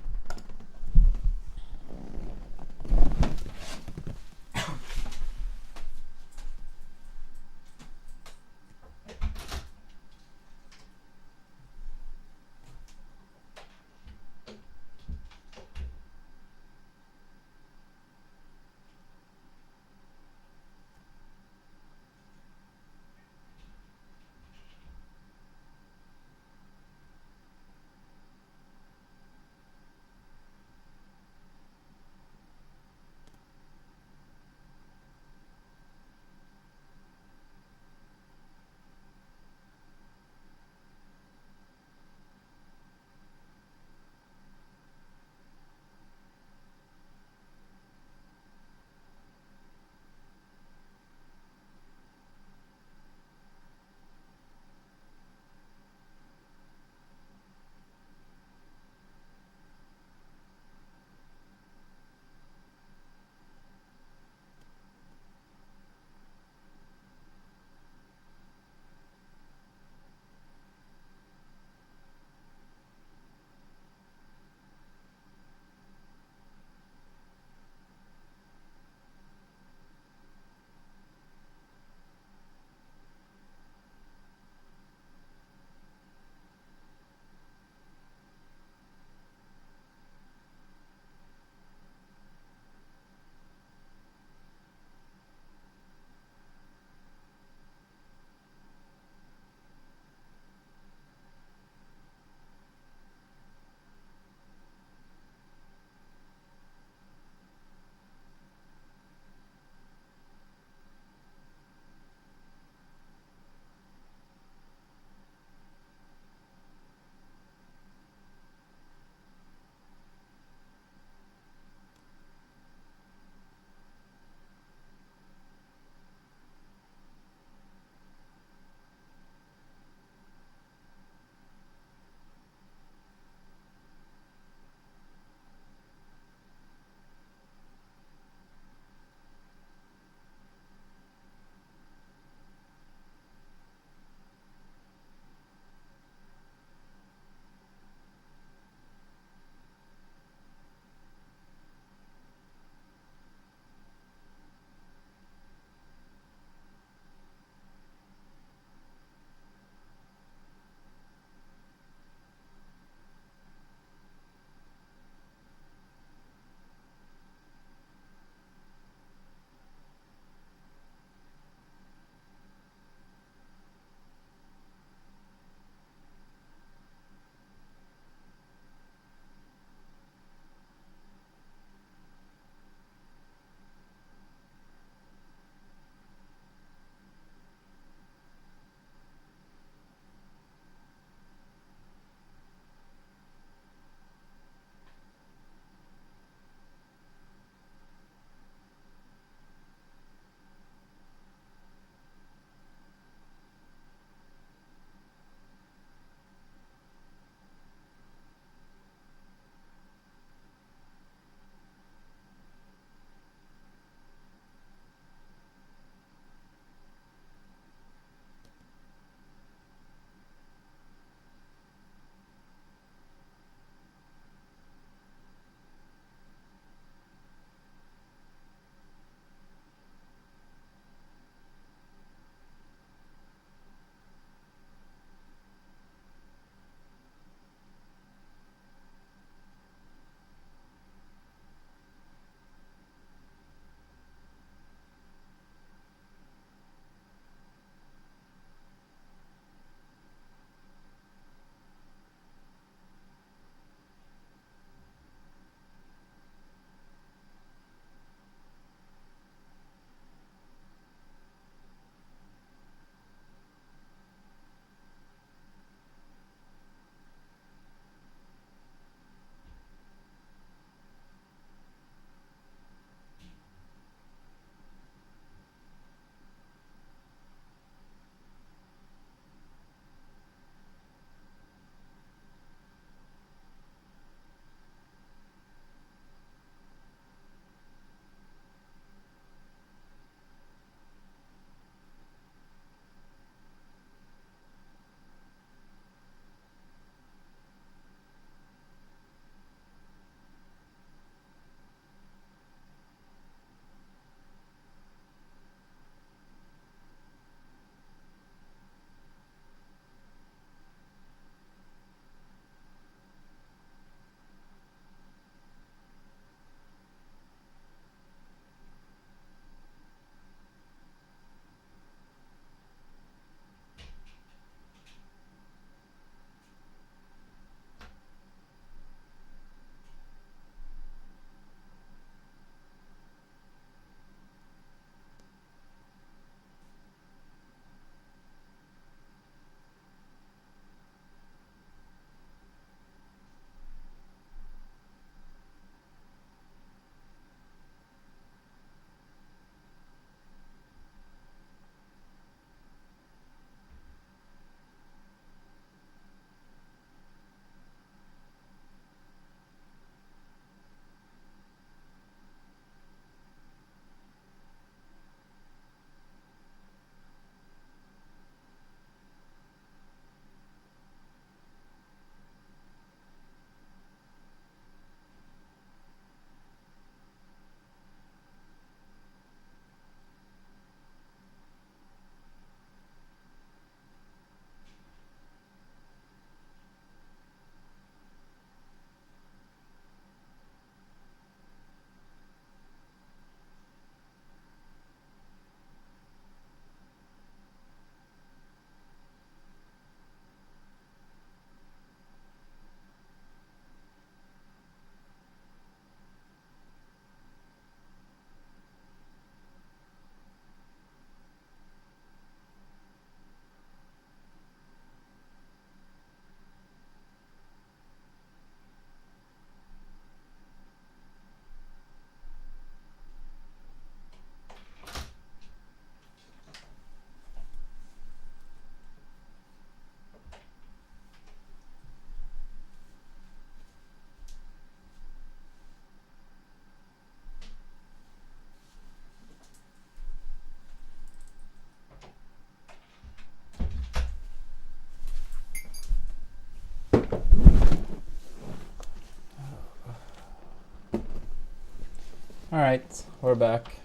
Speaker 1: Alright, we're back.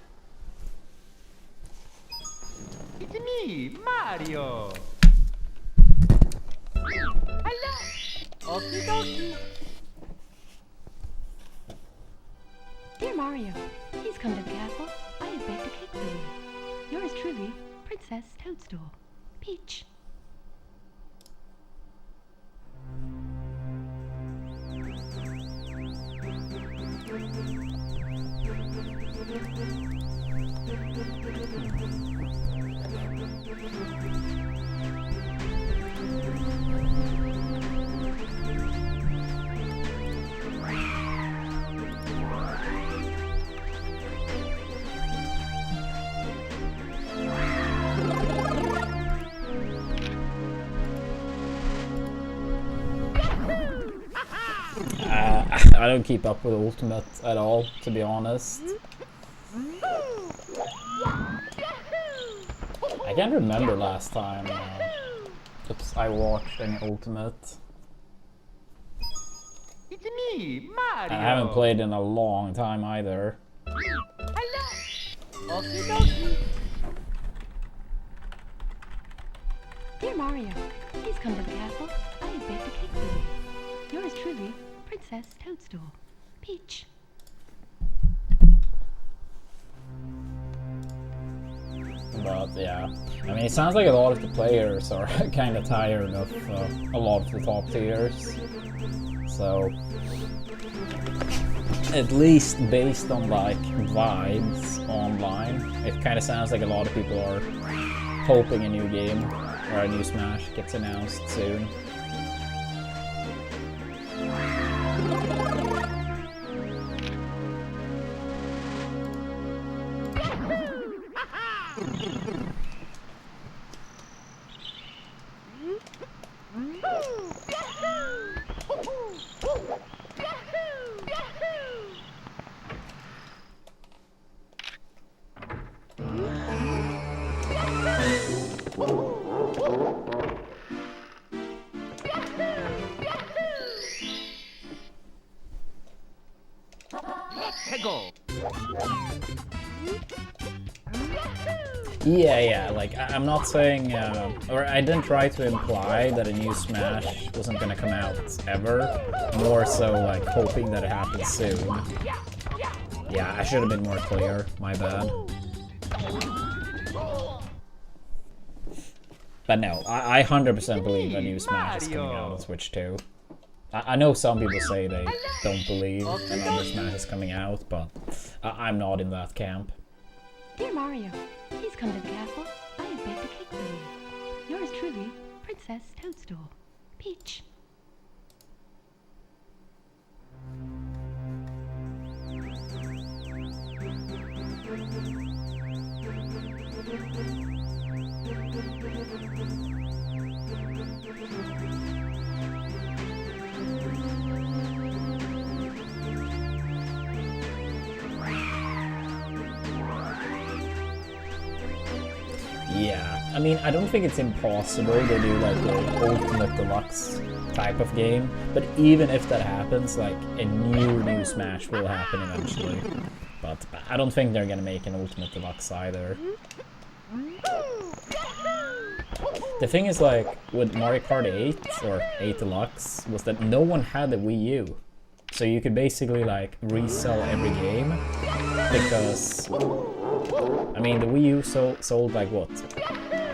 Speaker 3: It's me, Mario. Hello. Okie dokie.
Speaker 4: Dear Mario, please come to the castle. I have baked a cake for you. Yours truly, Princess Toadstool. Peach.
Speaker 1: I don't keep up with Ultimate at all, to be honest. I can't remember last time I watched any Ultimate.
Speaker 3: It's me, Mario.
Speaker 1: And I haven't played in a long time either.
Speaker 3: Hello. Okie dokie.
Speaker 4: Dear Mario, please come to the castle. I have baked a cake for you. Yours truly, Princess Toadstool. Peach.
Speaker 1: But yeah, I mean, it sounds like a lot of the players are kind of tired of a lot of the top tiers. So, at least based on like vibes online, it kind of sounds like a lot of people are hoping a new game or a new Smash gets announced soon.
Speaker 3: Go.
Speaker 1: Yeah, like, I'm not saying, or I didn't try to imply that a new Smash wasn't gonna come out ever, more so like hoping that it happens soon. Yeah, I should have been more clear, my bad. But no, I 100% believe a new Smash is coming out on Switch 2. I know some people say they don't believe another Smash is coming out, but I'm not in that camp.
Speaker 4: Dear Mario, please come to the castle. I have baked a cake for you. Yours truly, Princess Toadstool. Peach.
Speaker 1: Yeah, I mean, I don't think it's impossible to do like the Ultimate Deluxe type of game, but even if that happens, like a new Smash will happen eventually. But I don't think they're gonna make an Ultimate Deluxe either. The thing is, like, with Mario Kart 8 or 8 Deluxe, was that no one had the Wii U. So you could basically like resell every game, because I mean the Wii U sold like what,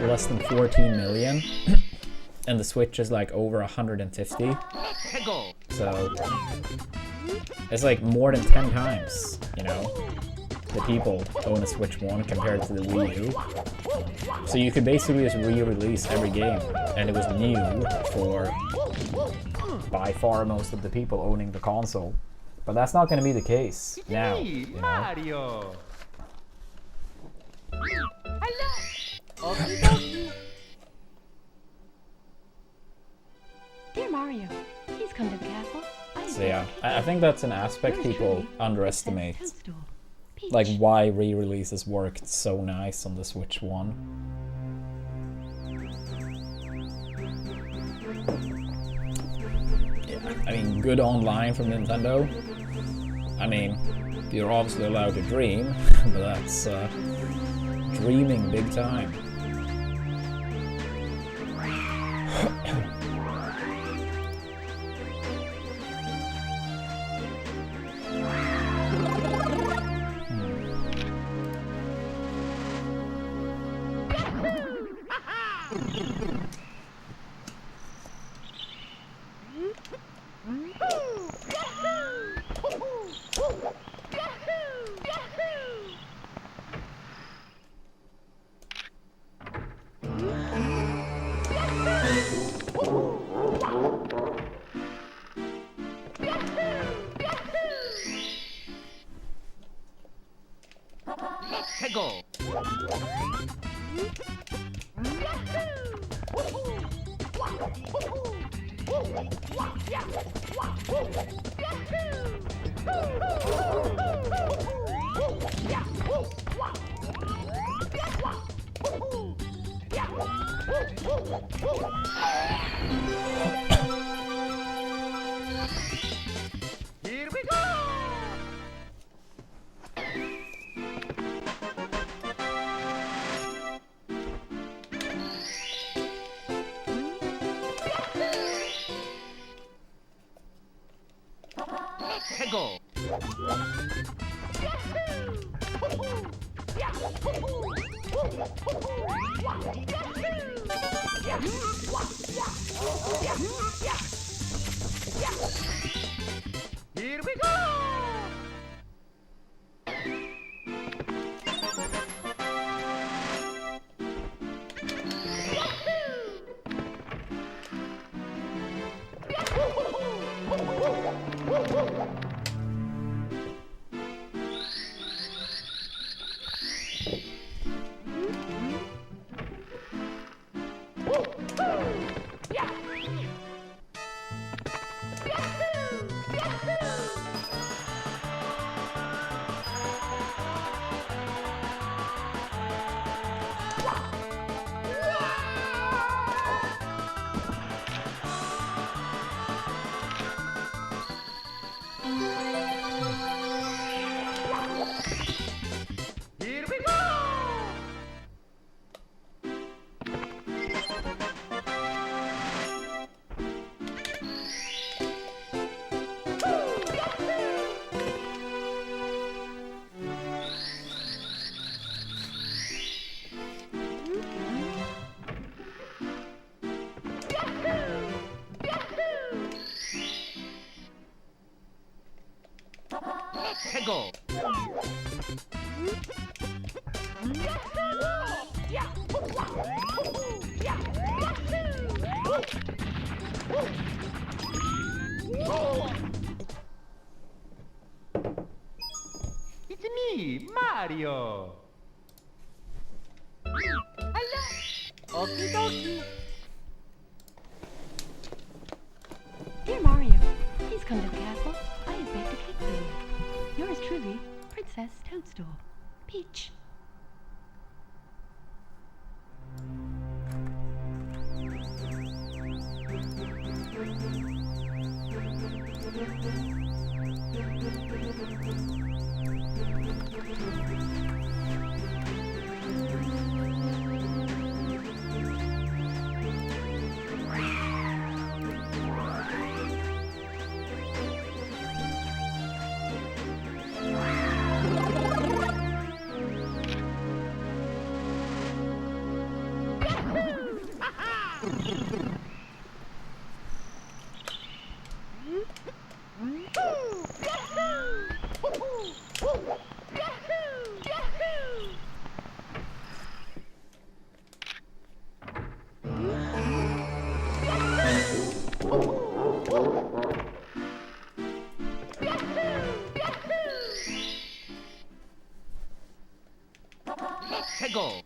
Speaker 1: less than 14 million, and the Switch is like over 150. So it's like more than 10 times, you know, the people own a Switch 1 compared to the Wii U. So you could basically just re-release every game, and it was new for by far most of the people owning the console. But that's not going to be the case now, you know?
Speaker 3: Mario.
Speaker 4: Dear Mario, please come to the castle.
Speaker 1: So yeah, I think that's an aspect people underestimate.
Speaker 4: Toadstool. Peach.
Speaker 1: Like why re-releases worked so nice on the Switch 1. Yeah, I mean, good online from Nintendo. I mean, You're obviously allowed to dream, but that's dreaming big time.
Speaker 3: 최고. Here we go. 최고. Here we go. Here we go. 최고. It's me, Mario. Hello. Okie dokie.
Speaker 4: Dear Mario, please come to the castle. I have baked a cake for you. Yours truly, Princess Toadstool. Peach.
Speaker 3: 최고.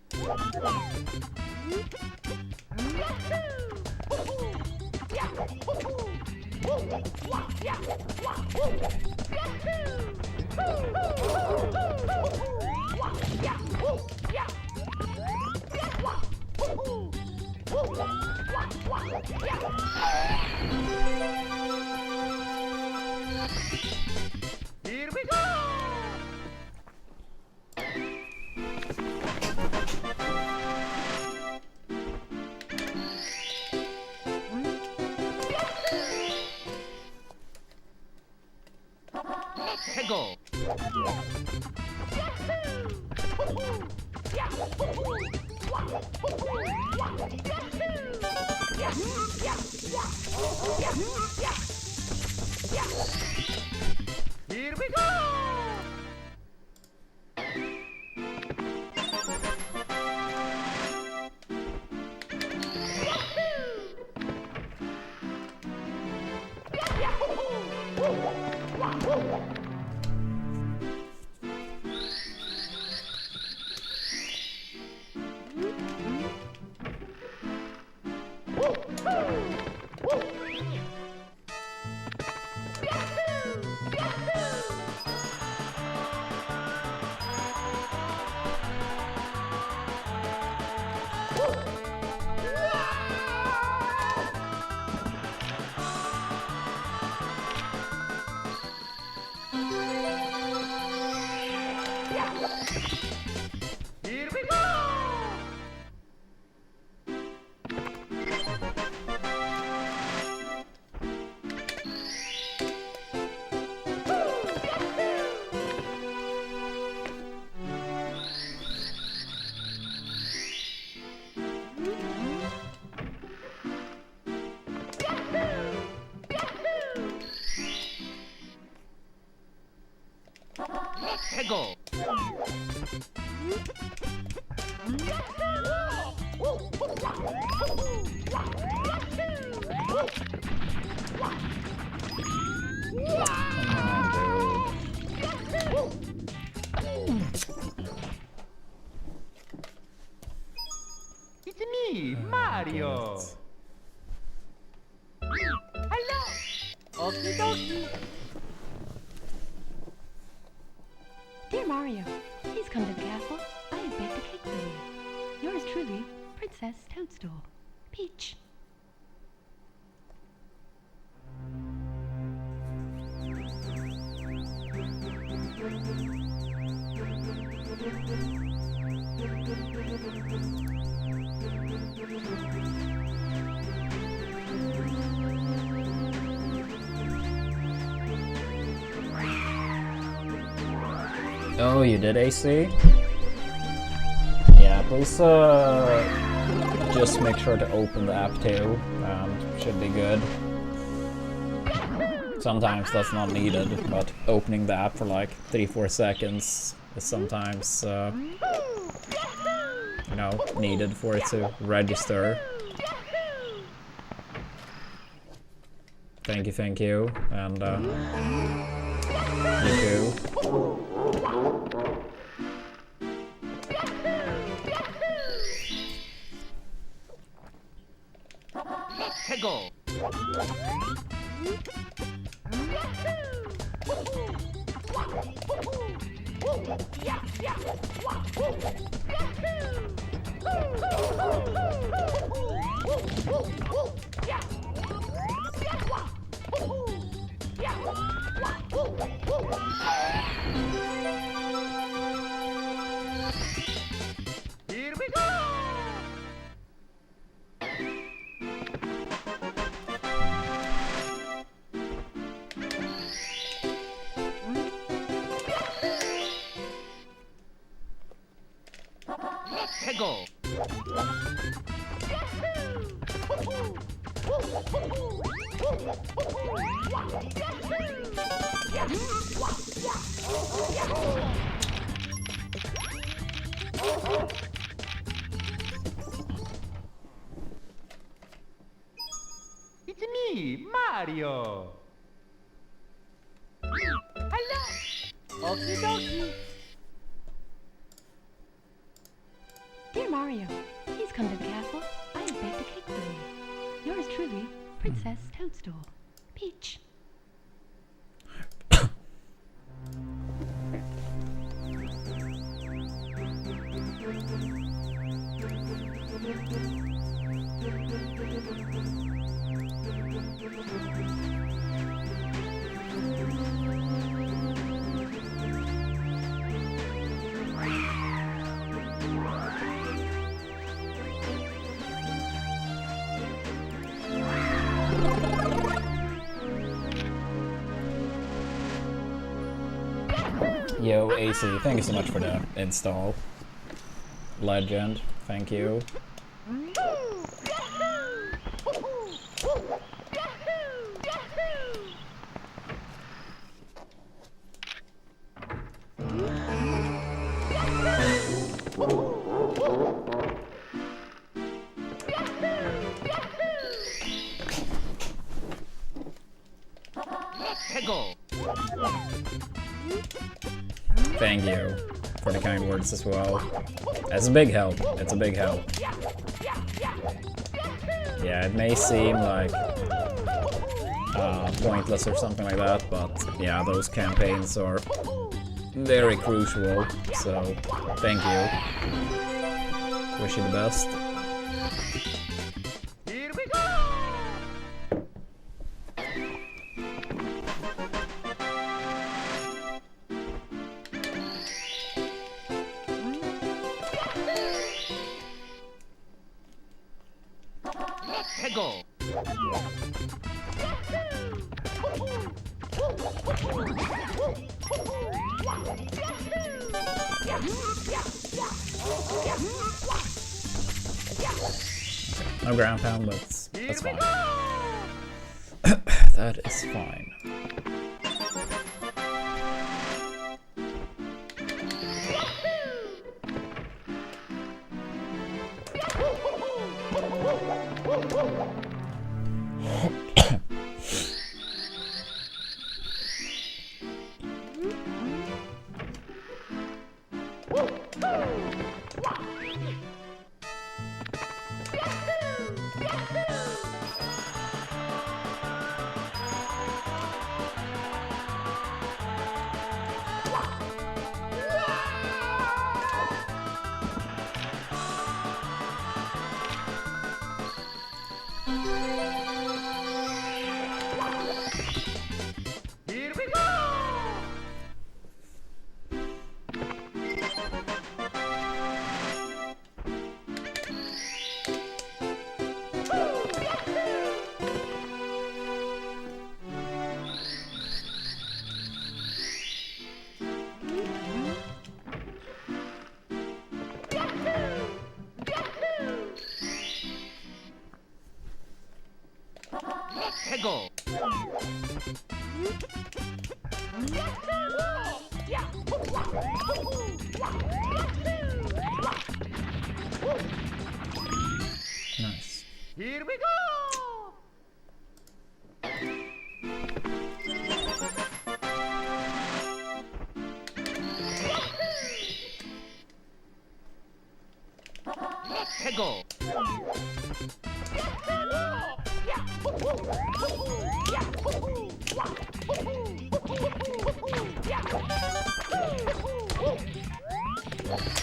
Speaker 3: Here we go. Here we go! Here we go! Let's go! It's me, Mario! Hello! Okie dokie!
Speaker 4: Dear Mario, please come to the castle. I have baked a cake for you. Yours truly, Princess Toadstool. Peach.
Speaker 1: Oh, you did AC? Yeah, please just make sure to open the app too. Should be good. Sometimes that's not needed, but opening the app for like 3-4 seconds is sometimes, you know, needed for it to register. Thank you, and you too.
Speaker 3: Let's go! Here we go! Let's go! It's me, Mario! Hello! Okie dokie!
Speaker 4: Dear Mario, please come to the castle. I have baked a cake for you. Yours truly, Princess Toadstool. Peach.
Speaker 1: Yo, AC, thank you so much for the install. Legend, thank you. Thank you for the kind words as well. It's a big help. It's a big help. Yeah, it may seem like pointless or something like that, but yeah, those campaigns are very crucial. So thank you. Wish you the best.
Speaker 3: Here we go! Let's go!
Speaker 1: No ground pound, but that's fine. That is fine.
Speaker 3: Here we go! Let's go!
Speaker 1: Nice.
Speaker 3: Here we go! Let's go!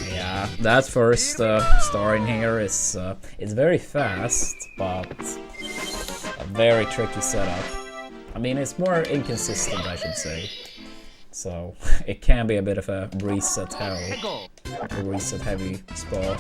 Speaker 1: Yeah, that first star in here is it's very fast, but a very tricky setup. I mean, it's more inconsistent, I should say. So it can be a bit of a reset hell, a reset heavy spot.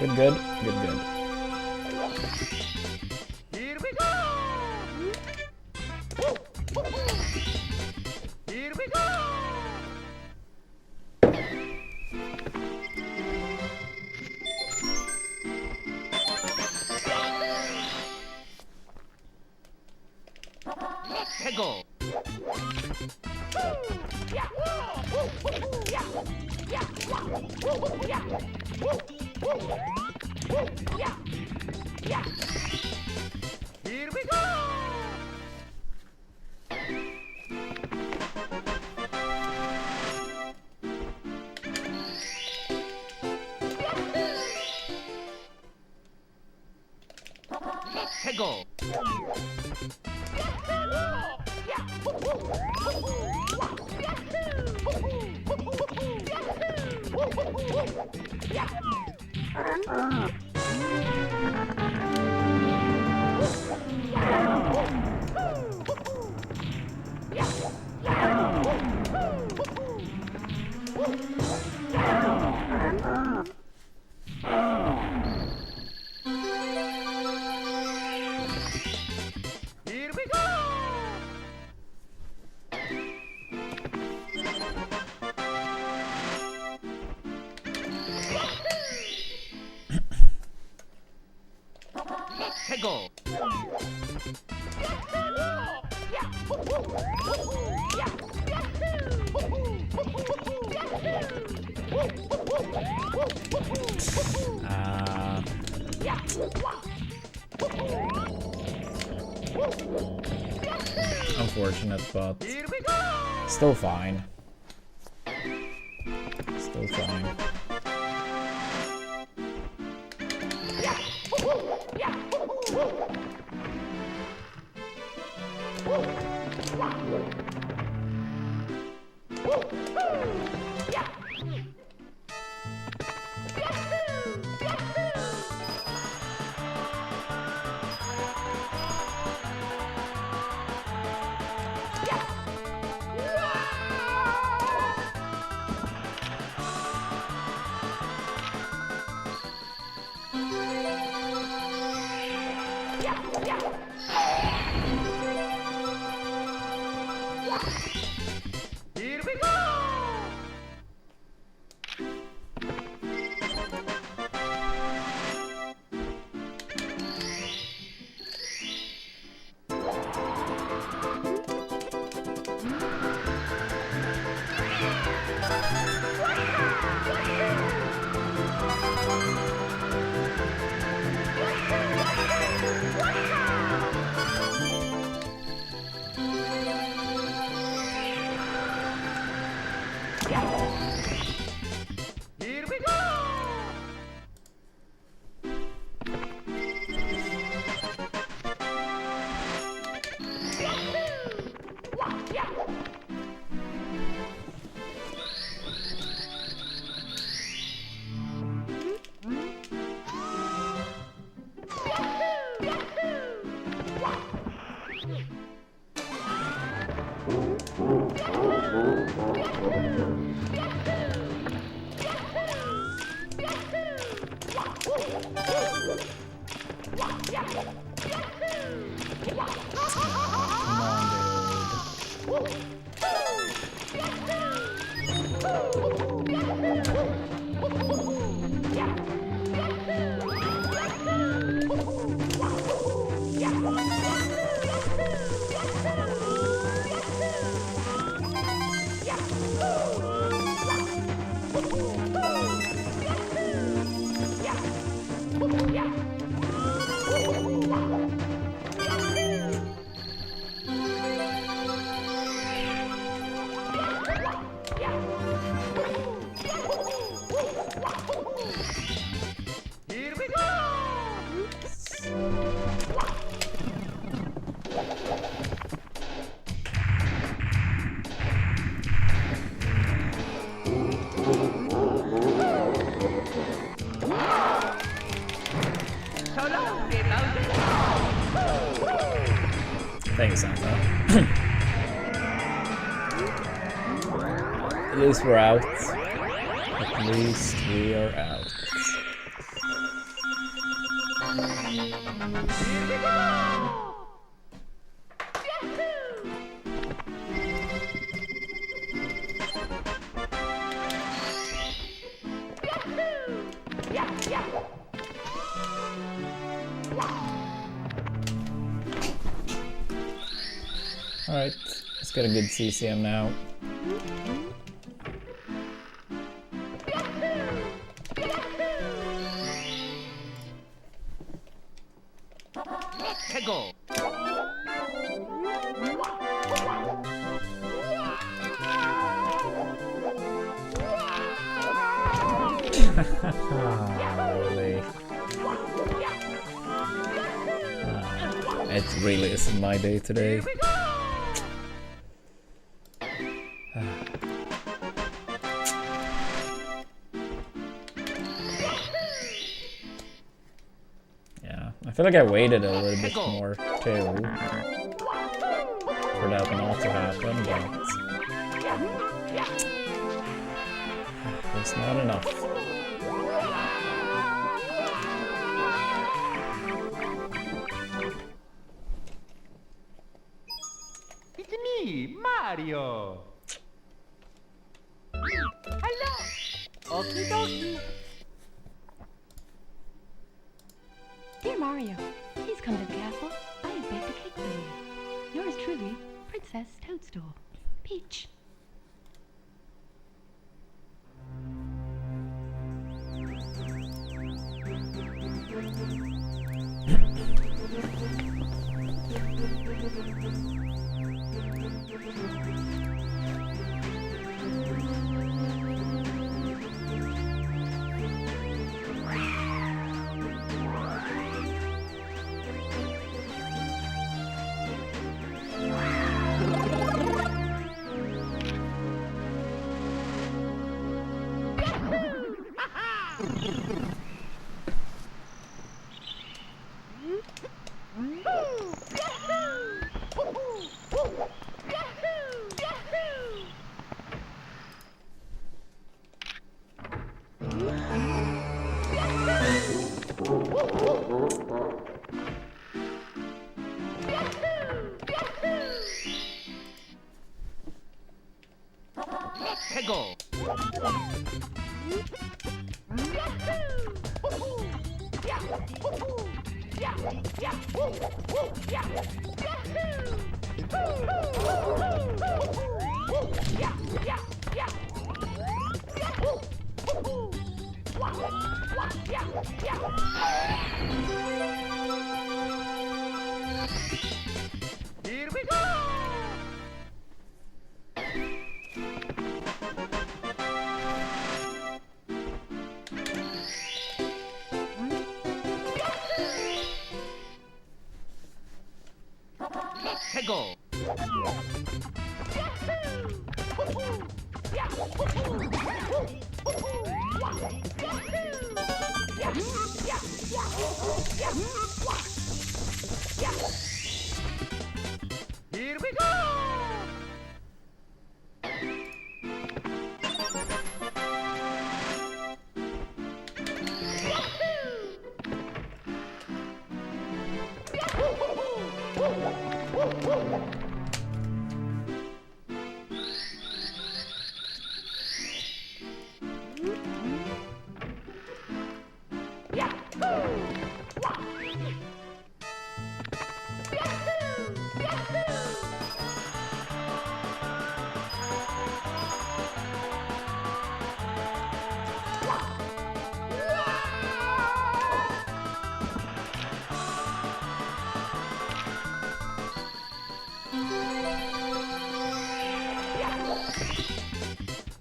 Speaker 1: Good, good, good, good.
Speaker 3: Here we go! Here we go! Let's go! Here we go! 최고. Here we go. 최고.
Speaker 1: Unfortunate, but
Speaker 3: Here we go.
Speaker 1: still fine. Still fine.
Speaker 3: Here we go. Here we go.
Speaker 1: Come on, dude.
Speaker 3: Here we go. So long, dear Bowser.
Speaker 1: Thank you, Santa. At least we're out. At least we are out.
Speaker 3: Here we go.
Speaker 1: Alright, let's get a good CCM now.
Speaker 3: 최고.
Speaker 1: Really? It really isn't my day today.
Speaker 3: Here we go!
Speaker 1: Yeah, I feel like I waited a little bit more too for that not to happen, but it's not enough.
Speaker 3: It's me, Mario! Hello! Okie dokie!
Speaker 4: Dear Mario, please come to the castle. I have baked a cake for you. Yours truly, Princess Toadstool. Peach.
Speaker 3: Let's go! Here we go! Let's go! Here we go!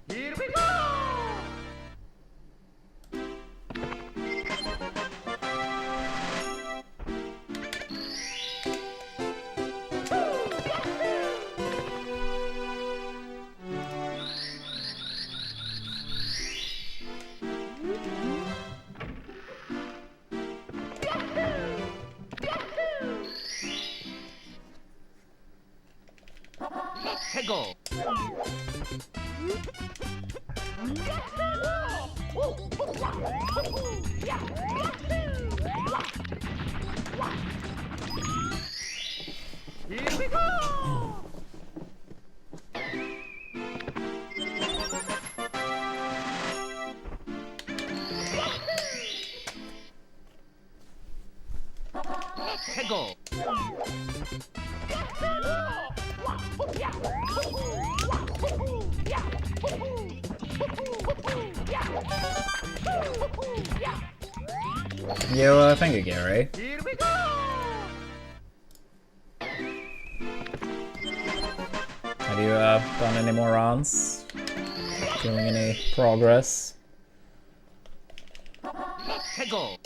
Speaker 3: Here we go! Let's go! Here we go! Let's go!
Speaker 1: Yo, thank you, Gary.
Speaker 3: Here we go!
Speaker 1: Have you done any more runs? Feeling any progress?
Speaker 3: Let's go!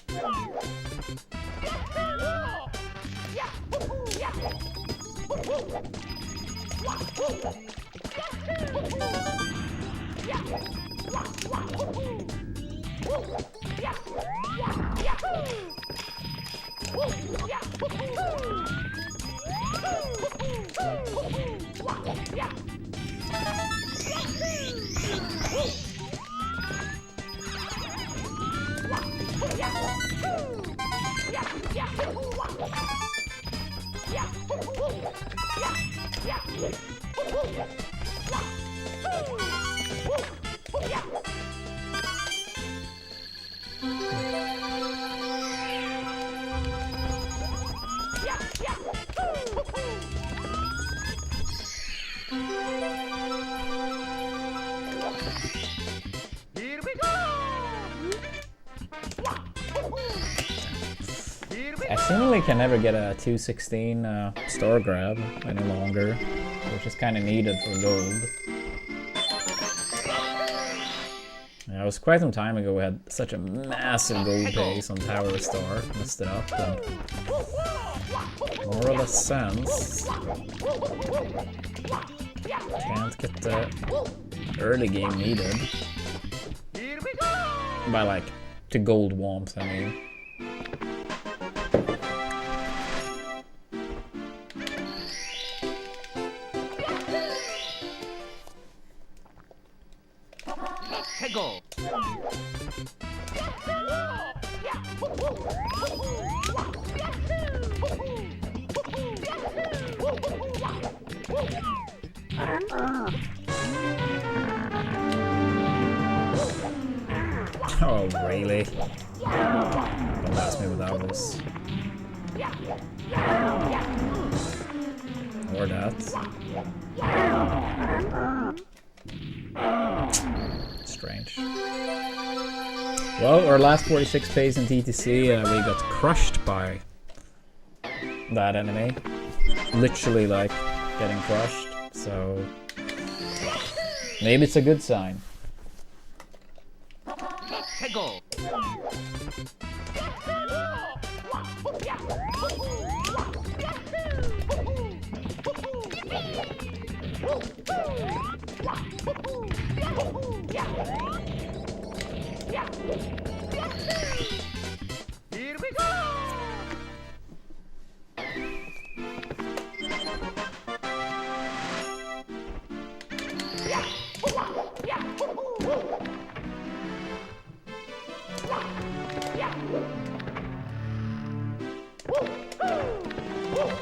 Speaker 3: Here we go!
Speaker 1: I seemingly can never get a 216 star grab any longer, which is kind of needed for gold. Yeah, it was quite some time ago we had such a massive gold pace on Tower Star, messed it up, and more or less sense. Can't get the early game needed.
Speaker 3: Here we go!
Speaker 1: By like, to gold womps, I mean.
Speaker 3: Hegel!
Speaker 1: Oh, really? Don't ask me what that was. Or that. Strange. Well, our last 46 pays in TTC, we got crushed by that enemy. Literally, like, getting crushed. So, maybe it's a good sign.
Speaker 3: Hegel! Here we go!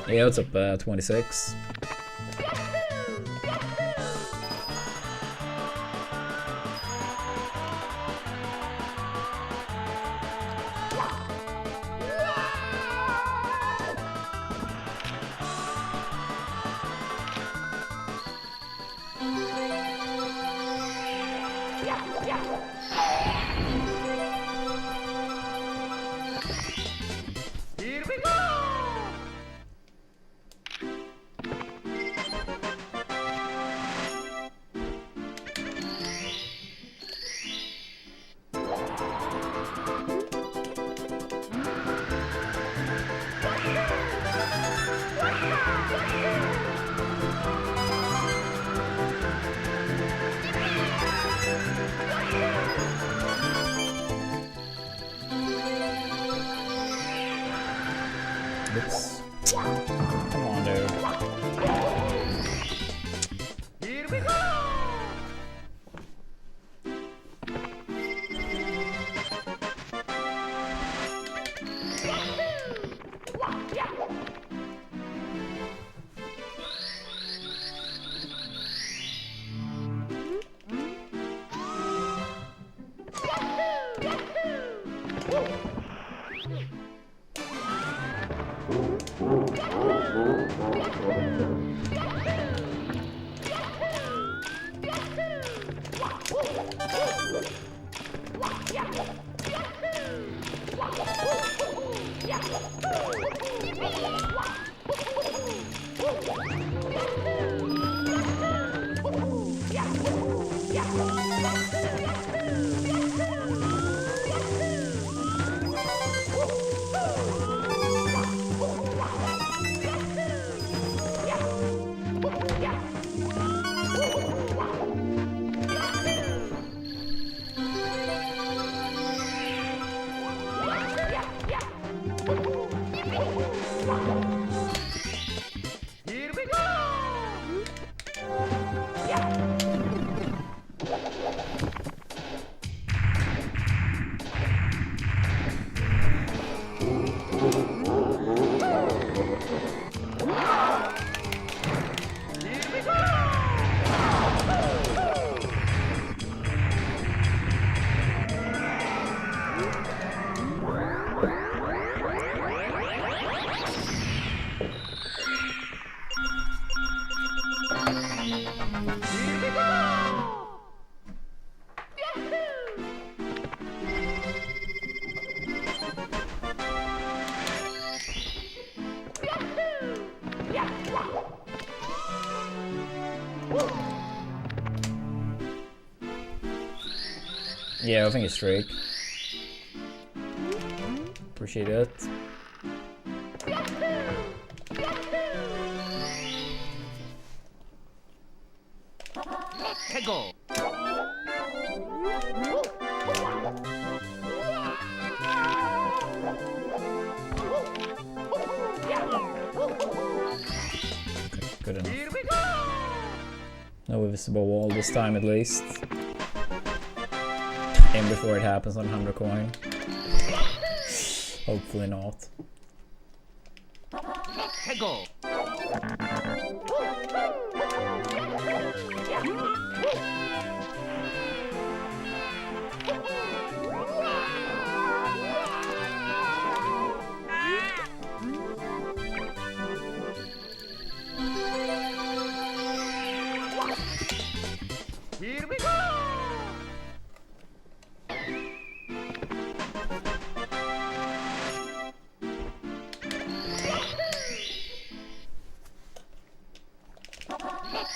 Speaker 1: Yeah, it's up 26.
Speaker 3: Here we go!
Speaker 1: Oops. Come on, dude.
Speaker 3: Here we go!
Speaker 1: Yeah, I think it's streak. Appreciate it.
Speaker 3: 해고
Speaker 1: Good enough.
Speaker 3: Here we go!
Speaker 1: No visible wall this time at least. Aim before it happens on 100 coin. Hopefully not.
Speaker 3: 해고 Here we go!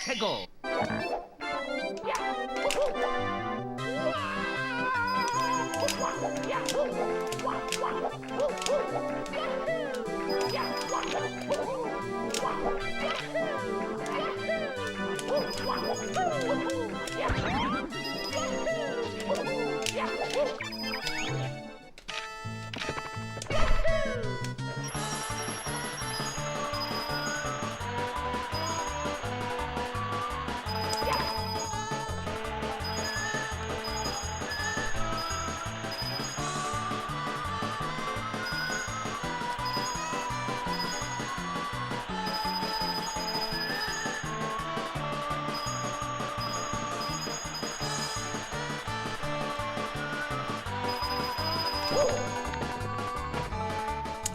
Speaker 3: 해고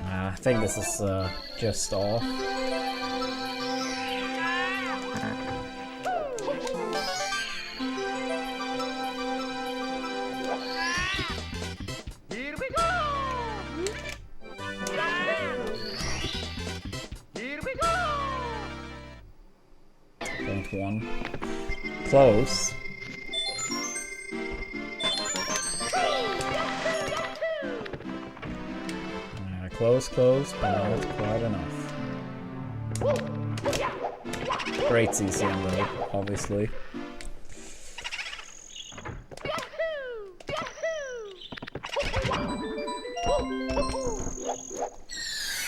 Speaker 1: I think this is just off.
Speaker 3: Here we go! Here we go!
Speaker 1: 0.1. Close. Close, but not quite enough. Great CCM though, obviously.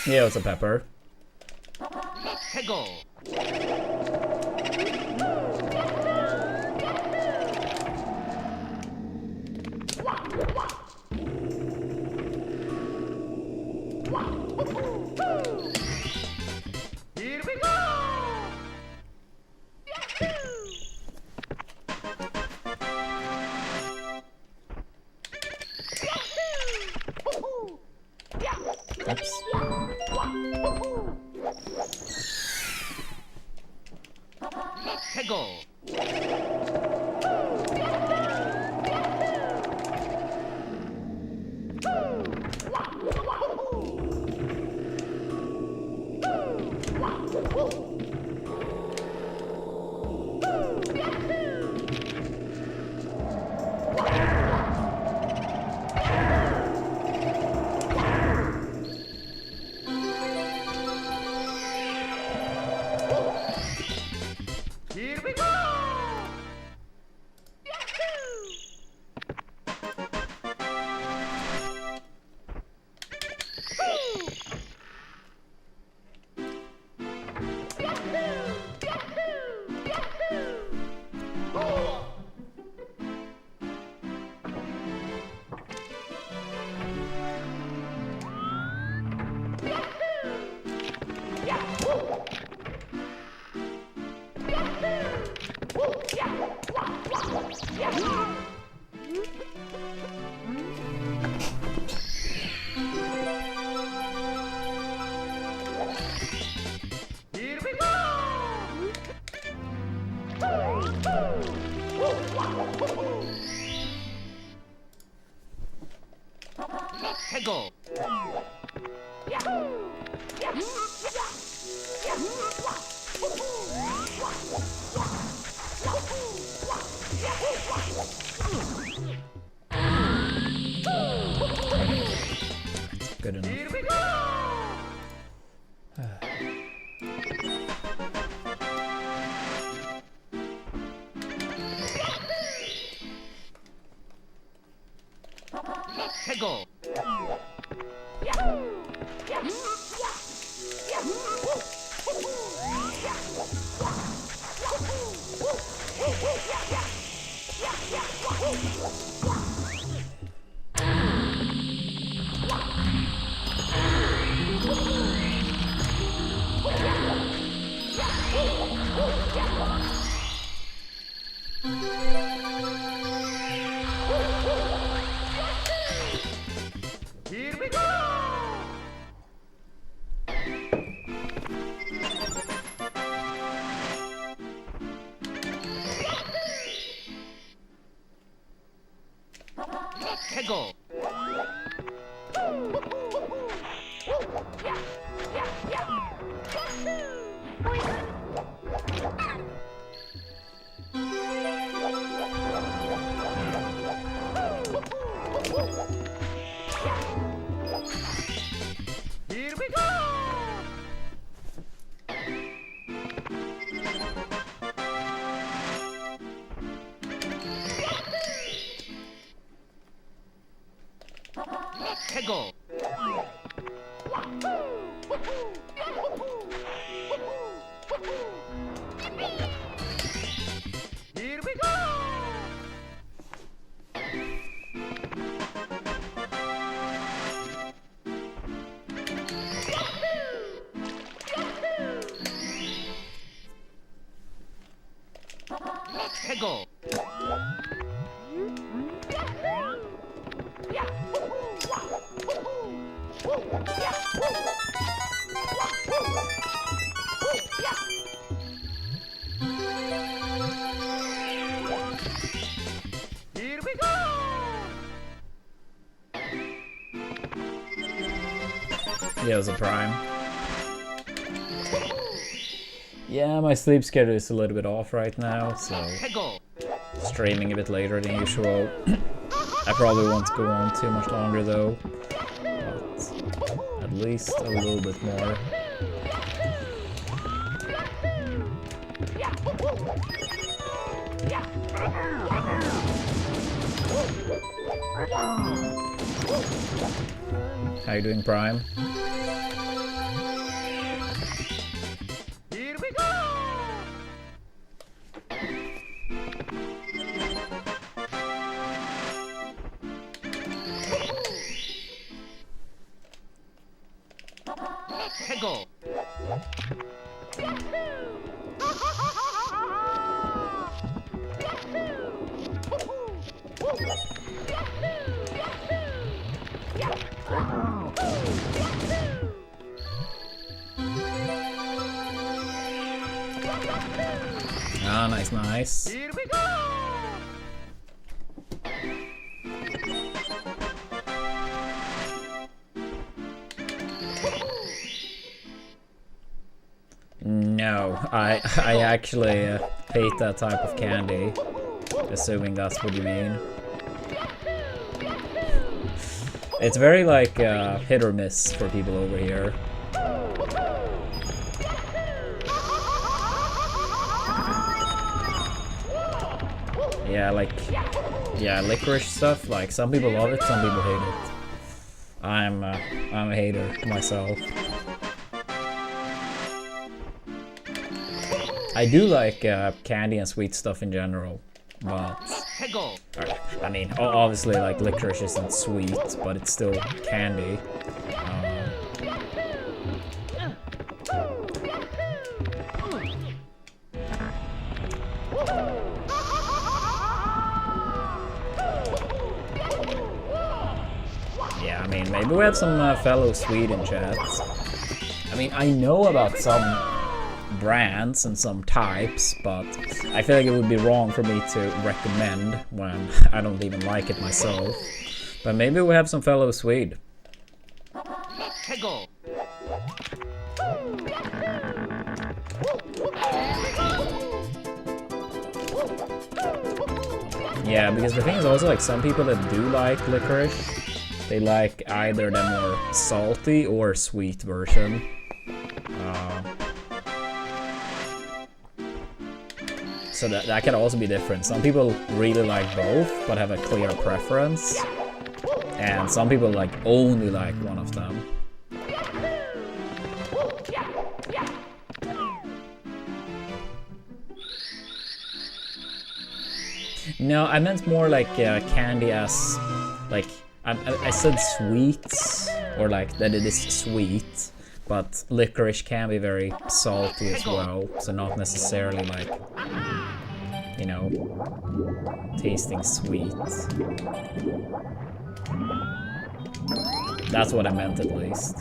Speaker 1: Yeah, it's a pepper.
Speaker 3: 해고 Here we go!
Speaker 1: Oops.
Speaker 3: 해고 Here we go! Here we go! 해고 해고. Here we go! 해고. Here we go! 해고. Here we go! 해고. Here we go!
Speaker 1: Yeah, it was a prime. Yeah, my sleep schedule is a little bit off right now, so
Speaker 3: 해고.
Speaker 1: streaming a bit later than usual. I probably won't go on too much longer though, but at least a little bit more. How you doing, Prime?
Speaker 3: Here we go! 해고.
Speaker 1: Ah, nice, nice.
Speaker 3: Here we go!
Speaker 1: No, I actually hate that type of candy, assuming that's what you mean. It's very like hit or miss for people over here. Yeah, like, yeah, licorice stuff, like some people love it, some people hate it. I'm a hater myself. I do like candy and sweet stuff in general, but
Speaker 3: 해고.
Speaker 1: I mean, obviously, like licorice isn't sweet, but it's still candy. Yeah, I mean, maybe we have some fellow Swede in chat. I mean, I know about some brands and some types, but I feel like it would be wrong for me to recommend when I don't even like it myself. But maybe we have some fellow Swede.
Speaker 3: 해고.
Speaker 1: Yeah, because the thing is also like some people that do like licorice, they like either the more salty or sweet version. So that can also be different. Some people really like both, but have a clear preference. And some people like only like one of them. No, I meant more like candy as like I said sweets, or like that it is sweet, but licorice can be very salty as well, so not necessarily like, you know, tasting sweet. That's what I meant at least.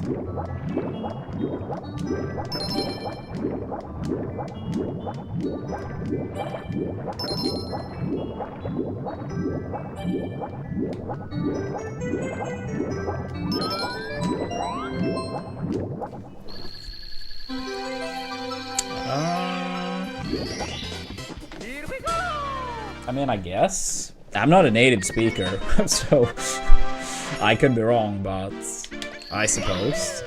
Speaker 1: I mean, I guess. I'm not a native speaker, so I could be wrong, but I suppose.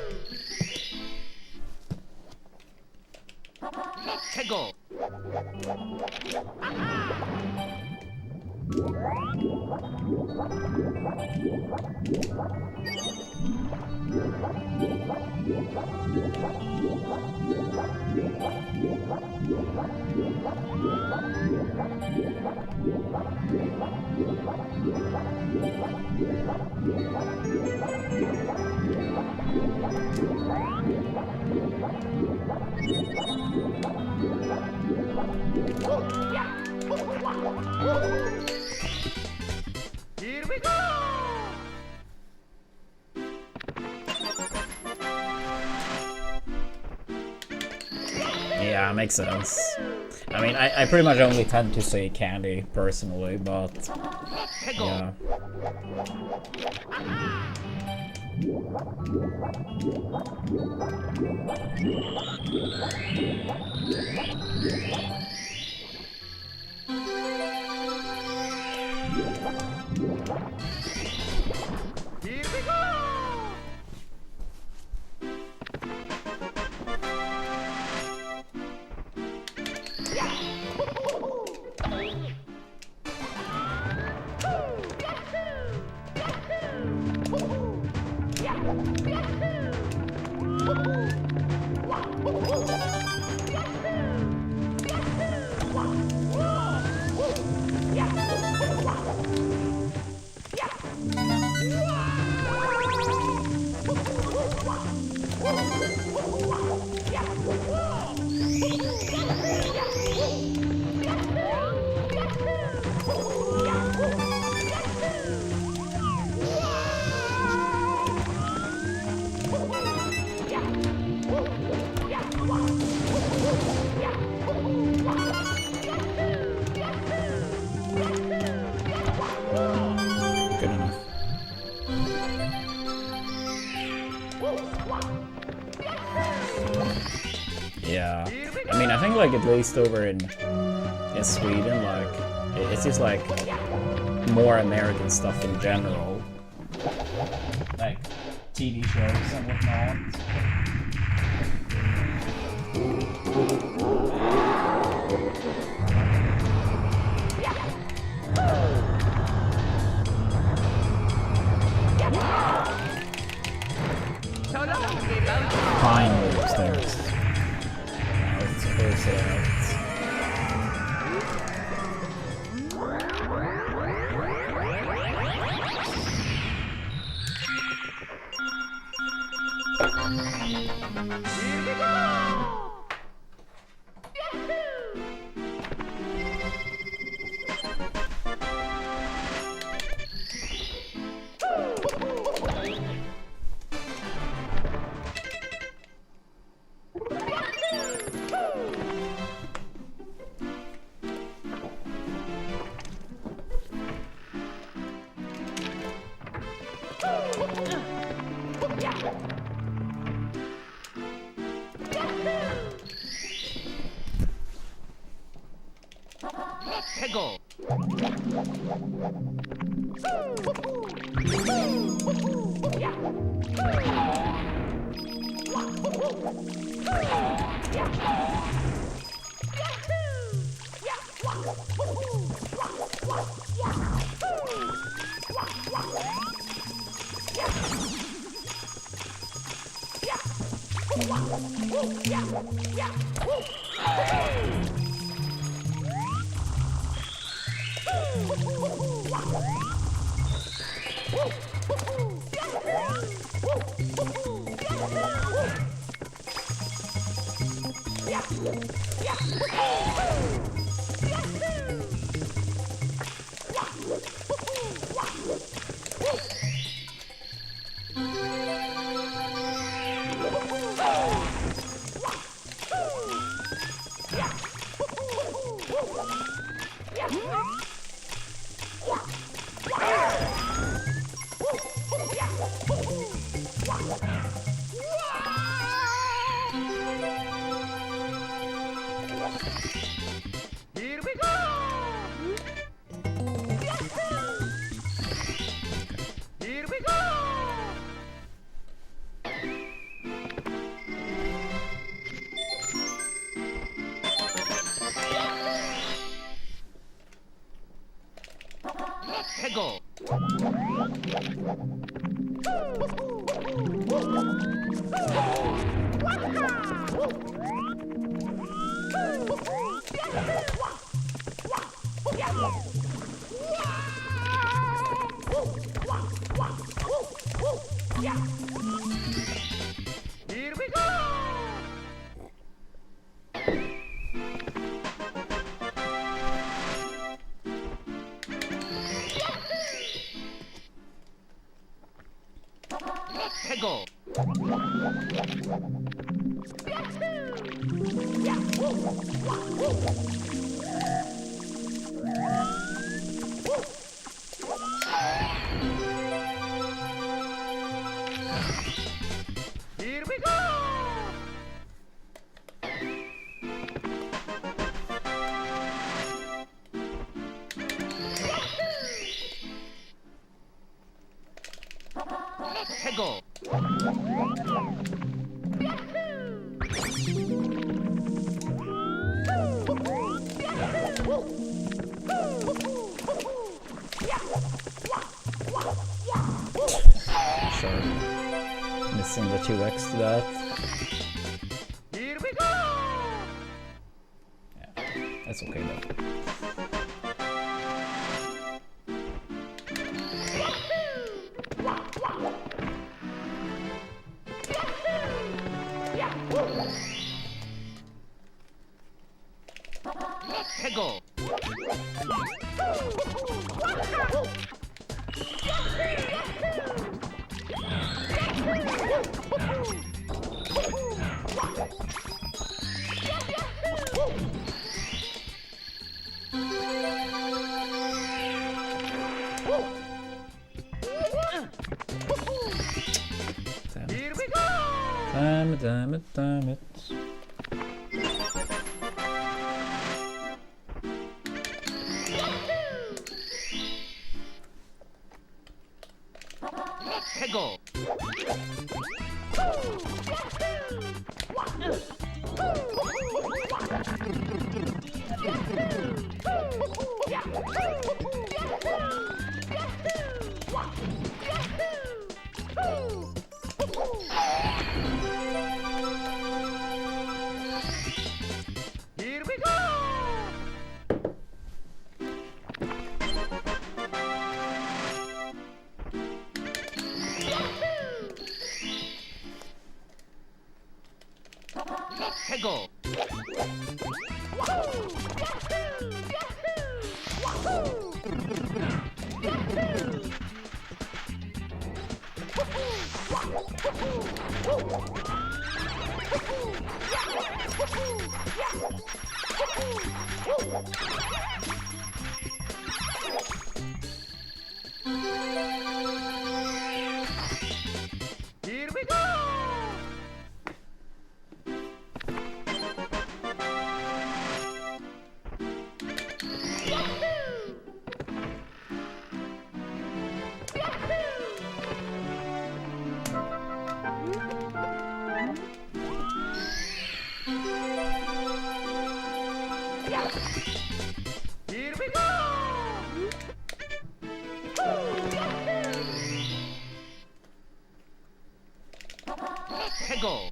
Speaker 3: Go. Here we go!
Speaker 1: Yeah, makes sense. I mean, I pretty much only tend to say candy personally, but yeah.
Speaker 3: Here we go!
Speaker 1: Good enough. Yeah, I mean, I think like at least over in Sweden, like it's just like more American stuff in general, like TV shows and whatnot. Finally upstairs. Now it's close it out.
Speaker 3: Here we go! Go. Here we go! Here we go! 해고! Here we go! 해고! Here we go! 해고!
Speaker 1: Sure. Missing the 2x to that.
Speaker 3: Here we go!
Speaker 1: Yeah, that's okay though.
Speaker 3: 해고! Here we go!
Speaker 1: Damn it, damn it, damn it.
Speaker 3: 해고! Here we go! 해고! Here we go! Here we go! 해고!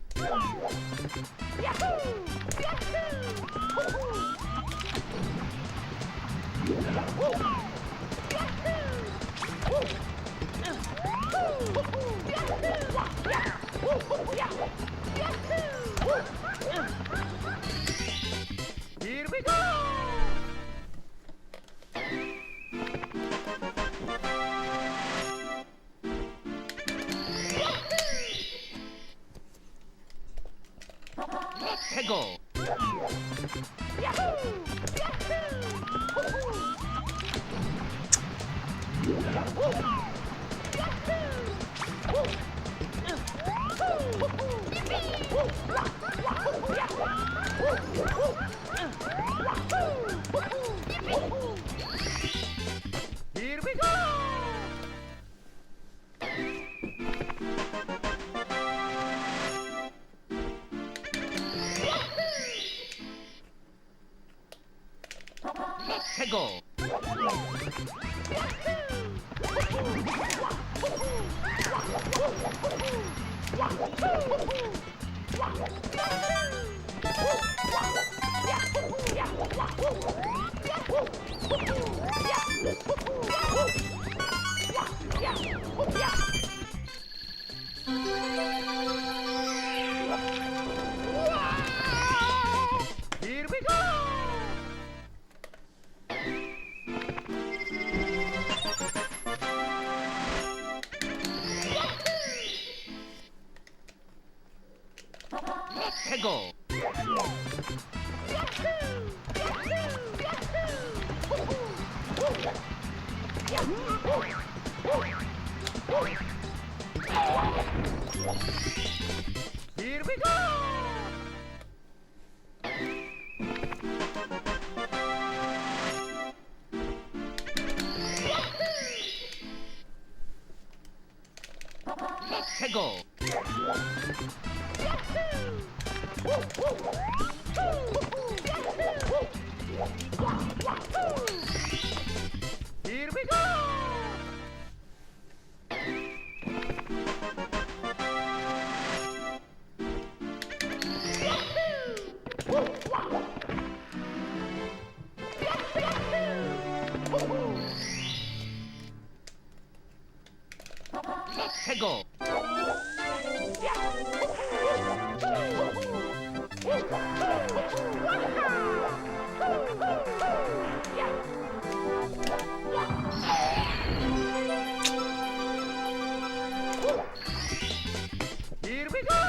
Speaker 3: Here we go! Let's go! Here we go! Let's go! Here we go! Let's go! Here we go!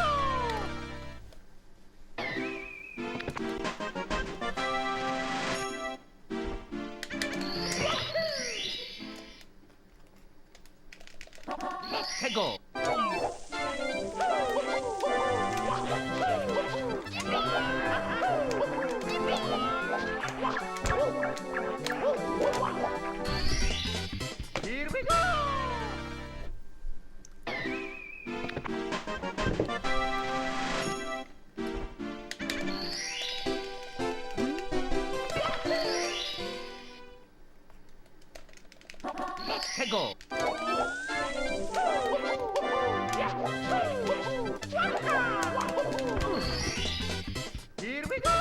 Speaker 3: Let's go! Here we go! Let's go! Here we go! Let's go! Here we go!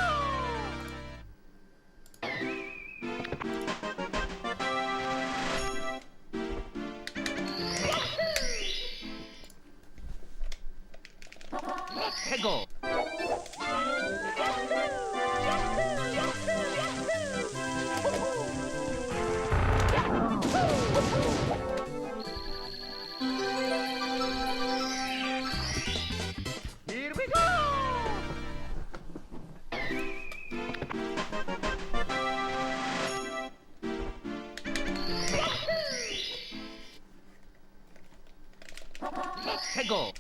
Speaker 3: Let's go! Here we go! Let's go!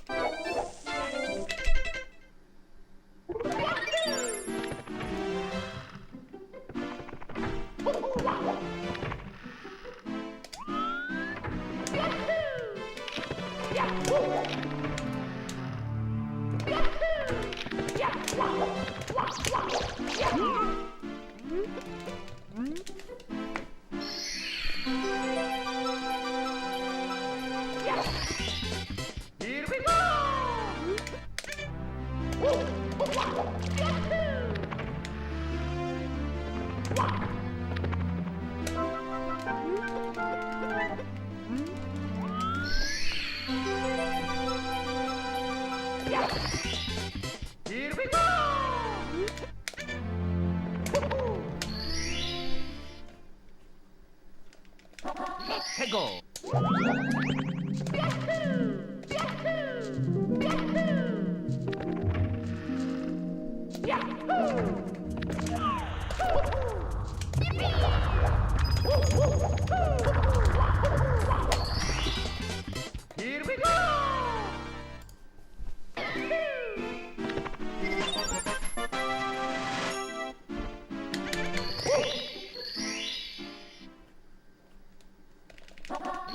Speaker 3: Here we go! Here we go! Let's go!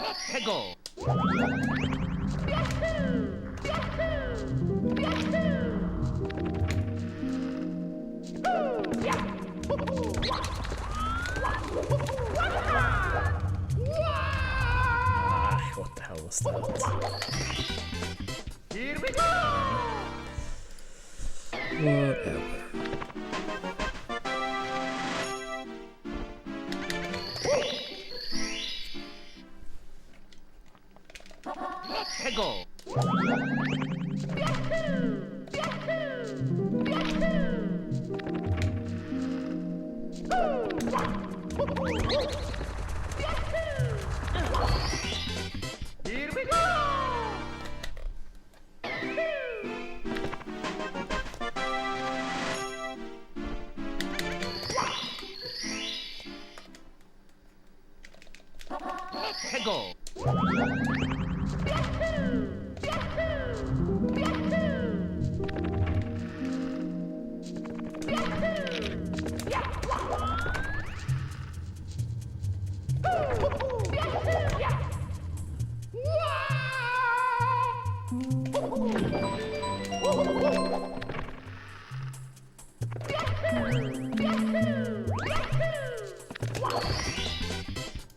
Speaker 3: 해고.
Speaker 1: Ah, what the hell was that?
Speaker 3: Here we go.
Speaker 1: Whatever.
Speaker 3: 해고. Here we go. 해고.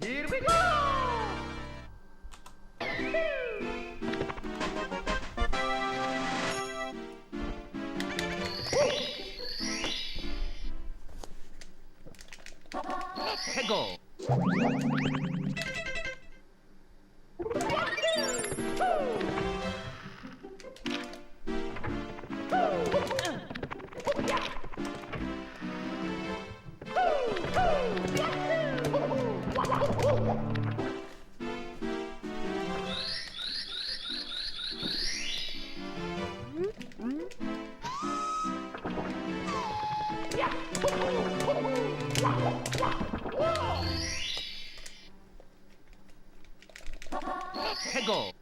Speaker 3: Here we go. 해고. 해고.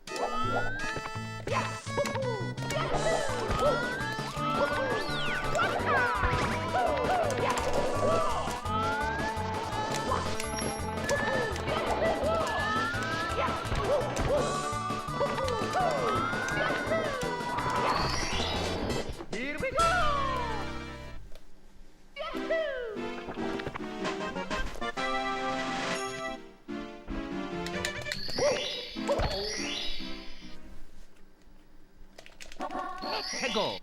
Speaker 3: Here we go. 해고.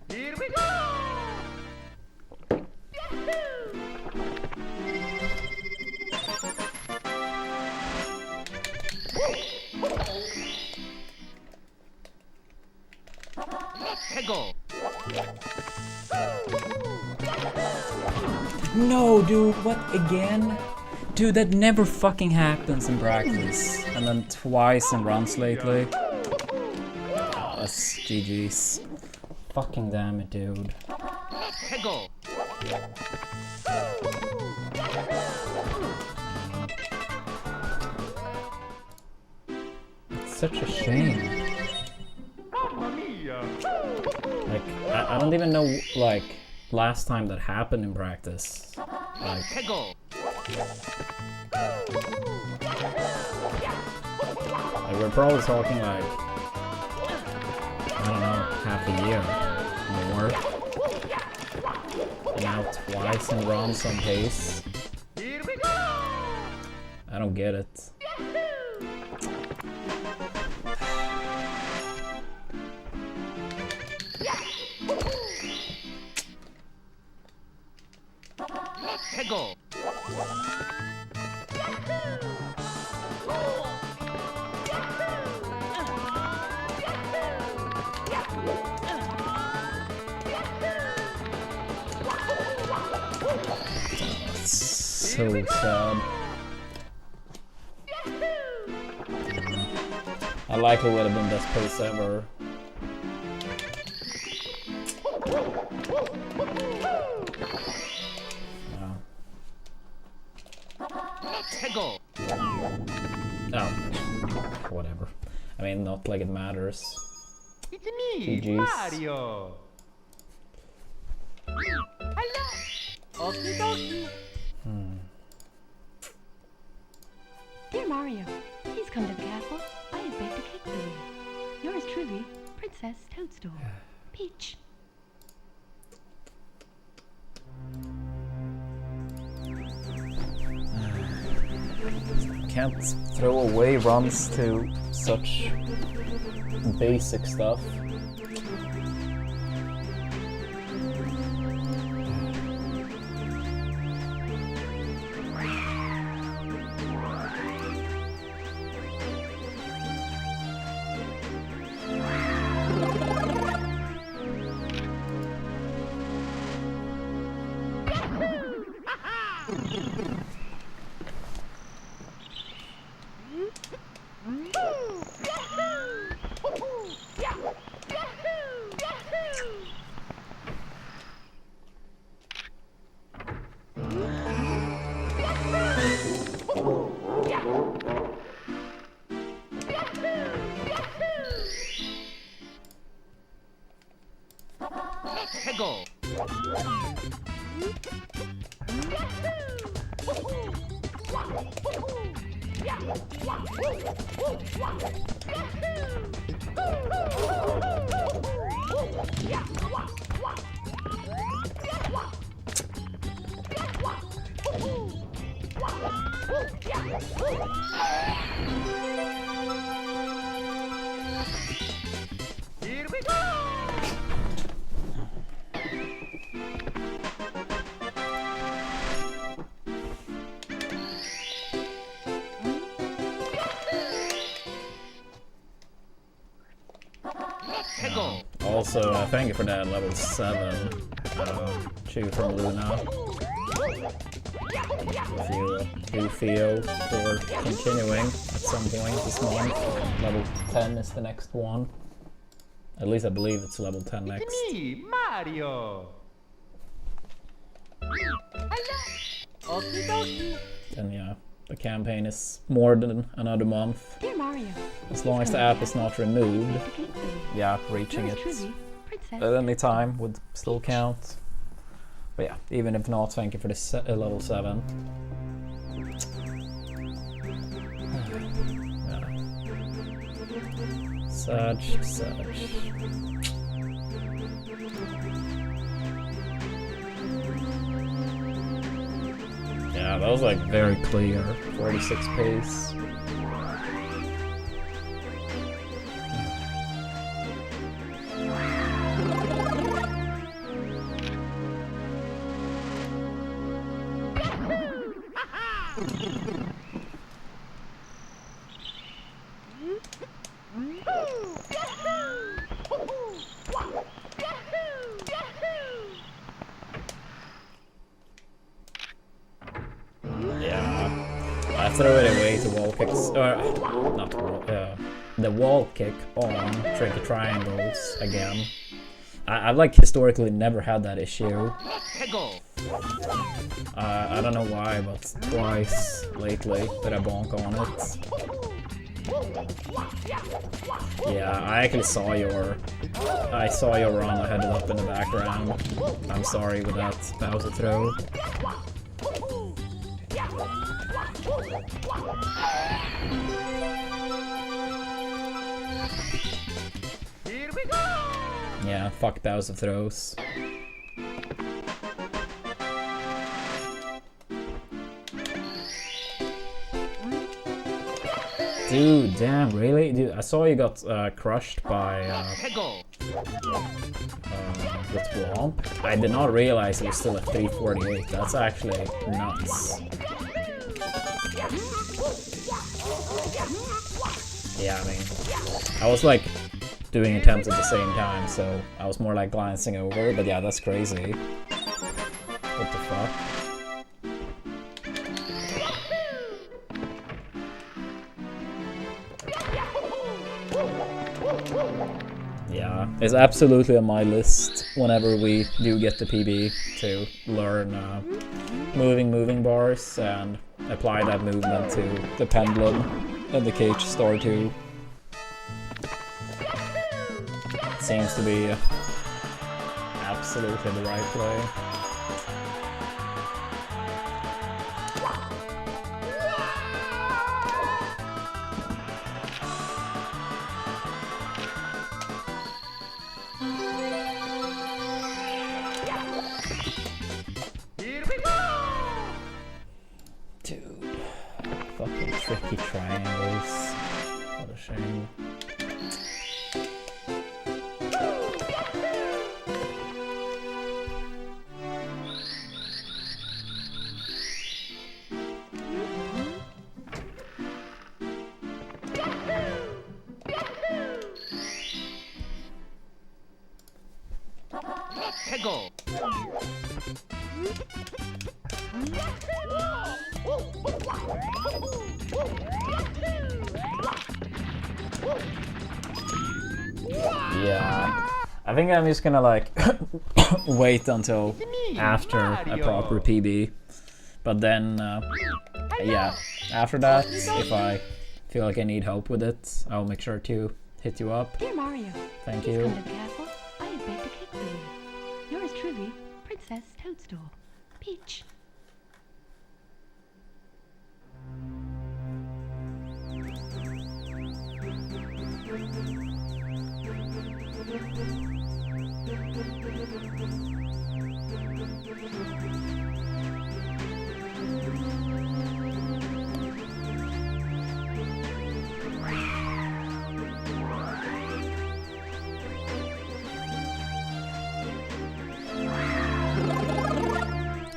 Speaker 3: Here we go. 해고.
Speaker 1: No, dude, what again? Dude, that never fucking happens in practice. And then twice in runs lately. Oh, that's GG's. Fucking damn it, dude.
Speaker 3: 해고.
Speaker 1: It's such a shame.
Speaker 3: Mamma mia.
Speaker 1: Like, I don't even know, like, last time that happened in practice. Like,
Speaker 3: 해고.
Speaker 1: we're probably talking like, I don't know, half a year more. And now twice in runs on pace.
Speaker 3: Here we go.
Speaker 1: I don't get it.
Speaker 3: 해고.
Speaker 1: So sad. I likely would have been best pace ever. Wow.
Speaker 3: Tego.
Speaker 1: Oh, whatever. I mean, not like it matters.
Speaker 3: It's me,
Speaker 1: GG's.
Speaker 3: Mario. Hello. Okie dokie.
Speaker 4: Dear Mario, please come to the castle. I have baked a cake for you. Yours truly, Princess Toadstool. Peach.
Speaker 1: Can't throw away runs to such basic stuff.
Speaker 3: Tego. Here we go. Tego.
Speaker 1: Also, thank you for that level 7 chew from Luna. If you do feel for continuing at some point this month, level 10 is the next one. At least I believe it's level 10 next.
Speaker 3: It's me, Mario. Hello. Okie dokie.
Speaker 1: And yeah, the campaign is more than another month.
Speaker 4: Dear Mario,
Speaker 1: As long as the app is not removed,
Speaker 4: baked a cake for you.
Speaker 1: yeah, reaching
Speaker 4: Yours
Speaker 1: it
Speaker 4: truly, Princess.
Speaker 1: at any time would still count. But yeah, even if not, thank you for this level 7. Yeah. Sad. Yeah, that was like very clear. 46 pace. I throw it away to wall kicks, not wall, the wall kick on tricky triangles again. I've like historically never had that issue.
Speaker 3: Tego.
Speaker 1: I don't know why, but twice lately that I bonk on it. Yeah, I actually saw your run. I had it up in the background. I'm sorry with that Bowser throw.
Speaker 3: Here we go.
Speaker 1: Yeah, fuck Bowser throws. Dude, damn, really? Dude, I saw you got crushed by
Speaker 3: Tego.
Speaker 1: with Womp. I did not realize it was still at 348. That's actually nuts. Yeah, I mean, I was like doing attempts at the same time, so I was more like glancing over, but yeah, that's crazy. What the fuck? It's absolutely on my list whenever we do get the PB to learn moving bars and apply that movement to the pendulum and the cage star too. Seems to be absolutely the right play.
Speaker 3: Here we go!
Speaker 1: Dude, fucking tricky triangles. What a shame.
Speaker 3: 해고.
Speaker 1: Yeah, I think I'm just gonna like wait until after a proper PB, but then yeah, after that, if I feel like I need help with it, I'll make sure to hit you up.
Speaker 4: Dear Mario,
Speaker 1: Thank
Speaker 4: please
Speaker 1: you.
Speaker 4: come to the castle. I have baked a cake for you. Yours truly, Princess Toadstool. Peach.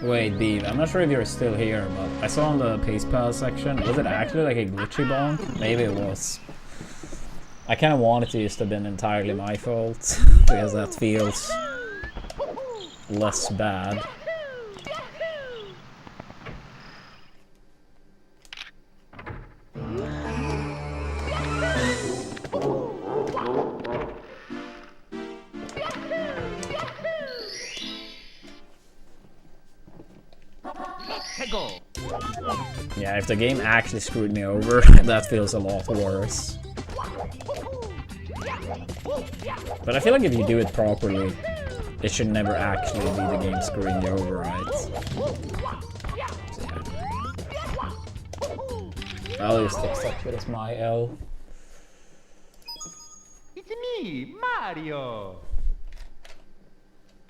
Speaker 1: Wait, Beeve, I'm not sure if you're still here, but I saw in the Pace Pal section, was it actually like a glitchy bonk? Maybe it was. I kind of want it to just have been entirely my fault, because that feels less bad.
Speaker 3: 해고.
Speaker 1: Yeah, if the game actually screwed me over, that feels a lot worse. But I feel like if you do it properly, it should never actually be the game screwing you over, right? So, yeah. I'll just accept it as my L.
Speaker 3: It's me, Mario.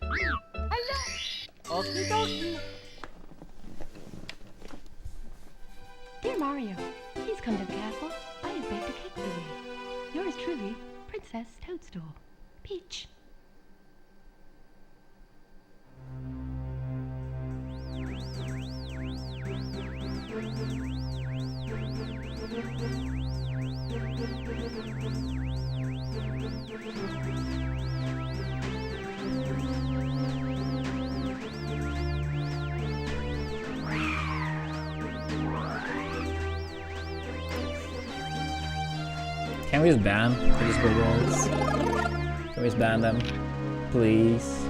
Speaker 3: Hello. Okie dokie.
Speaker 4: Dear Mario, please come to the castle. I have baked a cake for you. Yours truly, Princess Toadstool. Peach.
Speaker 1: Can we just ban these good rolls? Can we just ban them? Please.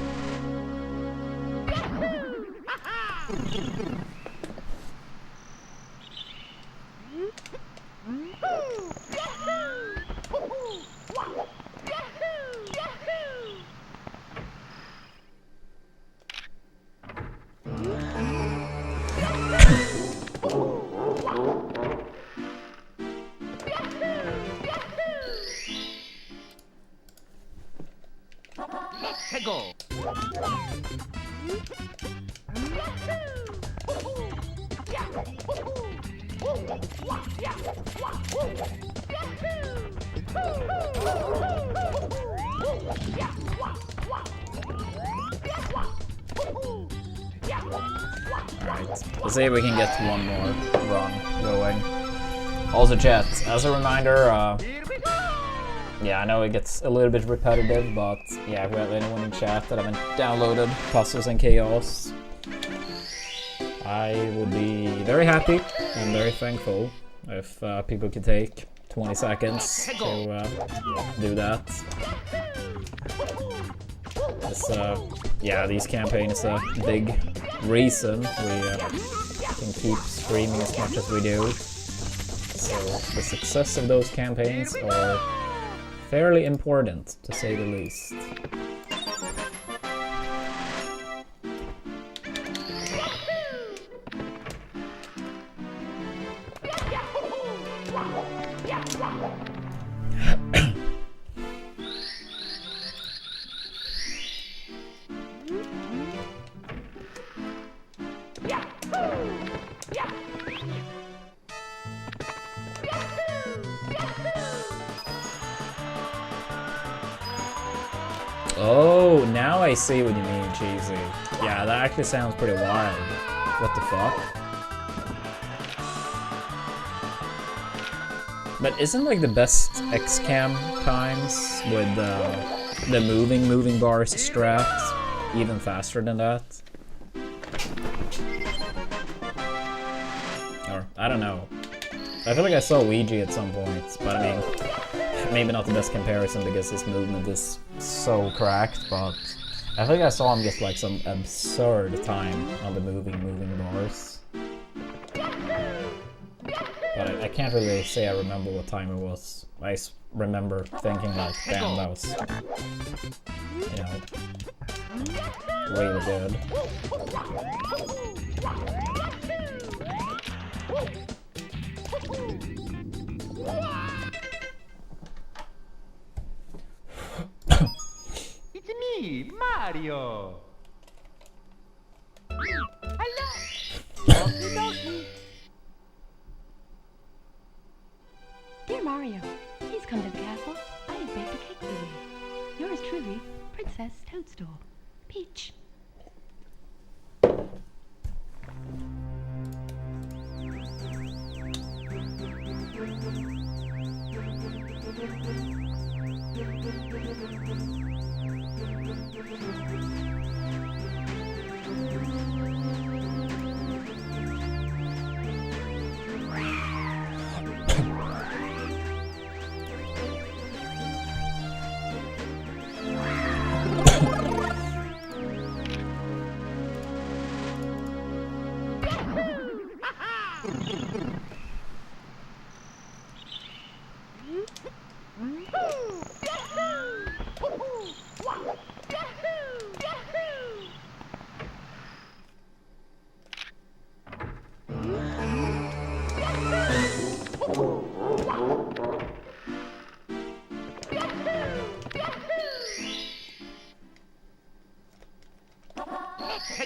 Speaker 3: 해고.
Speaker 1: Alright, let's see if we can get one more run going. Also chat, as a reminder,
Speaker 3: Here we go.
Speaker 1: yeah, I know it gets a little bit repetitive, but yeah, if we have anyone in chat that haven't downloaded Puzzles and Chaos, I would be very happy and very thankful if people could take 20 seconds to do that. It's, yeah, these campaigns are a big reason we can keep streaming as much as we do. So the success of those campaigns are fairly important, to say the least. Oh, now I see what you mean, Cheesy. Yeah, that actually sounds pretty wild. What the fuck? But isn't like the best XCAM times with the moving bars strat even faster than that? Or, I don't know. I feel like I saw Ouija at some point, but I mean, maybe not the best comparison because his movement is so cracked, but I think I saw him get like some absurd time on the moving bars. But I can't really say I remember what time it was. I remember thinking like, damn, that was, you know, really good.
Speaker 3: It's me, Mario. Hello. Okie dokie.
Speaker 4: Dear Mario, please come to the castle. I have baked a cake for you. Yours truly, Princess Toadstool. Peach.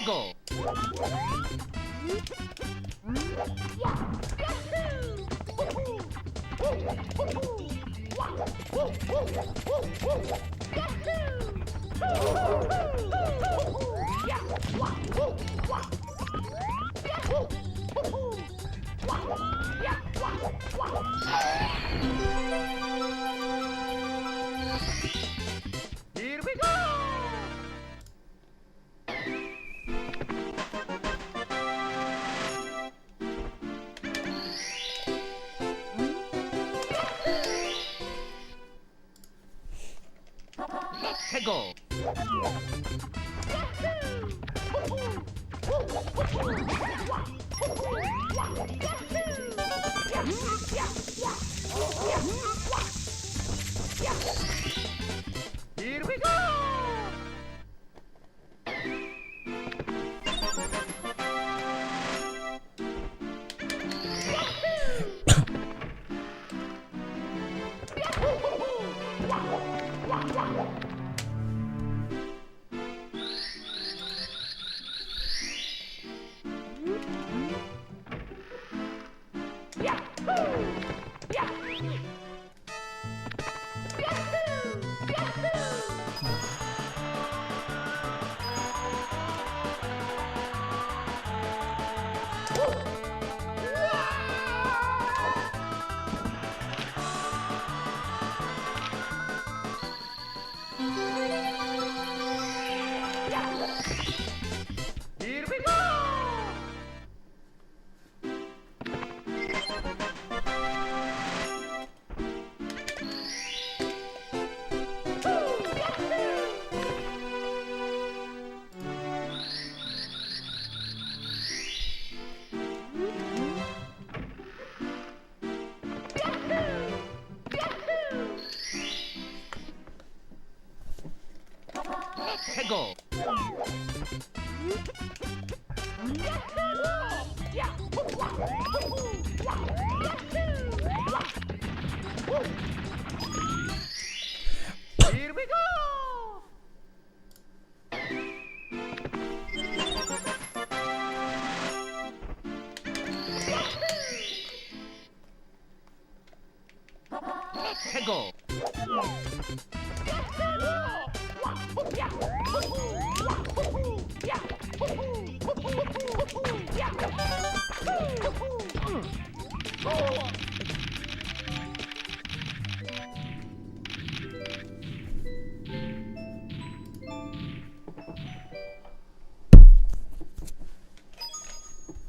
Speaker 3: Go. Here we go. Let's go. Here we go. Here we go. Let's go. Here we go. Let's go.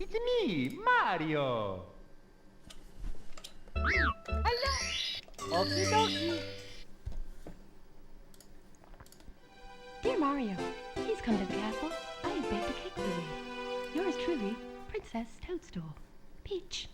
Speaker 3: It's me, Mario. Hello. Okie dokie.
Speaker 4: Dear Mario, please come to the castle. I have baked a cake for you. Yours truly, Princess Toadstool. Peach.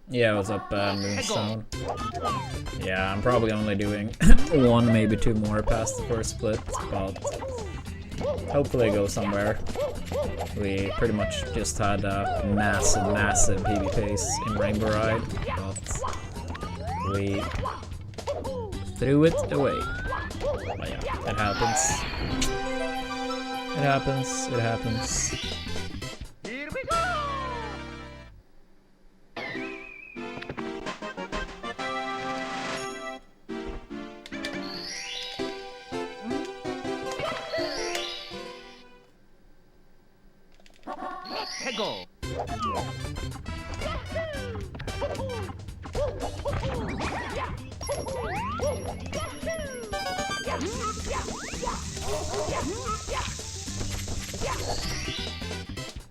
Speaker 1: Yeah, what's up, Moonstone? Yeah, I'm probably only doing one, maybe two more past the first split, but hopefully go somewhere. We pretty much just had a massive PB pace in Rainbow Ride, but we threw it away. But yeah, it happens. It happens, it happens.
Speaker 3: Here we go. Let's go.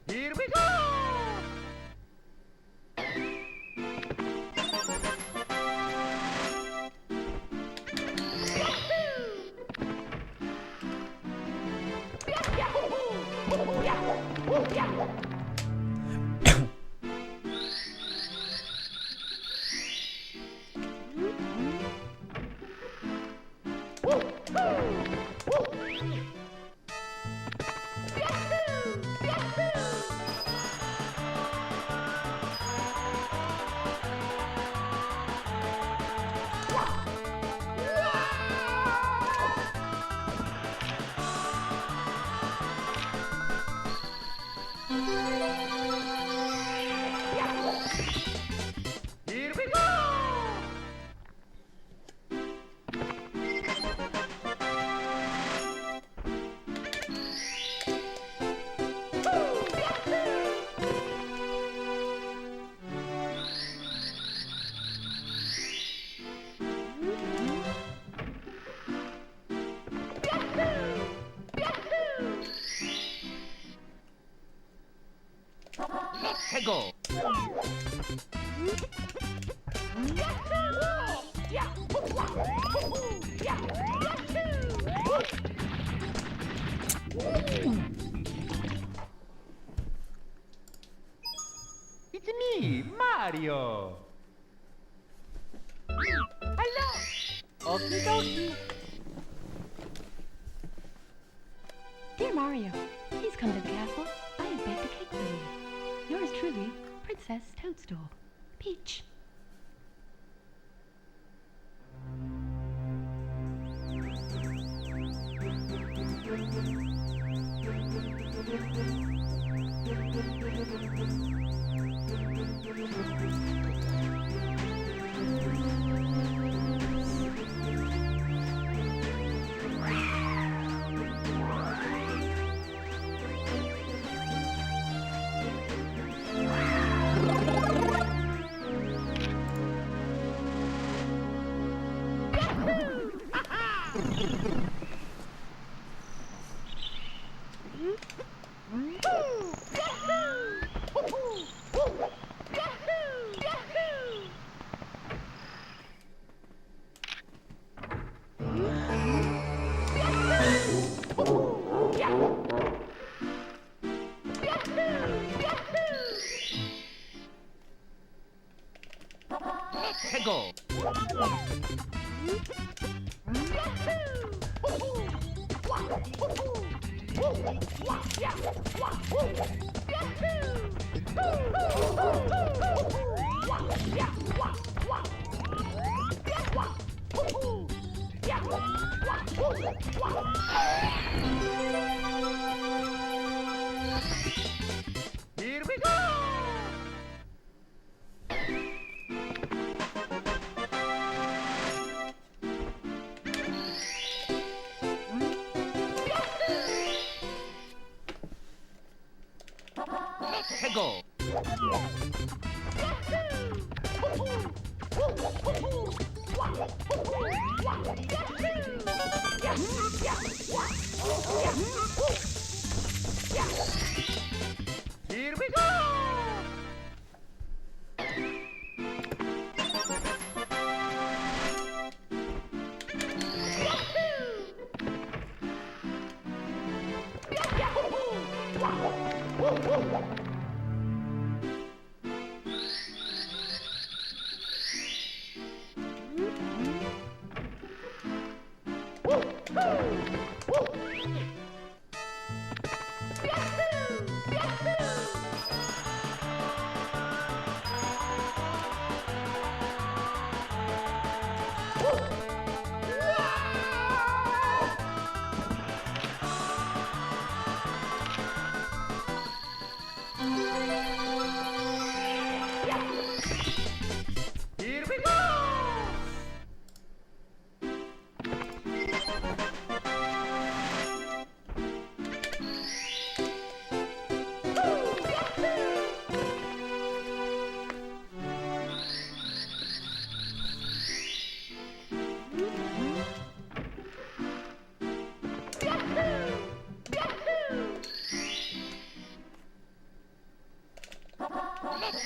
Speaker 3: Here we go. Here we go. Let's go. It's me, Mario. Hello. Okie dokie.
Speaker 4: Dear Mario, please come to the castle. I have baked a cake for you. Yours truly, Princess Toadstool. Peach.
Speaker 3: 최고. Here we go. 최고. Here we go. Here we go.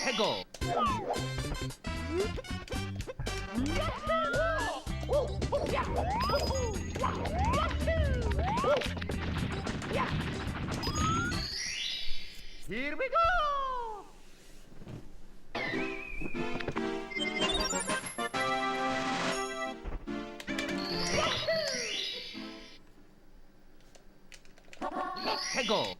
Speaker 3: 최고. Here we go. 최고.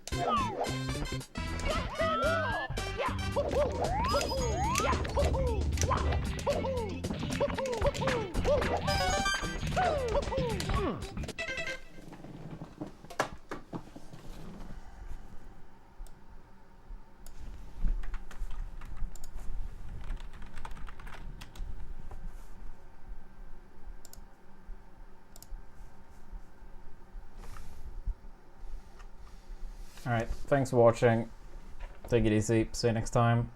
Speaker 1: Alright, thanks for watching. Take it easy. See you next time.